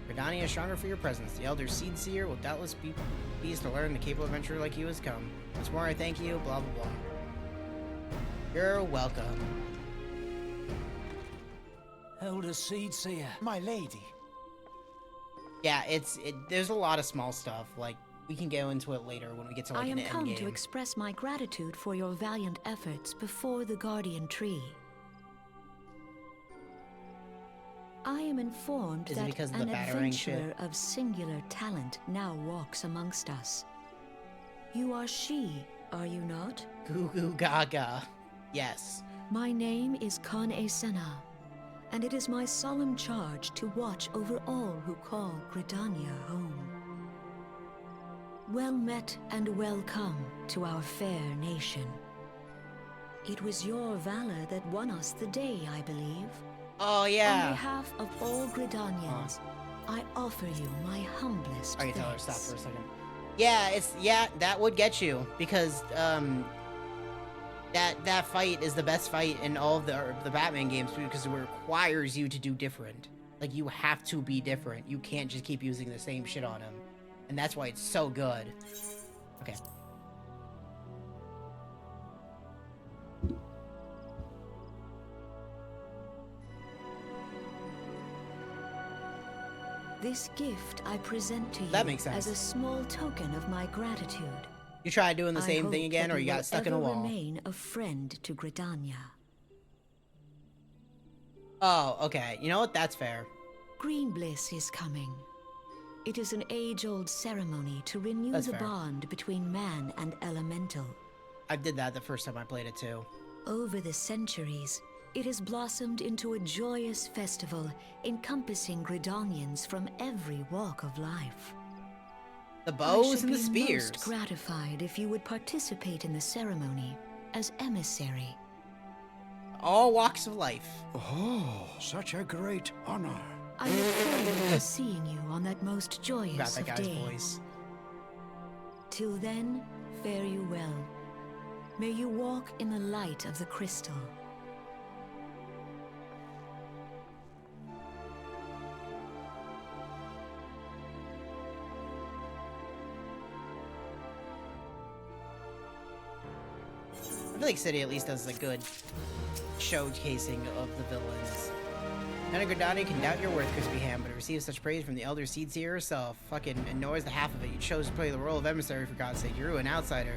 Gridania is stronger for your presence. The Elder Seed Seer will doubtless be pleased to learn the capable adventurer like you has come. Once more, I thank you, blah blah blah. You're welcome.
Elder Seed Seer, my lady.
Yeah, there's a lot of small stuff. Like, we can go into it later when we get to, like, an end game.
I am come to express my gratitude for your valiant efforts before the Guardian Tree. I am informed that an adventurer of singular talent now walks amongst us. You are she, are you not?
Goo goo gaga. Yes.
My name is Kan-e Senna, and it is my solemn charge to watch over all who call Gridania home. Well met and welcome to our fair nation. It was your valor that won us the day, I believe.
Oh, yeah.
On behalf of all Gridanians, I offer you my humblest
Alright,
thanks.
tell her, stop for a second. Yeah, that would get you, because, that fight is the best fight in all of the Batman games, because it requires you to do different. Like, you have to be different. You can't just keep using the same shit on him. And that's why it's so good. Okay.
This gift I present to you
That makes sense.
as a small token of my gratitude.
You tried doing the same thing again, or you got stuck in a wall?
Remain a friend to Gridania.
Oh, okay. You know what? That's fair.
Green Bliss is coming. It is an age-old ceremony to renew
That's
the
fair.
bond between man and elemental.
I did that the first time I played it too.
Over the centuries, it has blossomed into a joyous festival encompassing Gridanians from every walk of life.
The bows
I should
and the
be
spears.
most gratified if you would participate in the ceremony as emissary.
All walks of life.
Oh, such a great honor.
I look forward to seeing you on that most
Got
joyous
that
of
guy's
days.
voice.
Till then, fare you well. May you walk in the light of the crystal.
I feel like City at least does a good showcasing of the villains. None of Gridania can doubt your worth, Crispy Ham, but to receive such praise from the Elder Seed Seer herself fucking ignores the half of it. You chose to play the role of emissary, for God's sake. You're an outsider.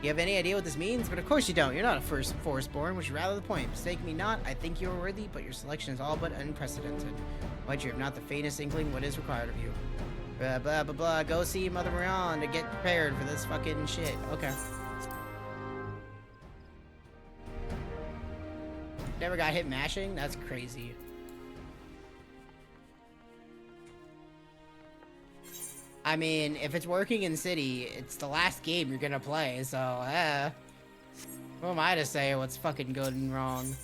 You have any idea what this means? But of course you don't. You're not a firstborn, which is rather the point. Mistake me not, I think you are worthy, but your selection is all but unprecedented. White, you have not the faintest inkling what is required of you. Blah, blah, blah, blah. Go see Mother Miranda to get prepared for this fucking shit. Okay. Never got hit mashing? That's crazy. I mean, if it's working in City, it's the last game you're gonna play, so, who am I to say what's fucking good and wrong?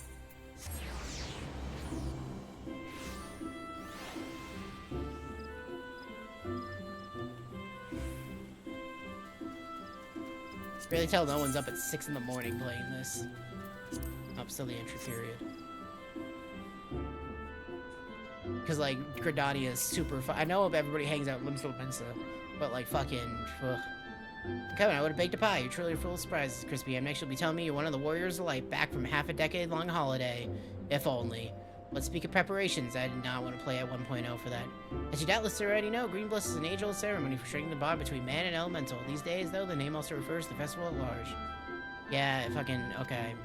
Really tell no one's up at 6 in the morning playing this. Up till the entry period. Because, like, Gridania is super fun. I know everybody hangs out in Limsville Mensa, but, like, fucking, ugh. Kevin, I would have baked a pie. You're truly full of surprises, Crispy. Next you'll be telling me you're one of the Warriors of Light back from half a decade-long holiday. If only. Let's speak of preparations. I did not want to play at 1.0 for that. As you doubtless already know, Green Bliss is an age-old ceremony for strengthening the bond between man and elemental. These days, though, the name also refers to the festival at large. Yeah, fucking, okay.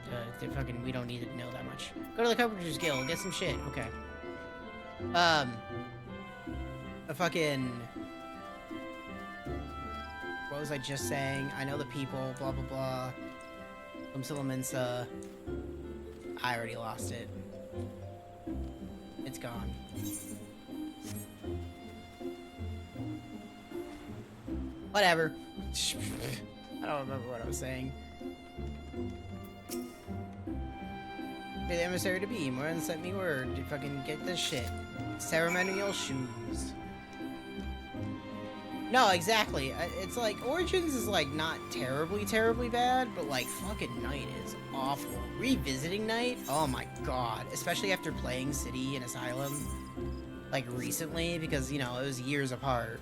Fucking, we don't need to know that much. Go to the Carpenter's Guild, get some shit. Okay. What was I just saying? I know the people, blah, blah, blah. Mensa. I already lost it. It's gone. Whatever. I don't remember what I was saying. Be the emissary to be. Moran sent me word to fucking get this shit. Ceremonial shoes. No, exactly. It's like, Origins is like not terribly bad, but like fucking Night is awful. Revisiting Night? Oh my god. Especially after playing City and Asylum, like recently, because, you know, it was years apart.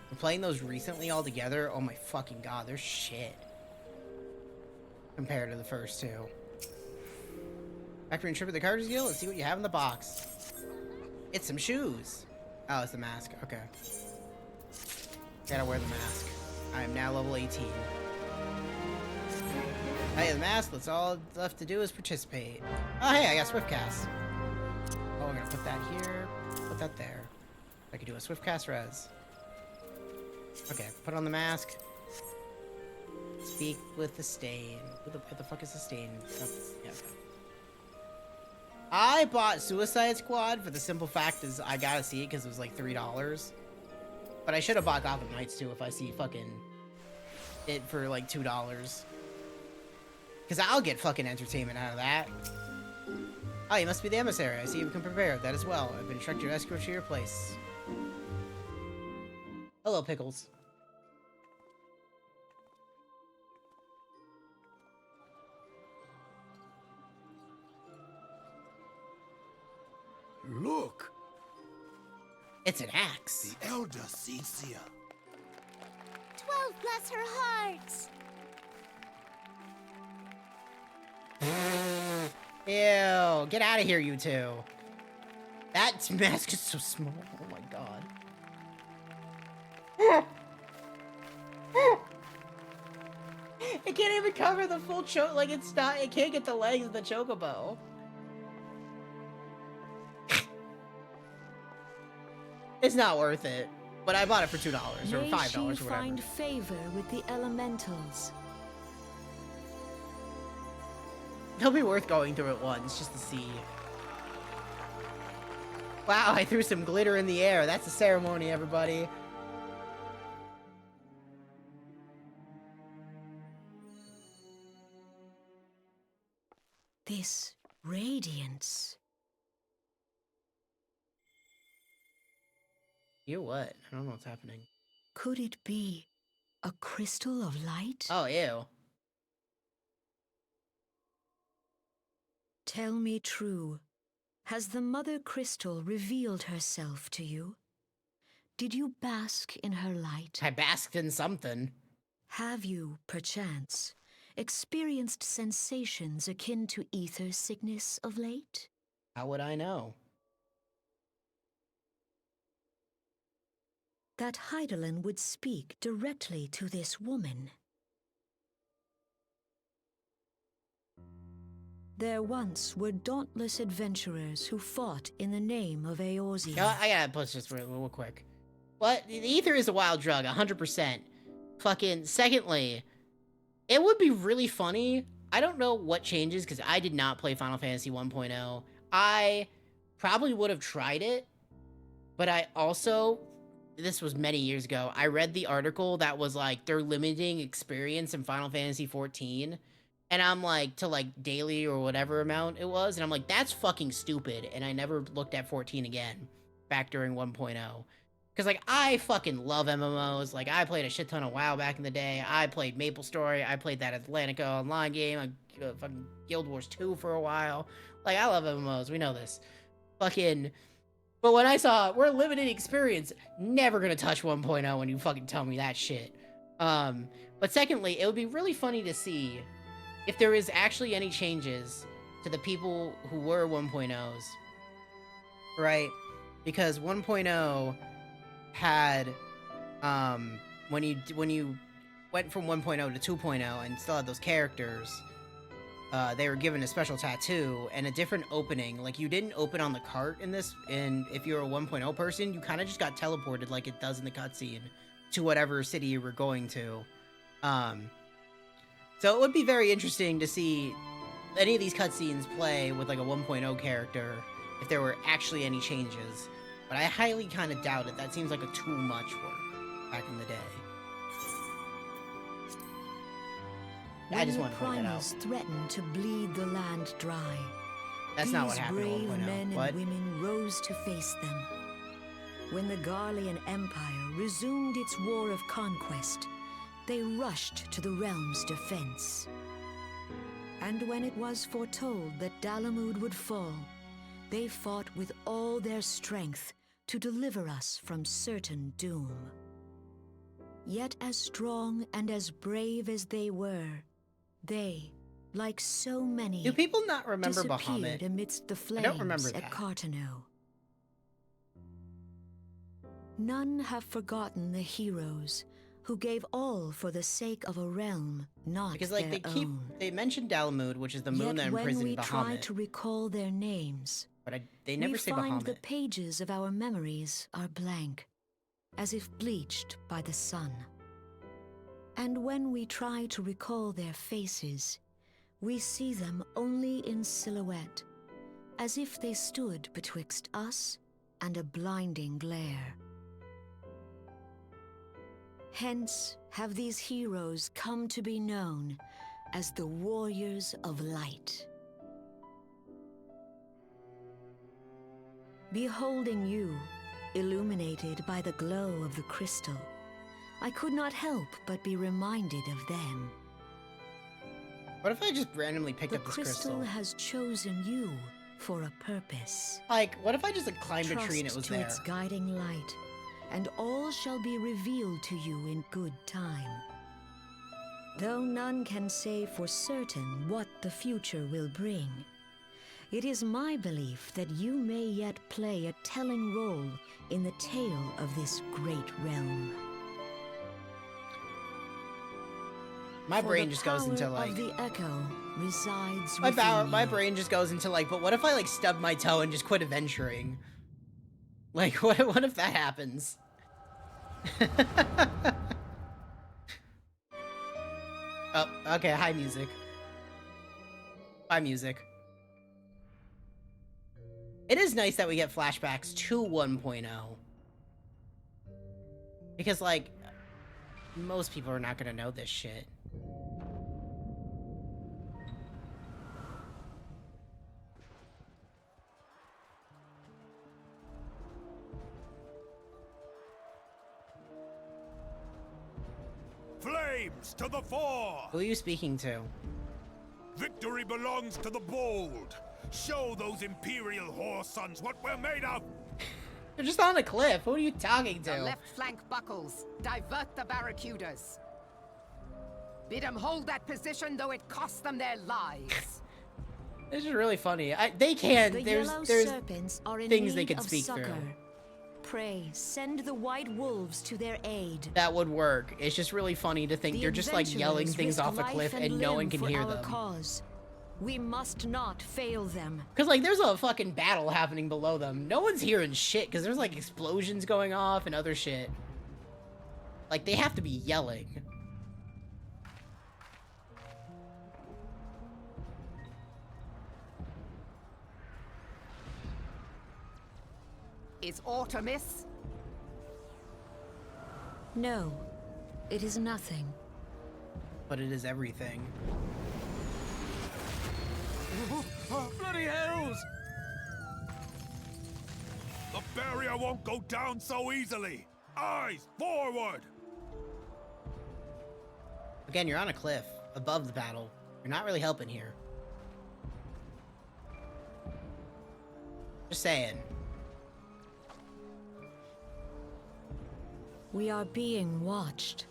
But playing those recently all together, oh my fucking god, they're shit. Compared to the first two. Factory and trip at the Carter's Guild, let's see what you have in the box. It's some shoes. Oh, it's the mask, okay. Gotta wear the mask. I am now level 18. Hey, the mask, that's all left to do is participate. Oh, hey, I got Swiftcast. Oh, we're gonna put that here, put that there. I could do a Swiftcast res. Okay, put on the mask. Speak with the stain. What the fuck is the stain? Oh, yeah, okay. I bought Suicide Squad for the simple fact is I gotta see it because it was like $3. But I should have bought Gotham Knights too if I see fucking it for like $2. Because I'll get fucking entertainment out of that. Oh, you must be the emissary. I see you can prepare that as well. I've been instructed to escort you to your place. Hello, Pickles.
Look!
It's an axe.
The elder Cecia.
12 bless her hearts.
Ew, get out of here, you two. That mask is so small. Oh my god. It can't even cover the full choke. Like, it's not, it can't get the legs of the chocobo. It's not worth it. But I bought it for $2 or $5 or whatever.
May she find favor with the elementals.
It'll be worth going through it once just to see. Wow, I threw some glitter in the air. That's a ceremony, everybody.
This radiance.
You what? I don't know what's happening.
Could it be a crystal of light?
Oh, ew.
Tell me true. Has the Mother Crystal revealed herself to you? Did you bask in her light?
I basked in something.
Have you, perchance, experienced sensations akin to ether sickness of late?
How would I know?
That Heidelin would speak directly to this woman. There once were dauntless adventurers who fought in the name of Eorzea.
You know what? I gotta push this real quick. What? The ether is a wild drug, 100%. Fucking, secondly, it would be really funny. I don't know what changes, because I did not play Final Fantasy 1.0. I probably would have tried it, but I also, this was many years ago, I read the article that was like, they're limiting experience in Final Fantasy 14, and I'm like, to like daily or whatever amount it was, and I'm like, that's fucking stupid, and I never looked at 14 again, back during 1.0. Because, like, I fucking love MMOs. Like, I played a shit ton of WoW back in the day. I played MapleStory. I played that Atlantica online game. I fucking Guild Wars 2 for a while. Like, I love MMOs. We know this. Fucking... But when I saw, we're limited experience, never gonna touch 1.0 when you fucking tell me that shit. But secondly, it would be really funny to see if there is actually any changes to the people who were 1.0s. Right? Because 1.0... had when you went from 1.0 to 2.0 and still had those characters, they were given a special tattoo and a different opening. Like, you didn't open on the cart in this, and if you're a 1.0 person, you kind of just got teleported like it does in the cutscene to whatever city you were going to. So it would be very interesting to see any of these cutscenes play with like a 1.0 character, if there were actually any changes. But I highly kind of doubt it. That seems like a too much work back in the day. I just want to point that out.
When the primals threatened to bleed the land dry,
that's not what happened in 1.0.
brave men
What?
and women rose to face them. When the Garlean Empire resumed its war of conquest, they rushed to the realm's defense. And when it was foretold that Dalamud would fall, they fought with all their strength to deliver us from certain doom. Yet as strong and as brave as they were, they, like so many,
Do people not remember
disappeared
Bahamut?
amidst the
I don't remember
flames at
that.
Cartano. None have forgotten the heroes who gave all for the sake of a realm not
Because like
their own.
they mentioned Dalamud, which is the moon
Yet
that
when
imprisoned
we try
Bahamut,
to recall their names,
but they never
we
say
find
Bahamut.
the pages of our memories are blank, as if bleached by the sun. And when we try to recall their faces, we see them only in silhouette, as if they stood betwixt us and a blinding glare. Hence have these heroes come to be known as the Warriors of Light. Beholding you, illuminated by the glow of the crystal, I could not help but be reminded of them.
What if I just randomly picked
The
up this
crystal
crystal?
has chosen you for a purpose.
Like, what if I just like climbed a
Trust
tree and it was
to
there?
its guiding light, and all shall be revealed to you in good time. Though none can say for certain what the future will bring, it is my belief that you may yet play a telling role in the tale of this great realm.
My
For
brain
the
just goes into
power
like
of the echo resides
my
within you.
brain just goes into like, but what if I like stub my toe and just quit adventuring? Like, what if that happens? Oh, okay, hi music. Bye music. It is nice that we get flashbacks to 1.0. Because like, most people are not gonna know this shit.
Flames to the fore!
Who are you speaking to?
Victory belongs to the bold! Show those Imperial whore sons what we're made of!
They're just on a cliff. Who are you talking
The
to?
left flank buckles. Divert the barracudas. Bid them hold that position, though it cost them their lives.
This is really funny. They can.
The
There's
yellow
there's
serpents are in
things
need
they can
of
speak
succor.
through.
Pray, send the white wolves to their aid.
that would work. It's just really funny to think
The
they're just like yelling
adventurers
things
risk
off a
life
cliff
and
and no one
limb
can
for
hear
our
them.
cause. We must not fail them.
Because, like, there's a fucking battle happening below them. No one's hearing shit, because there's, like, explosions going off and other shit. Like, they have to be yelling.
Is aught amiss?
No, it is nothing.
But it is everything.
Bloody hells! The barrier won't go down so easily! Eyes forward!
Again, you're on a cliff, above the battle. You're not really helping here. Just saying.
We are being watched.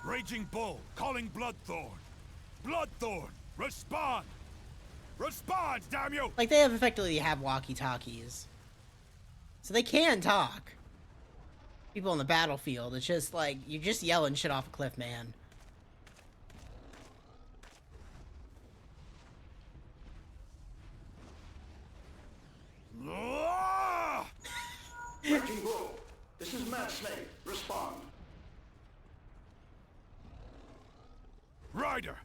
Raging Bull, calling Bloodthorn. Bloodthorn, respond! Respond, damn you!
Like, they effectively have walkie-talkies. So they can talk. People on the battlefield, it's just like, you're just yelling shit off a cliff, man.
Raging Bull, this is Mad Snake. Respond.
Ryder,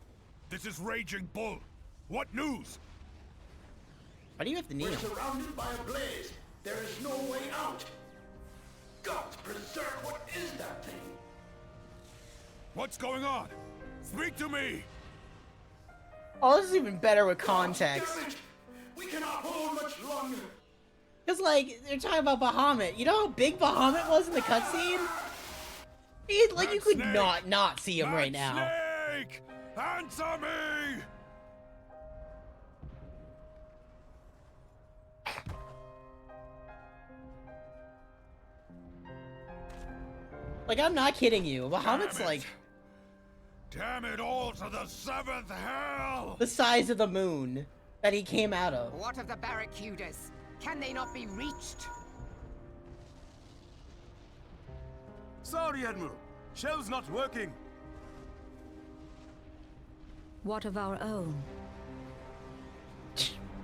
this is Raging Bull. What news?
Why do you have to kneel?
We're surrounded by a blaze. There is no way out. Gods preserve, what is that thing?
What's going on? Speak to me!
Oh, this is even better with context.
Damn it! We cannot hold much longer.
Because, like, they're talking about Bahamut. You know how big Bahamut was in the cutscene? Like, you could not see him right now.
Snake! Answer me!
Like, I'm not kidding you. Bahamut's like...
Damn it all to the seventh hell!
the size of the moon that he came out of.
What of the barracudas? Can they not be reached?
Sorry, Admiral. Shell's not working.
What of our own?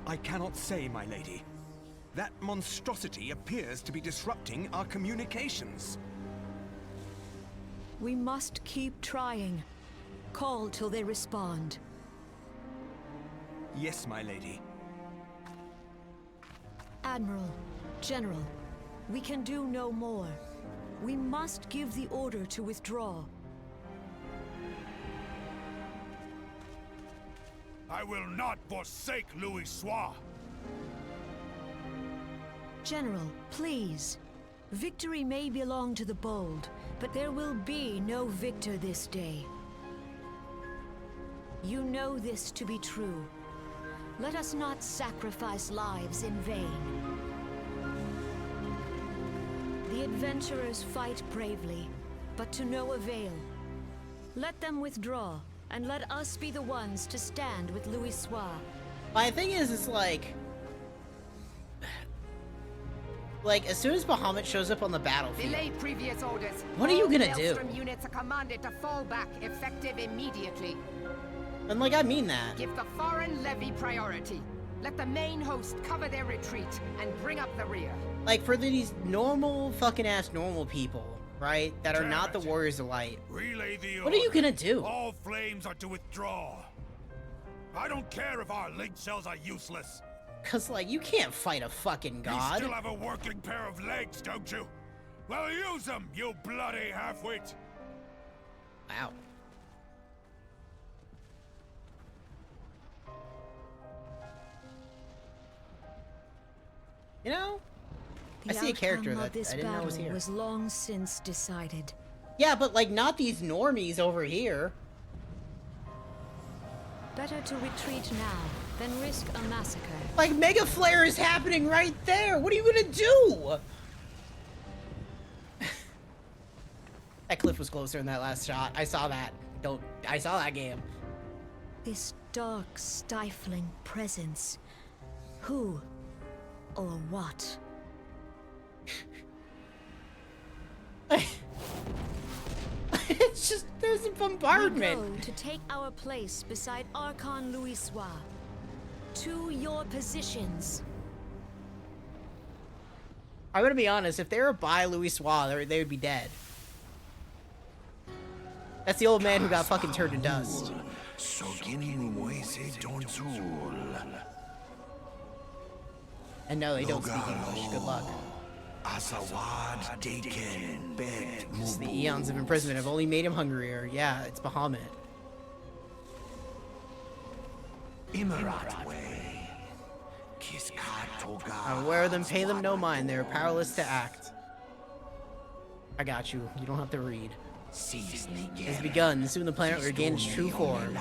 I cannot say, my lady. That monstrosity appears to be disrupting our communications.
We must keep trying. Call till they respond.
Yes, my lady.
Admiral, General, we can do no more. We must give the order to withdraw.
I will not forsake Louis Soir.
General, please. Victory may belong to the bold, but there will be no victor this day. You know this to be true. Let us not sacrifice lives in vain. The adventurers fight bravely, but to no avail. Let them withdraw, and let us be the ones to stand with Louis Soir.
My thing is, it's like, as soon as Bahamut shows up on the battlefield,
Delay previous orders.
what are you gonna
All
do?
Maelstrom units are commanded to fall back, effective immediately.
And like, I mean that.
Give the foreign levy priority. Let the main host cover their retreat and bring up the rear.
Like, for these normal, fucking ass normal people, right, that are not the Warriors of Light,
Relay the
what are you
order.
gonna do?
All flames are to withdraw. I don't care if our link shells are useless.
Cause, like, you can't fight a fucking
You
god.
still have a working pair of legs, don't you? Well, use them, you bloody half-wit.
Wow. You know, I see a character that I didn't know was here.
Was long since decided.
Yeah, but like, not these normies over here.
Better to retreat now than risk a massacre.
Like, Mega Flare is happening right there. What are you gonna do? That cliff was closer in that last shot. I saw that. I saw that game.
This dark, stifling presence. Who or what?
It's just, there's a bombardment.
We go to take our place beside Archon Louisoix. To your positions.
I'm gonna be honest, if they were by Louisoix, they would be dead. That's the old man who got fucking turned to dust. And no, they don't speak English. Good luck. The eons of imprisonment have only made him hungrier. Yeah, it's Bahamut. I'm aware of them, pay them no mind. They are powerless to act. I got you. You don't have to read. It has begun. Soon the planet will regain its true form.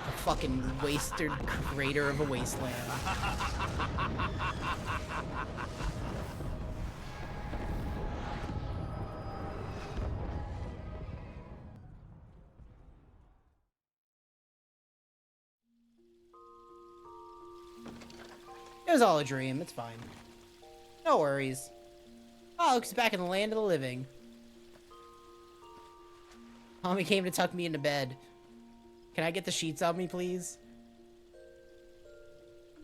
A fucking wasted crater of a wasteland. It was all a dream. It's fine. No worries. Oh, looks back in the land of the living. Mommy came to tuck me into bed. Can I get the sheets on me, please?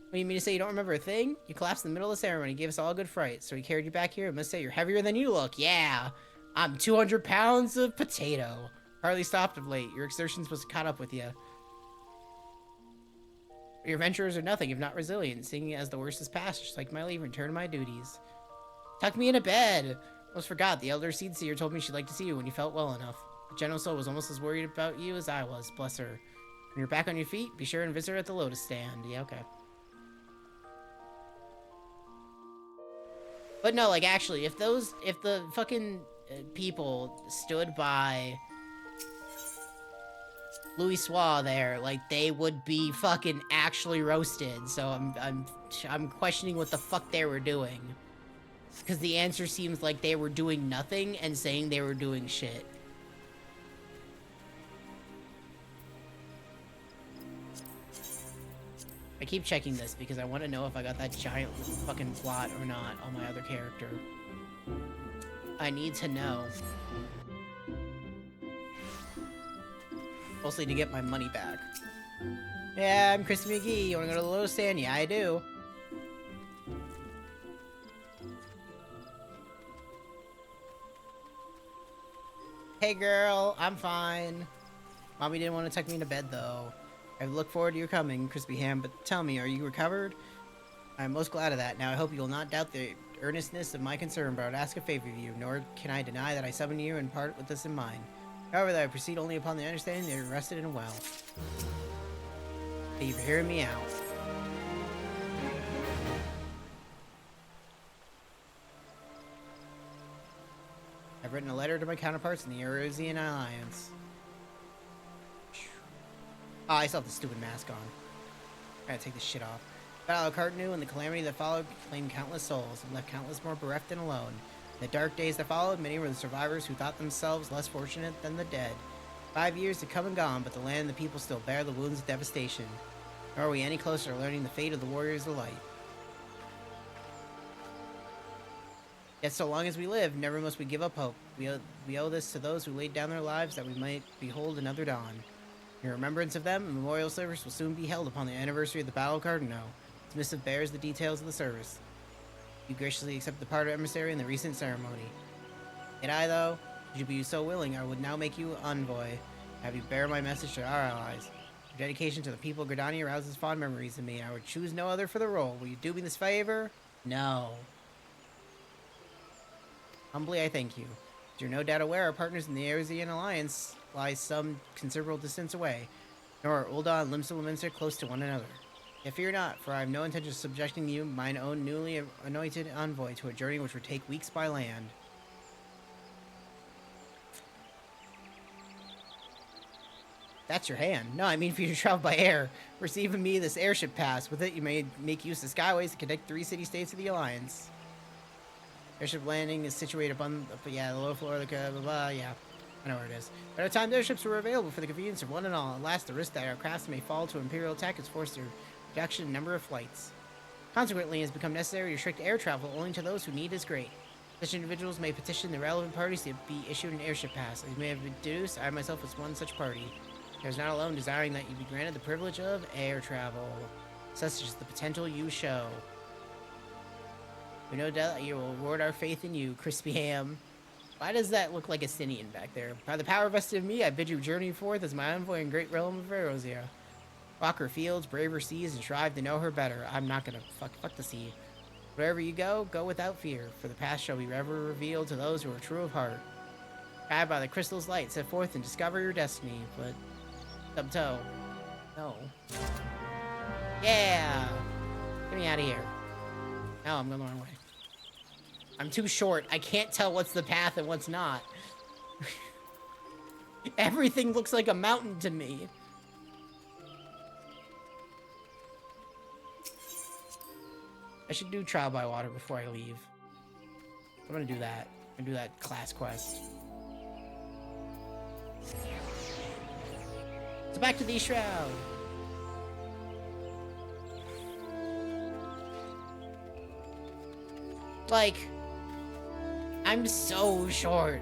What do you mean to say you don't remember a thing? You collapsed in the middle of the ceremony, gave us all a good fright, so we carried you back here. I must say you're heavier than you look. Yeah, I'm 200 pounds of potato. Hardly stopped of late. Your exertions must have caught up with you. Your adventurers are nothing if not resilient, seeing as the worst is past, just like my leave, return to my duties. Tuck me into bed! Almost forgot, the elder seed seer told me she'd like to see you when you felt well enough. The General Soul was almost as worried about you as I was, bless her. When you're back on your feet, be sure and visit her at the Lotus Stand. Yeah, okay. But no, like, actually, if the fucking people stood by Louisoix there, like, they would be fucking actually roasted. So I'm questioning what the fuck they were doing. Because the answer seems like they were doing nothing and saying they were doing shit. I keep checking this because I want to know if I got that giant fucking plot or not on my other character. I need to know. Mostly to get my money back. Yeah, I'm Christy McGee. You wanna go to the Lotus Stand? Yeah, I do. Hey girl, I'm fine. Mommy didn't want to tuck me into bed though. I look forward to your coming, Crispy Ham, but tell me, are you recovered? I'm most glad of that. Now I hope you will not doubt the earnestness of my concern, but I would ask a favor of you, nor can I deny that I summon you in part with this in mind. However, that I proceed only upon the understanding that you're rested and well. Thank you for hearing me out. I've written a letter to my counterparts in the Eurasian Alliance. Oh, I still have the stupid mask on. I gotta take this shit off. Battle of Cartanu and the calamity that followed claimed countless souls and left countless more bereft and alone. In the dark days that followed, many were the survivors who thought themselves less fortunate than the dead. 5 years had come and gone, but the land and the people still bear the wounds of devastation. Nor are we any closer to learning the fate of the warriors of light. Yet so long as we live, never must we give up hope. We owe this to those who laid down their lives that we might behold another dawn. In remembrance of them, a memorial service will soon be held upon the anniversary of the Battle of Cardinal. This missive bears the details of the service. You graciously accept the part of emissary in the recent ceremony. Yet I, though, should you be so willing, I would now make you envoy, have you bear my message to our allies. Your dedication to the people of Gridania arouses fond memories in me, and I would choose no other for the role. Will you do me this favor? No. Humbly I thank you. As you're no doubt aware, our partners in the Eurasian Alliance lie some considerable distance away, nor are Ul'dah and Limsa close to one another. Yet fear not, for I have no intention of subjecting you, mine own newly anointed envoy, to a journey which would take weeks by land. That's your hand. No, I mean for you to travel by air. Receive me this airship pass. With it, you may make use of skyways to connect 3 city-states of the Alliance. Airship landing is situated upon, the low floor of the, blah, blah, yeah. I know where it is. By the time airships were available for the convenience of one and all, at last the risk that our crafts may fall to Imperial attack has forced a reduction in number of flights. Consequently, it has become necessary to restrict air travel only to those who need is great. Such individuals may petition the relevant parties to be issued an airship pass. As you may have deduced, I myself was one such party. I was not alone desiring that you be granted the privilege of air travel. Such is the potential you show. We no doubt that you will reward our faith in you, Crispy Ham. Why does that look like a Sinian back there? By the power vested in me, I bid you journey forth as my envoy in great realm of Erosia. Walk her fields, brave her seas, and strive to know her better. I'm not gonna fuck the sea. Wherever you go, go without fear, for the past shall be ever revealed to those who are true of heart. Guided by the crystal's light, set forth and discover your destiny, but... Stub-toe. No. Yeah! Get me out of here. No, I'm going the wrong way. I'm too short. I can't tell what's the path and what's not. Everything looks like a mountain to me. I should do trial by water before I leave. I'm gonna do that. I'm gonna do that class quest. So back to the shroud. Like, I'm so short.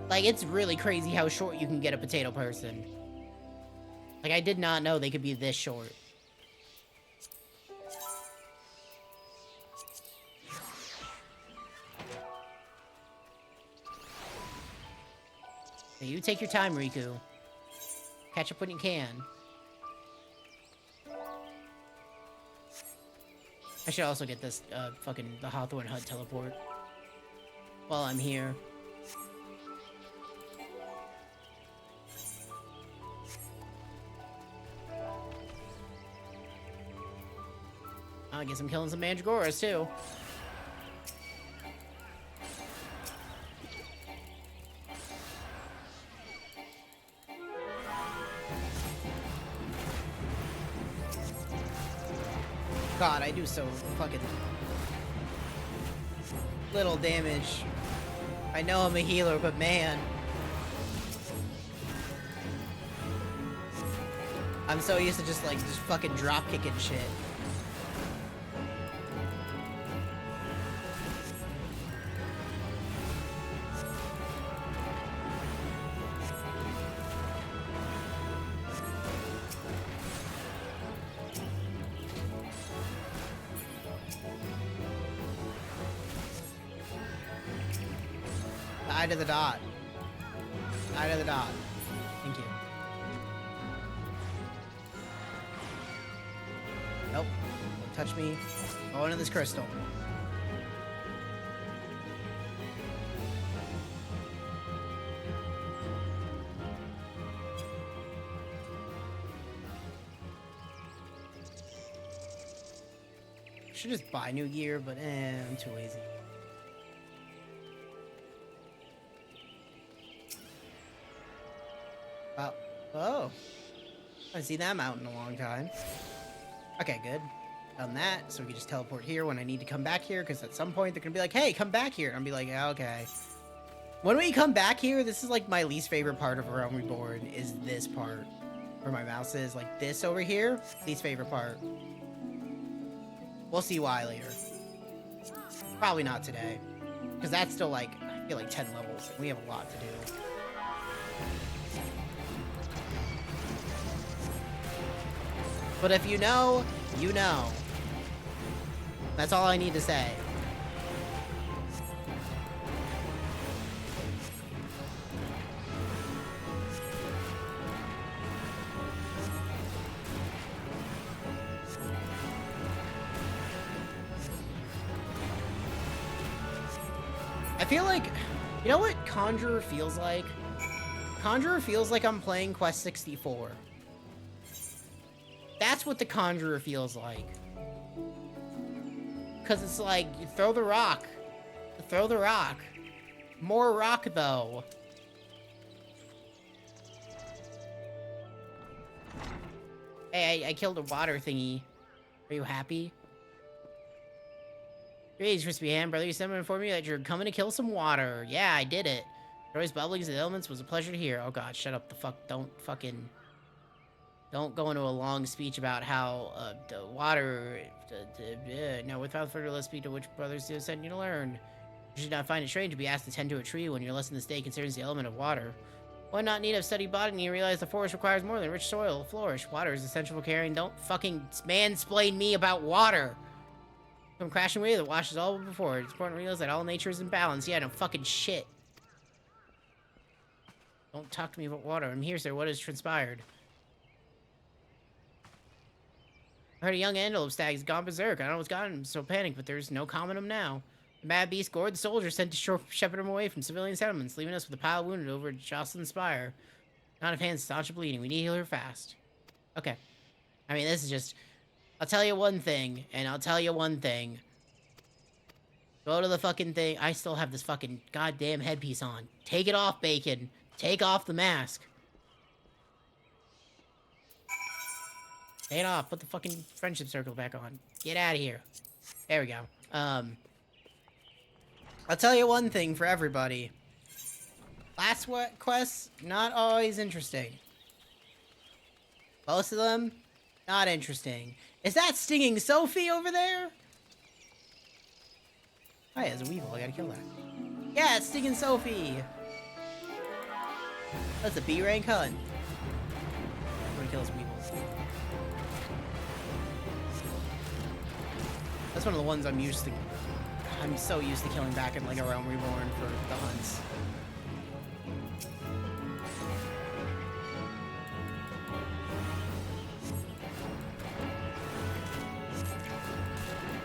Like, it's really crazy how short you can get a potato person. Like, I did not know they could be this short. Hey, you take your time, Riku. Catch up when you can. I should also get this, the Hawthorne Hut teleport. While I'm here. I guess I'm killing some Mandragoras, too. God, I do so fucking little damage. I know I'm a healer, but man. I'm so used to just fucking drop kicking shit. Eye to the dot. Eye to the dot. Thank you. Nope. Don't touch me. Go into this crystal. Should just buy new gear, but I'm too lazy. Oh. I haven't seen that mountain in a long time. Okay, good. Done that, so we can just teleport here when I need to come back here, because at some point they're gonna be like, hey, come back here. And I'll be like, yeah, okay. When we come back here, this is like my least favorite part of Realm Reborn, is this part. Where my mouse is, like this over here. Least favorite part. We'll see why later. Probably not today. Because that's still like, I feel like 10 levels, and we have a lot to do. But if you know, you know. That's all I need to say. I feel like, you know what Conjurer feels like? Conjurer feels like I'm playing Quest 64. That's what the Conjurer feels like. Because it's like, you throw the rock. Throw the rock. More rock, though. Hey, I killed a water thingy. Are you happy? Greetings, Crispy Ham. Brother, someone informed me that you're coming to kill some water. Yeah, I did it. Joy's bubblings and elements was a pleasure to hear. Oh god, shut up the fuck. Don't go into a long speech about how the water... no, without further let's speak to which brothers do send you to learn. You should not find it strange to be asked to tend to a tree when your lesson this day concerns the element of water. One not need of studied botany and realize the forest requires more than rich soil to flourish. Water is essential for carrying. Don't fucking mansplain me about water! Come crashing wave that washes all before. It's important to realize that all nature is in balance. Yeah, no fucking shit. Don't talk to me about water. I'm here, sir. What has transpired? I heard a young antelope stag has gone berserk. I don't know what's gotten him so panicked, but there's no calming him now. The mad beast gored the soldiers sent to shepherd him away from civilian settlements, leaving us with a pile of wounded over at Jocelyn Spire. Not of hands staunch bleeding. We need to heal her fast. Okay. I mean, this is just... I'll tell you one thing, and I'll tell you one thing. Go to the fucking thing. I still have this fucking goddamn headpiece on. Take it off, Bacon. Take off the mask. Take it off. Put the fucking friendship circle back on. Get out of here. There we go. I'll tell you one thing for everybody. Last quests, not always interesting. Most of them, not interesting. Is that stinging Sophie over there? Oh yeah, there's a weevil. I gotta kill that. Yeah, it's stinging Sophie. That's a B rank hunt. I'm gonna kill this weevil. That's one of the ones I'm used to. I'm so used to killing back in like a Realm Reborn for the hunts.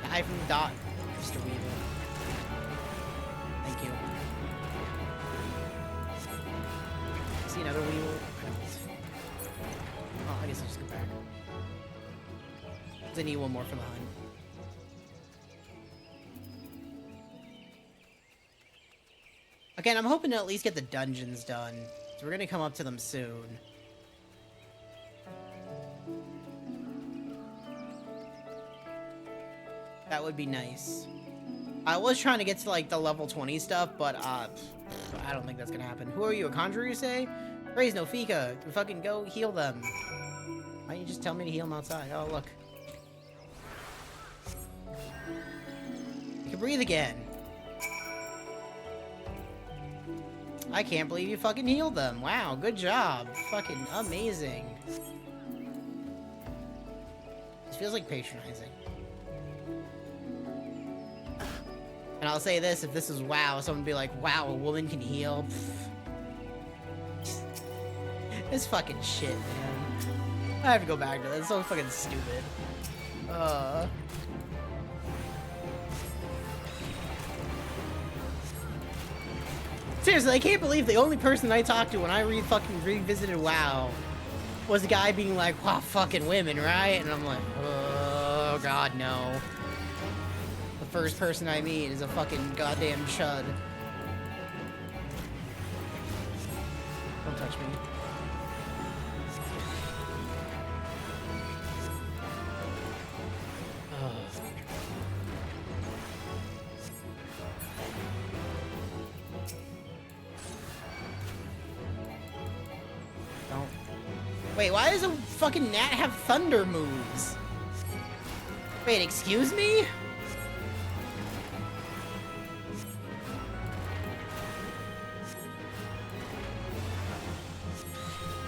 Die from the dot, Mr. Weevil. Thank you. See another Weevil? Oh, I guess I'll just go back. I need one more for the hunt. Again, I'm hoping to at least get the dungeons done. So we're gonna come up to them soon. That would be nice. I was trying to get to like the level 20 stuff, but I don't think that's gonna happen. Who are you, a conjurer, you say? Praise no Fika. Fucking go heal them. Why don't you just tell me to heal them outside? Oh, look. You can breathe again. I can't believe you fucking healed them. Wow, good job. Fucking amazing. This feels like patronizing. And I'll say this, if this is WoW, someone would be like, wow, a woman can heal? It's fucking shit, man. I have to go back to that. It's so fucking stupid. Seriously, I can't believe the only person I talked to when I revisited WoW was a guy being like, wow, fucking women, right? And I'm like, oh god, no. The first person I meet is a fucking goddamn chud. Don't touch me. Wait, why does a fucking gnat have thunder moves? Wait, excuse me?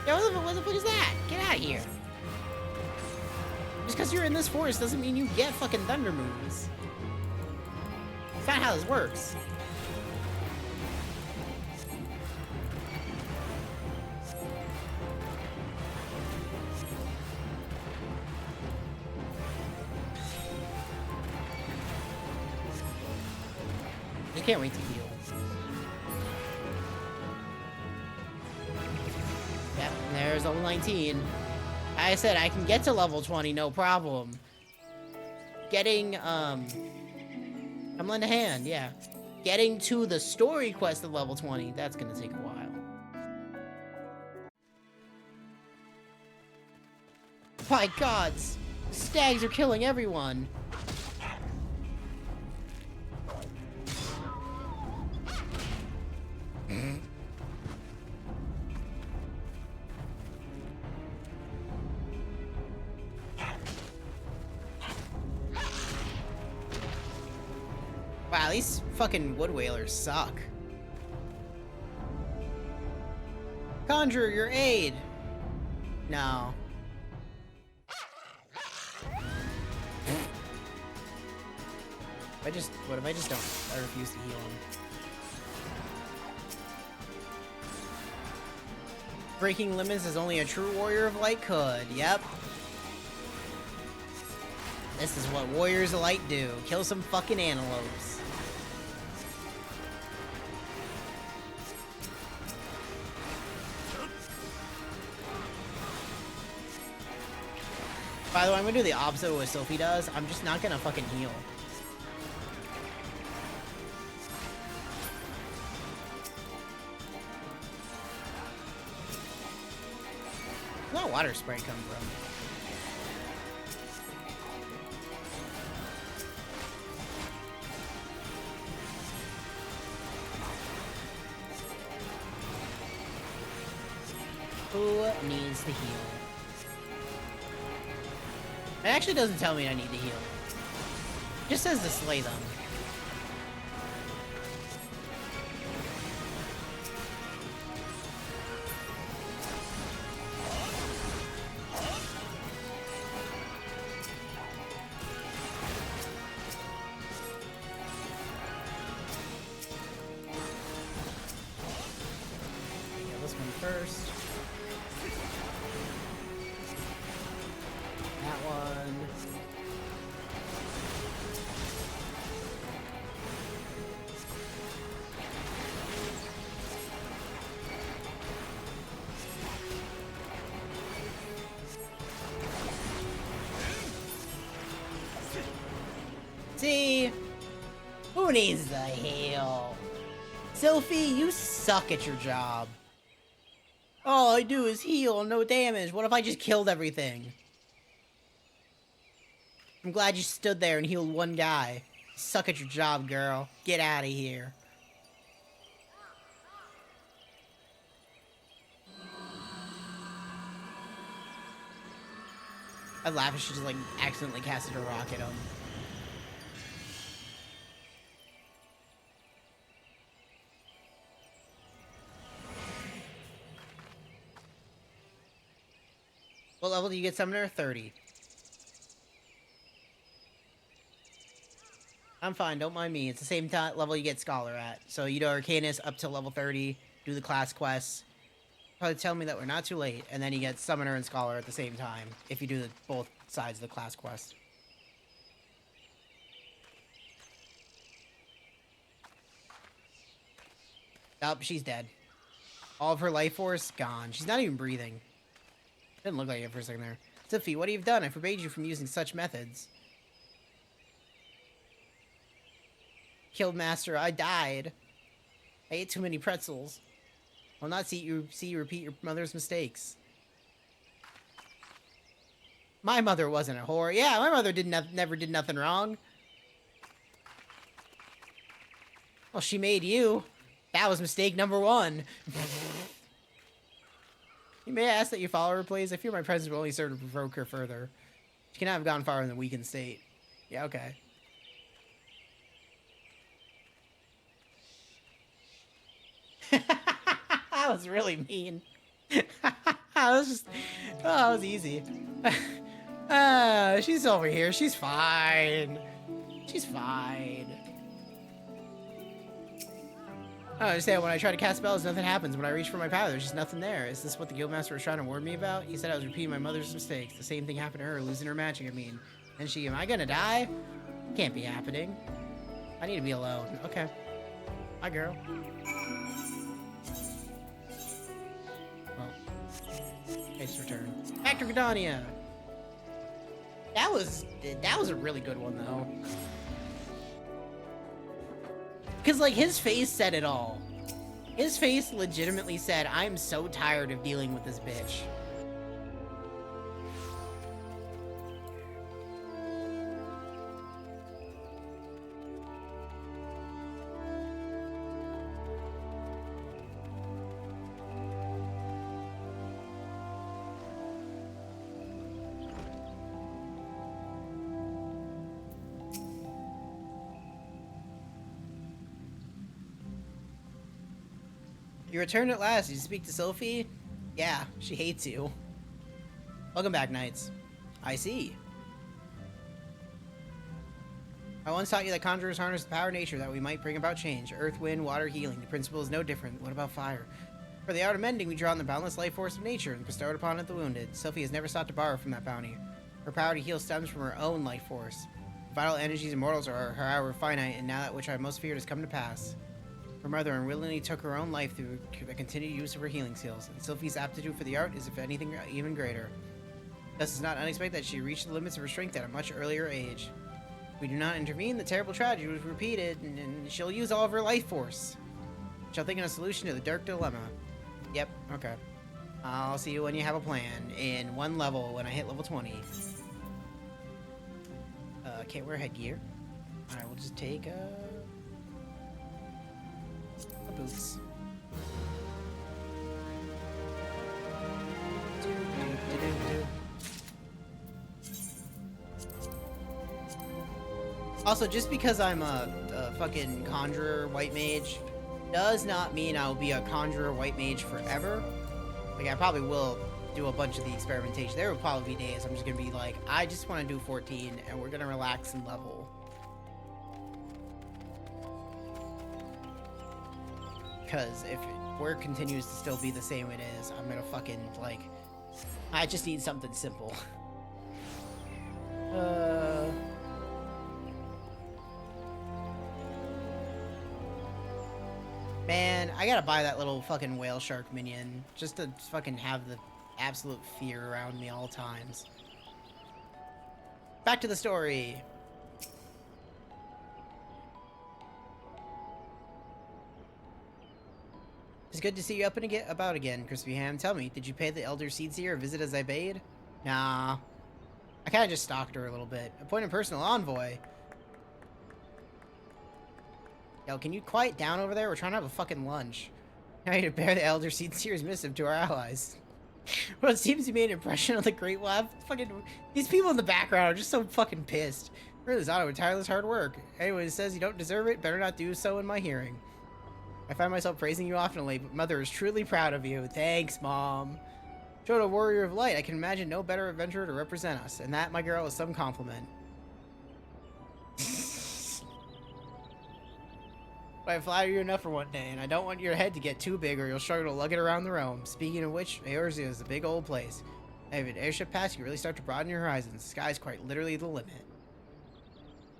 Yo, what the fuck is that? Get out of here. Just because you're in this forest doesn't mean you get fucking thunder moves. That's not how this works. I can't wait to heal. Yep, there's level 19. Like I said, I can get to level 20, no problem. Getting, I'm lend a hand, yeah. Getting to the story quest of level 20, that's gonna take a while. My gods! Stags are killing everyone! Wow, these fucking wood whalers suck. Conjure your aid. No. What if I just don't? I refuse to heal him. Breaking limits as only a true warrior of light could. Yep. This is what warriors of light do. Kill some fucking antelopes. By the way, I'm gonna do the opposite of what Sophie does. I'm just not gonna fucking heal. Where's that water spray come from? Who needs to heal? It actually doesn't tell me I need to heal. It just says to slay them. Get this one first. That one. See? Who needs the heal? Sophie, you suck at your job. All I do is heal, no damage. What if I just killed everything? I'm glad you stood there and healed one guy. Suck at your job, girl. Get out of here. I'd laugh if she just, like, accidentally casted a rock at him. What level do you get Summoner? 30. I'm fine, don't mind me. It's the same level you get Scholar at. So you do Arcanist up to level 30, do the class quests. Probably tell me that we're not too late, and then you get Summoner and Scholar at the same time, if you do both sides of the class quest. Oh, she's dead. All of her life force, gone. She's not even breathing. Didn't look like it for a second there. Sophie, what have you done? I forbade you from using such methods. Killed Master, I died. I ate too many pretzels. I'll not see you repeat your mother's mistakes. My mother wasn't a whore. Yeah, my mother never did nothing wrong. Well, she made you. That was mistake number 1. You may ask that you follow her, please. I fear my presence will only serve to provoke her further. She cannot have gone far in the weakened state. Yeah, okay. That was really mean. That was just... Oh, that was easy. She's over here. She's fine. She's fine. I understand. When I try to cast spells, nothing happens. When I reach for my power, there's just nothing there. Is this what the Guildmaster was trying to warn me about? He said I was repeating my mother's mistakes. The same thing happened to her, losing her magic, I mean. And she, am I gonna die? Can't be happening. I need to be alone. Okay. Hi, girl. Well, case return. Back to Gridania. That was a really good one, though. Because, like, his face said it all. His face legitimately said, I'm so tired of dealing with this bitch. You returned at last. Did you speak to Sophie? Yeah, she hates you. Welcome back, Knights. I see. I once taught you that conjurers harness the power of nature that we might bring about change. Earth, wind, water, healing. The principle is no different. What about fire? For the art of mending, we draw on the boundless life force of nature and bestow it upon it the wounded. Sophie has never sought to borrow from that bounty. Her power to heal stems from her own life force. Vital energies and mortals are, however, finite, and now that which I most feared has come to pass. Her mother unwillingly took her own life through the continued use of her healing skills, and Sophie's aptitude for the art is, if anything, even greater. Thus, it's not unexpected that she reached the limits of her strength at a much earlier age. If we do not intervene, the terrible tragedy was repeated, and she'll use all of her life force. Shall think of a solution to the dark dilemma. Yep, okay. I'll see you when you have a plan. In one level, when I hit level 20. Can't wear headgear. I will just take, boots. Also, just because I'm a fucking conjurer white mage does not mean I'll be a conjurer white mage forever. Like, I probably will do a bunch of the experimentation. There will probably be days I'm just gonna be like, I just want to do 14 and we're gonna relax and level. Because if work continues to still be the same it is, I'm gonna fucking, like, I just need something simple. Man, I gotta buy that little fucking whale shark minion just to fucking have the absolute fear around me all times. Back to the story. It's good to see you up and about again, Crispy Ham. Tell me, did you pay the Elder Seedseer a visit as I bade? Nah. I kinda just stalked her a little bit. Appointed personal envoy. Yo, can you quiet down over there? We're trying to have a fucking lunch. Now you to bear the Elder Seedseer's missive to our allies. Well, it seems you made an impression on the Great Web. Fucking, these people in the background are just so fucking pissed. Really, Zato with tireless hard work. Anyone who says you don't deserve it, better not do so in my hearing. I find myself praising you oftenly, but Mother is truly proud of you. Thanks, Mom. Showed a warrior of light. I can imagine no better adventurer to represent us, and that, my girl, is some compliment. But I flatter you enough for one day, and I don't want your head to get too big or you'll struggle to lug it around the realm. Speaking of which, Eorzea is a big old place. If an airship pass, you really start to broaden your horizons. The sky's quite literally the limit.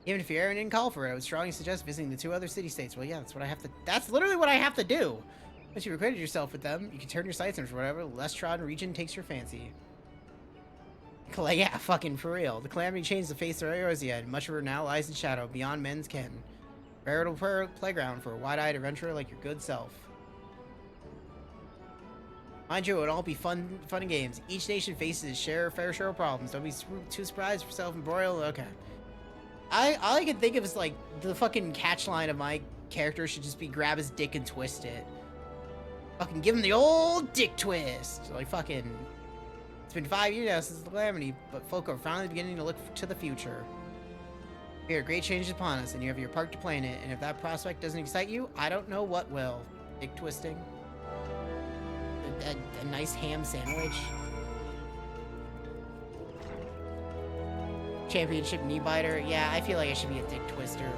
Even if your errand didn't call for it, I would strongly suggest visiting the 2 other city-states. Well, yeah, that's what I have to... That's literally what I have to do! Once you've acquainted yourself with them, you can turn your sights on whatever less trodden region takes your fancy. Yeah, fucking for real. The calamity changed the face of Eorzea, and much of her now lies in shadow, beyond men's ken. Veritable playground for a wide-eyed adventurer like your good self. Mind you, it would all be fun and games. Each nation faces its fair share of problems. Don't be too surprised for self-embroiled. Okay. All I can think of is, like, the fucking catch line of my character should just be grab his dick and twist it. Fucking give him the old dick twist. Like, fucking... It's been 5 years now since the calamity, but folk are finally beginning to look to the future. Here, great change is upon us, and you have your part to play in it, and if that prospect doesn't excite you, I don't know what will. Dick twisting. A nice ham sandwich. Championship knee biter. Yeah, I feel like I should be a dick twister.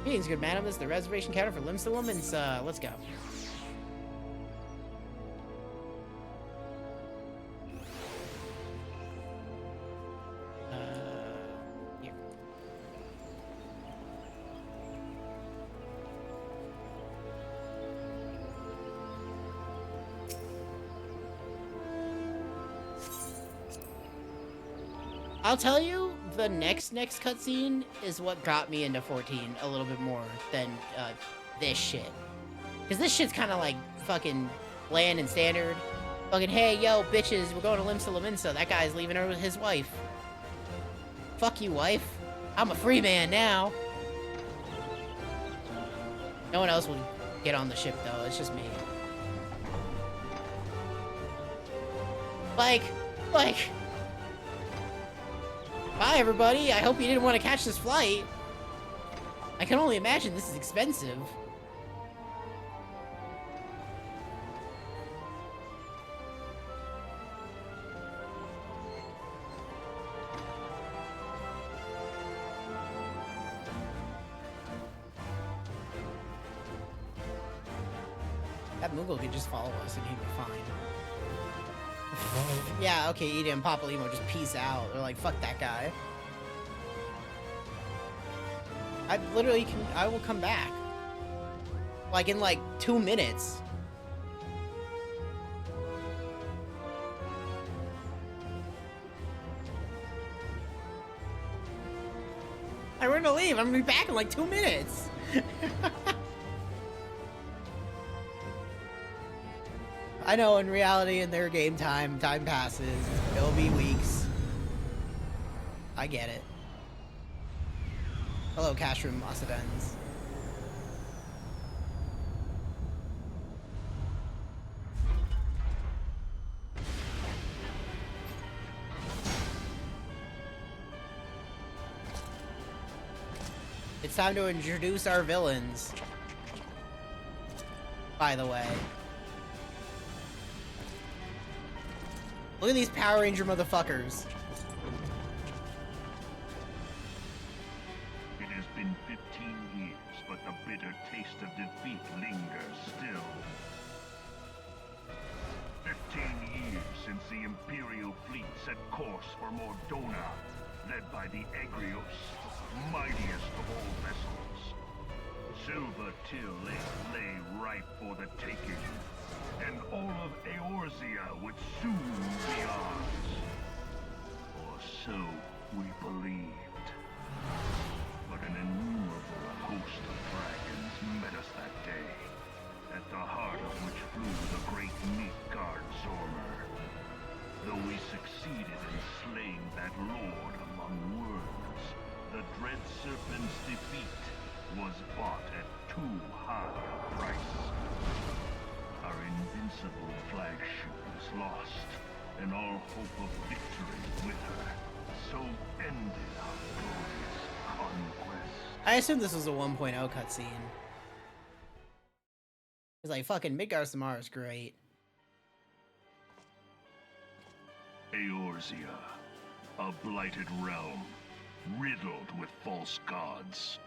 Greetings, good madam. This is the reservation counter for Limbs to Women's. Let's go. Here. I'll tell you, the next cutscene is what got me into 14 a little bit more than this shit. Because this shit's kind of like fucking bland and standard. Fucking, hey, yo, bitches, we're going to Limbs to Laminsa. That guy's leaving her with his wife. Fuck you, wife. I'm a free man now. No one else will get on the ship, though. It's just me. Like... Bye, everybody. I hope you didn't want to catch this flight. I can only imagine this is expensive. That Moogle could just follow us and he'd be fine. Yeah, okay, Edie and Papalymo just peace out. They're like, fuck that guy. I will come back. Like, in like 2 minutes. I'm gonna leave. I'm gonna be back in like 2 minutes. I know in reality, in their game time passes. It'll be weeks. I get it. Hello, Cashroom Mossavens. It's time to introduce our villains. By the way. Look at these Power Ranger motherfuckers.
It has been 15 years, but the bitter taste of defeat lingers still. 15 years since the Imperial fleet set course for Mordona, led by the Egrios, mightiest of all vessels. Silver Till lay ripe for the taking, and all of Eorzea would soon be ours. Or so we believed. But an innumerable host of dragons met us that day, at the heart of which flew the great Midgard Zormer. Though we succeeded in slaying that lord among worms, the dread serpent's defeat was bought at too high a price. Our invincible flagship is lost, and all hope of victory with her. So ended our glorious conquest.
I assume this was a 1.0 cutscene. It's like, fucking Midgard Samara is great.
Eorzea, a blighted realm, riddled with false gods.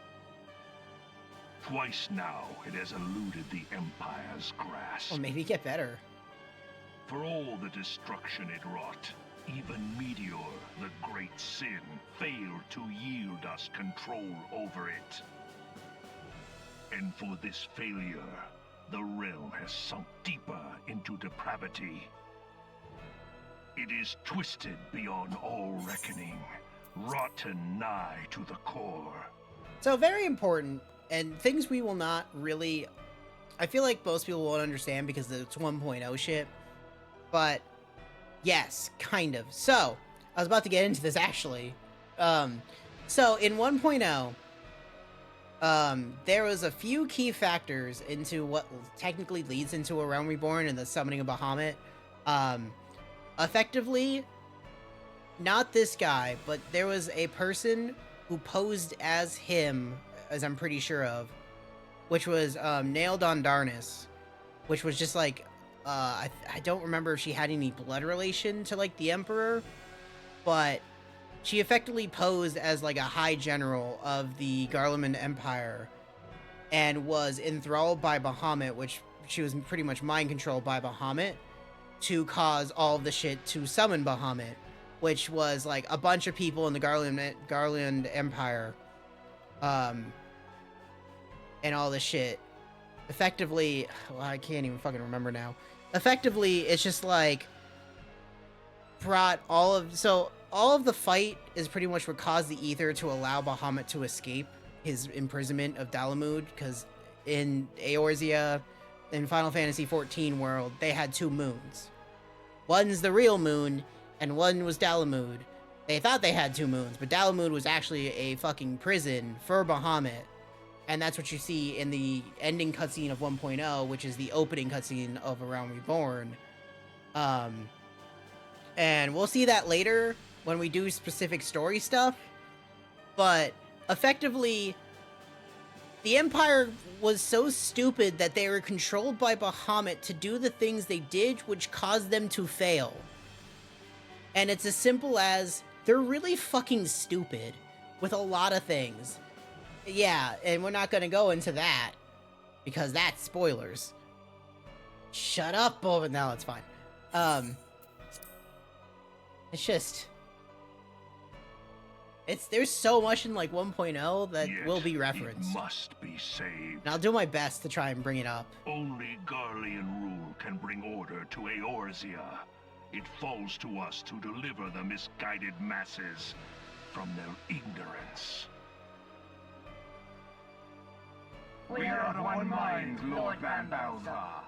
Twice now it has eluded the Empire's grasp.
Or maybe get better.
For all the destruction it wrought, even Meteor, the great sin, failed to yield us control over it. And for this failure, the realm has sunk deeper into depravity. It is twisted beyond all reckoning, rotten nigh to the core.
So very important, and things we will not really... I feel like most people won't understand because it's 1.0 shit. But, yes, kind of. So, I was about to get into this, actually. So, in 1.0, there was a few key factors into what technically leads into A Realm Reborn and the summoning of Bahamut. Effectively, not this guy, but there was a person who posed as him, as I'm pretty sure of, which was Nail Dondarnis, which was just like, I don't remember if she had any blood relation to like the Emperor, but she effectively posed as like a high general of the Garlemald Empire and was enthralled by Bahamut, which she was pretty much mind controlled by Bahamut to cause all of the shit to summon Bahamut, which was like a bunch of people in the Garlemald Empire, and all this shit. Effectively, well, I can't even fucking remember now. Effectively, it's just like brought all of the fight is pretty much what caused the Ether to allow Bahamut to escape his imprisonment of Dalamud, because in Eorzea, in Final Fantasy XIV world, they had two moons. One's the real moon, and one was Dalamud. They thought they had two moons, but Dalamud was actually a fucking prison for Bahamut. And that's what you see in the ending cutscene of 1.0, which is the opening cutscene of A Realm Reborn. And we'll see that later when we do specific story stuff. But effectively, the Empire was so stupid that they were controlled by Bahamut to do the things they did, which caused them to fail. And it's as simple as, they're really fucking stupid with a lot of things. Yeah, and we're not going to go into that, because that's spoilers. Shut up, over. No, it's fine. It's just... There's so much in, like, 1.0 that
Yet
will be referenced.
It must be saved.
And I'll do my best to try and bring it up.
Only Garlean rule can bring order to Eorzea. It falls to us to deliver the misguided masses from their ignorance.
We are of one mind, Lord Van Balthar.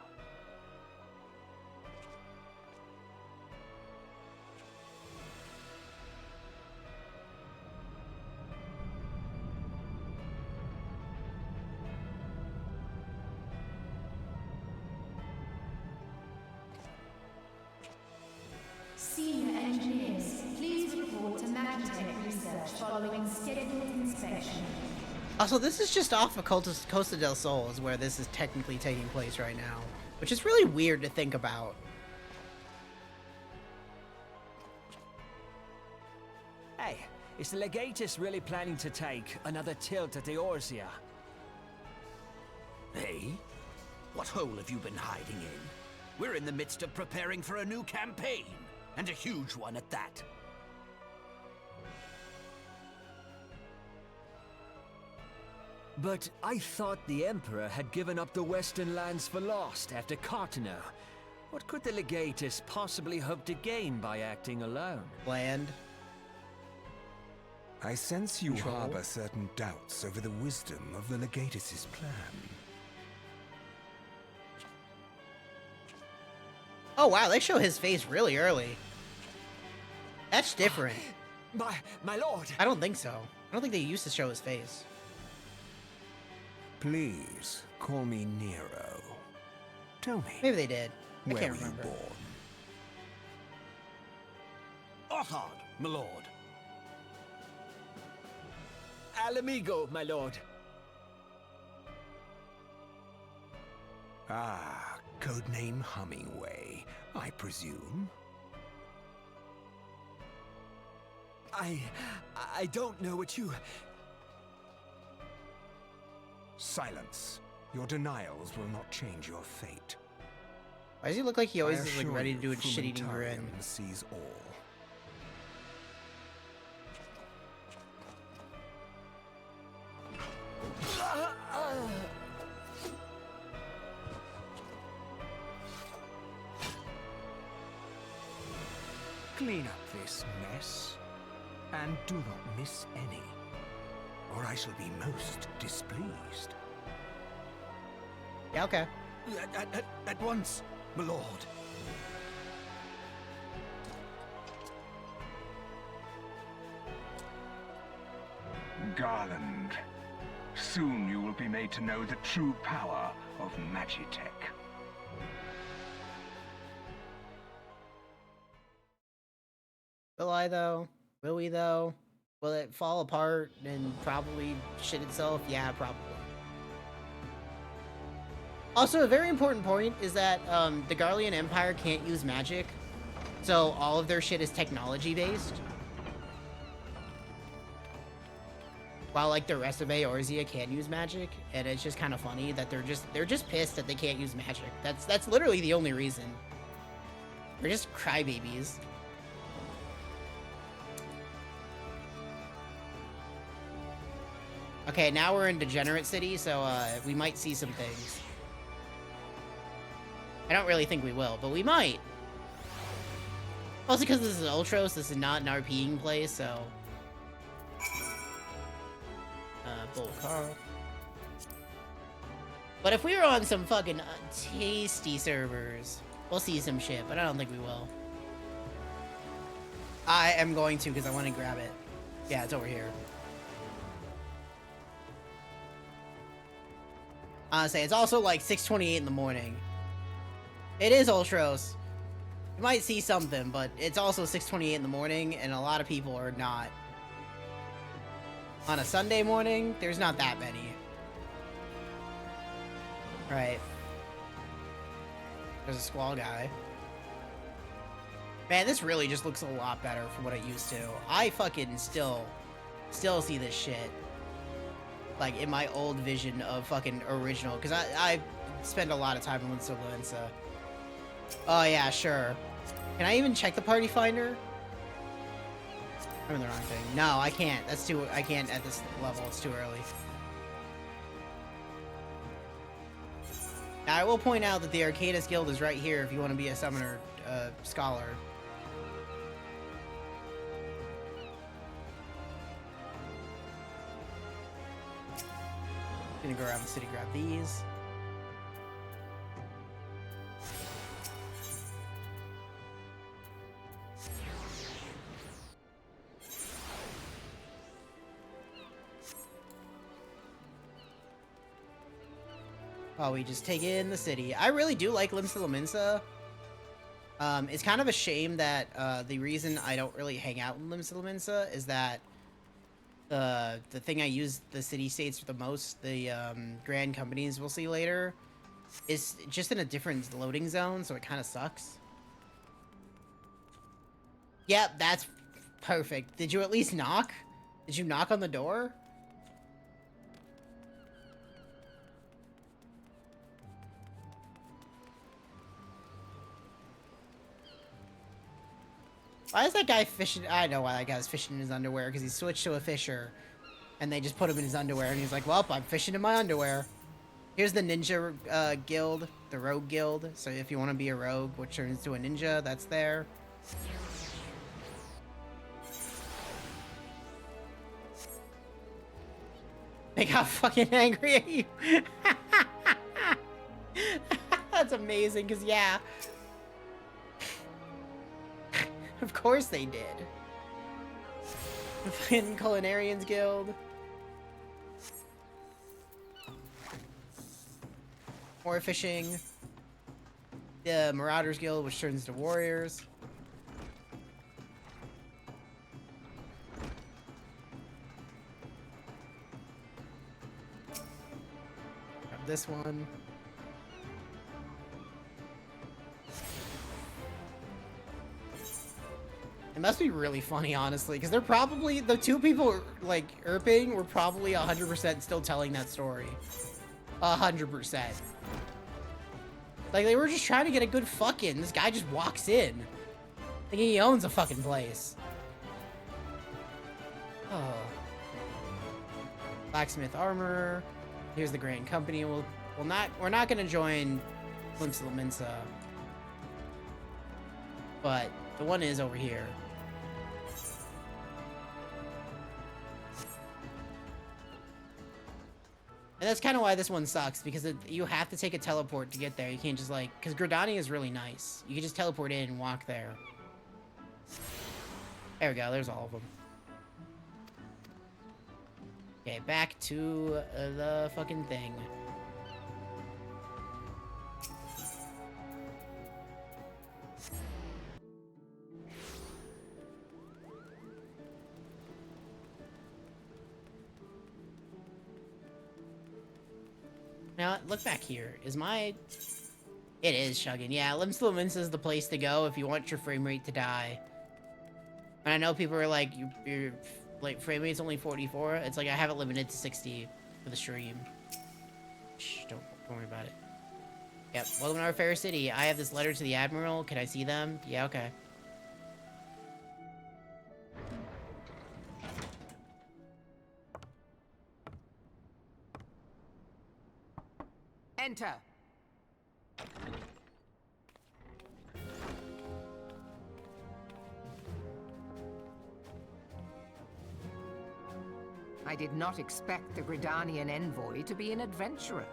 Senior engineers, please report to Magitech research following scheduled inspection.
Also, this is just off of Costa del Sol is where this is technically taking place right now, which is really weird to think about.
Hey, is the Legatus really planning to take another tilt at Eorzea?
Hey? What hole have you been hiding in? We're in the midst of preparing for a new campaign, and a huge one at that.
But I thought the Emperor had given up the Western lands for lost after Cartano. What could the Legatus possibly hope to gain by acting alone?
Land.
I sense you
Control.
harbor certain doubts over the wisdom of the Legatus's plan.
Oh wow, they show his face really early. That's different.
My lord!
I don't think so. I don't think they used to show his face.
Please, call me Nero. Tell me.
Maybe they did. I
Where
can't
were you
remember.
born?
Othard, my lord.
Alamigo, my lord.
Ah, codename Hummingway, I presume.
I don't know what you...
Silence. Your denials will not change your fate.
Why does he look like he always
I
is like
assure
ready
you,
to do a shit-eating grin?
Frumentarium sees all. Clean up this mess, and do not miss any, or I shall be most displeased.
Yeah, okay.
At once, my lord.
Garland, soon you will be made to know the true power of Magitech.
Will I though? Will we though? Will it fall apart and probably shit itself? Yeah, probably. Also, a very important point is that the Garlean Empire can't use magic, so all of their shit is technology-based. While like the rest of Eorzea can use magic, and it's just kind of funny that they're just pissed that they can't use magic. That's literally the only reason. They're just crybabies. Okay, now we're in Degenerate City, so we might see some things. I don't really think we will, but we might. Also, because this is Ultros, this is not an RPing place, so... Bull Carl. But if we were on some fucking tasty servers, we'll see some shit, but I don't think we will. I am going to, because I want to grab it. Yeah, it's over here. Honestly, it's also like 6:28 in the morning. It is Ultros. You might see something, but it's also 6:28 in the morning, and a lot of people are not. On a Sunday morning, there's not that many. Right. There's a squall guy. Man, this really just looks a lot better from what it used to. I fucking still see this shit. Like, in my old vision of fucking original. Because I spend a lot of time in Winter Valencia. Oh yeah, sure. Can I even check the party finder? I'm in the wrong thing. No, I can't. That's too. I can't at this level. It's too early. Now, I will point out that the Arcanist Guild is right here if you want to be a summoner scholar. Gonna go around the city, grab these. Oh, we just take in the city. I really do like Limsa. It's kind of a shame that the reason I don't really hang out in Limsa is that the thing I use the city-states for the most, the grand companies we'll see later, is just in a different loading zone, so it kind of sucks. Yep, that's perfect. Did you at least knock? Did you knock on the door? Why is that guy fishing? I know why that guy's fishing in his underwear, because he switched to a fisher. And they just put him in his underwear, and he's like, well, I'm fishing in my underwear. Here's the ninja guild, the rogue guild. So if you want to be a rogue, which turns to a ninja, that's there. They got fucking angry at you. That's amazing, because yeah. Of course they did. The fucking Culinarians Guild. More fishing. The Marauders Guild, which turns to warriors. Grab this one. It must be really funny, honestly, because they're probably, the two people, like, Erping were probably 100% still telling that story. 100%. Like, they were just trying to get a good fuck in. This guy just walks in. Thinking he owns a fucking place. Oh. Blacksmith armor. Here's the Grand Company. We're not gonna join Limsa. But the one is over here. And that's kind of why this one sucks, because you have to take a teleport to get there. You can't just, like... Because Gridania is really nice. You can just teleport in and walk there. There we go. There's all of them. Okay, back to the fucking thing. Now, look back here. Is my... It is, Shuggin. Yeah, Limsa is the place to go if you want your frame rate to die. And I know people are like, your like, frame rate's only 44. It's like, I have it limited to 60 for the stream. Shh, don't worry about it. Yep, welcome to our fair city. I have this letter to the Admiral. Can I see them? Yeah, okay.
Enter. I did not expect the Gridanian envoy to be an adventurer.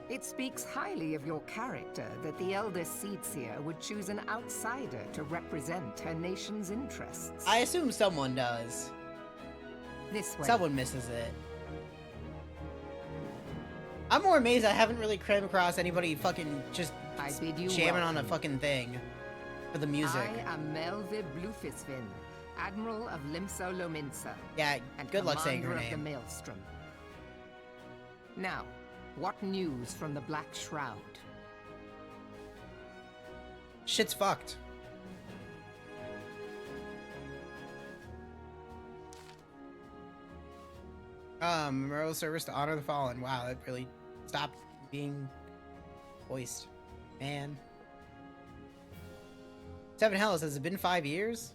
It speaks highly of your character that the elder Seedseer would choose an outsider to represent her nation's interests.
I assume someone does.
This way.
Someone misses it. I'm more amazed I haven't really came across anybody fucking just jamming on a fucking thing for the music.
I am Melve Blufisvin, Admiral of Limsa Lominsa.
Yeah,
and
good luck saying her
Commander of
name.
the Maelstrom. Now, what news from the Black Shroud?
Shit's fucked. Memorial service to honor the fallen. Wow, that really stopped being voiced. Man. 7 hells, has it been 5 years?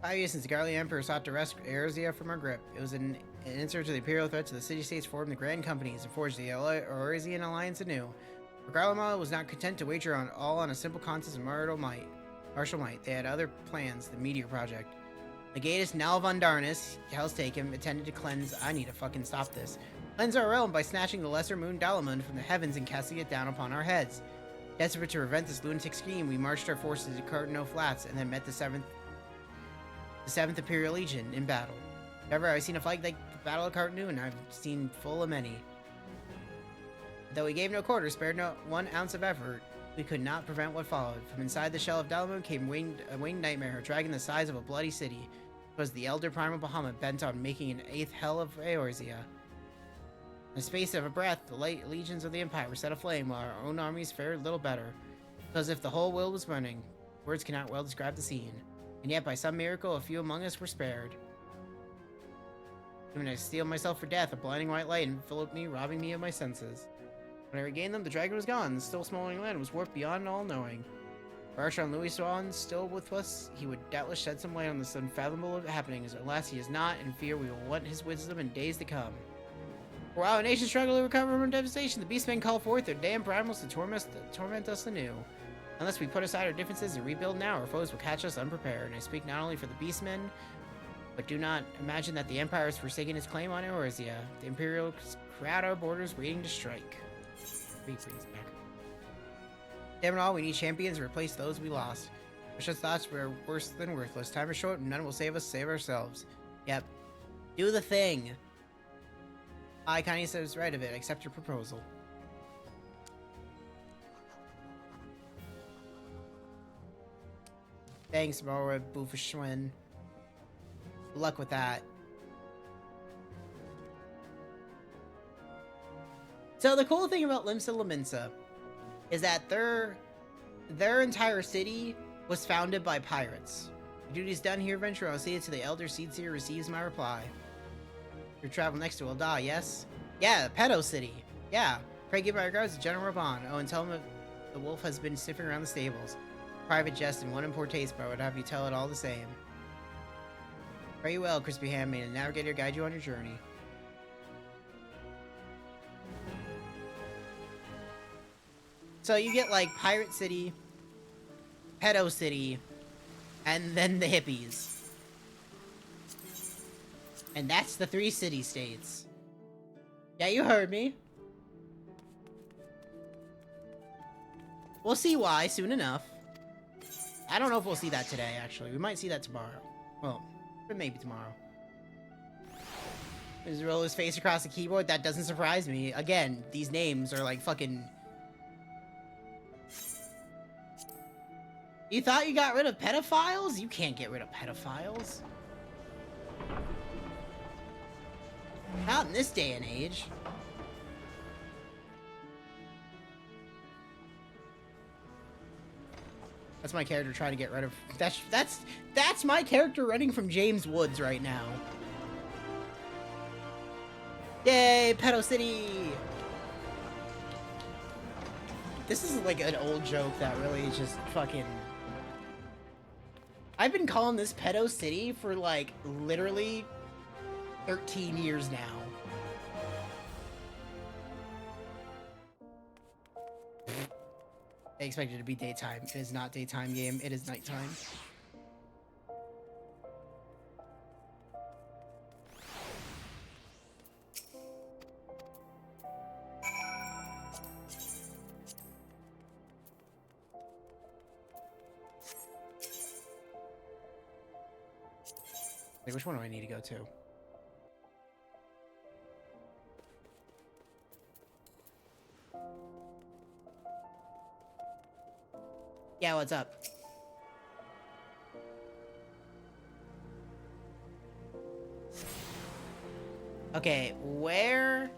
5 years since the Garlian Emperor sought to rescue Eorzea from our grip. It was an answer to the imperial threat to the city-states, formed the Grand Companies and forged the Eorzean alliance anew. But Garlemald was not content to wager on a simple contest of martial might. They had other plans, the Meteor Project. Legatus Nalvan Darnus, Hell's Taken, intended to cleanse. I need to fucking stop this. Cleanse our realm by snatching the lesser moon Dalamund from the heavens and casting it down upon our heads. Desperate to prevent this lunatic scheme, we marched our forces to Cartano Flats and then met the 7th Imperial Legion in battle. However, I've seen a fight like the Battle of Cartano, and I've seen full of many. Though we gave no quarter, spared not 1 ounce of effort, we could not prevent what followed. From inside the shell of Dalamund came a winged nightmare, a dragon the size of a bloody city. It was the elder primal Bahamut bent on making an 8th hell of Eorzea. In the space of a breath, the light legions of the Empire were set aflame, while our own armies fared little better. It was as if the whole world was burning. Words cannot well describe the scene. And yet, by some miracle, a few among us were spared. Even I steel myself for death, a blinding white light enveloped me, robbing me of my senses. When I regained them, the dragon was gone. The still smoldering land was warped beyond all knowing. Were Archon Louis Swan still with us, he would doubtless shed some light on this unfathomable happenings. Alas, he is not, and fear we will want his wisdom in days to come. For while our nation struggled to recover from devastation, the beastmen called forth their damned primals to torment us anew. Unless we put aside our differences and rebuild now, our foes will catch us unprepared. And I speak not only for the beastmen, but do not imagine that the Empire has forsaken its claim on Eorzea. The Imperials crowd our borders, waiting to strike. Brings back. Damn it all, we need champions to replace those we lost. Such thoughts were worse than worthless. Time is short, and none will save us, save ourselves. Yep. Do the thing. I kind of says right of it. Accept your proposal. Thanks, Maura Boofashwin. Good luck with that. So the cool thing about Limsa Lominsa is that their entire city was founded by pirates. Your duty's done here, Venture. I'll see it to the Elder Seedseer receives my reply. Your travel next to Elda, yes? Yeah, Pedo City. Yeah. Pray give my regards to General Raban. Oh, and tell him the wolf has been sniffing around the stables. Private jest and one in poor taste, but I would have you tell it all the same. Pray you well, Crispy Handmaid, and Navigator guide you on your journey. So you get like Pirate City, Pedo City, and then the hippies. And that's the 3 city-states. Yeah, you heard me. We'll see why soon enough. I don't know if we'll see that today, actually. We might see that tomorrow. Well, but maybe tomorrow. Just roll his face across the keyboard. That doesn't surprise me. Again, these names are like fucking... You thought you got rid of pedophiles? You can't get rid of pedophiles. Not in this day and age. That's my character trying to get rid of... That's my character running from James Woods right now. Yay, Pedo City! This is like an old joke that really just fucking... I've been calling this Pedo City for like literally 13 years now. I expect it to be daytime. It is not daytime game. It is nighttime. Like, which one do I need to go to? Yeah, what's up? Okay, where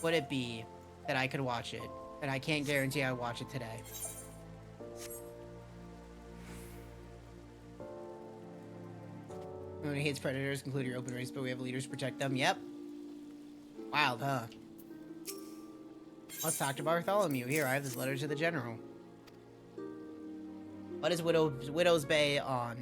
would it be that I could watch it? And I can't guarantee I'll watch it today. When it hates predators, conclude your open race, but we have leaders to protect them. Yep. Wild, huh? Let's talk to Bartholomew. Here, I have this letter to the general. What is Widow's Bay on?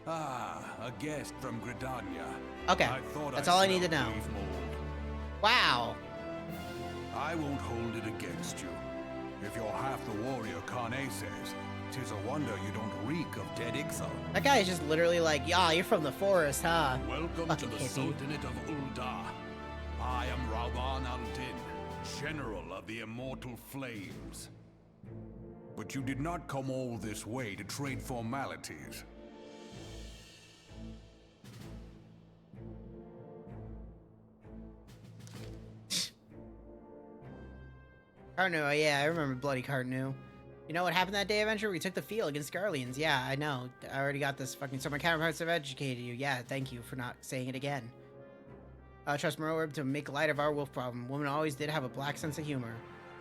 Ah, a guest from Gridania.
Okay,
I thought
that's
I
all I need to
smelled
know.
leaf mold.
Wow.
I won't hold it against you. If you're half the warrior Kane says, 'tis a wonder you don't reek of dead Ixal.
That guy is just literally like, yeah, you're from the forest, huh?
Welcome
Fucking
to the
hippie.
Sultanate of Ul'dah. I am Rauban al-Din, General of the Immortal Flames. But you did not come all this way to trade formalities.
Carnu, yeah, I remember bloody Carnu. You know what happened that day, Adventure? We took the field against Garleans. Yeah, I know. I already got this fucking... So my counterparts have educated you. Yeah, thank you for not saying it again. Trust Merorb to make light of our wolf problem. Women always did have a black sense of humor.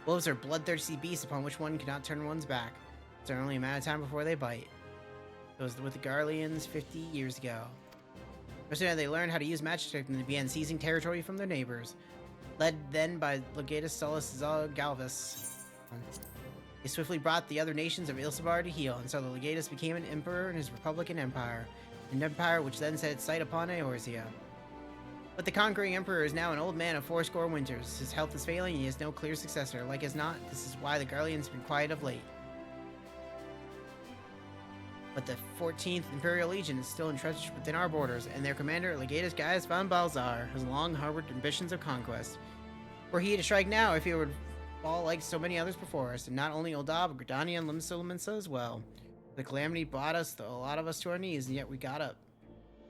Wolves are bloodthirsty beasts upon which one cannot turn one's back. It's only a matter of time before they bite. It was with the Garleans 50 years ago. As soon as they learned how to use magic, and they began seizing territory from their neighbors. Led then by Legatus Solus Galvus. They swiftly brought the other nations of Ilsabar to heel, and so the Legatus became an emperor in his Republican Empire. An empire which then set its sight upon Eorzea. But the conquering emperor is now an old man of 40 winters. His health is failing and he has no clear successor. Like as not, this is why the Garleans have been quiet of late. But the 14th Imperial Legion is still entrenched within our borders, and their commander, Legatus Gaius von Balzar, has long harbored ambitions of conquest. Were he to strike now, if he would fall like so many others before us, and not only Ul'dah, but Gridania and Limsa as well. The calamity brought us, a lot of us, to our knees, and yet we got up.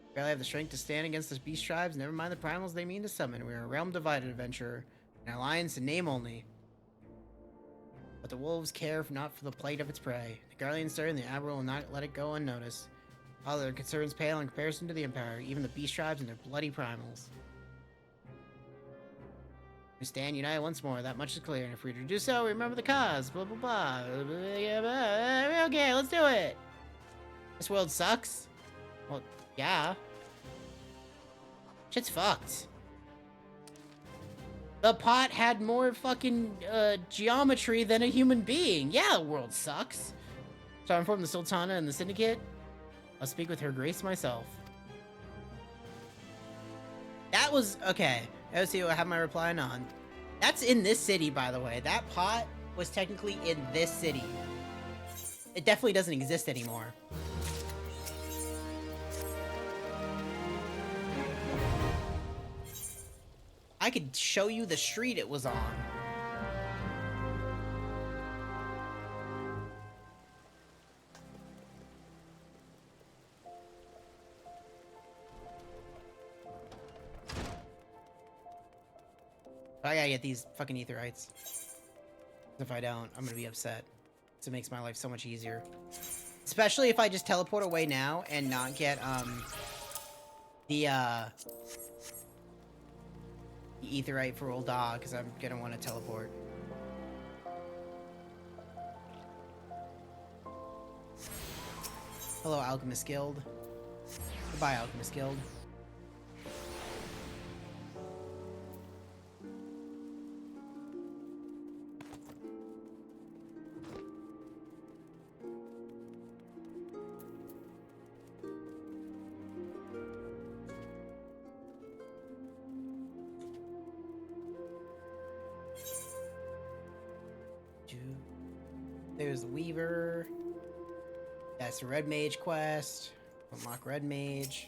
We barely have the strength to stand against the beast tribes, never mind the primals they mean to summon. We are a realm divided, adventurer, an alliance in name only. But the wolves care not for the plight of its prey. The Garlean stir and the Admiral will not let it go unnoticed. All their concerns pale in comparison to the Empire, even the beast tribes and their bloody primals. We stand united once more, that much is clear, and if we were to do so, remember the cause, blah blah blah. Okay, let's do it! This world sucks? Well, yeah. Shit's fucked. The pot had more fucking geometry than a human being. Yeah, the world sucks. So I informed the Sultana and the Syndicate. I'll speak with her grace myself. That was... Okay. Let's see what I have my reply on. That's in this city, by the way. That pot was technically in this city. It definitely doesn't exist anymore. I could show you the street it was on. But I gotta get these fucking aetherites. If I don't, I'm gonna be upset. So it makes my life so much easier. Especially if I just teleport away now and not get, the aetherite for Ul'dah, because I'm gonna want to teleport. Hello, Alchemist Guild. Goodbye, Alchemist Guild. There's the Weaver. That's the Red Mage quest. Unlock Red Mage.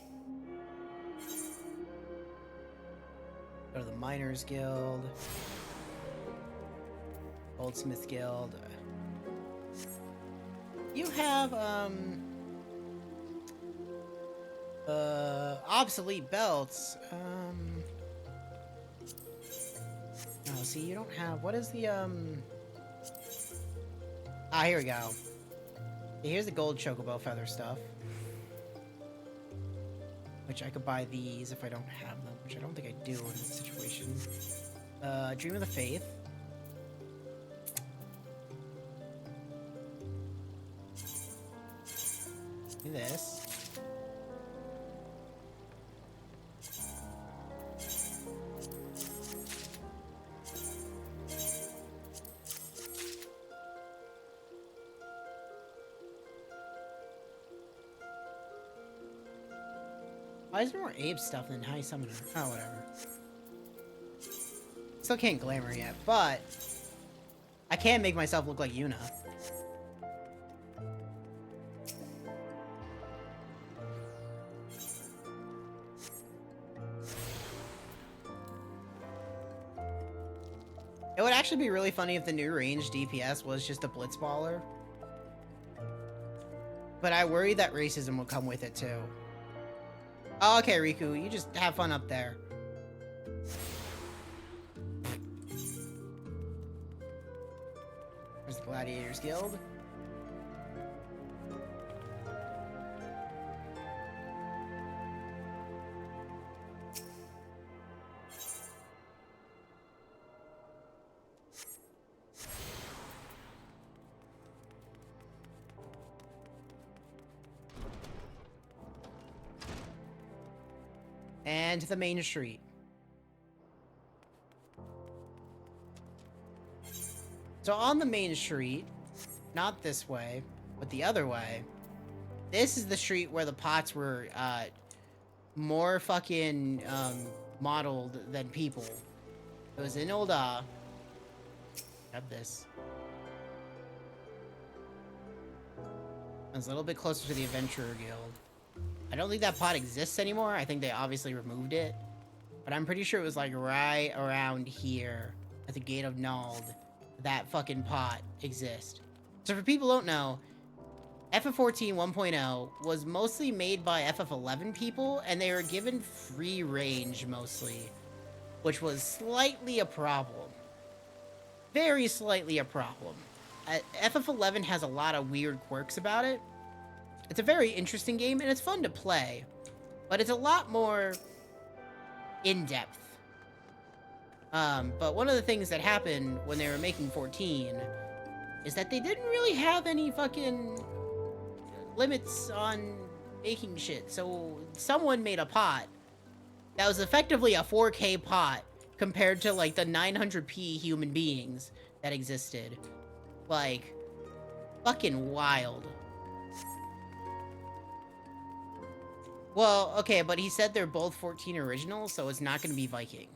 Go to the Miners Guild. Goldsmith Guild. You have, obsolete belts. Oh, see, you don't have, what is the, Ah, here we go. Here's the gold chocobo feather stuff. Which I could buy these if I don't have them, which I don't think I do in this situation. Dream of the Faith. Do this. Why is there more Abe stuff than High Summoner? Oh, whatever. Still can't glamour yet, but I can make myself look like Yuna. It would actually be really funny if the new range DPS was just a blitzballer. But I worry that racism will come with it too. Oh, okay, Riku, you just have fun up there. There's the Gladiators Guild. And to the main street. So on the main street, not this way, but the other way, this is the street where the pots were more fucking modeled than people. It was in Ul'dah. Grab this. It was a little bit closer to the Adventurer Guild. I don't think that pot exists anymore. I think they obviously removed it. But I'm pretty sure it was like right around here at the Gate of Nald. That fucking pot exists. So for people who don't know, FF14 1.0 was mostly made by FF11 people, and they were given free range mostly, which was slightly a problem. Very slightly a problem. FF11 has a lot of weird quirks about it. It's a very interesting game, and it's fun to play, but it's a lot more in-depth. But one of the things that happened when they were making 14 is that they didn't really have any fucking limits on making shit. So someone made a pot that was effectively a 4K pot compared to like the 900p human beings that existed. Like, fucking wild. Well, okay, but he said they're both 14 originals, so it's not going to be Viking.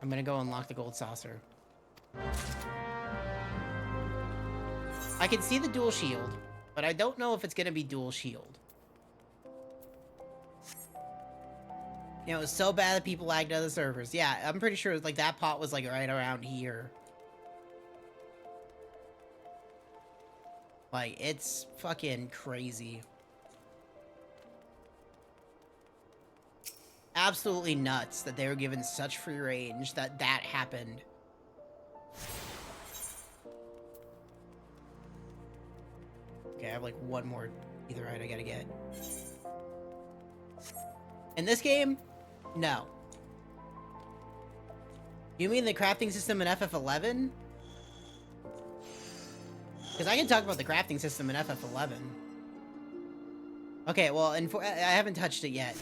I'm going to go unlock the gold saucer. I can see the dual shield, but I don't know if it's going to be dual shield. You know, it was so bad that people lagged out of the servers. Yeah, I'm pretty sure it was like that pot was like right around here. Like, it's fucking crazy. Absolutely nuts that they were given such free range that that happened. Okay, I have like one more etherite I gotta get. In this game, no. You mean the crafting system in FF11? Because I can talk about the crafting system in FF11. Okay, well, I haven't touched it yet.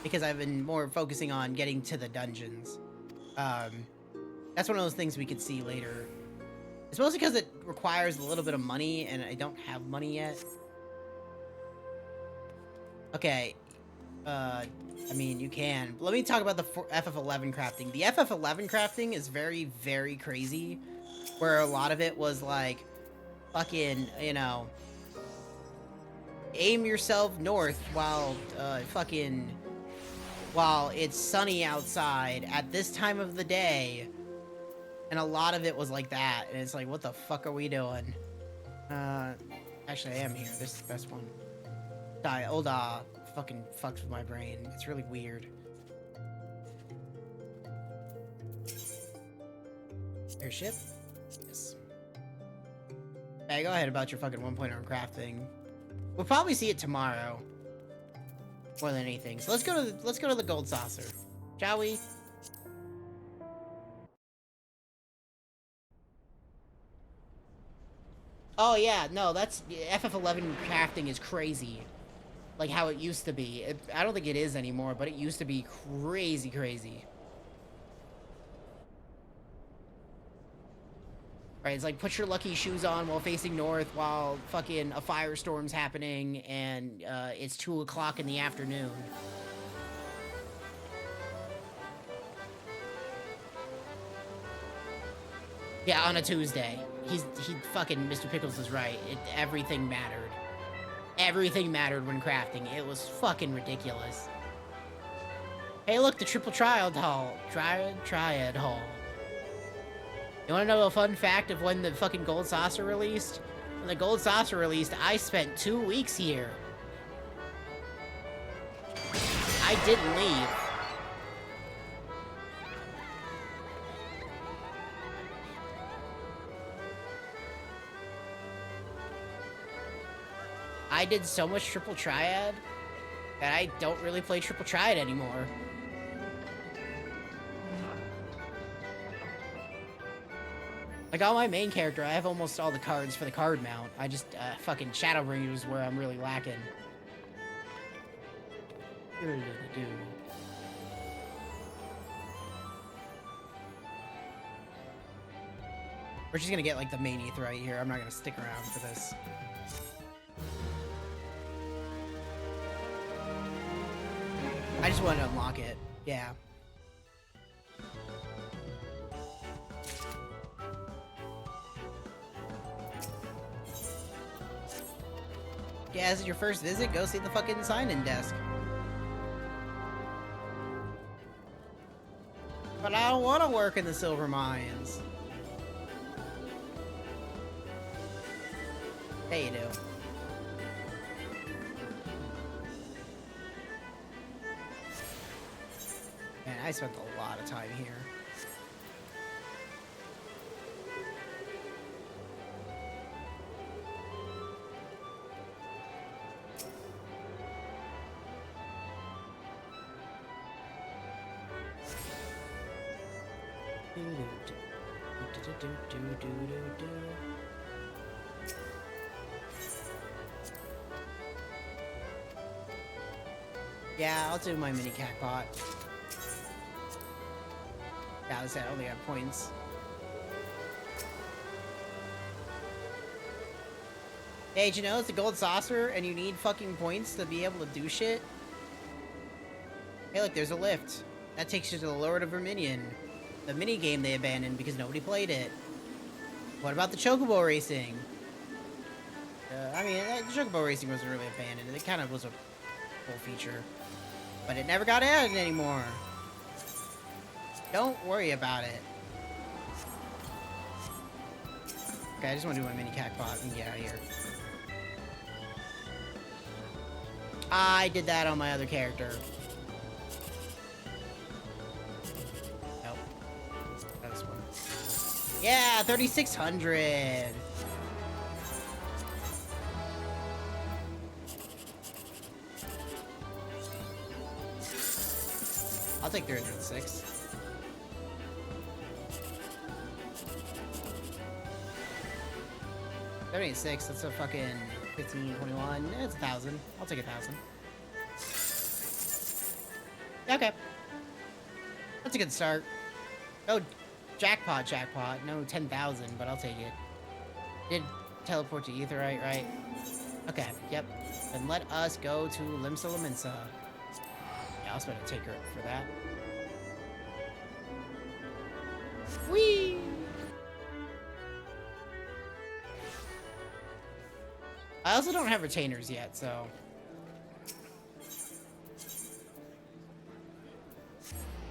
Because I've been more focusing on getting to the dungeons. That's one of those things we could see later. It's mostly because it requires a little bit of money, and I don't have money yet. Okay. I mean, you can. Let me talk about the FF11 crafting. The FF11 crafting is very, very crazy. Where a lot of it was like... fucking, you know, aim yourself north while while it's sunny outside at this time of the day. And a lot of it was like that. And it's like, what the fuck are we doing? Actually, I am here. This is the best one. Ul'dah fucking fucks with my brain. It's really weird. Airship? Yes. Hey, go ahead about your fucking 1.0 crafting. We'll probably see it tomorrow. More than anything. So let's go to the gold saucer. Shall we? Oh yeah, no, that's FF11 crafting is crazy. Like how it used to be. I don't think it is anymore, but it used to be crazy. Right, it's like put your lucky shoes on while facing north while fucking a firestorm's happening and it's 2 o'clock in the afternoon. Yeah, on a Tuesday. He fucking, Mr. Pickles is right. Everything mattered. Everything mattered when crafting. It was fucking ridiculous. Hey, look, the triple triad hall. Triad hall. You wanna know a fun fact of when the fucking Gold Saucer released? When the Gold Saucer released, I spent 2 weeks here. I didn't leave. I did so much triple triad that I don't really play triple triad anymore. Like, on my main character, I have almost all the cards for the card mount. I just, fucking Shadowbring is where I'm really lacking. We're just gonna get, like, the main Aetheryte here. I'm not gonna stick around for this. I just wanted to unlock it. Yeah. Yeah, this is your first visit? Go see the fucking sign-in desk. But I don't want to work in the silver mines. Yeah, you do. Man, I spent a lot of time here. Yeah, I'll do my mini cactpot. Yeah, I only have points. Hey, did you know it's a gold saucer and you need fucking points to be able to do shit? Hey, look, there's a lift. That takes you to the Lord of Verminion. The mini game they abandoned because nobody played it. What about the Chocobo racing? I mean, the Chocobo racing wasn't really abandoned. It kind of was a full feature. But it never got added anymore. Don't worry about it. Okay, I just want to do my mini cactpot and get out of here. I did that on my other character. Nope. That was one. Yeah, 3,600. I'll take 306. $76, that's a fucking 15, 21. It's 1,000. I'll take 1,000. Okay. That's a good start. Oh, jackpot. No, 10,000, but I'll take it. Did teleport to Aetheryte, right? Okay, yep. Then let us go to Limsa Laminsa. Yeah, I'll spend a taker for that. Whee! I also don't have retainers yet, so...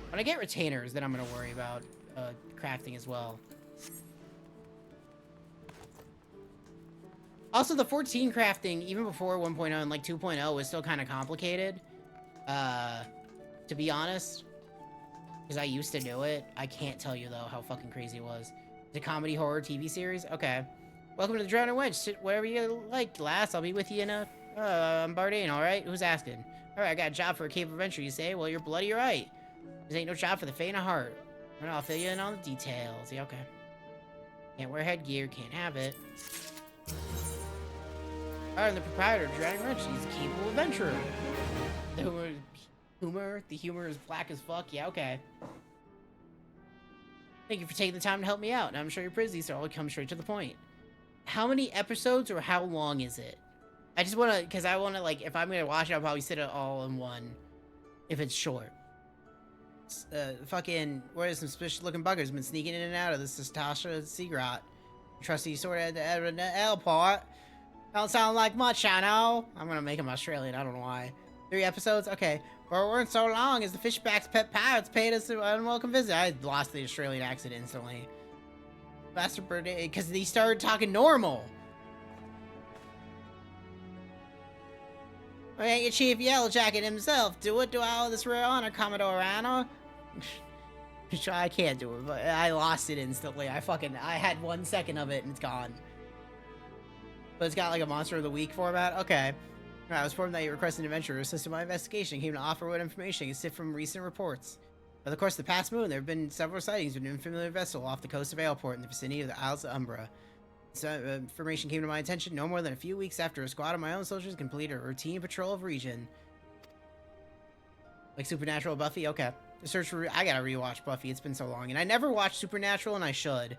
When I get retainers, then I'm gonna worry about crafting as well. Also, the 14 crafting, even before 1.0 and like 2.0, was still kind of complicated. To be honest. Because I used to do it. I can't tell you, though, how fucking crazy it was. The comedy horror TV series? Okay. Welcome to the Drowning Wench. Sit wherever you like, lass. I'll be with you in a... I'm Bardane, alright? Who's asking? Alright, I got a job for a cave adventure, you say? Well, you're bloody right. This ain't no job for the faint of heart. I'll fill you in on the details. Yeah, okay. Can't wear headgear. Can't have it. Alright, I'm the proprietor of Drowning Wench. He's a capable adventurer. The humor is black as fuck. Yeah, okay. Thank you for taking the time to help me out, and I'm sure you're busy, so I'll come straight to the point. How many episodes or how long is it? I just want to, because I want to, like, if I'm going to watch it, I'll probably sit it all in one, if it's short. Fucking, where some suspicious looking buggers been sneaking in and out of this Tasha Seagrot. Trusty sort of at the airport. Don't sound like much, I know. I'm going to make him Australian, I don't know why. 3 episodes? Okay. But it weren't so long as the Fishback's pet pirates paid us an unwelcome visit. I lost the Australian accent instantly. Bastard birthday, because they started talking normal. Ain't your Chief Yellowjacket himself. Do it. Do all this rare honor, Commodore Anna. I can't do it, but I lost it instantly. I had 1 second of it and it's gone. But it's got like a Monster of the Week format. Okay. I was informed that you requested an adventure to assist in my investigation. Came to offer what information you can sift from recent reports. Over the course of the past moon, there have been several sightings of an unfamiliar vessel off the coast of Ailport in the vicinity of the Isles of Umbra. This information came to my attention no more than a few weeks after a squad of my own soldiers completed a routine patrol of region. Like Supernatural Buffy? Okay. The search for... I gotta rewatch Buffy. It's been so long. And I never watched Supernatural, and I should.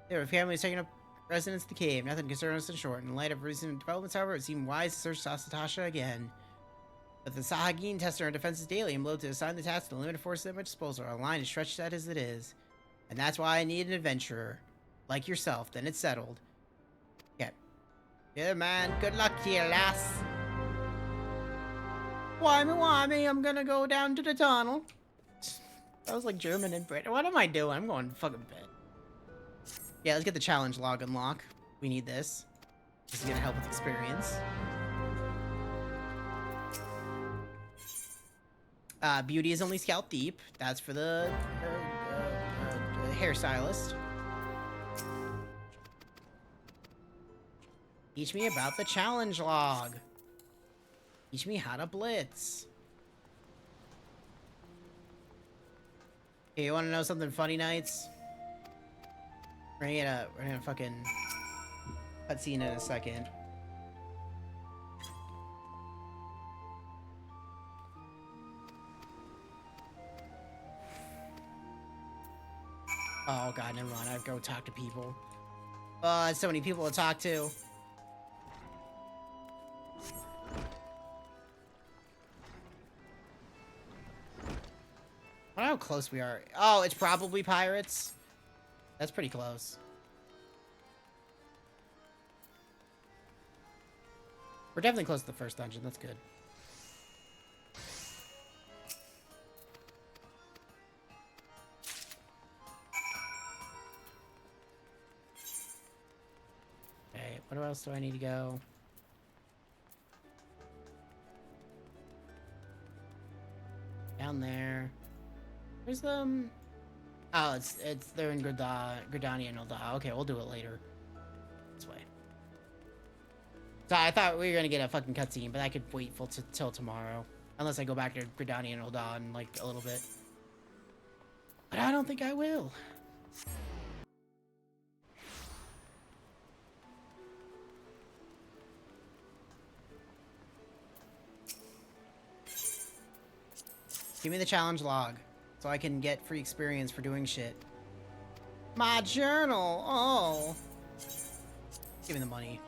There were families taking up residence at the cave. Nothing concerns us in short. In light of recent developments, however, it seemed wise to search Sasatasha again. But the Sahagin tested our defenses daily and loathe to assign the task to the limited forces at my disposal. Our line is stretched out as it is. And that's why I need an adventurer. Like yourself. Then it's settled. Yeah. Yeah, man. Good luck to you, lass. Why me? I'm gonna go down to the tunnel. That was like German and Brit. What am I doing? I'm going fucking bed. Yeah, let's get the challenge log unlock. We need this. This is gonna help with experience. Beauty is only scalp deep. That's for the hairstylist. Teach me about the challenge log. Teach me how to blitz. Hey, you want to know something funny, Knights? We're gonna fucking cutscene in a second. Oh god, never mind. I have to go talk to people. So many people to talk to. I wonder how close we are. Oh, it's probably pirates. That's pretty close. We're definitely close to the first dungeon. That's good. Okay, where else do I need to go? Down there. Where's the... Oh, they're in Gridania and Ul'dah. Okay, we'll do it later. This way. So I thought we were gonna get a fucking cutscene, but I could wait till tomorrow. Unless I go back to Gridania and Ul'dah in like a little bit. But I don't think I will. Give me the challenge log. So I can get free experience for doing shit. My journal! Oh! Give me the money.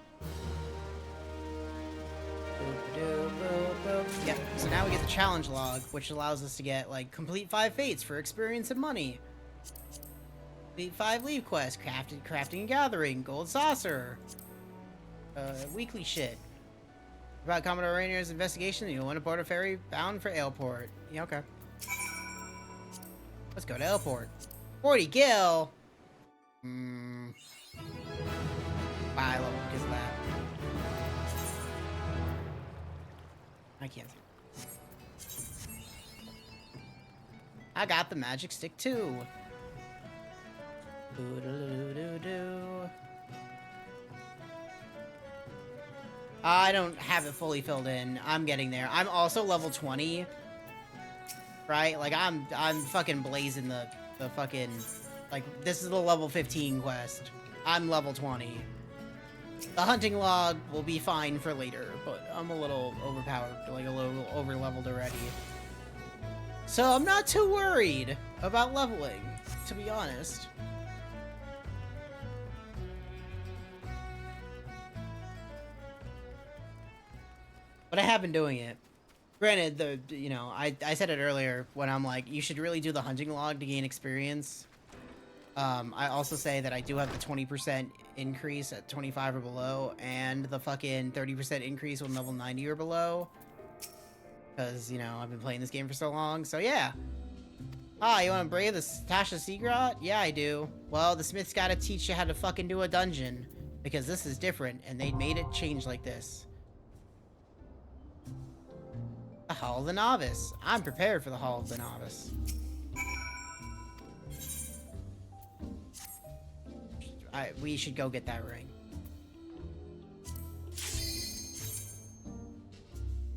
Yep, so now we get the challenge log, which allows us to get, like, complete 5 fates for experience and money. Complete 5 leave quests, crafting and gathering, gold saucer. Weekly shit. About Commodore Rainier's investigation, you'll want to board a ferry bound for Ailport. Yeah, okay. Let's go to Ailport. 40 gil! Buy a level because of that. I can't see. I got the magic stick too. I don't have it fully filled in. I'm getting there. I'm also level 20. Right? Like, I'm fucking blazing the fucking... Like, this is the level 15 quest. I'm level 20. The hunting log will be fine for later, but I'm a little overpowered, like a little over-leveled already. So I'm not too worried about leveling, to be honest. But I have been doing it. Granted, I said it earlier when I'm like, you should really do the hunting log to gain experience. I also say that I do have the 20% increase at 25 or below, and the fucking 30% increase when level 90 or below. Because, I've been playing this game for so long, so yeah. Ah, you want to brave the Tasha Seagrot? Yeah, I do. Well, the Smith's gotta teach you how to fucking do a dungeon. Because this is different, and they made it change like this. The Hall of the Novice. I'm prepared for the Hall of the Novice. We should go get that ring.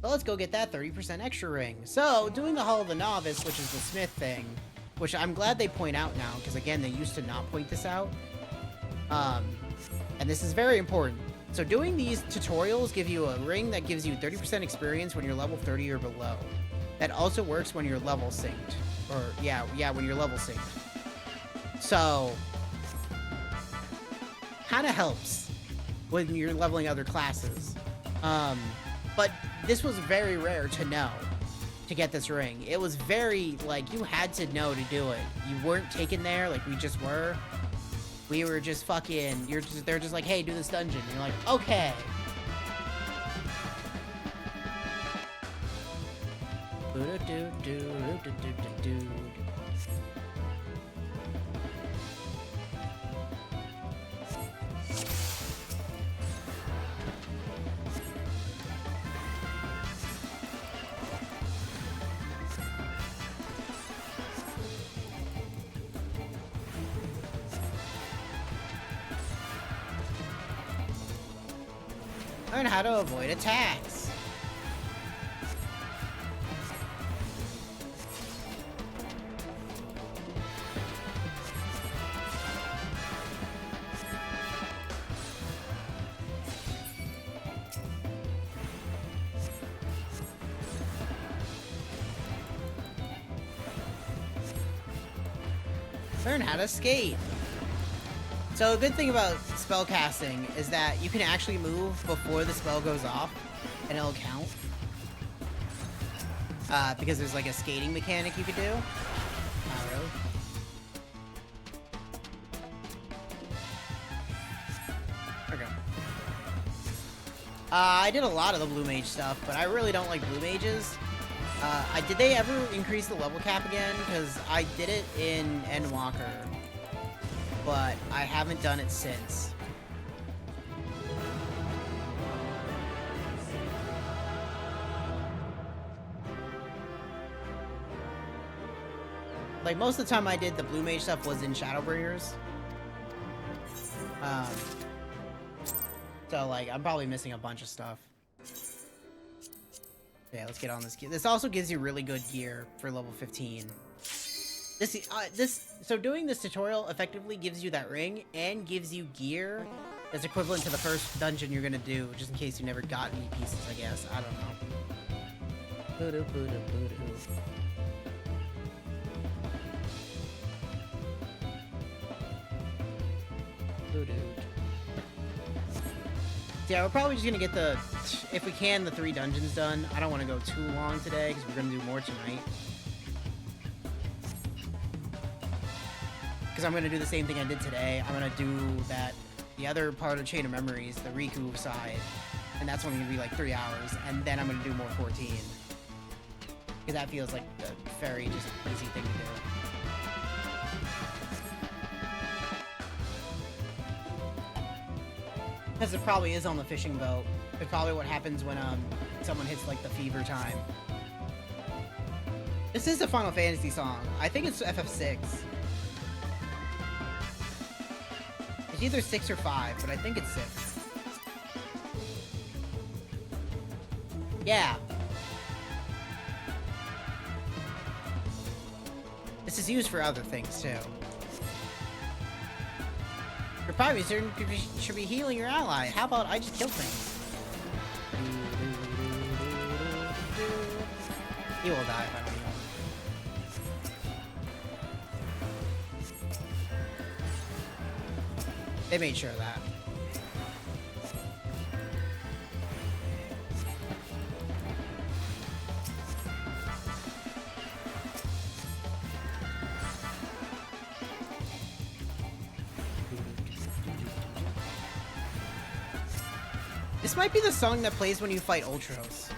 So let's go get that 30% extra ring. So, doing the Hall of the Novice, which is the Smith thing, which I'm glad they point out now, because again, they used to not point this out. And this is very important. So doing these tutorials give you a ring that gives you 30% experience when you're level 30 or below. That also works when you're level synced. Or, yeah, when you're level synced. So, kind of helps when you're leveling other classes. But this was very rare to know to get this ring. It was very, like, you had to know to do it. You weren't taken there like we just were. We were just fucking, they're just like, hey, do this dungeon. And you're like, okay. Learn how to avoid attacks. Learn how to skate. So a good thing about spell casting is that you can actually move before the spell goes off, and it'll count. Because there's like a skating mechanic you could do. Not really. Okay. I did a lot of the blue mage stuff, but I really don't like blue mages. Did they ever increase the level cap again? Because I did it in Endwalker, but I haven't done it since. Like, most of the time I did the blue mage stuff was in Shadowbringers. So, like, I'm probably missing a bunch of stuff. Yeah, let's get on this gear. This also gives you really good gear for level 15. So doing this tutorial effectively gives you that ring and gives you gear that's equivalent to the first dungeon you're gonna do, just in case you never got any pieces, I guess. I don't know. Yeah, we're probably just gonna get if we can, the 3 dungeons done. I don't want to go too long today, because we're gonna do more tonight. Because I'm gonna do the same thing I did today. I'm gonna do the other part of Chain of Memories, the Riku side, and that's only gonna be like 3 hours, and then I'm gonna do more 14. Because that feels like a very just easy thing to do. Because it probably is on the fishing boat. It's probably what happens when someone hits like the fever time. This is a Final Fantasy song. I think it's FF6. It's either 6 or 5, but I think it's 6. Yeah. This is used for other things too. You're probably certain you should be healing your ally. How about I just kill things? He will die if I don't heal him. They made sure of that. This might be the song that plays when you fight Ultros.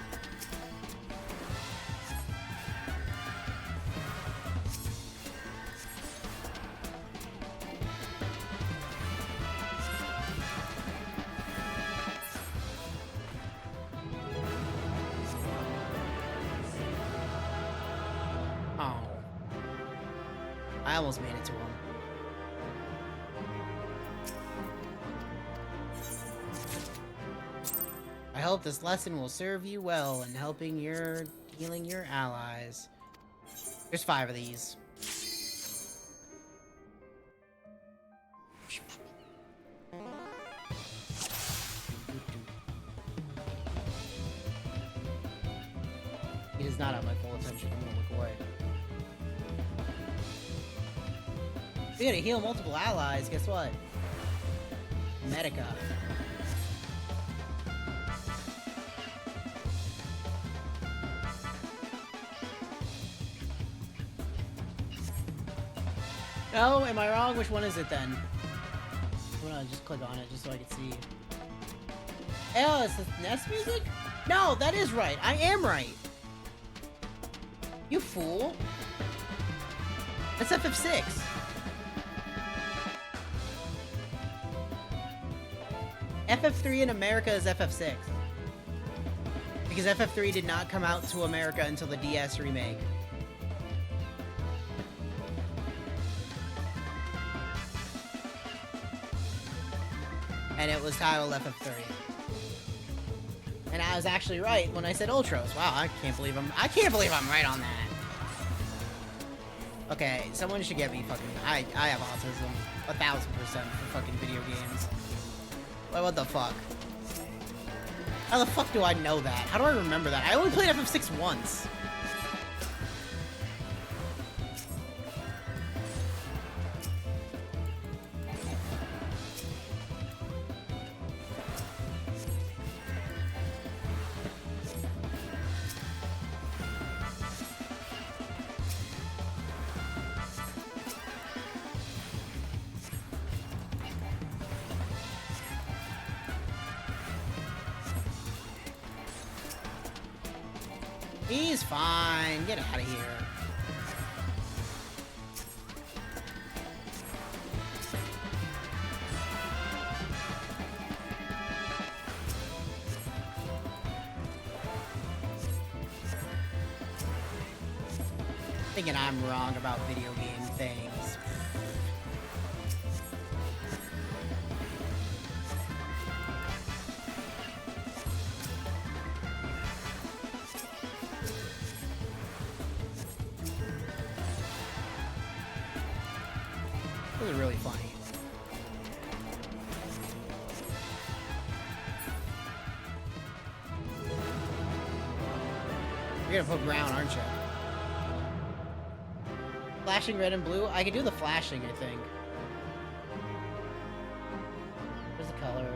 Oh. I almost made it to him. I hope this lesson will serve you well in helping healing your allies. There's 5 of these. He does not have my full attention. I'm gonna look away. If you're gonna heal multiple allies, guess what? Medica. No, am I wrong? Which one is it then? I'm gonna just click on it just so I can see. Oh, it's the NES music? No, that is right. I am right. You fool. That's FF6. FF3 in America is FF6. Because FF3 did not come out to America until the DS remake. And it was titled FF3. And I was actually right when I said Ultros. Wow, I can't believe I'm right on that. Okay, someone should get me fucking... I have autism. 1000% for fucking video games. What the fuck? How the fuck do I know that? How do I remember that? I only played FF6 once. He's fine. Get out of here. Thinking I'm wrong about video game things. This is really funny. You're gonna put brown, aren't you? Flashing red and blue? I can do the flashing, I think. Where's the color?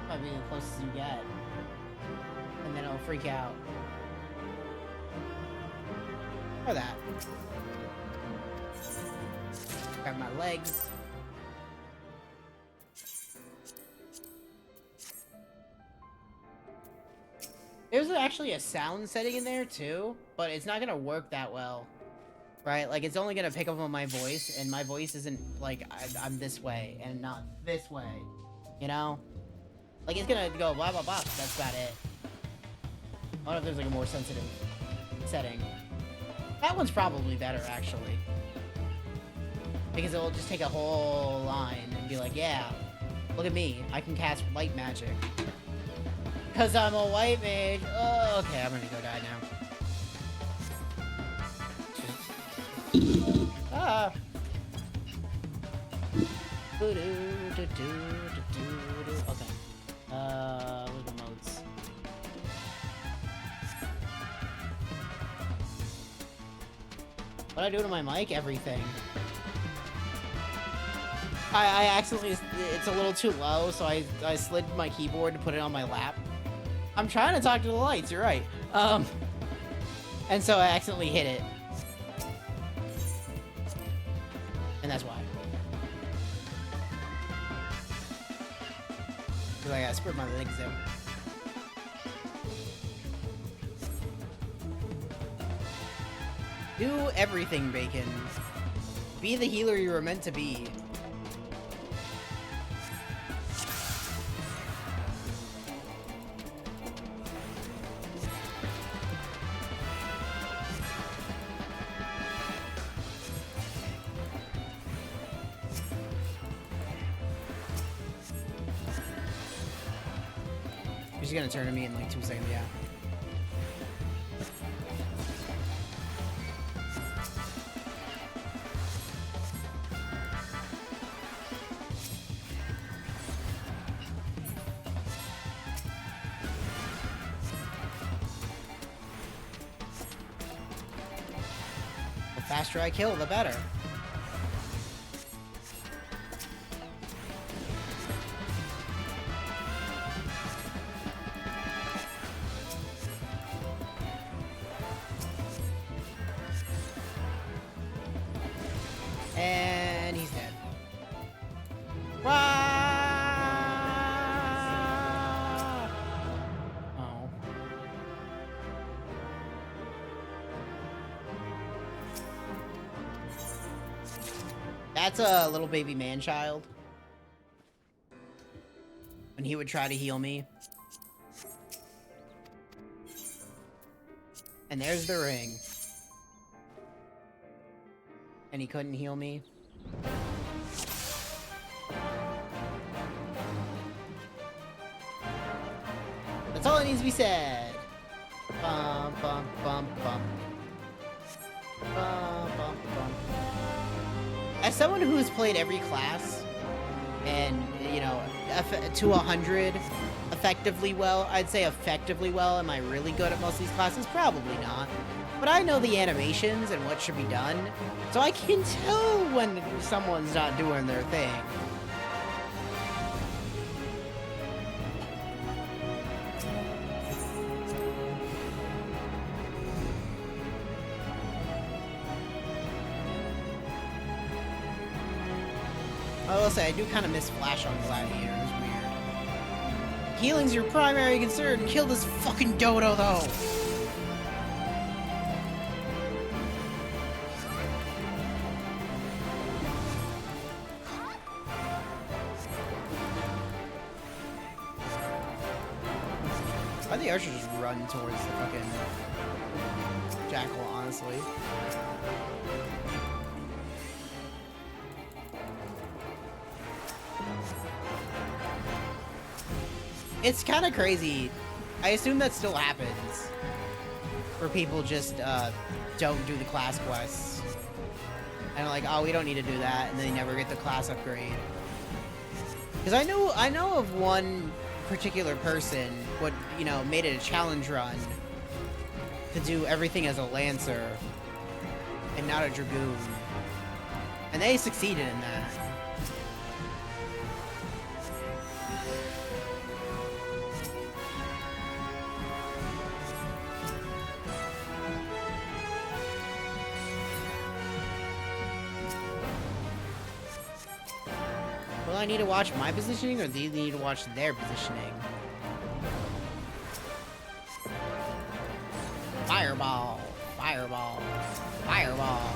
Might be the closest you get. And then it'll freak out. Or that. Grab my legs. There's actually a sound setting in there too, but it's not gonna work that well. Right? Like, it's only gonna pick up on my voice, and my voice isn't, like, I'm this way, and not this way. You know? Like, it's gonna go blah blah blah, that's about it. I wonder if there's like a more sensitive setting. That one's probably better, actually. Because it'll just take a whole line and be like, yeah, look at me, I can cast light magic. Cause I'm a white mage. Oh, okay, I'm gonna go die now. Ah. Okay. What are the modes? What I do to my mic? Everything. I accidentally, it's a little too low, so I slid my keyboard to put it on my lap. I'm trying to talk to the lights, you're right. And so I accidentally hit it. And that's why. Because I gotta spread my legs out. Do everything, Bacon. Be the healer you were meant to be. She's gonna turn to me in like 2 seconds, yeah. The faster I kill, the better. And he's dead. Wah! Oh. That's a little baby man-child. When he would try to heal me. And there's the ring. And he couldn't heal me. That's all that needs to be said. Bum, bum, bum, bum. Bum, bum, bum. As someone who has played every class, and, you know, to 100 effectively well, I'd say effectively well. Am I really good at most of these classes? Probably not. But I know the animations and what should be done, so I can tell when someone's not doing their thing. I will say, I do kind of miss Flash on Gladiator. It was weird. Healing's your primary concern. Kill this fucking dodo, though. Why'd the archer just run towards the fucking jackal, honestly? It's kind of crazy. I assume that still happens. Where people just don't do the class quests. And like, oh, we don't need to do that, and they never get the class upgrade. Because I know of one particular person what, you know, made it a challenge run to do everything as a Lancer and not a Dragoon. And they succeeded in that. Will I need to watch my positioning, or do you need to watch their positioning? Fireball! Fireball! Fireball!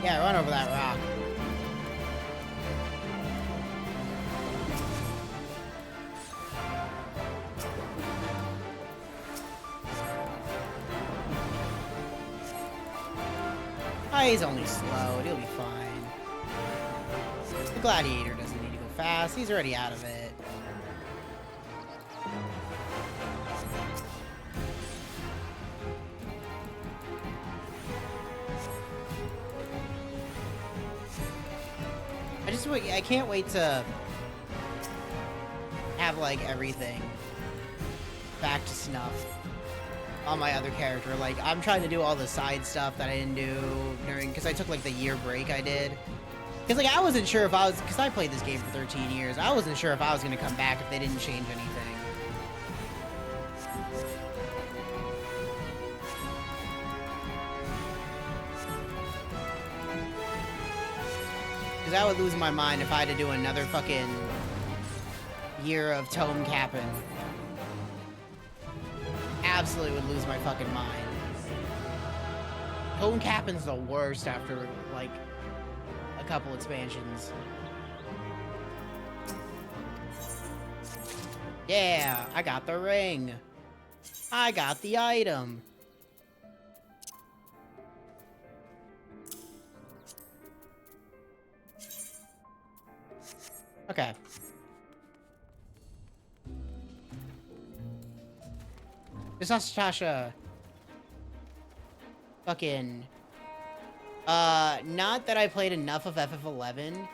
Yeah, run over that rock. Oh, he's only slowed. He'll be fine. The gladiator doesn't need to go fast. He's already out of it. I can't wait to have, like, everything back to snuff on my other character. Like, I'm trying to do all the side stuff that I didn't do during, because I took, like, the year break I did. Because, like, I wasn't sure if I was, because I played this game for 13 years, I wasn't sure if I was going to come back if they didn't change anything. Because I would lose my mind if I had to do another fucking year of tome capping. Absolutely would lose my fucking mind. Tome capping's the worst after, like, a couple expansions. Yeah, I got the ring. I got the item. Okay. This is Tasha. Fucking. Not that I played enough of FF11,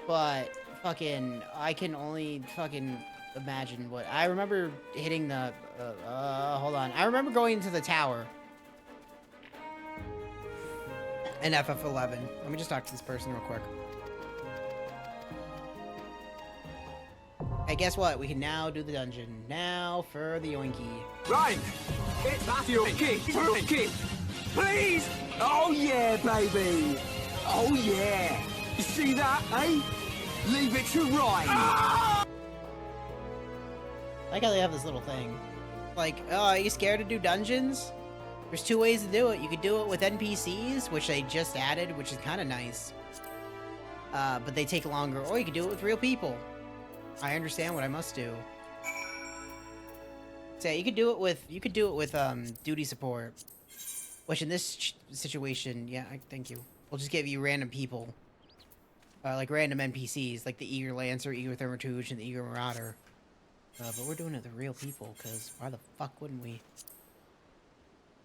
but fucking, I can only fucking imagine what. I remember hitting the. Hold on. I remember going into the tower in FF11. Let me just talk to this person real quick. Hey, guess what? We can now do the dungeon. Now for the yoinky.
Right! Get that yoinky! Yoinky! Please! Oh yeah, baby! Oh yeah! You see that, eh? Leave it to right! Ah!
I like how they have this little thing. Like, oh, are you scared to do dungeons? There's two ways to do it. You could do it with NPCs, which they just added, which is kind of nice. But they take longer. Or you could do it with real people. I understand what I must do. So yeah, you could do it with duty support, which in this situation, yeah, thank you. We'll just give you random people, like random NPCs, like the Eager Lancer, Eager Thermotouche, and the Eager Marauder. But we're doing it with real people, because why the fuck wouldn't we?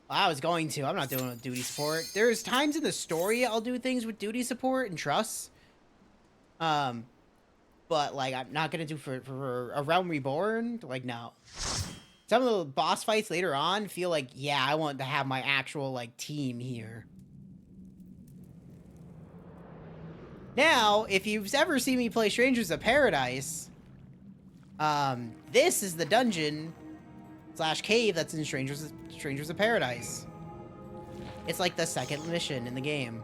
Well, I was going to. I'm not doing it with duty support. There's times in the story I'll do things with duty support and trust. But, like, I'm not gonna do for A Realm Reborn. Like, no. Some of the boss fights later on feel like, yeah, I want to have my actual, like, team here. Now, if you've ever seen me play Strangers of Paradise, this is the dungeon / cave that's in Strangers of Paradise. It's like the second mission in the game.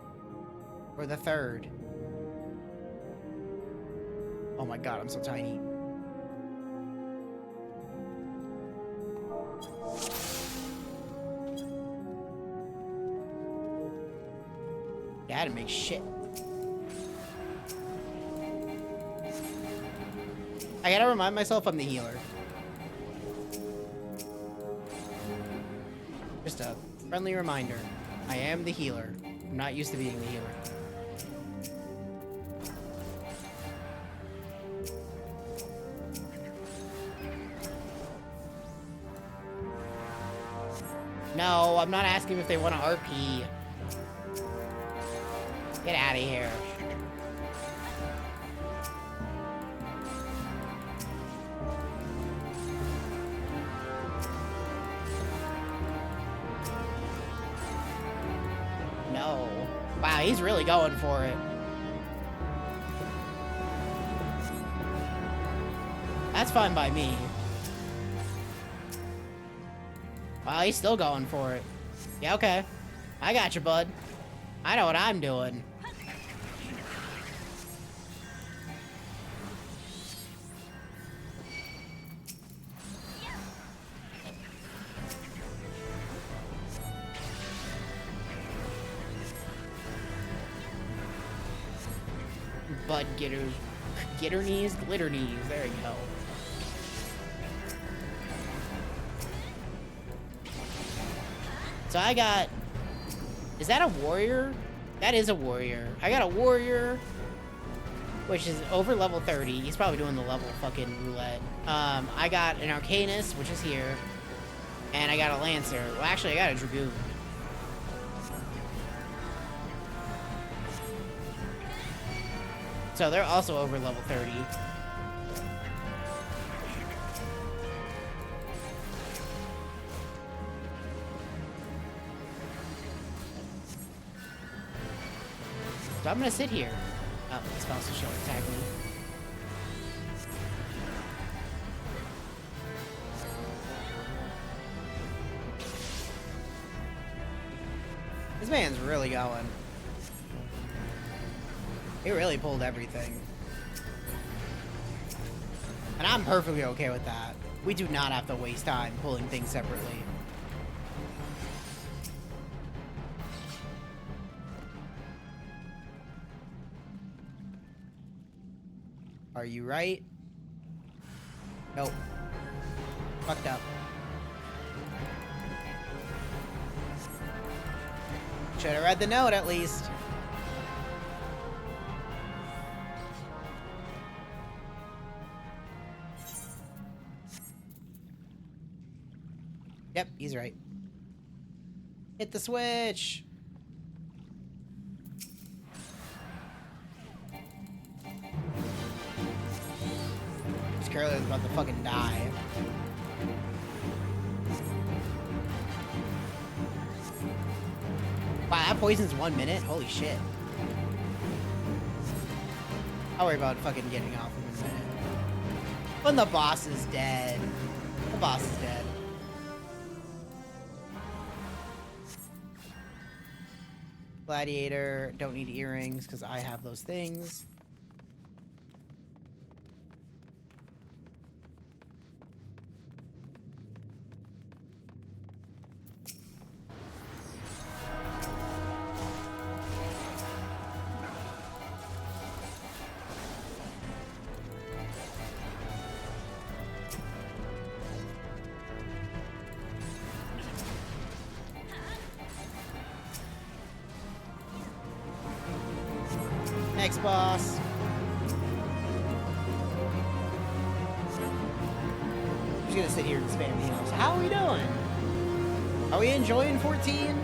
Or the third. Oh my god, I'm so tiny. Yeah, I didn't make shit. I gotta remind myself I'm the healer. Just a friendly reminder. I am the healer. I'm not used to being the healer. No, I'm not asking if they want to RP. Get out of here. No. Wow, he's really going for it. That's fine by me. Wow, he's still going for it. Yeah, okay. I got you, bud. I know what I'm doing. Bud getter knees, glitter knees. There you go. So I got Is that a warrior? That is a warrior. I got a warrior, which is over level 30. He's probably doing the level fucking roulette. I got an Arcanist, which is here. And I got a Lancer. Well, actually, I got a Dragoon. So they're also over level 30. So I'm gonna sit here. Oh, this mouse will show attack me. This man's really going. He really pulled everything. And I'm perfectly okay with that. We do not have to waste time pulling things separately. Are you right? Nope. Fucked up. Should have read the note at least. Yep, he's right. Hit the switch. This Curler's about to fucking die. Wow, that poison's 1 minute? Holy shit. I'll worry about fucking getting off in a minute. When the boss is dead. The boss is dead. Gladiator, don't need earrings because I have those things. Next boss. I'm just gonna sit here and spam heals. How are we doing? Are we enjoying 14?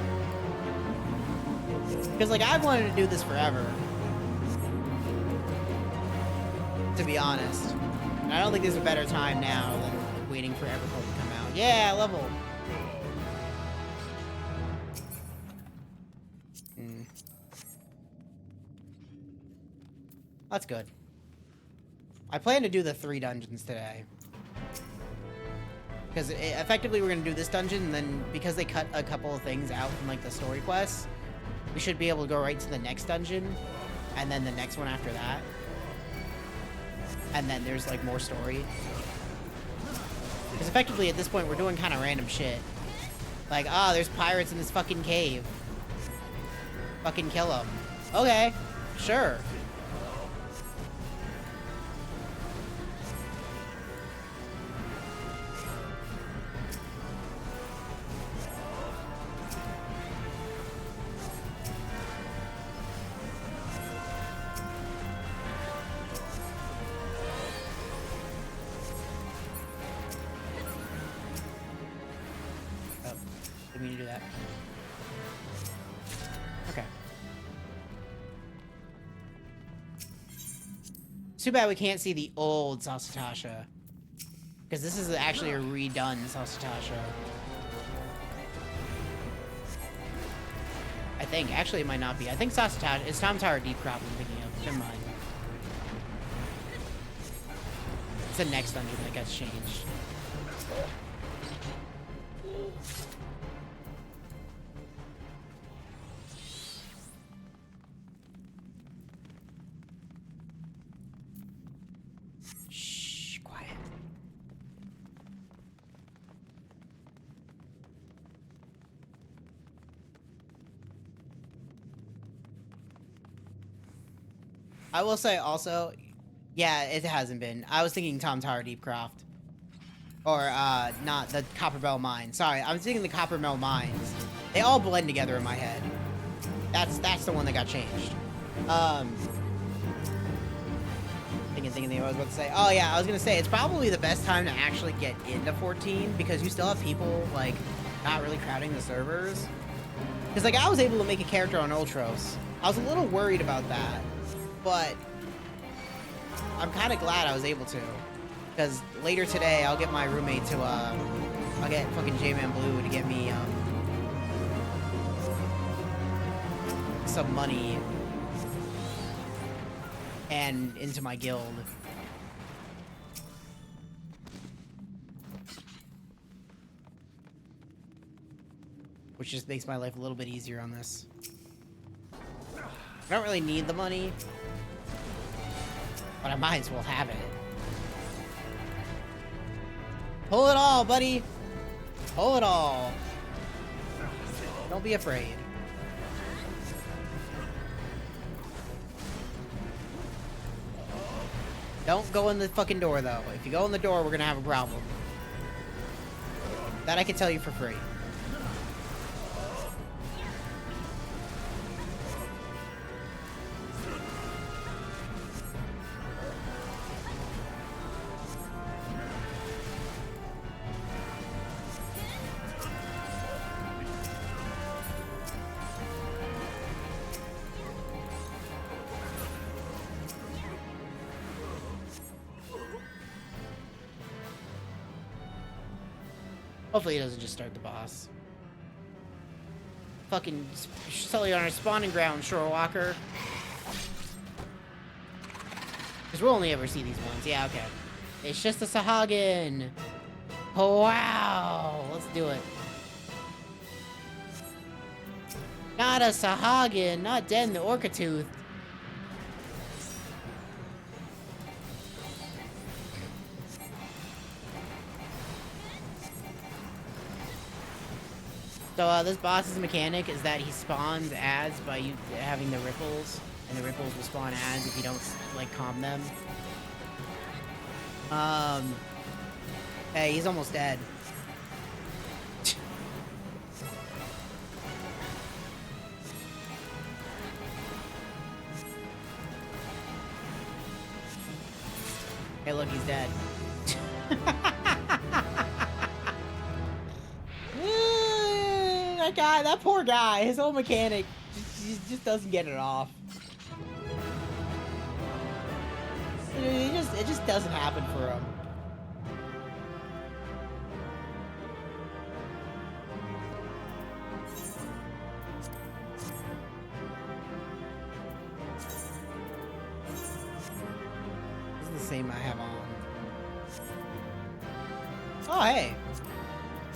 Because, like, I've wanted to do this forever. To be honest. And I don't think there's a better time now than waiting for Evercold to come out. Yeah, level. That's good. I plan to do the 3 dungeons today. Because effectively we're going to do this dungeon, and then because they cut a couple of things out from, like, the story quests, we should be able to go right to the next dungeon, and then the next one after that. And then there's, like, more story. Because effectively at this point we're doing kind of random shit. Like, ah, there's pirates in this fucking cave. Fucking kill them. Okay, sure. Didn't mean to do that. Okay. Too bad we can't see the old Sasutasha. Because this is actually a redone Sasutasha. I think. Actually, it might not be. I think Sasutasha... It's Tom Tower Deep Crop I'm thinking of. Never mind. It's the next dungeon that gets changed. I will say also, yeah, it hasn't been. I was thinking Tom Tower Deepcroft. Or, not, the Copperbell Mine. Sorry, I was thinking the Copperbell Mines. They all blend together in my head. That's the one that got changed. Thinking what I was about to say. Oh yeah, I was gonna say it's probably the best time to actually get into 14 because you still have people like not really crowding the servers. Because like I was able to make a character on Ultros. I was a little worried about that, but I'm kind of glad I was able to. Because later today I'll get my roommate to I'll get fucking J-Man Blue to get me some money and into my guild. Which just makes my life a little bit easier on this. I don't really need the money, but I might as well have it. Pull it all, buddy! Pull it all! Don't be afraid. Don't go in the fucking door, though. If you go in the door, we're gonna have a problem. That I can tell you for free. Hopefully he doesn't just start the boss. Fucking tell you on our spawning ground, Shorewalker. Because we'll only ever see these ones. Yeah, okay. It's just a Sahagin. Oh, wow. Let's do it. Not a Sahagin. Not Den the Orcatooth. So this boss's mechanic is that he spawns ads by you having the ripples, and the ripples will spawn ads if you don't like calm them. Hey, he's almost dead. Hey, look, he's dead. That guy, that poor guy, his whole mechanic just doesn't get it off. It just doesn't happen for him. This is the same I have on. Oh, hey.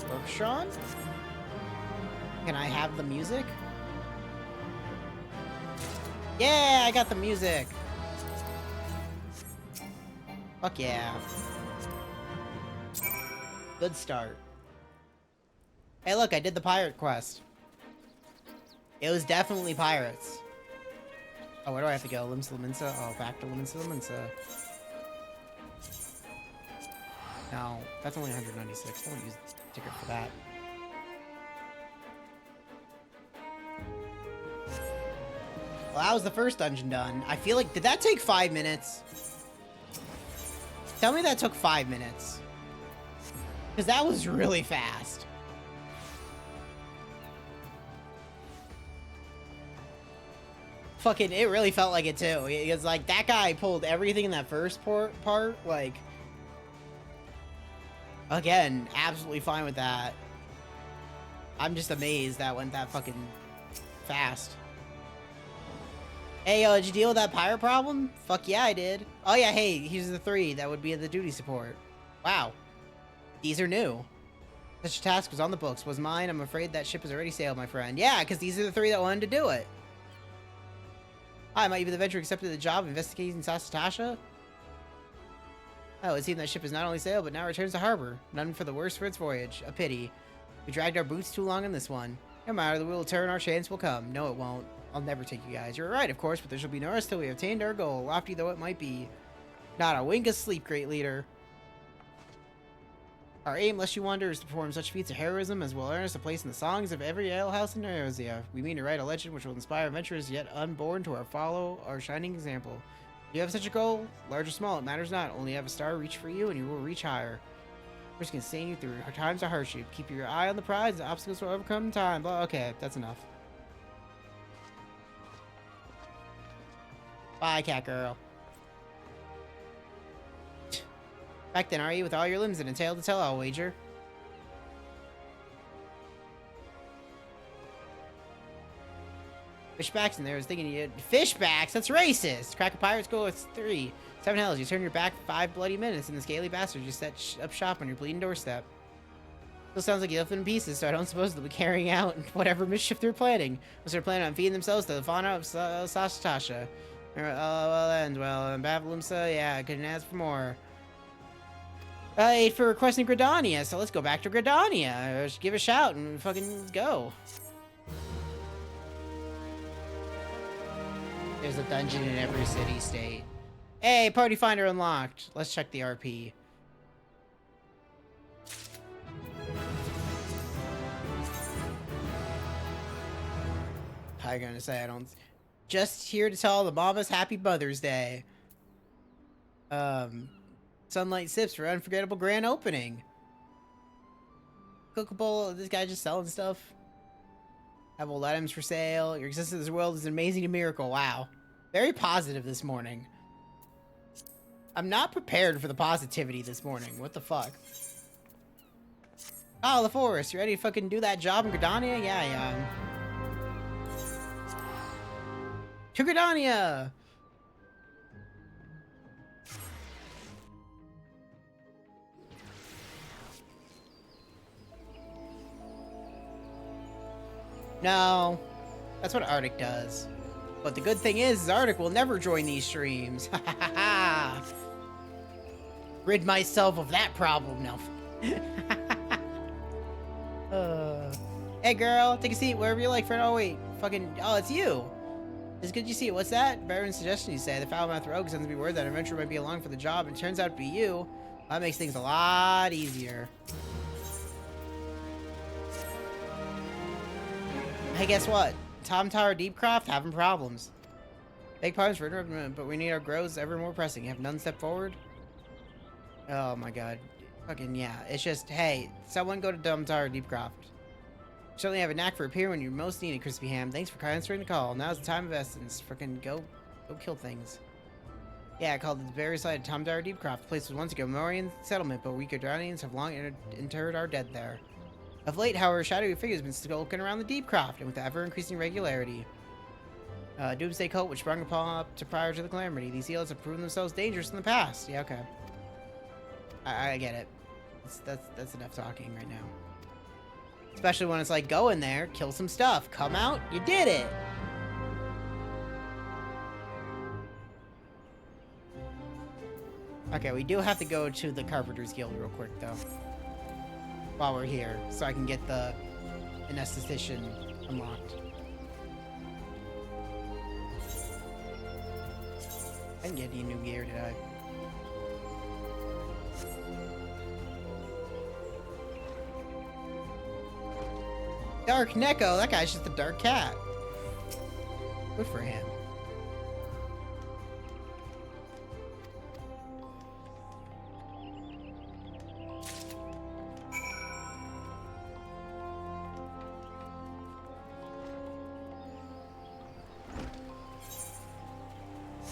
Bergstrom? Can I have the music? Yeah, I got the music. Fuck yeah. Good start. Hey, look, I did the pirate quest. It was definitely pirates. Oh, where do I have to go? Limsa Laminsa? Oh, back to Limsa Laminsa. No, that's only 196. Don't use the ticket for that. Well, that was the first dungeon done. I feel like, did that take 5 minutes? Tell me that took 5 minutes. Because that was really fast. Fucking, it really felt like it too. Because, like, that guy pulled everything in that first part, like... Again, absolutely fine with that. I'm just amazed that went that fucking fast. Hey, did you deal with that pirate problem? Fuck yeah, I did. Oh yeah, hey, here's the 3 that would be the duty support. Wow. These are new. Such a task was on the books. Was mine. I'm afraid that ship has already sailed, my friend. Yeah, because these are the 3 that wanted to do it. Hi, might you be the venture accepted the job of investigating Sasatasha? Oh, it seems that ship has not only sailed, but now returns to harbor. None for the worse for its voyage. A pity. We dragged our boots too long on this one. No matter, the wheel will turn, our chance will come. No, it won't. I'll never take you guys. You're right, of course, but there shall be no rest till we have attained our goal, lofty though it might be. Not a wink of sleep, great leader. Our aim, lest you wonder, is to perform such feats of heroism as will earn us a place in the songs of every alehouse in Eorzea. We mean to write a legend which will inspire adventurers yet unborn to follow our shining example. If you have such a goal, large or small, it matters not. Only have a star reach for you, and you will reach higher. Which can sustain you through times of hardship. Keep your eye on the prize, and obstacles will overcome in time. Blah, okay, that's enough. Bye, cat girl. Back then, are you with all your limbs and a tale to tell, I'll wager? Fishbacks in there. I was thinking you fishbacks. That's racist. Crack a pirate's goal with 3. 7 hells. You turn your back 5 bloody minutes, and the scaly bastard just set up shop on your bleeding doorstep. Still sounds like you left them in pieces, so I don't suppose they'll be carrying out whatever mischief they're planning. Unless they're planning on feeding themselves to the fauna of Sastasha. Well, and Bavalumsa, yeah, I couldn't ask for more. I ate for requesting Gridania, so let's go back to Gridania. Just give a shout and fucking go. There's a dungeon in every city-state. Hey, party finder unlocked. Let's check the RP. I'm gonna say I don't... Just here to tell the mamas happy Mother's Day. Sunlight sips for unforgettable grand opening. Cookable, this guy just selling stuff. Have old items for sale. Your existence in this world is an amazing miracle. Wow. Very positive this morning. I'm not prepared for the positivity this morning. What the fuck? Oh, the forest. You ready to fucking do that job in Gridania? Yeah, I am. To Gridania! No, that's what Arctic does. But the good thing is Arctic will never join these streams. Rid myself of that problem now. Hey girl, take a seat wherever you like, friend. Oh wait, fucking, oh, it's you. It's good you see it. What's that? Baron's suggestion, you say. The foul-mouthed rogue sends me word that an adventurer might be along for the job, and it turns out to be you. That makes things a lot easier. Hey, guess what? Tom Tower Deepcroft having problems. Beg pardons for interrupting, but we need our grows ever more pressing. Have none step forward? Oh my god. Fucking yeah. It's just, hey, someone go to Tom Tower Deepcroft. Certainly have a knack for appearing when you most need it, Crispy Ham. Thanks for answering the call. Now's the time of essence. Frickin' go kill things. Yeah, I called the very side of Tom Tower Deepcroft. The place was once a Gomorian settlement, but we Gridanians have long interred our dead there. Of late, however, shadowy figures have been skulking around the Deepcroft, and with ever-increasing regularity. Doomsday cult which sprung upon up to prior to the calamity. These healers have proven themselves dangerous in the past. Yeah, okay. I get it. That's enough talking right now. Especially when it's like, go in there, kill some stuff, come out, you did it! Okay, we do have to go to the Carpenter's Guild real quick, though. While we're here, so I can get the anesthetician unlocked. I didn't get any new gear, did I? Dark Neko, that guy's just a dark cat. Good for him.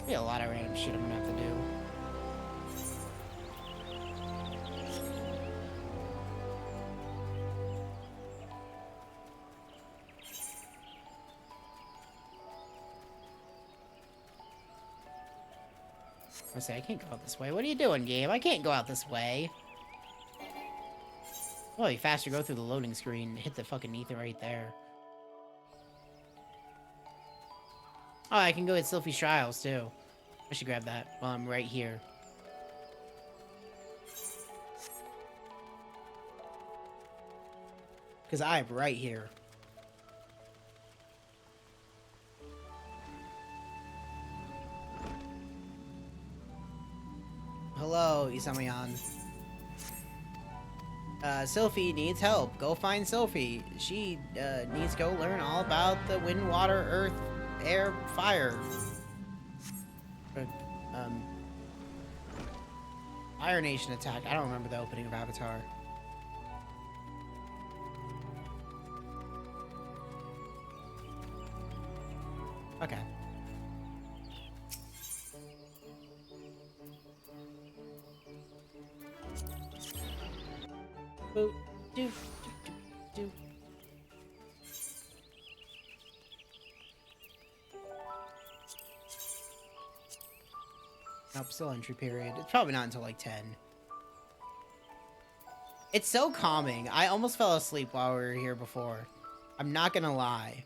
Be a lot of random shit I'm gonna have to do. I say I can't go out this way. What are you doing, game? I can't go out this way. Well, you faster go through the loading screen. Hit the fucking ether right there. Oh, I can go get Sylphie's Trials, too. I should grab that while I'm right here. Because I'm right here. Hello, Isamayan. Sylphie needs help. Go find Sylphie. She needs to go learn all about the wind, water, earth, air, fire. Fire Nation attack. I don't remember the opening of Avatar. Okay. Boop, do, do. Nope, still entry period. It's probably not until like 10. It's so calming. I almost fell asleep while we were here before. I'm not gonna lie.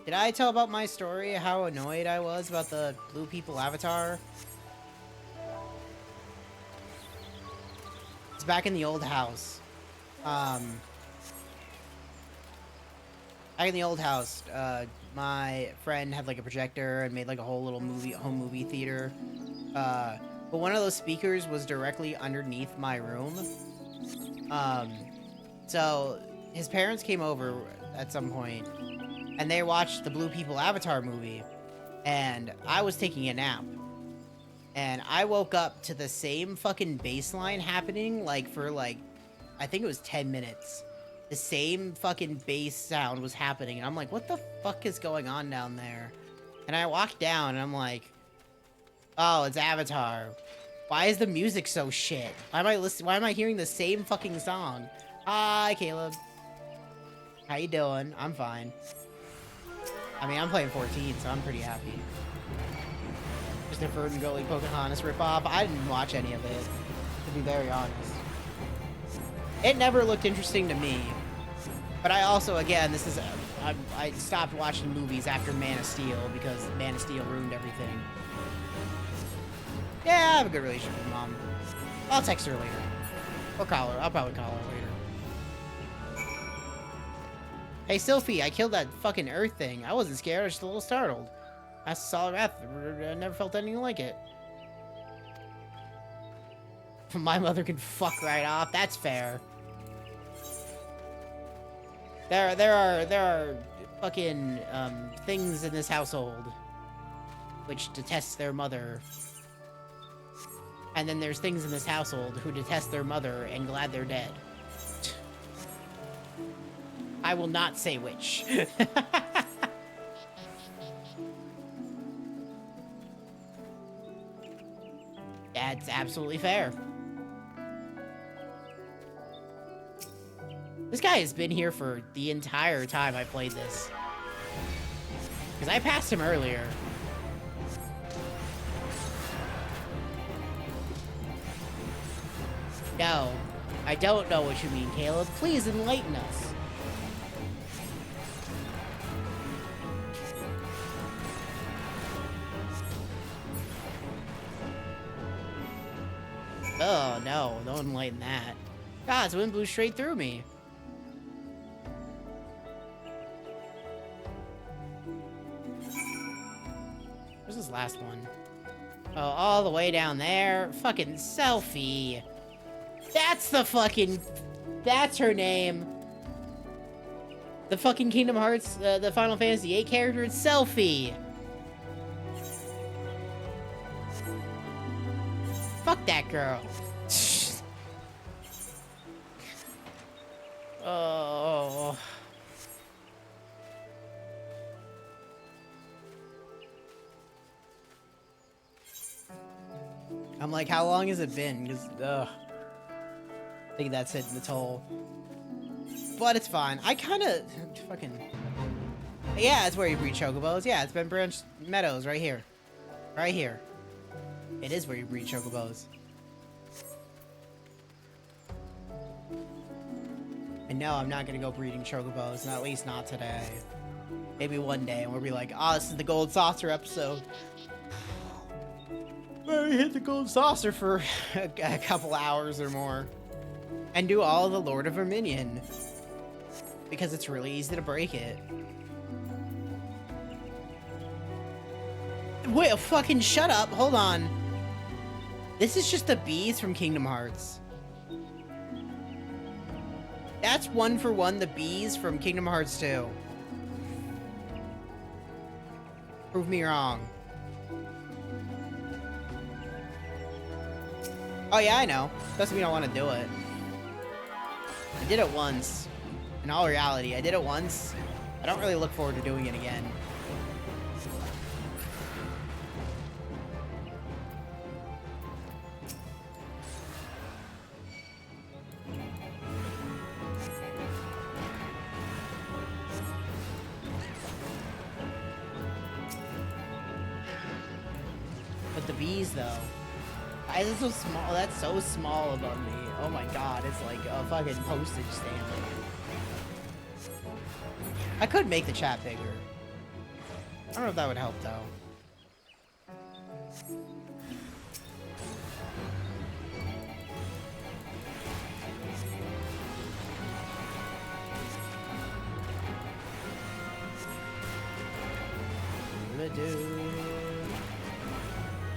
Did I tell about my story, how annoyed I was about the blue people avatar? It's back in the old house. Back in the old house, my friend had like a projector and made like a whole little home movie theater. But one of those speakers was directly underneath my room. So his parents came over at some point and they watched the Blue People Avatar movie, and I was taking a nap. And I woke up to the same fucking bass line happening, like, for, like, I think it was 10 minutes. The same fucking bass sound was happening, and I'm like, what the fuck is going on down there? And I walked down, and I'm like, oh, it's Avatar. Why is the music so shit? Why am I hearing the same fucking song? Hi, Caleb. How you doing? I'm fine. I mean, I'm playing 14, so I'm pretty happy. Just a Ferngully Pocahontas ripoff. I didn't watch any of it, to be very honest. It never looked interesting to me. But I also, again, this is... I stopped watching movies after Man of Steel because Man of Steel ruined everything. Yeah, I have a good relationship with Mom. I'll text her later. Or call her. I'll probably call her later. Hey, Sylphie, I killed that fucking Earth thing. I wasn't scared, I was just a little startled. That's solid wrath. I never felt anything like it. My mother can fuck right off. That's fair. There are fucking things in this household which detest their mother. And then there's things in this household who detest their mother and glad they're dead. I will not say which. That's absolutely fair. This guy has been here for the entire time I played this. Because I passed him earlier. No, I don't know what you mean, Caleb. Please enlighten us. Oh, no. Don't enlighten that. God, the wind blew straight through me. Where's this last one? Oh, all the way down there? Fucking Selfie. That's the fucking... That's her name. The fucking Kingdom Hearts, the Final Fantasy VIII character, it's Selfie. Fuck that girl. Oh. I'm like, how long has it been? Because, I think that's hitting the toll. But it's fine. I kind of fucking... Yeah, it's where you breed chocobos. Yeah, it's been Branch Meadows right here. Right here. It is where you breed chocobos. And no, I'm not gonna go breeding chocobos, at least not today. Maybe one day, and we'll be like, oh, this is the Gold Saucer episode. We hit the Gold Saucer for a couple hours or more. And do all of the Lord of Verminion. Because it's really easy to break it. Wait, fucking shut up. Hold on. This is just the bees from Kingdom Hearts. That's 1-for-1 the bees from Kingdom Hearts 2. Prove me wrong. Oh yeah, I know. Doesn't mean I want to do it. I did it once. In all reality, I did it once. I don't really look forward to doing it again. But the bees, though. Why is it so small? That's so small above me. Oh my god, it's like a fucking postage stamp. I could make the chat bigger. I don't know if that would help, though.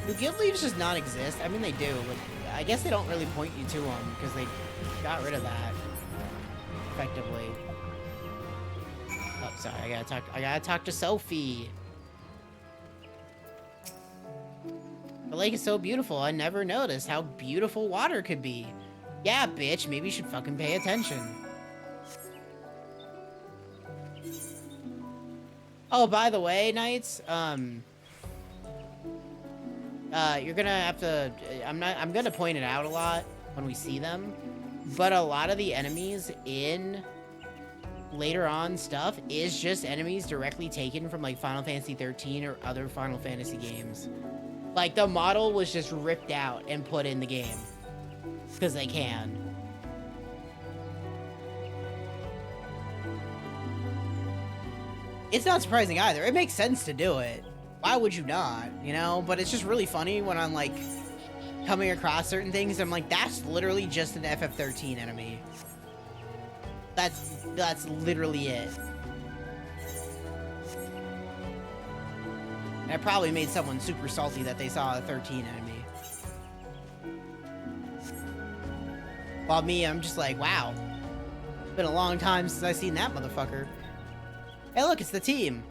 Do guild leaves just not exist? I mean, they do, but I guess they don't really point you to them because they got rid of that effectively. Oh, sorry. I gotta talk to Sophie. The lake is so beautiful. I never noticed how beautiful water could be. Yeah, bitch. Maybe you should fucking pay attention. Oh, by the way, Knights, you're gonna have to, I'm gonna point it out a lot when we see them, but a lot of the enemies in later on stuff is just enemies directly taken from like Final Fantasy 13 or other Final Fantasy games. Like the model was just ripped out and put in the game because they can. It's not surprising either. It makes sense to do it. Why would you not, you know? But it's just really funny when I'm, like, coming across certain things. I'm like, that's literally just an FF13 enemy. That's literally it. And it probably made someone super salty that they saw a 13 enemy. While me, I'm just like, wow. It's been a long time since I've seen that motherfucker. Hey, look, it's the team.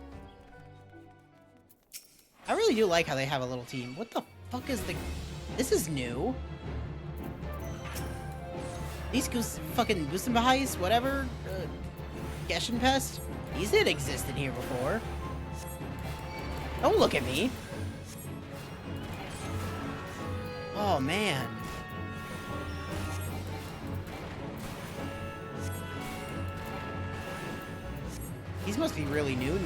I really do like how they have a little team. What the fuck is the... This is new. These fucking Gusenbahais, whatever. Geshenpest. These didn't exist in here before. Don't look at me. Oh, man. These must be really new.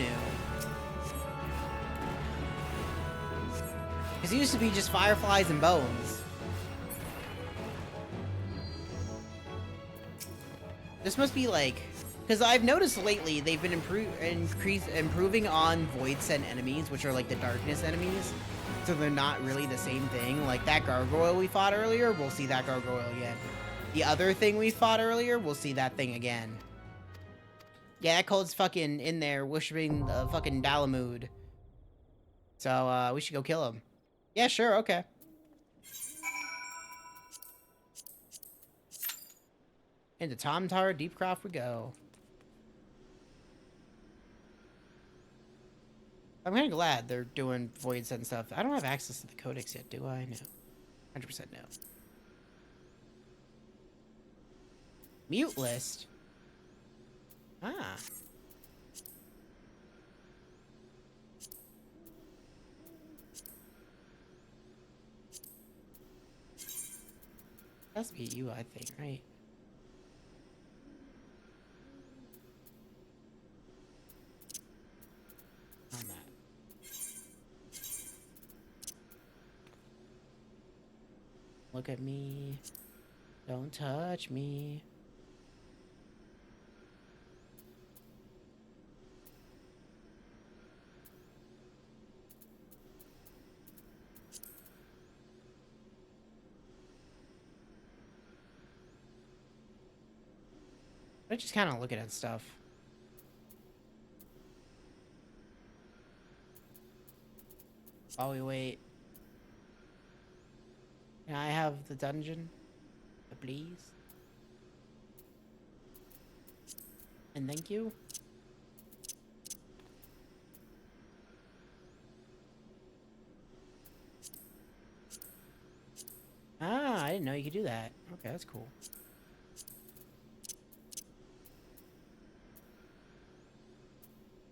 Because it used to be just fireflies and bones. This must be like... Because I've noticed lately they've been improving on Void Sent enemies, which are like the darkness enemies. So they're not really the same thing. Like that gargoyle we fought earlier, we'll see that gargoyle again. The other thing we fought earlier, we'll see that thing again. Yeah, that code's fucking in there, worshiping the fucking Dalamud. So, we should go kill him. Yeah, sure, okay. Into Tom Tower Deepcroft we go. I'm kind of glad they're doing Void Send stuff. I don't have access to the codex yet, do I? No. 100% no. Mute list? Ah. That's be you, I think, right? On that. Look at me. Don't touch me. I'm just kind of looking at stuff. While we wait. Can I have the dungeon? Please? And thank you. Ah, I didn't know you could do that. Okay, that's cool.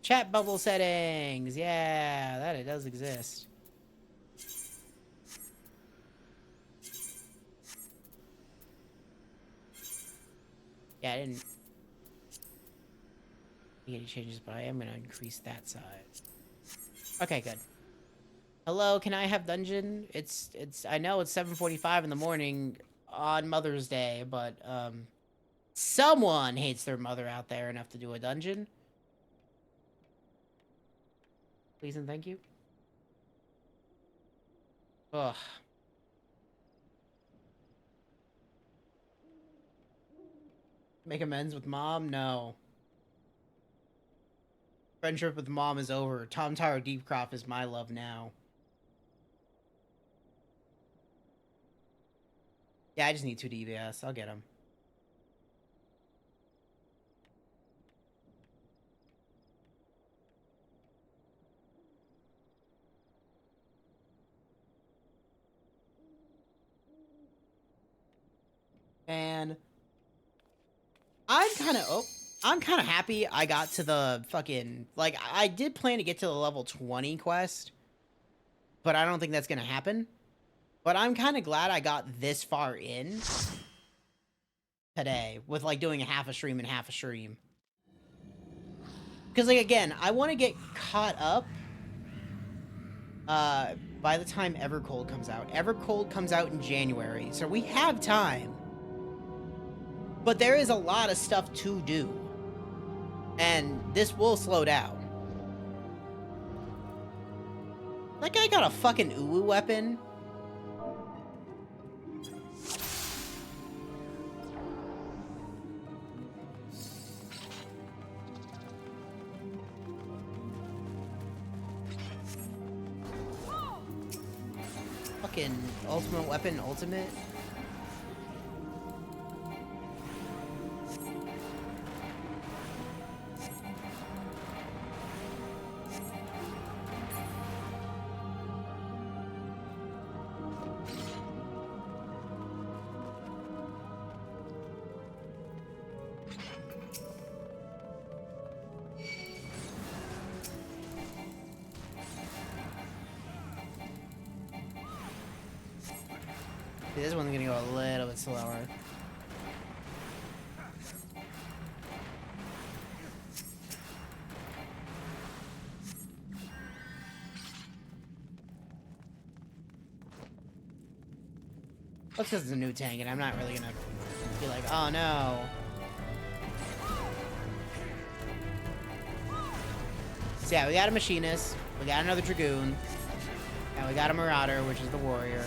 Chat bubble settings. Yeah, that it does exist. Yeah, I didn't make any changes, but I am gonna increase that size. Okay, good. Hello, can I have dungeon? It's I know it's 7:45 in the morning on Mother's Day, but someone hates their mother out there enough to do a dungeon. Please and thank you. Ugh. Make amends with mom? No. Friendship with mom is over. Tom Taro Deepcroft is my love now. Yeah, I just need 2 DBS. I'll get them. And I'm kind of happy I got to the fucking, like, I did plan to get to the level 20 quest, but I don't think that's gonna happen. But I'm kind of glad I got this far in today with, like, doing a half a stream and half a stream. Because, like, again, I want to get caught up by the time Evercold comes out. Evercold comes out in January, so we have time. But there is a lot of stuff to do. And this will slow down. That guy got a fucking uwu weapon. Fucking ultimate weapon, ultimate. This one's gonna go a little bit slower. That's because it's a new tank, and I'm not really gonna be like, oh no. So yeah, we got a machinist, we got another dragoon, and we got a marauder, which is the warrior.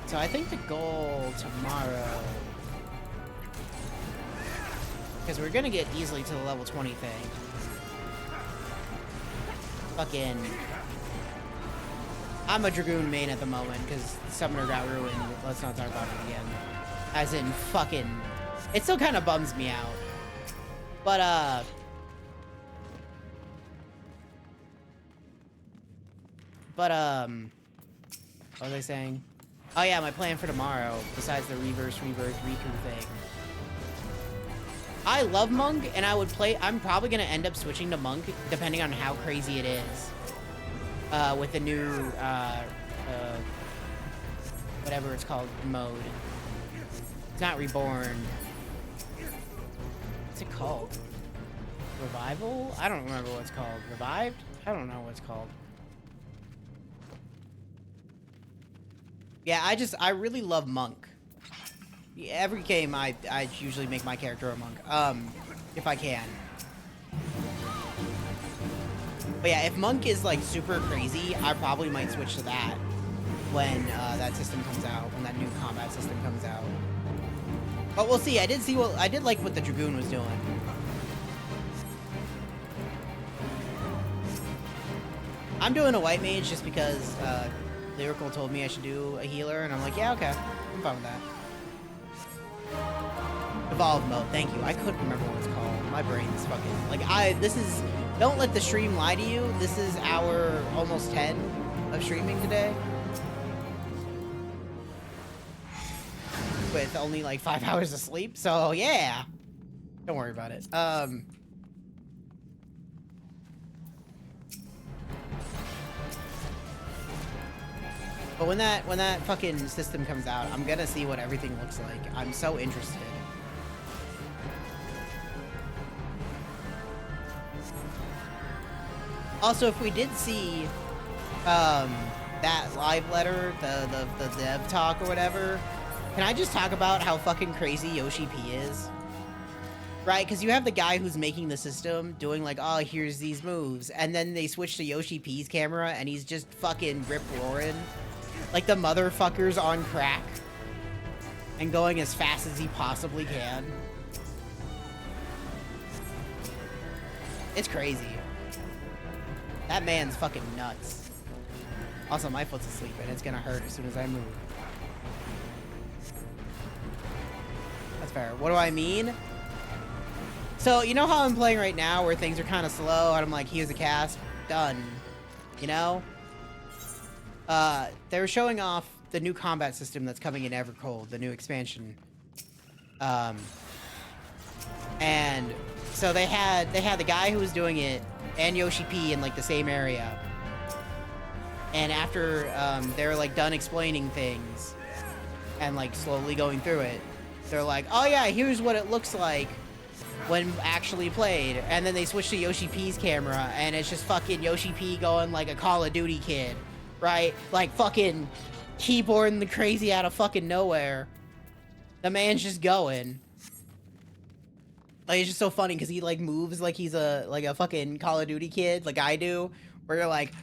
So I think the goal tomorrow, because we're gonna get easily to the level 20 thing. Fucking, I'm a dragoon main at the moment because summoner got ruined. Let's not talk about it again. As in fucking, it still kind of bums me out. But what was I saying? Oh yeah, my plan for tomorrow, besides the reverse rebirth Riku thing. I love Monk, and I would play, I'm probably gonna end up switching to Monk, depending on how crazy it is. With the new, whatever it's called, mode. It's not Reborn. What's it called? Revival? I don't remember what it's called. Revived? I don't know what it's called. Yeah, I really love Monk. Yeah, every game I usually make my character a Monk, if I can. But yeah, if Monk is like super crazy, I probably might switch to that when that system comes out, when that new combat system comes out. But we'll see. I did like what the Dragoon was doing. I'm doing a white mage just because Lyrical told me I should do a healer, and I'm like, yeah, okay, I'm fine with that. Evolve mode, thank you. I couldn't remember what it's called. My brain's fucking like don't let the stream lie to you. This is hour almost 10 of streaming today. With only like 5 hours of sleep, so yeah. Don't worry about it. But when that fucking system comes out, I'm gonna see what everything looks like. I'm so interested. Also, if we did see that live letter, the dev talk or whatever, can I just talk about how fucking crazy Yoshi P is? Right, because you have the guy who's making the system doing like, oh, here's these moves, and then they switch to Yoshi P's camera and he's just fucking rip-roaring. Like the motherfucker's on crack. And going as fast as he possibly can. It's crazy. That man's fucking nuts. Also, my foot's asleep and it's gonna hurt as soon as I move. That's fair. What do I mean? So, you know how I'm playing right now where things are kind of slow and I'm like, here's a cast, done. You know? They're showing off the new combat system that's coming in Evercold, the new expansion. And so they had the guy who was doing it and Yoshi P in like the same area. And after they're like done explaining things and like slowly going through it, they're like, oh yeah, here's what it looks like when actually played. And then they switch to Yoshi P's camera and it's just fucking Yoshi P going like a Call of Duty kid. Right? Like fucking keyboarding the crazy out of fucking nowhere. The man's just going. Like, it's just so funny because he like moves like he's a fucking Call of Duty kid, like I do. Where you're like,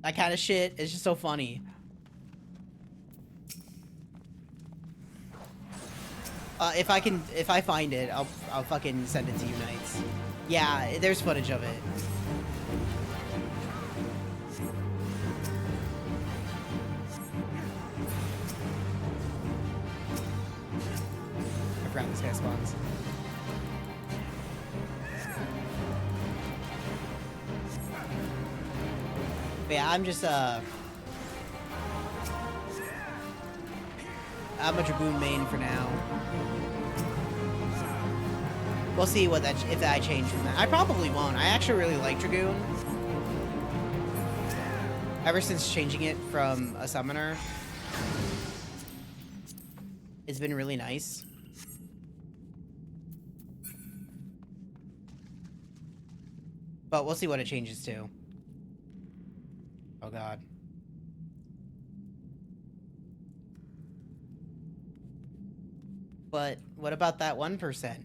that kind of shit. It's just so funny. If I find it, I'll fucking send it to you Knights. Yeah, there's footage of it. I forgot this guy spawns. But yeah, I'm just I'm a Dragoon main for now. We'll see what if I change from that. I probably won't. I actually really like Dragoon. Ever since changing it from a summoner, it's been really nice. But we'll see what it changes to. Oh god. But what about that 1%?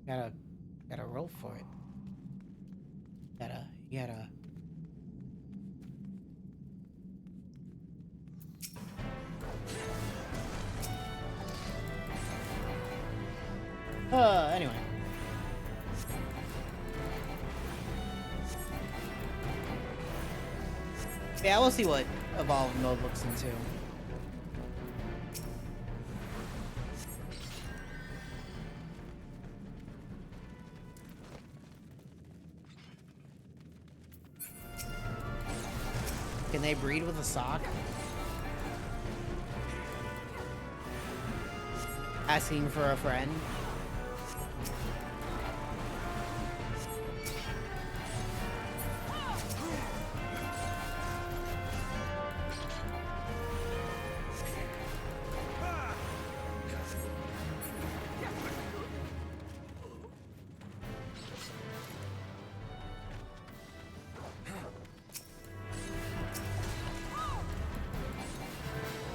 Gotta roll for it. You gotta. Anyway. Yeah, we'll see what evolved mode looks into. Can they breed with a sock? Asking for a friend.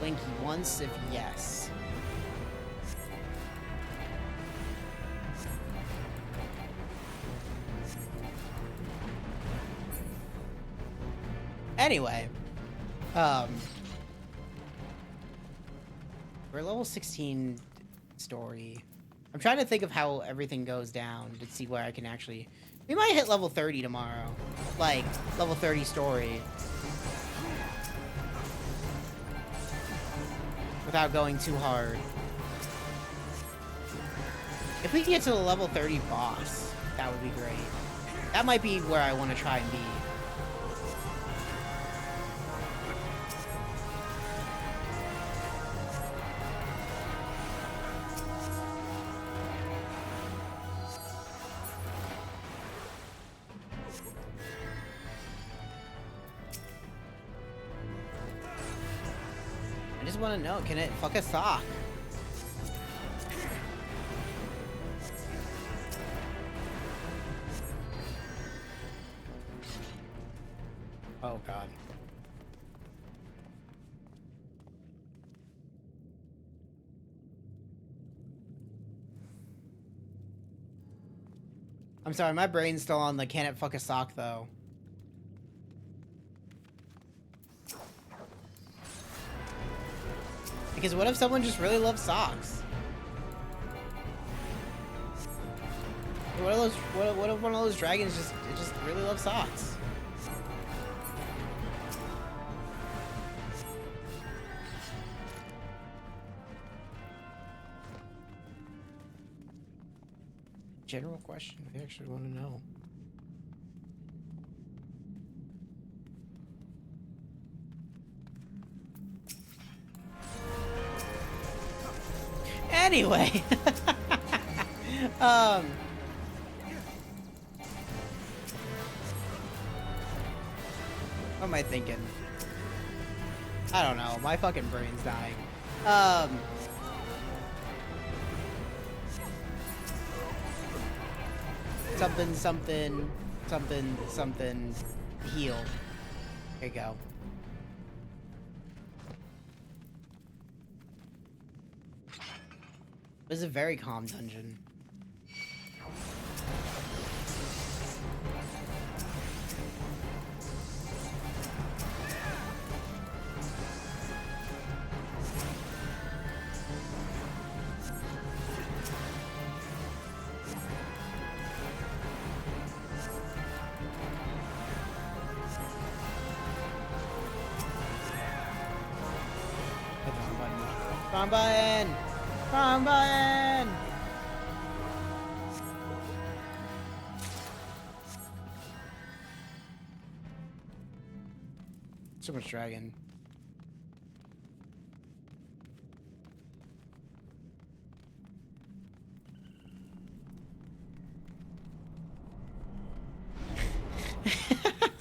Winky once if yes. Anyway, we're level 16 story. I'm trying to think of how everything goes down to see where I can actually... We might hit level 30 tomorrow. Like, level 30 story. Without going too hard. If we can get to the level 30 boss, that would be great. That might be where I want to try and be. I just want to know, can it fuck a sock? Oh god. I'm sorry, my brain's still on the can it fuck a sock though. Because what if someone just really loves socks? What if one of those dragons just really loves socks? General question, I actually want to know. Anyway, what am I thinking? I don't know. My fucking brain's dying. Something, heal. Here you go. This is a very calm dungeon. Wrong button! Wrong button! So much dragon.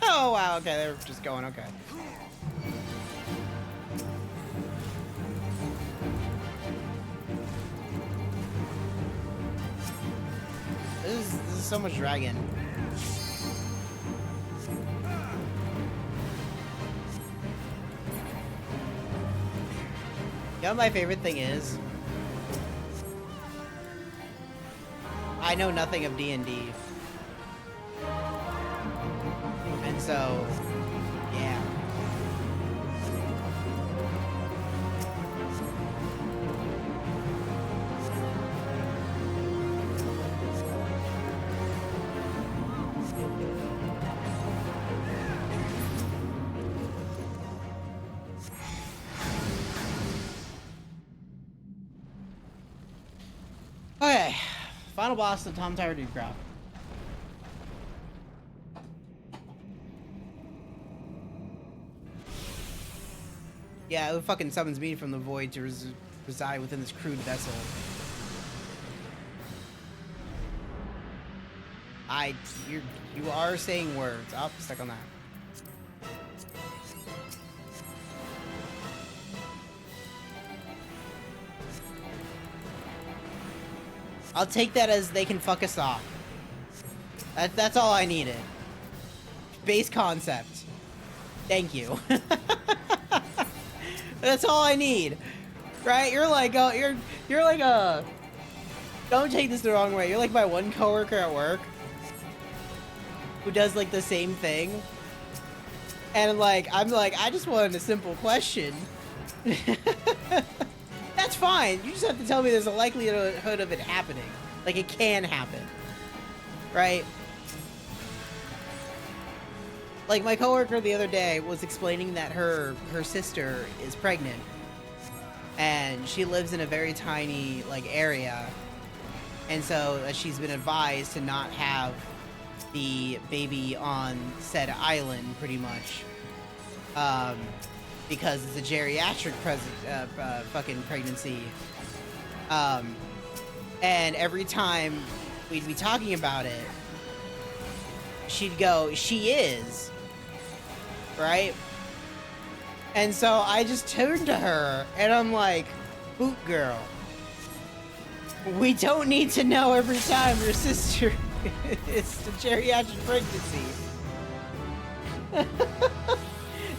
Oh wow, okay, they're just going, okay. This is so much dragon. You know what my favorite thing is? I know nothing of D&D. And so, yeah. Okay, final boss of Tom Tyler Dude Crop. Yeah, it fucking summons me from the void to reside within this crude vessel. You are saying words. Oh, stuck on that. I'll take that as they can fuck us off. That's all I needed. Base concept. Thank you. That's all I need, right? You're like, you're like a. Don't take this the wrong way. You're like my one coworker at work who does like the same thing, and like I'm like, I just wanted a simple question. That's fine. You just have to tell me there's a likelihood of it happening. Like it can happen, right? Like my coworker the other day was explaining that her sister is pregnant, and she lives in a very tiny like area, and so she's been advised to not have the baby on said island, pretty much, because it's a geriatric fucking pregnancy. And every time we'd be talking about it, she'd go, "She is." Right? And so I just turned to her and I'm like, "Boot girl, we don't need to know every time your sister is a geriatric pregnancy."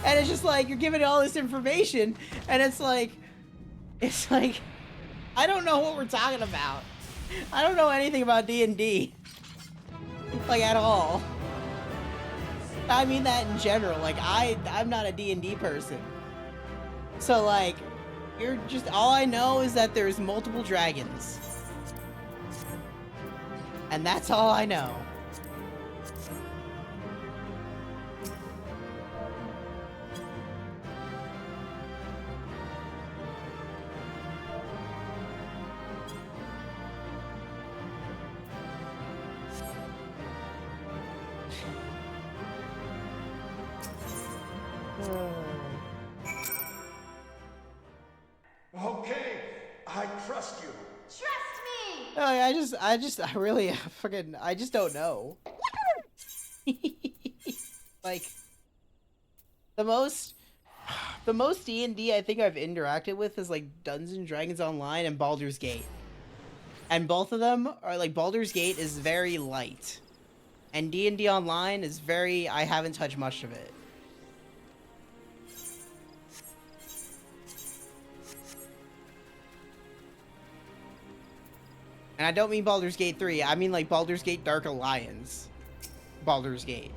And it's just like, you're giving all this information and it's like, I don't know what we're talking about. I don't know anything about D&D. Like, at all. I mean that in general. Like, I'm not a D&D person. So, like, you're just... All I know is that there's multiple dragons. And that's all I know.
Okay, I trust you.
Trust me!
I really fucking... I just don't know. Like, the most D&D I think I've interacted with is like Dungeons and Dragons Online and Baldur's Gate. And both of them are like, Baldur's Gate is very light. And D&D Online is very... I haven't touched much of it. And I don't mean Baldur's Gate 3, I mean like Baldur's Gate Dark Alliance. Baldur's Gate.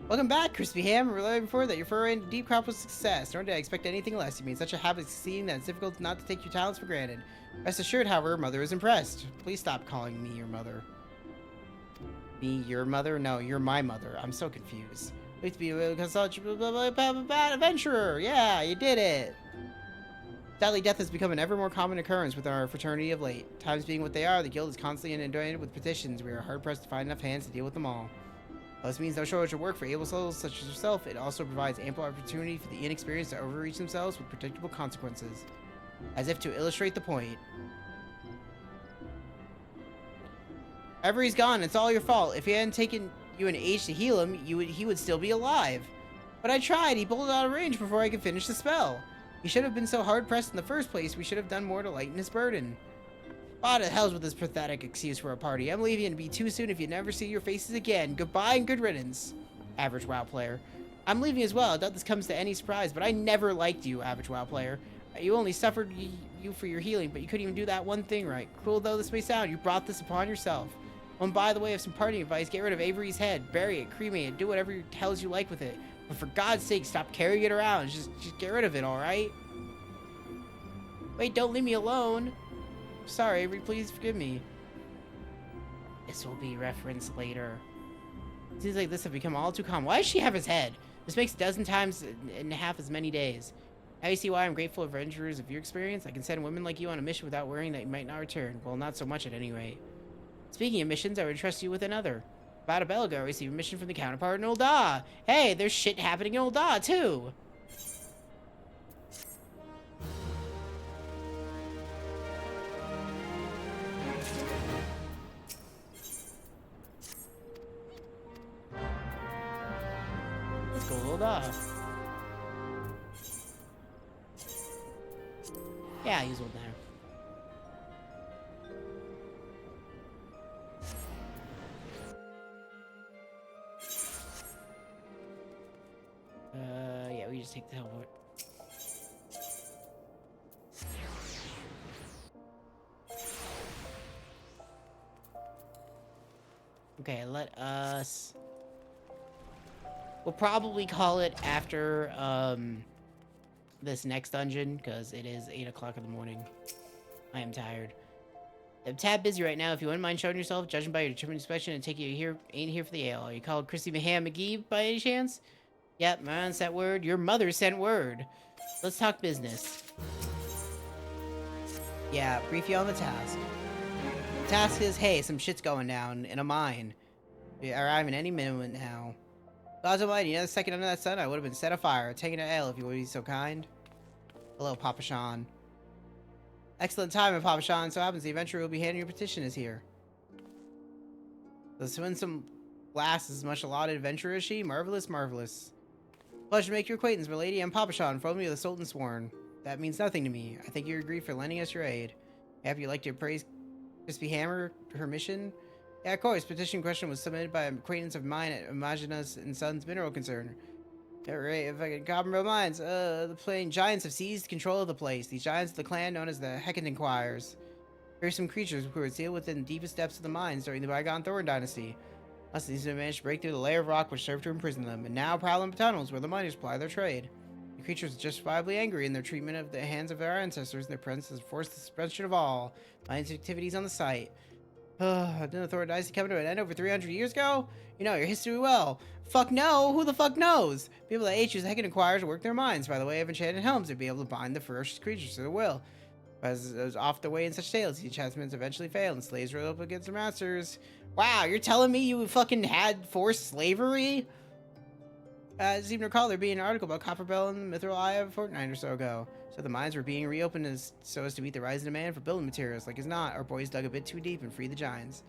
Welcome back, Crispy Ham. We learned before that your foray into Deep Crop was a success. Nor did I expect anything less. You made such a habit of succeeding that it's difficult not to take your talents for granted. Rest assured, however, Mother is impressed. Please stop calling me your mother. Me your mother? No, you're my mother. I'm so confused. Wait to be a such bad adventurer. Yeah, you did it. Sadly, death has become an ever more common occurrence with our fraternity of late. Times being what they are, the guild is constantly inundated with petitions. We are hard-pressed to find enough hands to deal with them all. While this means no shortage of work for able souls such as yourself, it also provides ample opportunity for the inexperienced to overreach themselves with predictable consequences. As if to illustrate the point. Avery's gone, it's all your fault. If he hadn't taken you an age to heal him, he would still be alive. But I tried, he bolted out of range before I could finish the spell. He should have been so hard-pressed in the first place, we should have done more to lighten his burden. Ah, to hell's with this pathetic excuse for a party. I'm leaving, it'll be too soon if you never see your faces again. Goodbye and good riddance. Average WoW player. I'm leaving as well. I doubt this comes to any surprise, but I never liked you, average WoW player. You only suffered you for your healing, but you couldn't even do that one thing right. Cruel though this may sound, you brought this upon yourself. And by the way of some parting advice, get rid of Avery's head, bury it, cremate it, do whatever tells you like with it. But for God's sake, stop carrying it around. Just get rid of it, alright? Wait, don't leave me alone. Sorry, Avery, please forgive me. This will be referenced later. Seems like this have become all too common. Why does she have his head? This makes a dozen times in half as many days. Now you see why I'm grateful of adventurers of your experience. I can send women like you on a mission without worrying that you might not return. Well, not so much at any rate. Speaking of missions, I would trust you with another. About a bell ago, I received a mission from the counterpart in Ul'dah. Hey, there's shit happening in Ul'dah, too. Let's go Ul'dah. Yeah, use Ul'dah. just take the teleport. Okay, let us... We'll probably call it after, this next dungeon, because it is 8 o'clock in the morning. I am tired. I'm tad busy right now. If you wouldn't mind showing yourself, judging by your determined inspection, and take you here, ain't here for the ale. Are you called Chrissy Maham McGee by any chance? Yep, my man sent word. Your mother sent word. Let's talk business. Yeah, brief you on the task. The task is, hey, some shit's going down in a mine. We arrive in any minute now. God's almighty, another second under that sun, I would have been set afire, taking an ale if you would be so kind. Hello, Papa Sean. Excellent timing, Papa Sean. So happens the adventurer will be handing your petition is here. Let's win some glass as much allotted adventurer as she. Marvelous, marvelous. Pleasure to make your acquaintance, my lady. I'm Papa Sean, from me of the Sultan Sworn. That means nothing to me. I thank you agree for lending us your aid. Happy you like to praise Crispy Hammer, her mission? Yeah, of course. Petition question was submitted by an acquaintance of mine at Imaginus and Sons Mineral Concern. Alright, if I can Coppermill Mines, the plain giants have seized control of the place. These giants of the clan known as the Hecate Inquirers. Fearsome creatures who were sealed within the deepest depths of the mines during the bygone Thorn Dynasty. Thus, these men managed to break through the layer of rock which served to imprison them, and now prowl in tunnels where the miners ply their trade. The creatures are justifiably angry in their treatment of the hands of their ancestors, and their presence has forced the suspension of all mines activities on the site. Didn't the Thorn Dynasty come to an end over 300 years ago? You know your history well. Fuck no! Who the fuck knows? People that age use Hecate Inquirers to work their minds by the way of enchanted helms to be able to bind the ferocious creatures to their will. As is oft the way in such tales, these enchantments eventually fail and slaves rose up against their masters. Wow, you're telling me you fucking had forced slavery? I seem to recall there being an article about Copperbell in the Mithril Eye a fortnight or so ago. So the mines were being reopened so as to meet the rising demand for building materials. Like as not, our boys dug a bit too deep and freed the giants.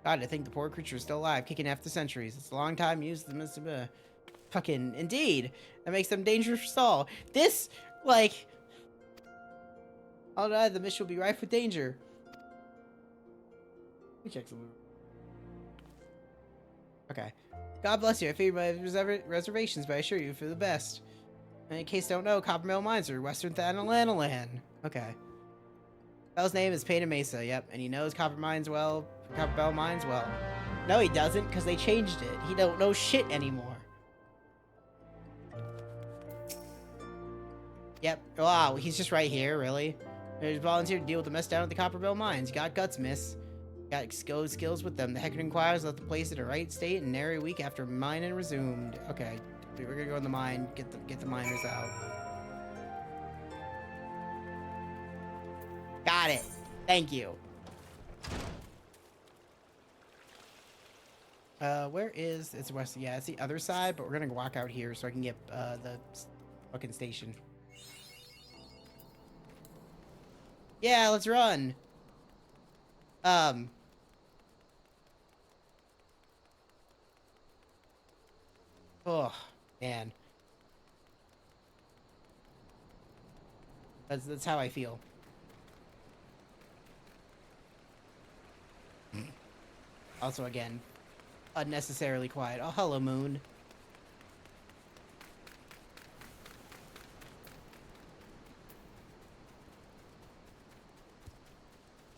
God, I think the poor creature is still alive, kicking after centuries. It's a long time used them as fucking indeed. That makes them dangerous for all. This, like, all right, the mission will be rife with danger. Let me check some. Okay. God bless you. I figured my reservations, but I assure you for the best. And in case you don't know, Coppermill Mines are Western Thanalanalan. Okay. Bell's name is Payne Mesa, yep, and he knows Copperbell Mines well. No, he doesn't, because they changed it. He don't know shit anymore. Yep. Wow, he's just right here, really? He's volunteered to deal with the mess down at the Copperbell Mines. You got guts, miss. Got skills with them. The Hecate Inquirers left the place in a right state and nary a week after mining resumed. Okay, we're gonna go in the mine, get the miners out. Got it. Thank you. Where is... It's west... Yeah, it's the other side, but we're gonna walk out here so I can get, the fucking station. Yeah, let's run! Oh, man. That's how I feel. Also, again, unnecessarily quiet. Oh, hello, Moon.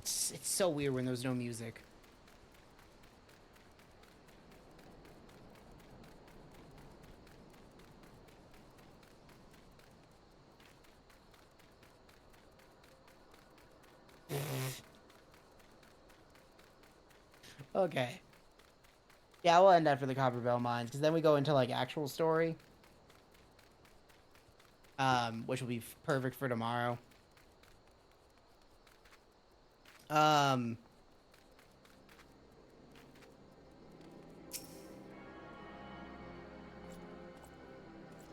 It's so weird when there's no music. Okay. Yeah, we'll end after the Copperbell Mines, because then we go into, like, actual story. Which will be perfect for tomorrow.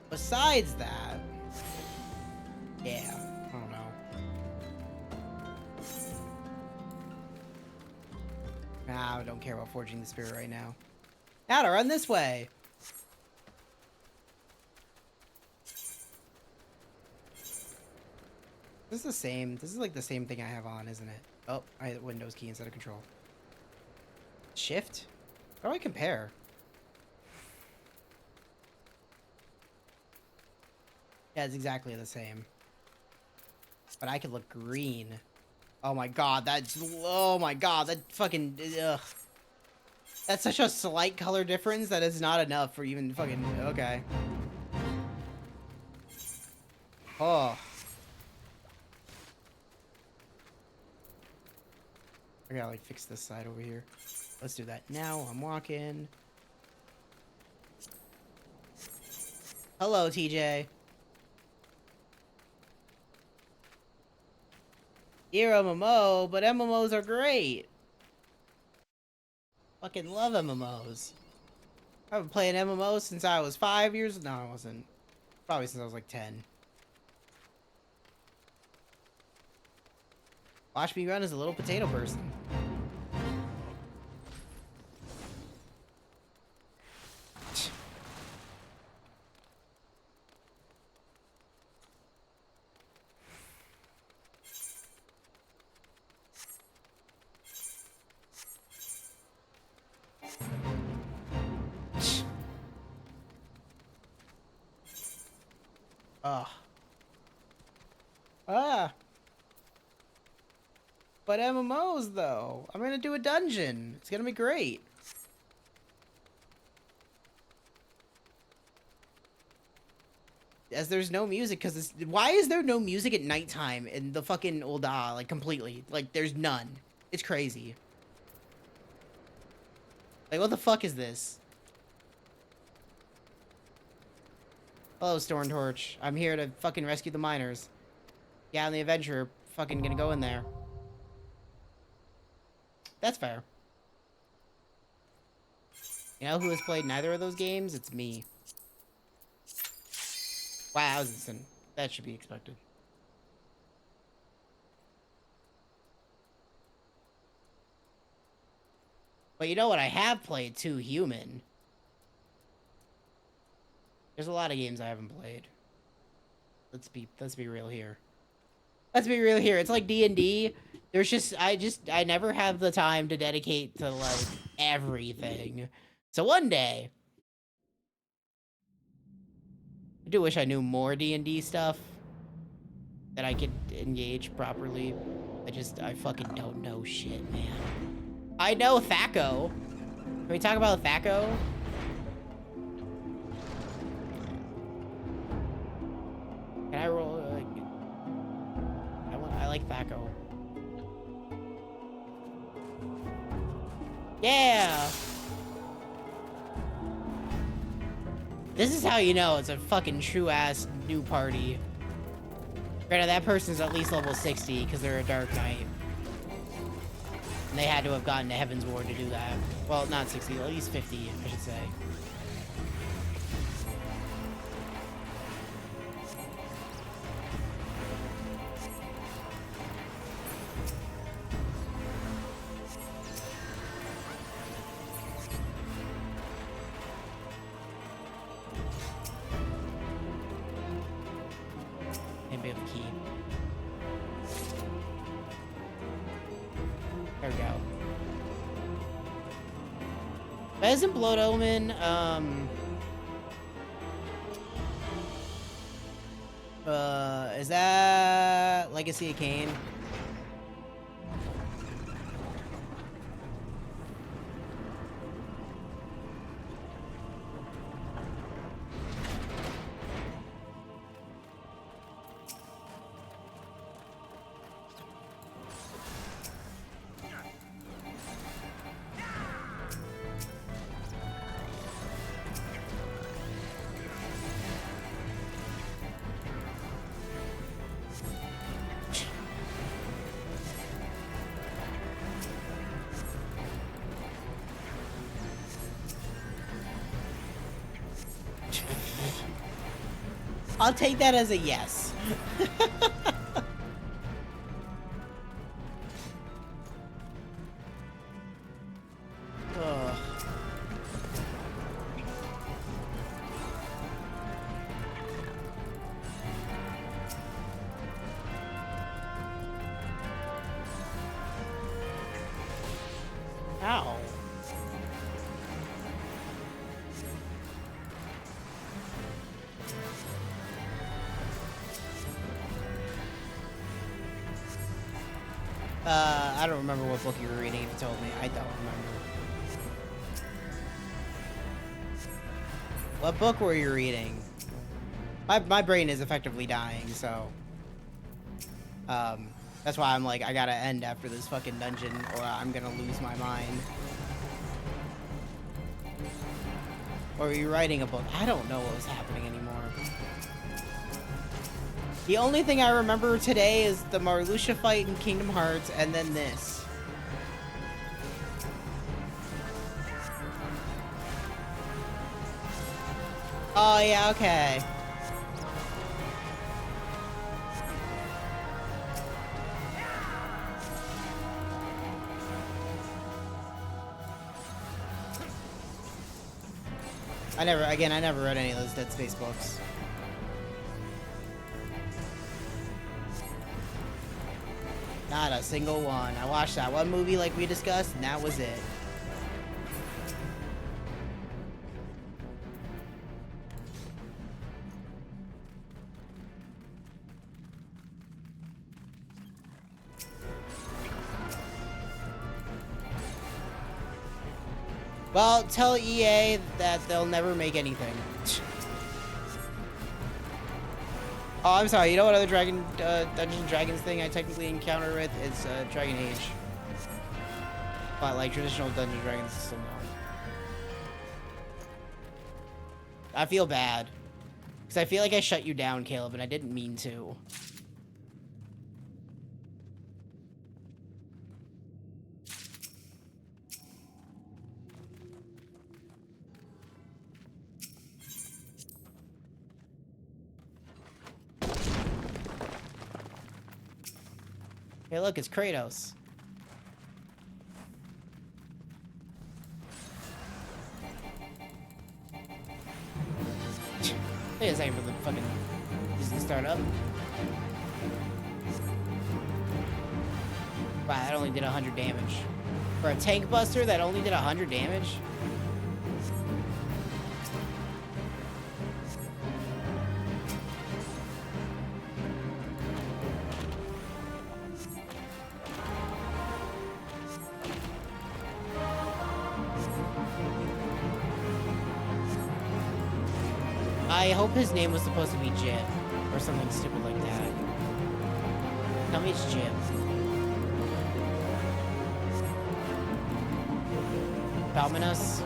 Besides that... Yeah, I don't know. Nah, I don't care about forging the spirit right now. Now to run this way! This is the same. This is like the same thing I have on, isn't it? Oh, I hit Windows key instead of Control. Shift? How do I compare? Yeah, it's exactly the same. But I could look green. Oh my god, that's... Oh my god, that fucking... Ugh. That's such a slight color difference that it's not enough for even fucking... Okay. Oh. I gotta, like, fix this side over here. Let's do that now. I'm walking. Hello, TJ. You're MMO, but MMOs are great. Fucking love MMOs. I've been playing MMOs since I was 5 years... No, I wasn't. Probably since I was like 10. Watch me run as a little potato person. Ugh. Ah. But MMOs, though. I'm gonna do a dungeon. It's gonna be great. As there's no music, because it's... Why is there no music at nighttime in the fucking Ul'dah? Like, completely. Like, there's none. It's crazy. Like, what the fuck is this? Hello, Stormtorch. I'm here to fucking rescue the miners. Yeah, I'm the adventurer. Fucking gonna go in there. That's fair. You know who has played neither of those games? It's me. Wow, that should be expected. But you know what I have played too? Human. There's a lot of games I haven't played. Let's be real here. Let's be real here. It's like D&D. There's just I never have the time to dedicate to like everything. So one day, I do wish I knew more D&D stuff that I could engage properly. I fucking don't know shit, man. I know Thaco. Can we talk about Thaco? Can I roll? I like Thaco. Yeah! This is how you know it's a fucking true-ass new party. Granted, that person's at least level 60 because they're a Dark Knight. And they had to have gotten to Heaven's Ward to do that. Well, not 60, at least 50, I should say. Maybe have a key. There we go. That isn't Blood Omen, is that Legacy of Kain? I'll take that as a yes. Ugh. Ow. I don't remember what book you were reading if you told me. I don't remember. What book were you reading? My brain is effectively dying, so... that's why I'm like, I gotta end after this fucking dungeon, or I'm gonna lose my mind. Or were you writing a book? I don't know what was happening anymore. The only thing I remember today is the Marluxia fight in Kingdom Hearts, and then this. Oh, yeah, okay. I never read any of those Dead Space books. Not a single one. I watched that one movie like we discussed, and that was it. Well, tell EA that they'll never make anything. Oh, I'm sorry. You know what other Dungeons & Dragons thing I technically encountered with? It's Dragon Age. But like traditional Dungeons & Dragons still no. I feel bad. Because I feel like I shut you down, Caleb, and I didn't mean to. Hey, look, it's Kratos. Wait a second for the fucking... Is this start up? Wow, that only did 100 damage. For a tank buster, that only did 100 damage? I hope his name was supposed to be Jim, or something stupid like that. Tell me it's Jim. Dominus?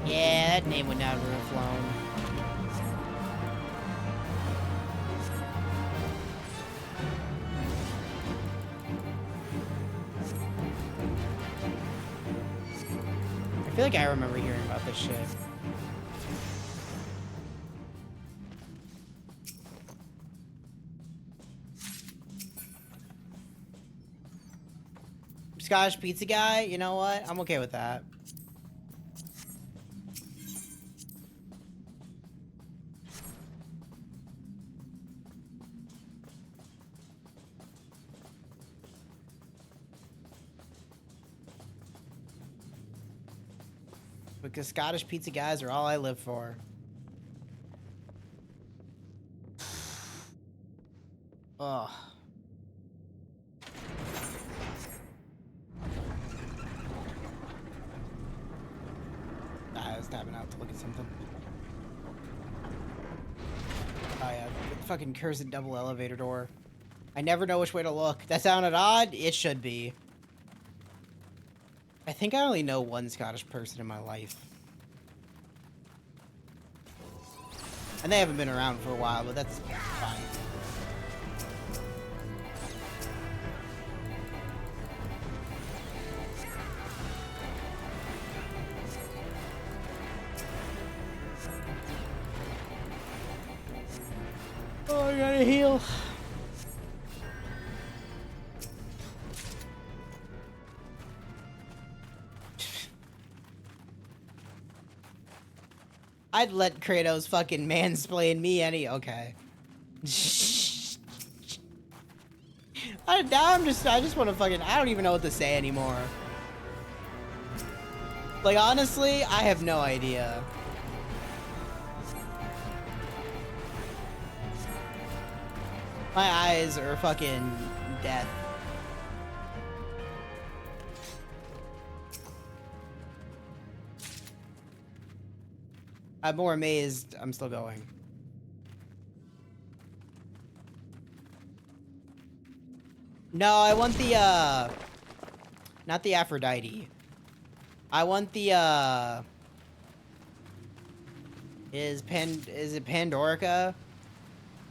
Yeah, that name would not have flown. I feel like I remember hearing about this shit. Scottish pizza guy? You know what? I'm okay with that. Because Scottish pizza guys are all I live for. Ugh. I was tapping out to look at something. Oh yeah, the fucking cursed double elevator door. I never know which way to look. That sounded odd? It should be. I think I only know one Scottish person in my life. And they haven't been around for a while, but that's fine. Oh, I gotta heal. I'd let Kratos fucking mansplain me any... Okay. I I just want to fucking, I don't even know what to say anymore. Like, honestly, I have no idea. My eyes are fucking death. I'm more amazed I'm still going. No, I want the, not the Aphrodite. I want the, is it Pandorica?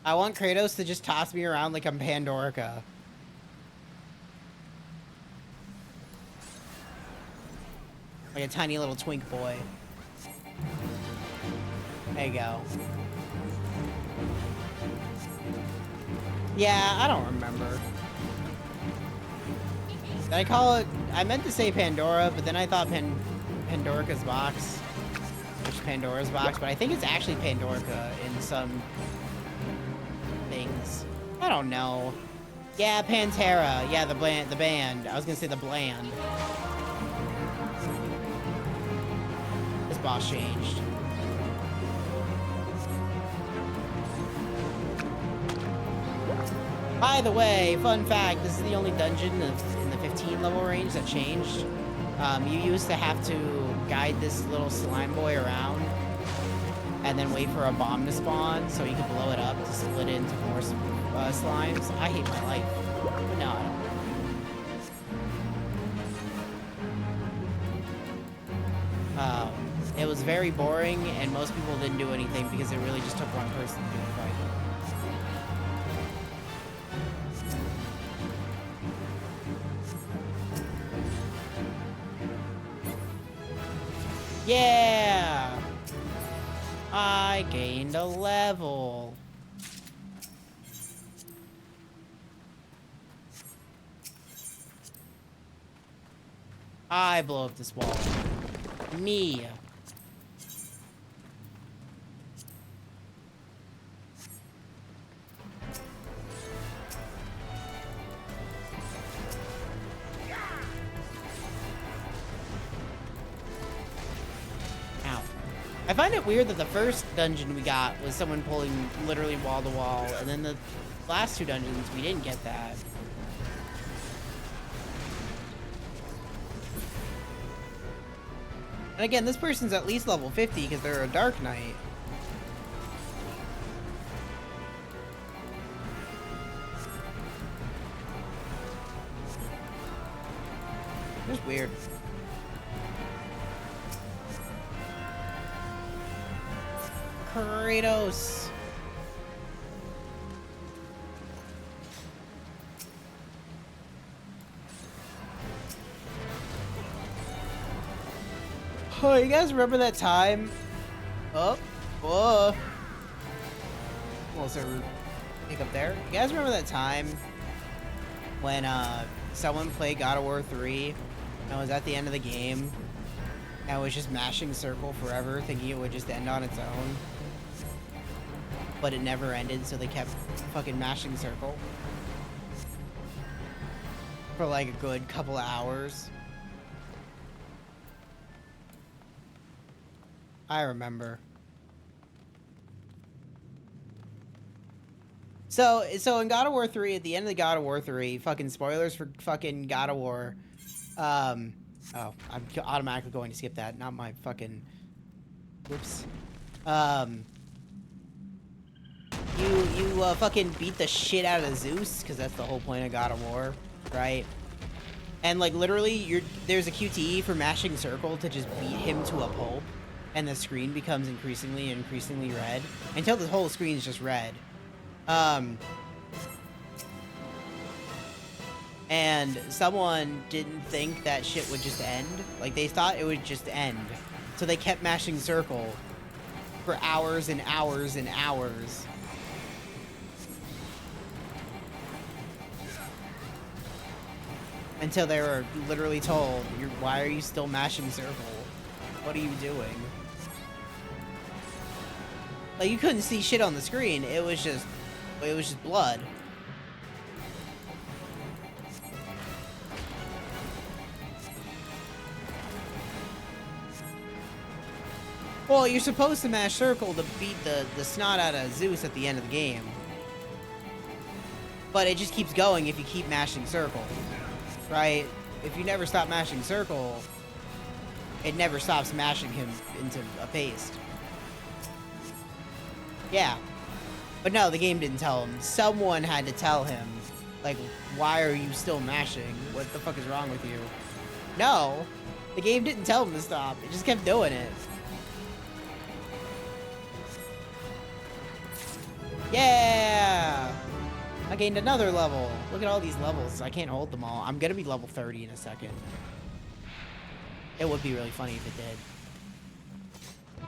I want Kratos to just toss me around like I'm Pandorica. Like a tiny little twink boy. There you go. Yeah, I don't remember. Did I call it? I meant to say Pandora, but then I thought Pandorica's box. Which is Pandora's box, but I think it's actually Pandorica in some things. I don't know. Yeah, Pantera. Yeah, the band. I was gonna say the bland. This boss changed. By the way, fun fact, this is the only dungeon in the 15 level range that changed. You used to have to guide this little slime boy around and then wait for a bomb to spawn so you could blow it up to split it into more slimes. I hate my life, but no, I don't. It was very boring and most people didn't do anything because it really just took one person to do the fight. Yeah! I gained a level. I blow up this wall. Me. I find it weird that the first dungeon we got was someone pulling literally wall to wall, and then the last two dungeons we didn't get that. And again, this person's at least level 50 because they're a Dark Knight. It's weird. Kratos. Oh, you guys remember that time? Oh, whoa. Well, so pick up there. You guys remember that time when someone played God of War 3 and was at the end of the game and was just mashing circle forever, thinking it would just end on its own? But it never ended, so they kept fucking mashing circle for like a good couple of hours. I remember. So in God of War 3, at the end of the God of War 3, fucking spoilers for fucking God of War. Oh, I'm automatically going to skip that, not my fucking. Whoops. You fucking beat the shit out of Zeus, because that's the whole point of God of War, right? And like literally, there's a QTE for mashing circle to just beat him to a pulp, and the screen becomes increasingly red until the whole screen is just red. And someone didn't think that shit would just end. Like they thought it would just end, so they kept mashing circle for hours and hours and hours. Until they were literally told, why are you still mashing circle? What are you doing? Like, you couldn't see shit on the screen. It was just blood. Well, you're supposed to mash circle to beat the snot out of Zeus at the end of the game. But it just keeps going if you keep mashing circle. Right? If you never stop mashing circle, it never stops mashing him into a paste. Yeah. But no, the game didn't tell him. Someone had to tell him, like, why are you still mashing? What the fuck is wrong with you? No. The game didn't tell him to stop. It just kept doing it. Yeah! I gained another level. Look at all these levels. I can't hold them all. I'm gonna be level 30 in a second. It would be really funny if it did.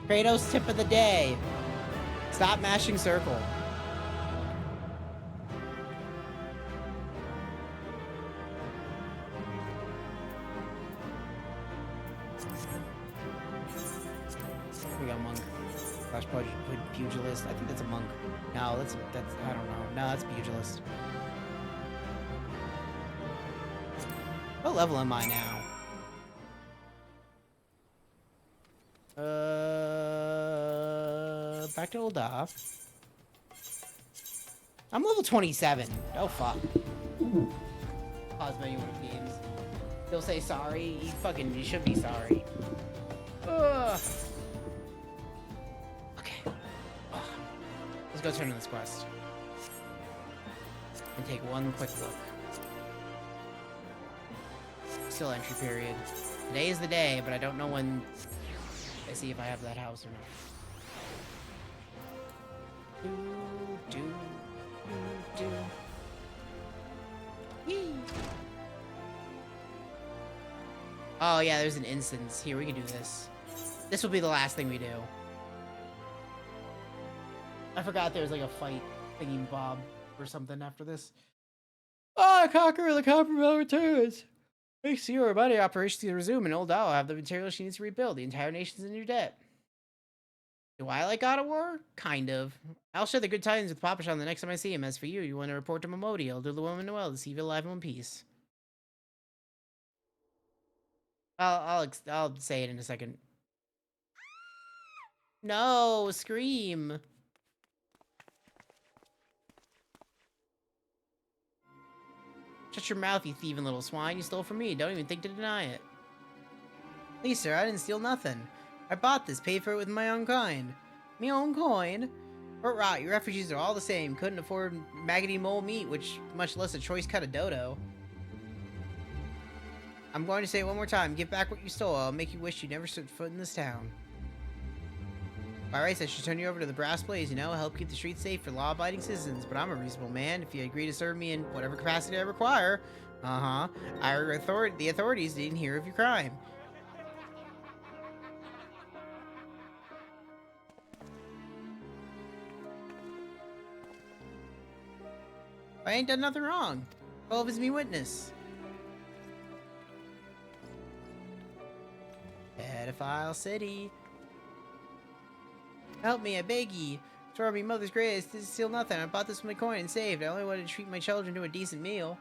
Kratos tip of the day. Stop mashing circle. We got monk. Slash pugilist. I think that's a monk. No, that's I don't know. No, that's pugilist. What level am I now? Back to Ulda. I'm level 27. Oh fuck. Pause menu of games. He'll say sorry. You should be sorry. Ugh. Okay. Ugh. Let's go turn in this quest. And take one quick look. Still entry period. Today is the day, but I don't know when. I see if I have that house or not. Oh yeah, there's an instance. Here, we can do this. This will be the last thing we do. I forgot there was like a fight thingy bob or something after this. Oh, Conqueror the Copperbell returns. Makes your mighty operations to resume, and Old Owl will have the materials she needs to rebuild. The entire nation's in your debt. Do I like God of War? Kind of. I'll share the good tidings with Papa Sean the next time I see him. As for you, you want to report to Momodi. I'll do the woman well to see you alive in one piece. I'll say it in a second. No, scream. Shut your mouth, you thieving little swine. You stole from me. Don't even think to deny it. Please, sir, I didn't steal nothing. I bought this, paid for it with my own coin. Me own coin? Or rot, you refugees are all the same. Couldn't afford maggoty mole meat, which much less a choice cut of dodo. I'm going to say it one more time. Give back what you stole. I'll make you wish you never stood foot in this town. By rights, I should turn you over to the Brass Blaze, you know, help keep the streets safe for law-abiding citizens, but I'm a reasonable man. If you agree to serve me in whatever capacity I require, the authorities didn't hear of your crime. I ain't done nothing wrong. 12 is me witness. Pedophile City. Help me, I beg ye. Restore me mother's grace. This is still nothing. I bought this with my coin and saved. I only wanted to treat my children to a decent meal.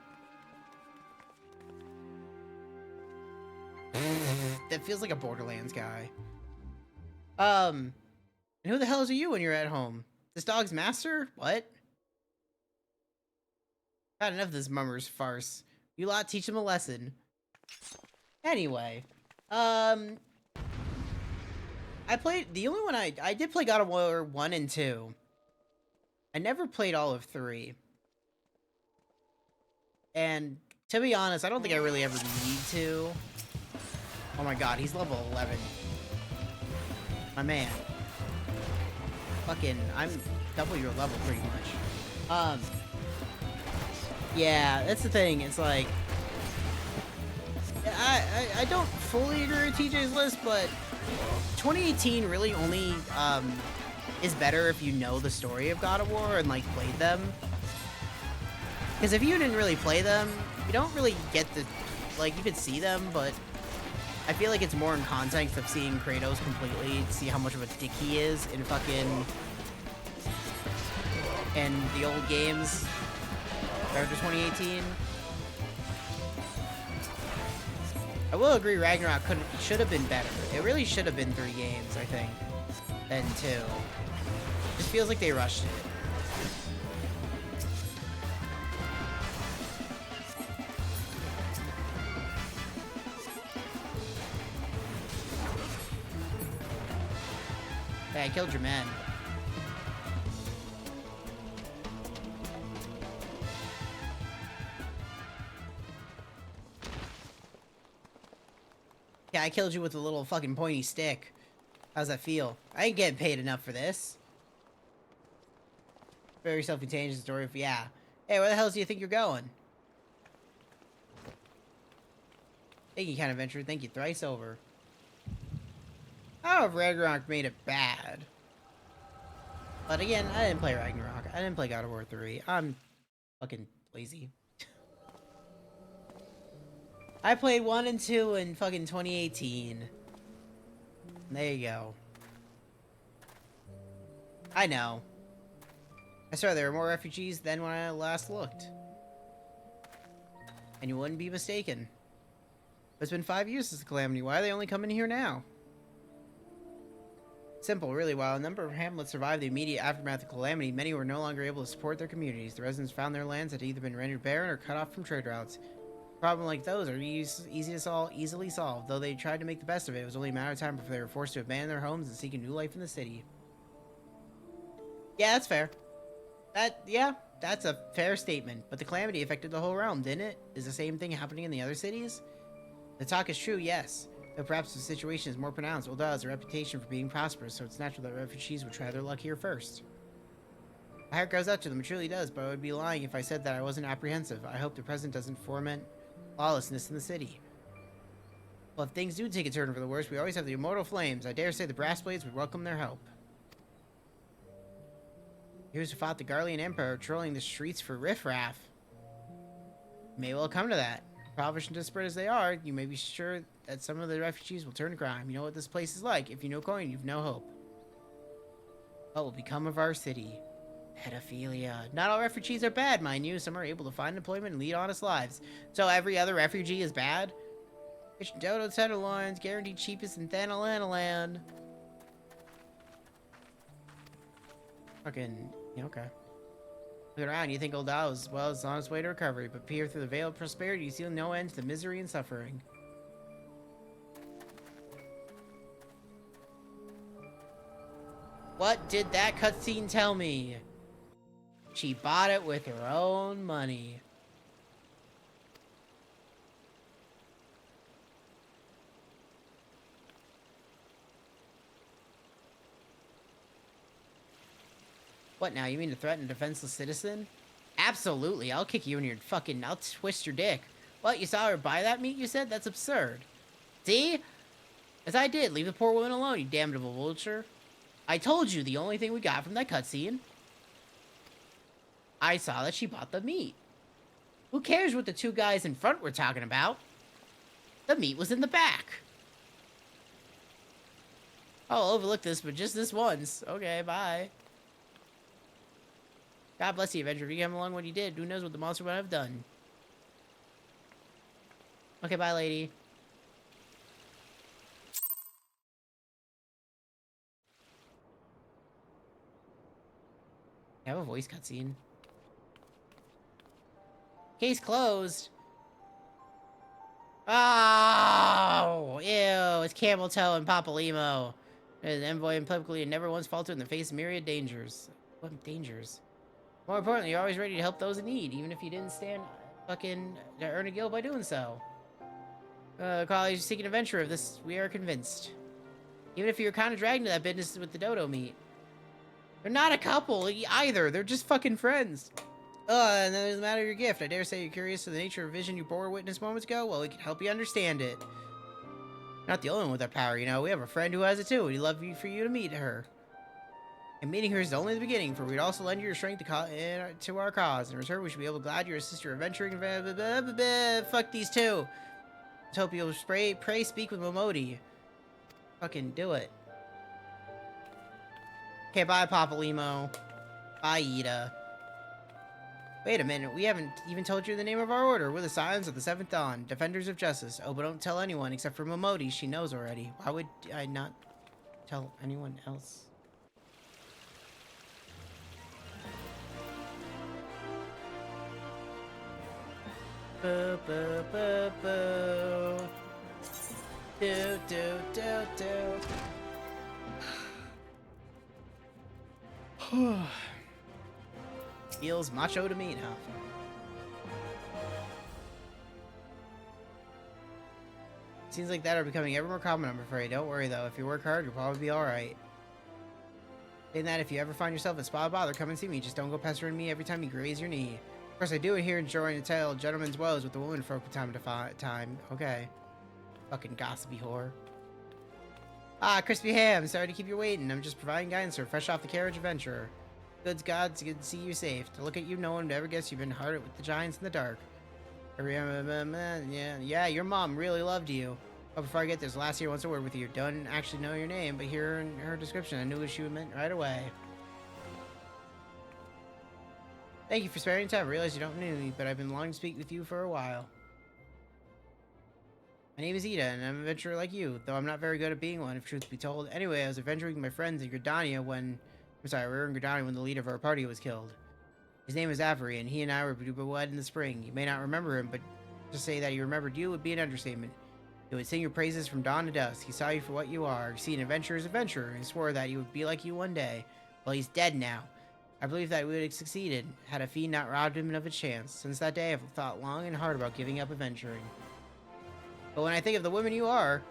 That feels like a Borderlands guy. And who the hell are you when you're at home? This dog's master? What? Got enough of this mummer's farce. You lot teach him a lesson. Anyway, I played, the only one I did play God of War 1 and 2. I never played all of 3. And, to be honest, I don't think I really ever need to. Oh my god, he's level 11. My man. Fucking, I'm double your level pretty much. Yeah, that's the thing, it's like... I don't fully agree with TJ's list, but 2018 really only is better if you know the story of God of War and like played them. Because if you didn't really play them, you don't really get the, like, you could see them, but I feel like it's more in context of seeing Kratos completely, see how much of a dick he is in fucking in the old games after 2018. I will agree Ragnarok should have been better. It really should have been 3 games, I think. than 2. Just feels like they rushed it. Hey, I killed your man. Yeah, I killed you with a little fucking pointy stick. How's that feel? I ain't getting paid enough for this. Very self-contained story. Yeah. Hey, where the hell do you think you're going? Thank you, kind adventure. Thank you thrice over. I don't know if Ragnarok made it bad. But again, I didn't play Ragnarok. I didn't play God of War 3. I'm fucking lazy. I played 1 and 2 in fucking 2018. There you go. I know. I swear there were more refugees than when I last looked. And you wouldn't be mistaken. It's been 5 years since the Calamity. Why are they only coming here now? Simple, really. While a number of hamlets survived the immediate aftermath of Calamity, many were no longer able to support their communities. The residents found their lands had either been rendered barren or cut off from trade routes. Problems like those are easily solved. Though they tried to make the best of it, it was only a matter of time before they were forced to abandon their homes and seek a new life in the city. Yeah, that's fair. That's a fair statement. But the Calamity affected the whole realm, didn't it? Is the same thing happening in the other cities? The talk is true, yes. Though perhaps the situation is more pronounced, Ul'dah has a reputation for being prosperous, so it's natural that refugees would try their luck here first. My heart goes out to them, it truly does, but I would be lying if I said that I wasn't apprehensive. I hope the president doesn't foment lawlessness in the city. Well, if things do take a turn for the worse, we always have the immortal flames. I dare say the brass blades would welcome their help. Heroes who fought the Garlean Empire trolling the streets for riffraff. May well come to that. Impoverished and desperate as they are, you may be sure that some of the refugees will turn to crime. You know what this place is like. If you know coin, you've no hope. What will become of our city? Pedophilia. Not all refugees are bad, mind you. Some are able to find employment and lead honest lives. So every other refugee is bad? Fish and dodo tenderloins, guaranteed cheapest in Thanalanaland. Fucking, yeah, okay. Look around, you think Ul'dah is, well, is on its way to recovery, but peer through the veil of prosperity, you see no end to the misery and suffering. What did that cutscene tell me? She bought it with her own money. What now? You mean to threaten a defenseless citizen? Absolutely. I'll kick you in your fucking... I'll twist your dick. What? You saw her buy that meat, you said? That's absurd. See? As I did. Leave the poor woman alone, you damnable vulture. I told you the only thing we got from that cutscene. I saw that she bought the meat. Who cares what the two guys in front were talking about? The meat was in the back. I'll overlook this, but just this once. Okay, bye. God bless you, Avenger. If you came along when you did, who knows what the monster would have done. Okay, bye, lady. I have a voice cutscene. Case closed. Oh, ew, it's Camel Toe and Papa Limo. An envoy and publicly and never once faltered in the face of myriad dangers. What dangers? More importantly, you're always ready to help those in need, even if you didn't stand fucking to earn a guild by doing so. College is seeking adventure of this, we are convinced. Even if you're kind of dragged into that business with the dodo meat. They're not a couple either, they're just fucking friends. And then there's the matter of your gift. I dare say you're curious to the nature of a vision you bore witness moments ago? Well, we can help you understand it. Not the only one with that power, you know. We have a friend who has it too. We'd love for you to meet her. And meeting her is only the beginning, for we'd also lend you your strength to our cause. In return, we should be able to glad your assist your adventuring. Fuck these two. Let's hope you'll pray, speak with Momodi. Fucking do it. Okay, bye, Papa Limo. Bye, Ida. Wait a minute, we haven't even told you the name of our order. We're the Scions of the Seventh Dawn, Defenders of Justice. Oh, but don't tell anyone except for Momodi. She knows already. Why would I not tell anyone else? Boo, boo, boo, boo. Do, do, do, do. Feels macho to me now. Seems like that are becoming ever more common, I'm afraid. Don't worry, though. If you work hard, you'll probably be alright. Saying that, if you ever find yourself in spot bother, come and see me. Just don't go pestering me every time you graze your knee. Of course, I do it here enjoying a tale of gentlemen's woes with the women folk from time to time. Okay. Fucking gossipy whore. Ah, Crispy Ham. Sorry to keep you waiting. I'm just providing guidance for a fresh off the carriage adventurer. Good God, it's good to see you safe. To look at you, no one would ever guess you've been hard with the giants in the dark. Yeah, your mom really loved you. Oh, before I get this, last year wants a word with you. Don't actually know your name, but hearing her description, I knew what she meant right away. Thank you for sparing time. I realize you don't know me, but I've been longing to speak with you for a while. My name is Ida, and I'm an adventurer like you, though I'm not very good at being one, if truth be told. Anyway, I was adventuring with my friends in Gridania when... we were in Gridania when the leader of our party was killed. His name was Avery, and he and I were to be wed in the spring. You may not remember him, but to say that he remembered you would be an understatement. He would sing your praises from dawn to dusk. He saw you for what you are. You see, an adventurer is an adventurer, and he swore that he would be like you one day. Well, he's dead now. I believe that we would have succeeded, had a fiend not robbed him of a chance. Since that day, I've thought long and hard about giving up adventuring. But when I think of the woman you are,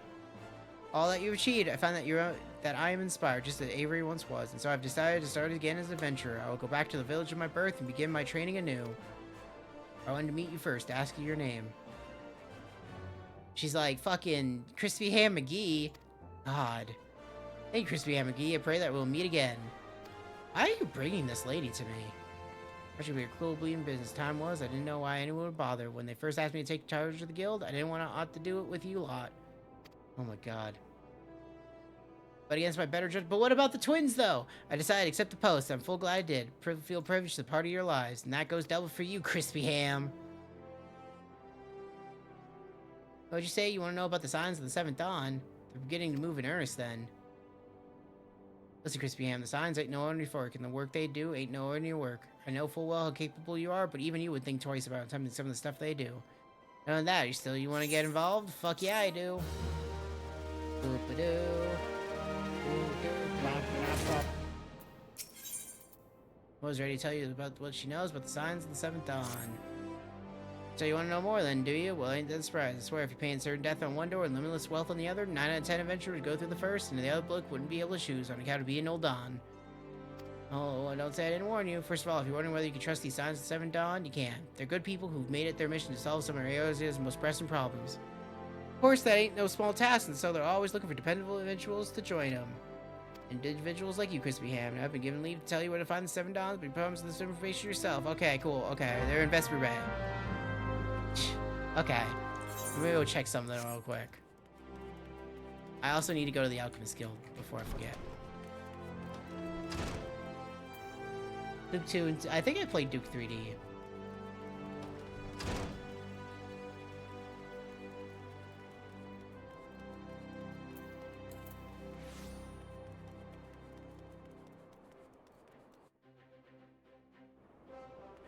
all that you've achieved, I find that I am inspired, just as Avery once was, and so I've decided to start again as an adventurer. I will go back to the village of my birth and begin my training anew. I wanted to meet you first, to ask you your name. She's like, fucking Crispy Ham McGee. God. Hey, Crispy Ham McGee, I pray that we'll meet again. Why are you bringing this lady to me? That should be a cruel bleeding business. Time was, I didn't know why anyone would bother. When they first asked me to take charge of the guild, I didn't want to opt to do it with you lot. Oh my god. But against my better judgment. But what about the twins, though? I decided to accept the post. I'm full glad I did. Feel privileged to the part of your lives. And that goes double for you, Crispy Ham. What'd you say? You want to know about the signs of the 7th dawn? They're beginning to move in earnest, then. Listen, Crispy Ham, the signs ain't no ordinary work, and the work they do ain't no ordinary work. I know full well how capable you are, but even you would think twice about attempting some of the stuff they do. None of that, you want to get involved? Fuck yeah, I do. Boop-a-doo. I was ready to tell you about what she knows about the signs of the 7th dawn. So you want to know more then, do you? Well, ain't that a surprise. I swear, if you're paying certain death on one door and limitless wealth on the other, 9 out of 10 adventurers would go through the first, and the other bloke wouldn't be able to choose on account of being old Don. Oh, don't say I didn't warn you. First of all, if you're wondering whether you can trust these signs of the 7th dawn, you can. They're good people who've made it their mission to solve some of our area's most pressing problems. Of course, that ain't no small task, and so they're always looking for dependable individuals to join them. Individuals like you, Crispy Ham, and I've been given leave to tell you where to find the 7 dawns, but you promise this information yourself. Okay, cool. Okay, they're in Vesper Bay. Okay. Maybe we'll check something real quick. I also need to go to the Alchemist Guild before I forget. Duke 2 and I think I played Duke 3D.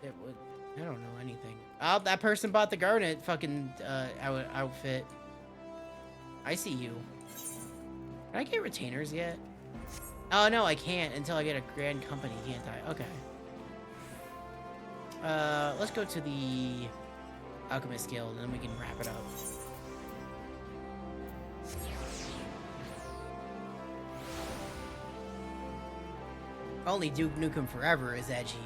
It would... I don't know anything. Oh, that person bought the Garnet fucking outfit. I see you. Can I get retainers yet? Oh, no, I can't until I get a Grand Company, can't I? Okay. Let's go to the Alchemist Guild, and then we can wrap it up. Only Duke Nukem Forever is edgy.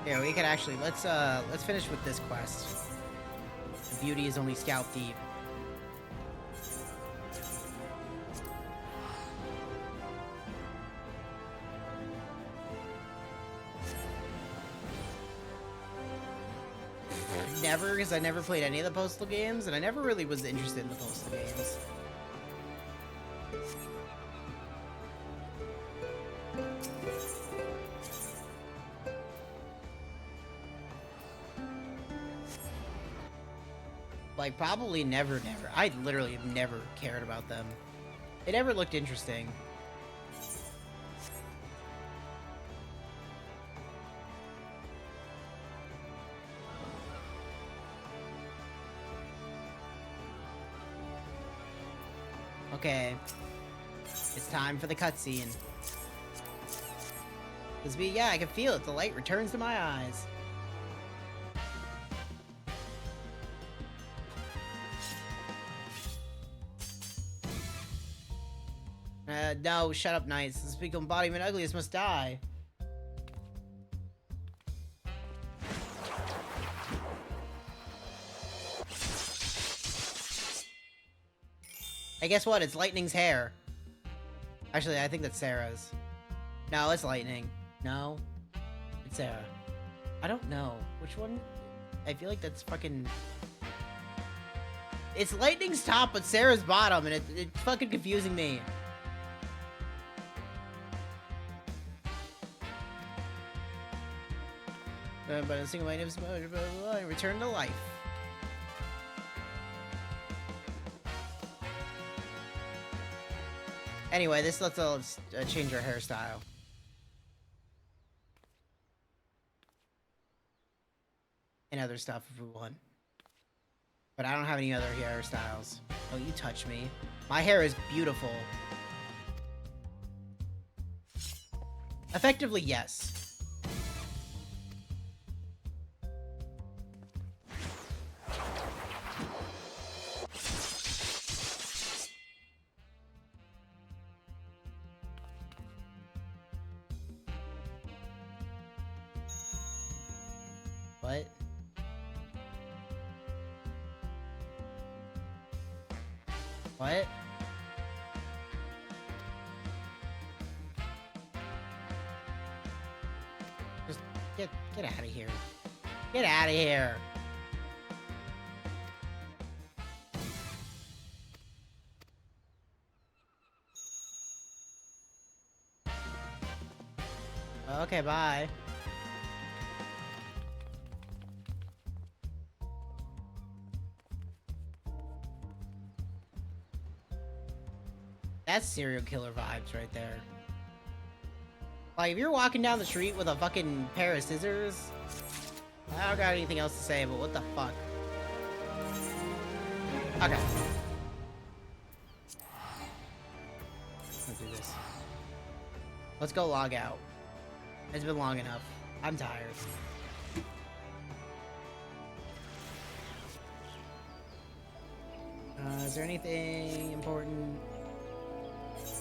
Yeah, we could actually let's finish with this quest. The beauty is only scalp deep. Never, because I never played any of the Postal games, and I never really was interested in the Postal games. Like, probably never. I literally have never cared about them. They never looked interesting. Okay. It's time for the cutscene. Yeah, I can feel it. The light returns to my eyes. No, shut up, Knights. The speak embodiment ugliest must die. Hey, guess what? It's Lightning's hair. Actually, I think that's Sarah's. No, it's Lightning. No, it's Sarah. I don't know. Which one? I feel like that's fucking... It's Lightning's top, but Sarah's bottom, and it's fucking confusing me. But a single item is return to life. Anyway, this lets us change our hairstyle. And other stuff if we want. But I don't have any other hairstyles. Don't you touch me. My hair is beautiful. Effectively, yes. What? What? Just get out of here. Get out of here. Okay, bye. That's serial killer vibes right there. Like, if you're walking down the street with a fucking pair of scissors, I don't got anything else to say, but what the fuck? Okay. Let's do this. Let's go log out. It's been long enough. I'm tired. Is there anything important?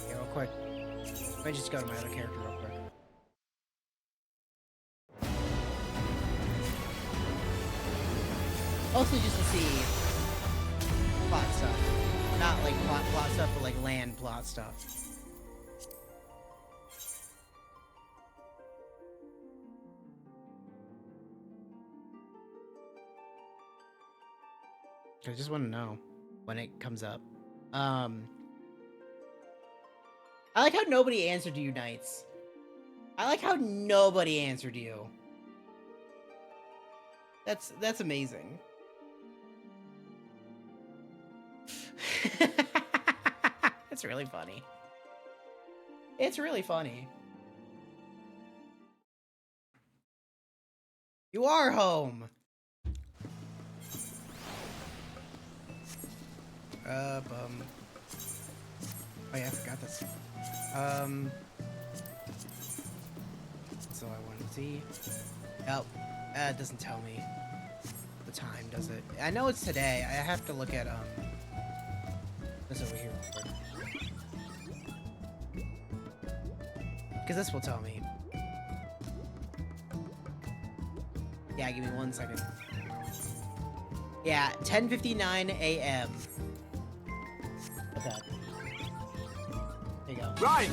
Yeah, real quick. Let me just go to my other character real quick. Mostly just to see plot stuff. Not like plot stuff, but like land plot stuff. I just want to know when it comes up. I like how nobody answered you, Knights. I like how nobody answered you. That's amazing. It's really funny. It's really funny. You are home. Oh yeah, I forgot this. So I wanted to see. Oh, it doesn't tell me the time, does it? I know it's today. I have to look at this over here real quick. Because this will tell me. Yeah, give me 1 second. Yeah, 10:59 a.m. Okay. There you go.
Right!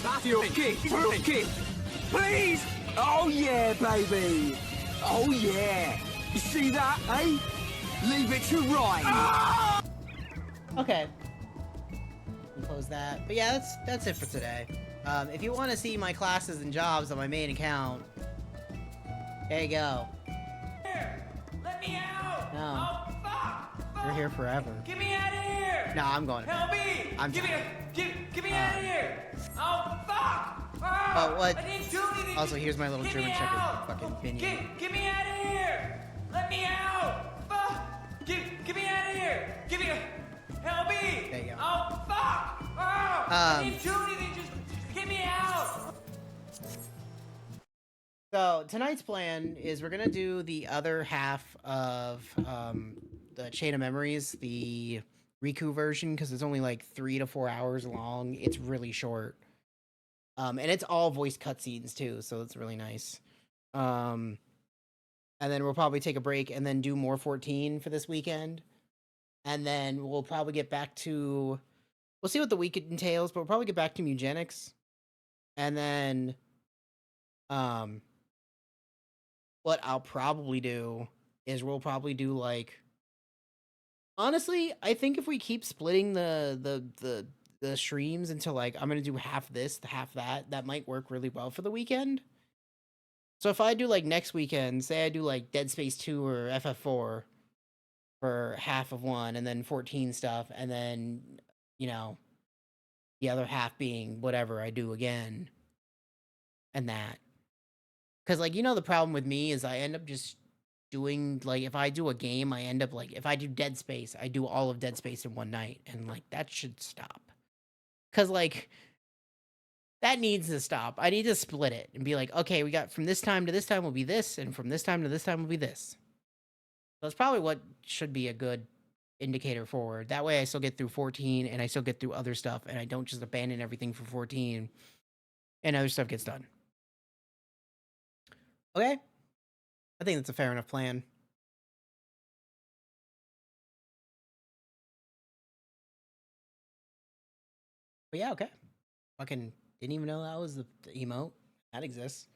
That's your kick! Please! Oh yeah, baby! Oh yeah! You see that, eh? Leave it to right! Ah!
Okay. Close that. But yeah, that's it for today. If you want to see my classes and jobs on my main account, there you go.
Here! Let me out!
No.
Oh, fuck!
You're here forever.
Get me out of here!
No, I'm going.
Help me!
I'm
Get me out of here! Oh, fuck!
Oh, what?
I didn't do anything!
Also, here's my little
Get
German
me
Shepherd
out!
fucking minion.
Get me out of here! Let me out! Fuck! Get me out of here! Help me!
There you go.
Oh, fuck! If you do anything, just get me out.
So tonight's plan is we're gonna do the other half of the Chain of Memories, the Riku version, because it's only like 3 to 4 hours long. It's really short. And it's all voice cutscenes too, so it's really nice. And then we'll probably take a break and then do more 14 for this weekend. And then we'll probably get back to we'll see what the week entails, but we'll probably get back to Mugenics. And then what I'll probably do is we'll probably do like honestly, I think if we keep splitting the streams into like I'm gonna do half this, half that, that might work really well for the weekend. So if I do like next weekend, say I do like Dead Space 2 or FF4 for half of one and then 14 stuff, and then, you know, the other half being whatever I do again and that. Because, like, you know, the problem with me is I end up just doing, like, if I do a game, I end up, like, if I do Dead Space, I do all of Dead Space in one night. And, like, that should stop. Because, like, that needs to stop. I need to split it and be like, okay, we got from this time to this time will be this, and from this time to this time will be this. That's probably what should be a good indicator forward. That way I still get through 14 and I still get through other stuff and I don't just abandon everything for 14 and other stuff gets done. Okay? I think that's a fair enough plan. But yeah, okay. Fucking didn't even know that was the emote. That exists.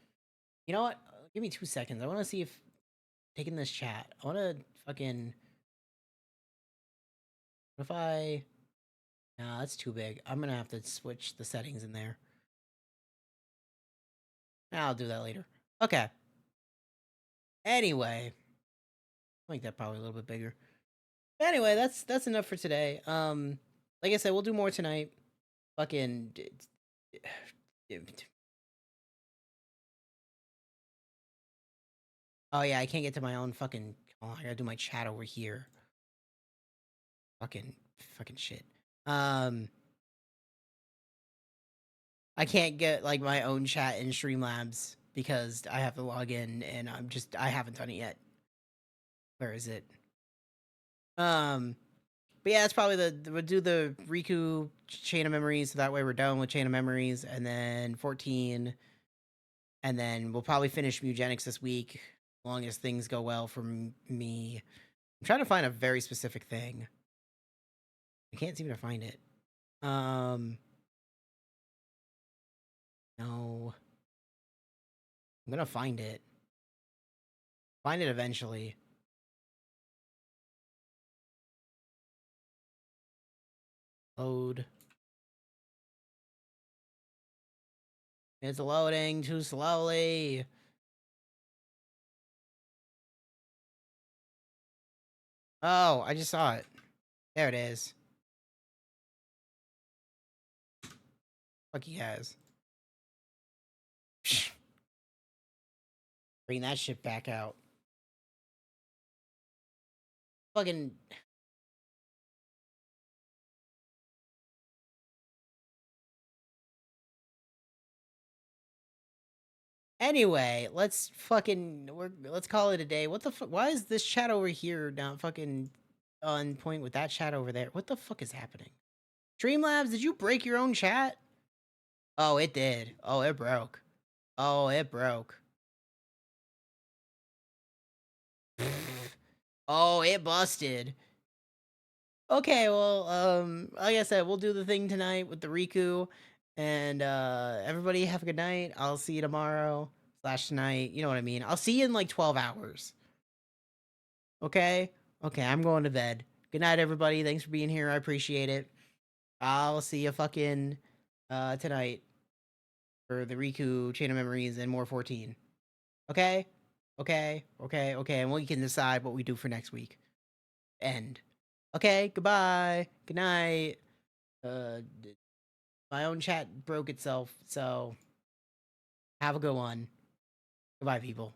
You know what? Give me 2 seconds. I want to see if taking this chat. I want to fucking. What if I? Nah, that's too big. I'm gonna have to switch the settings in there. I'll do that later. Okay. Anyway, I'll make that probably a little bit bigger. Anyway, that's enough for today. Like I said, we'll do more tonight. Fucking. Oh yeah, I can't get to my own fucking. Oh, I gotta do my chat over here. Fucking shit. I can't get like my own chat in Streamlabs because I have to log in and I haven't done it yet. Where is it? But yeah, that's probably we'll do the Riku Chain of Memories, so that way we're done with Chain of Memories, and then 14, and then we'll probably finish Mugenics this week, as long as things go well for me. I'm trying to find a very specific thing. I can't seem to find it. No. I'm gonna find it. Find it eventually. Load. It's loading too slowly. Oh, I just saw it. There it is. Fuck he has. Bring that shit back out. Fucking. Anyway, let's call it a day. What the fuck? Why is this chat over here not fucking on point with that chat over there? What the fuck is happening? Streamlabs, did you break your own chat? Oh, it did. Oh, it broke. Oh, it broke. Oh, it busted. Okay, well, like I said, we'll do the thing tonight with the Riku. And everybody have a good night. I'll see you tomorrow / tonight. You know what I mean? I'll see you in like 12 hours. Okay? Okay, I'm going to bed. Good night, everybody. Thanks for being here. I appreciate it. I'll see you fucking tonight for the Riku Chain of Memories and more 14. Okay? Okay. And we can decide what we do for next week. End. Okay, goodbye. Good night. My own chat broke itself, so have a good one. Goodbye, people.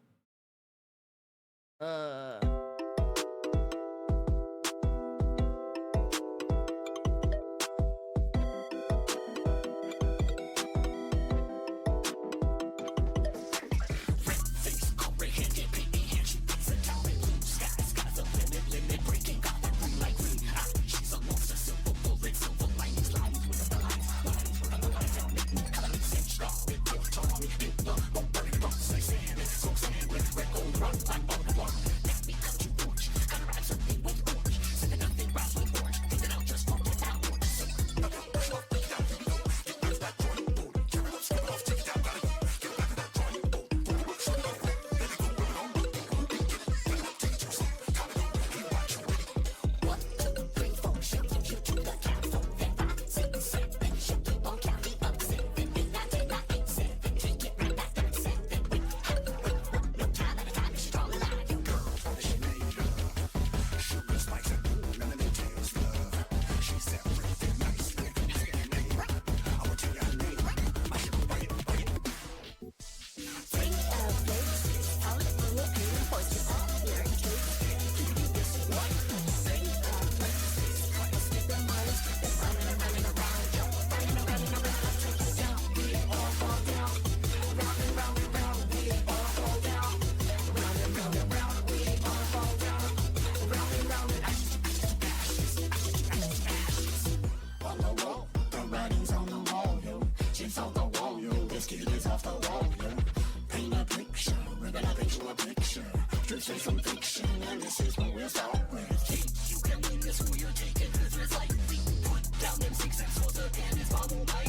Picture some fiction, and this is what we'll start with. You can name this who you're taking, cause it's like we put down them 6 and for the pen is followed by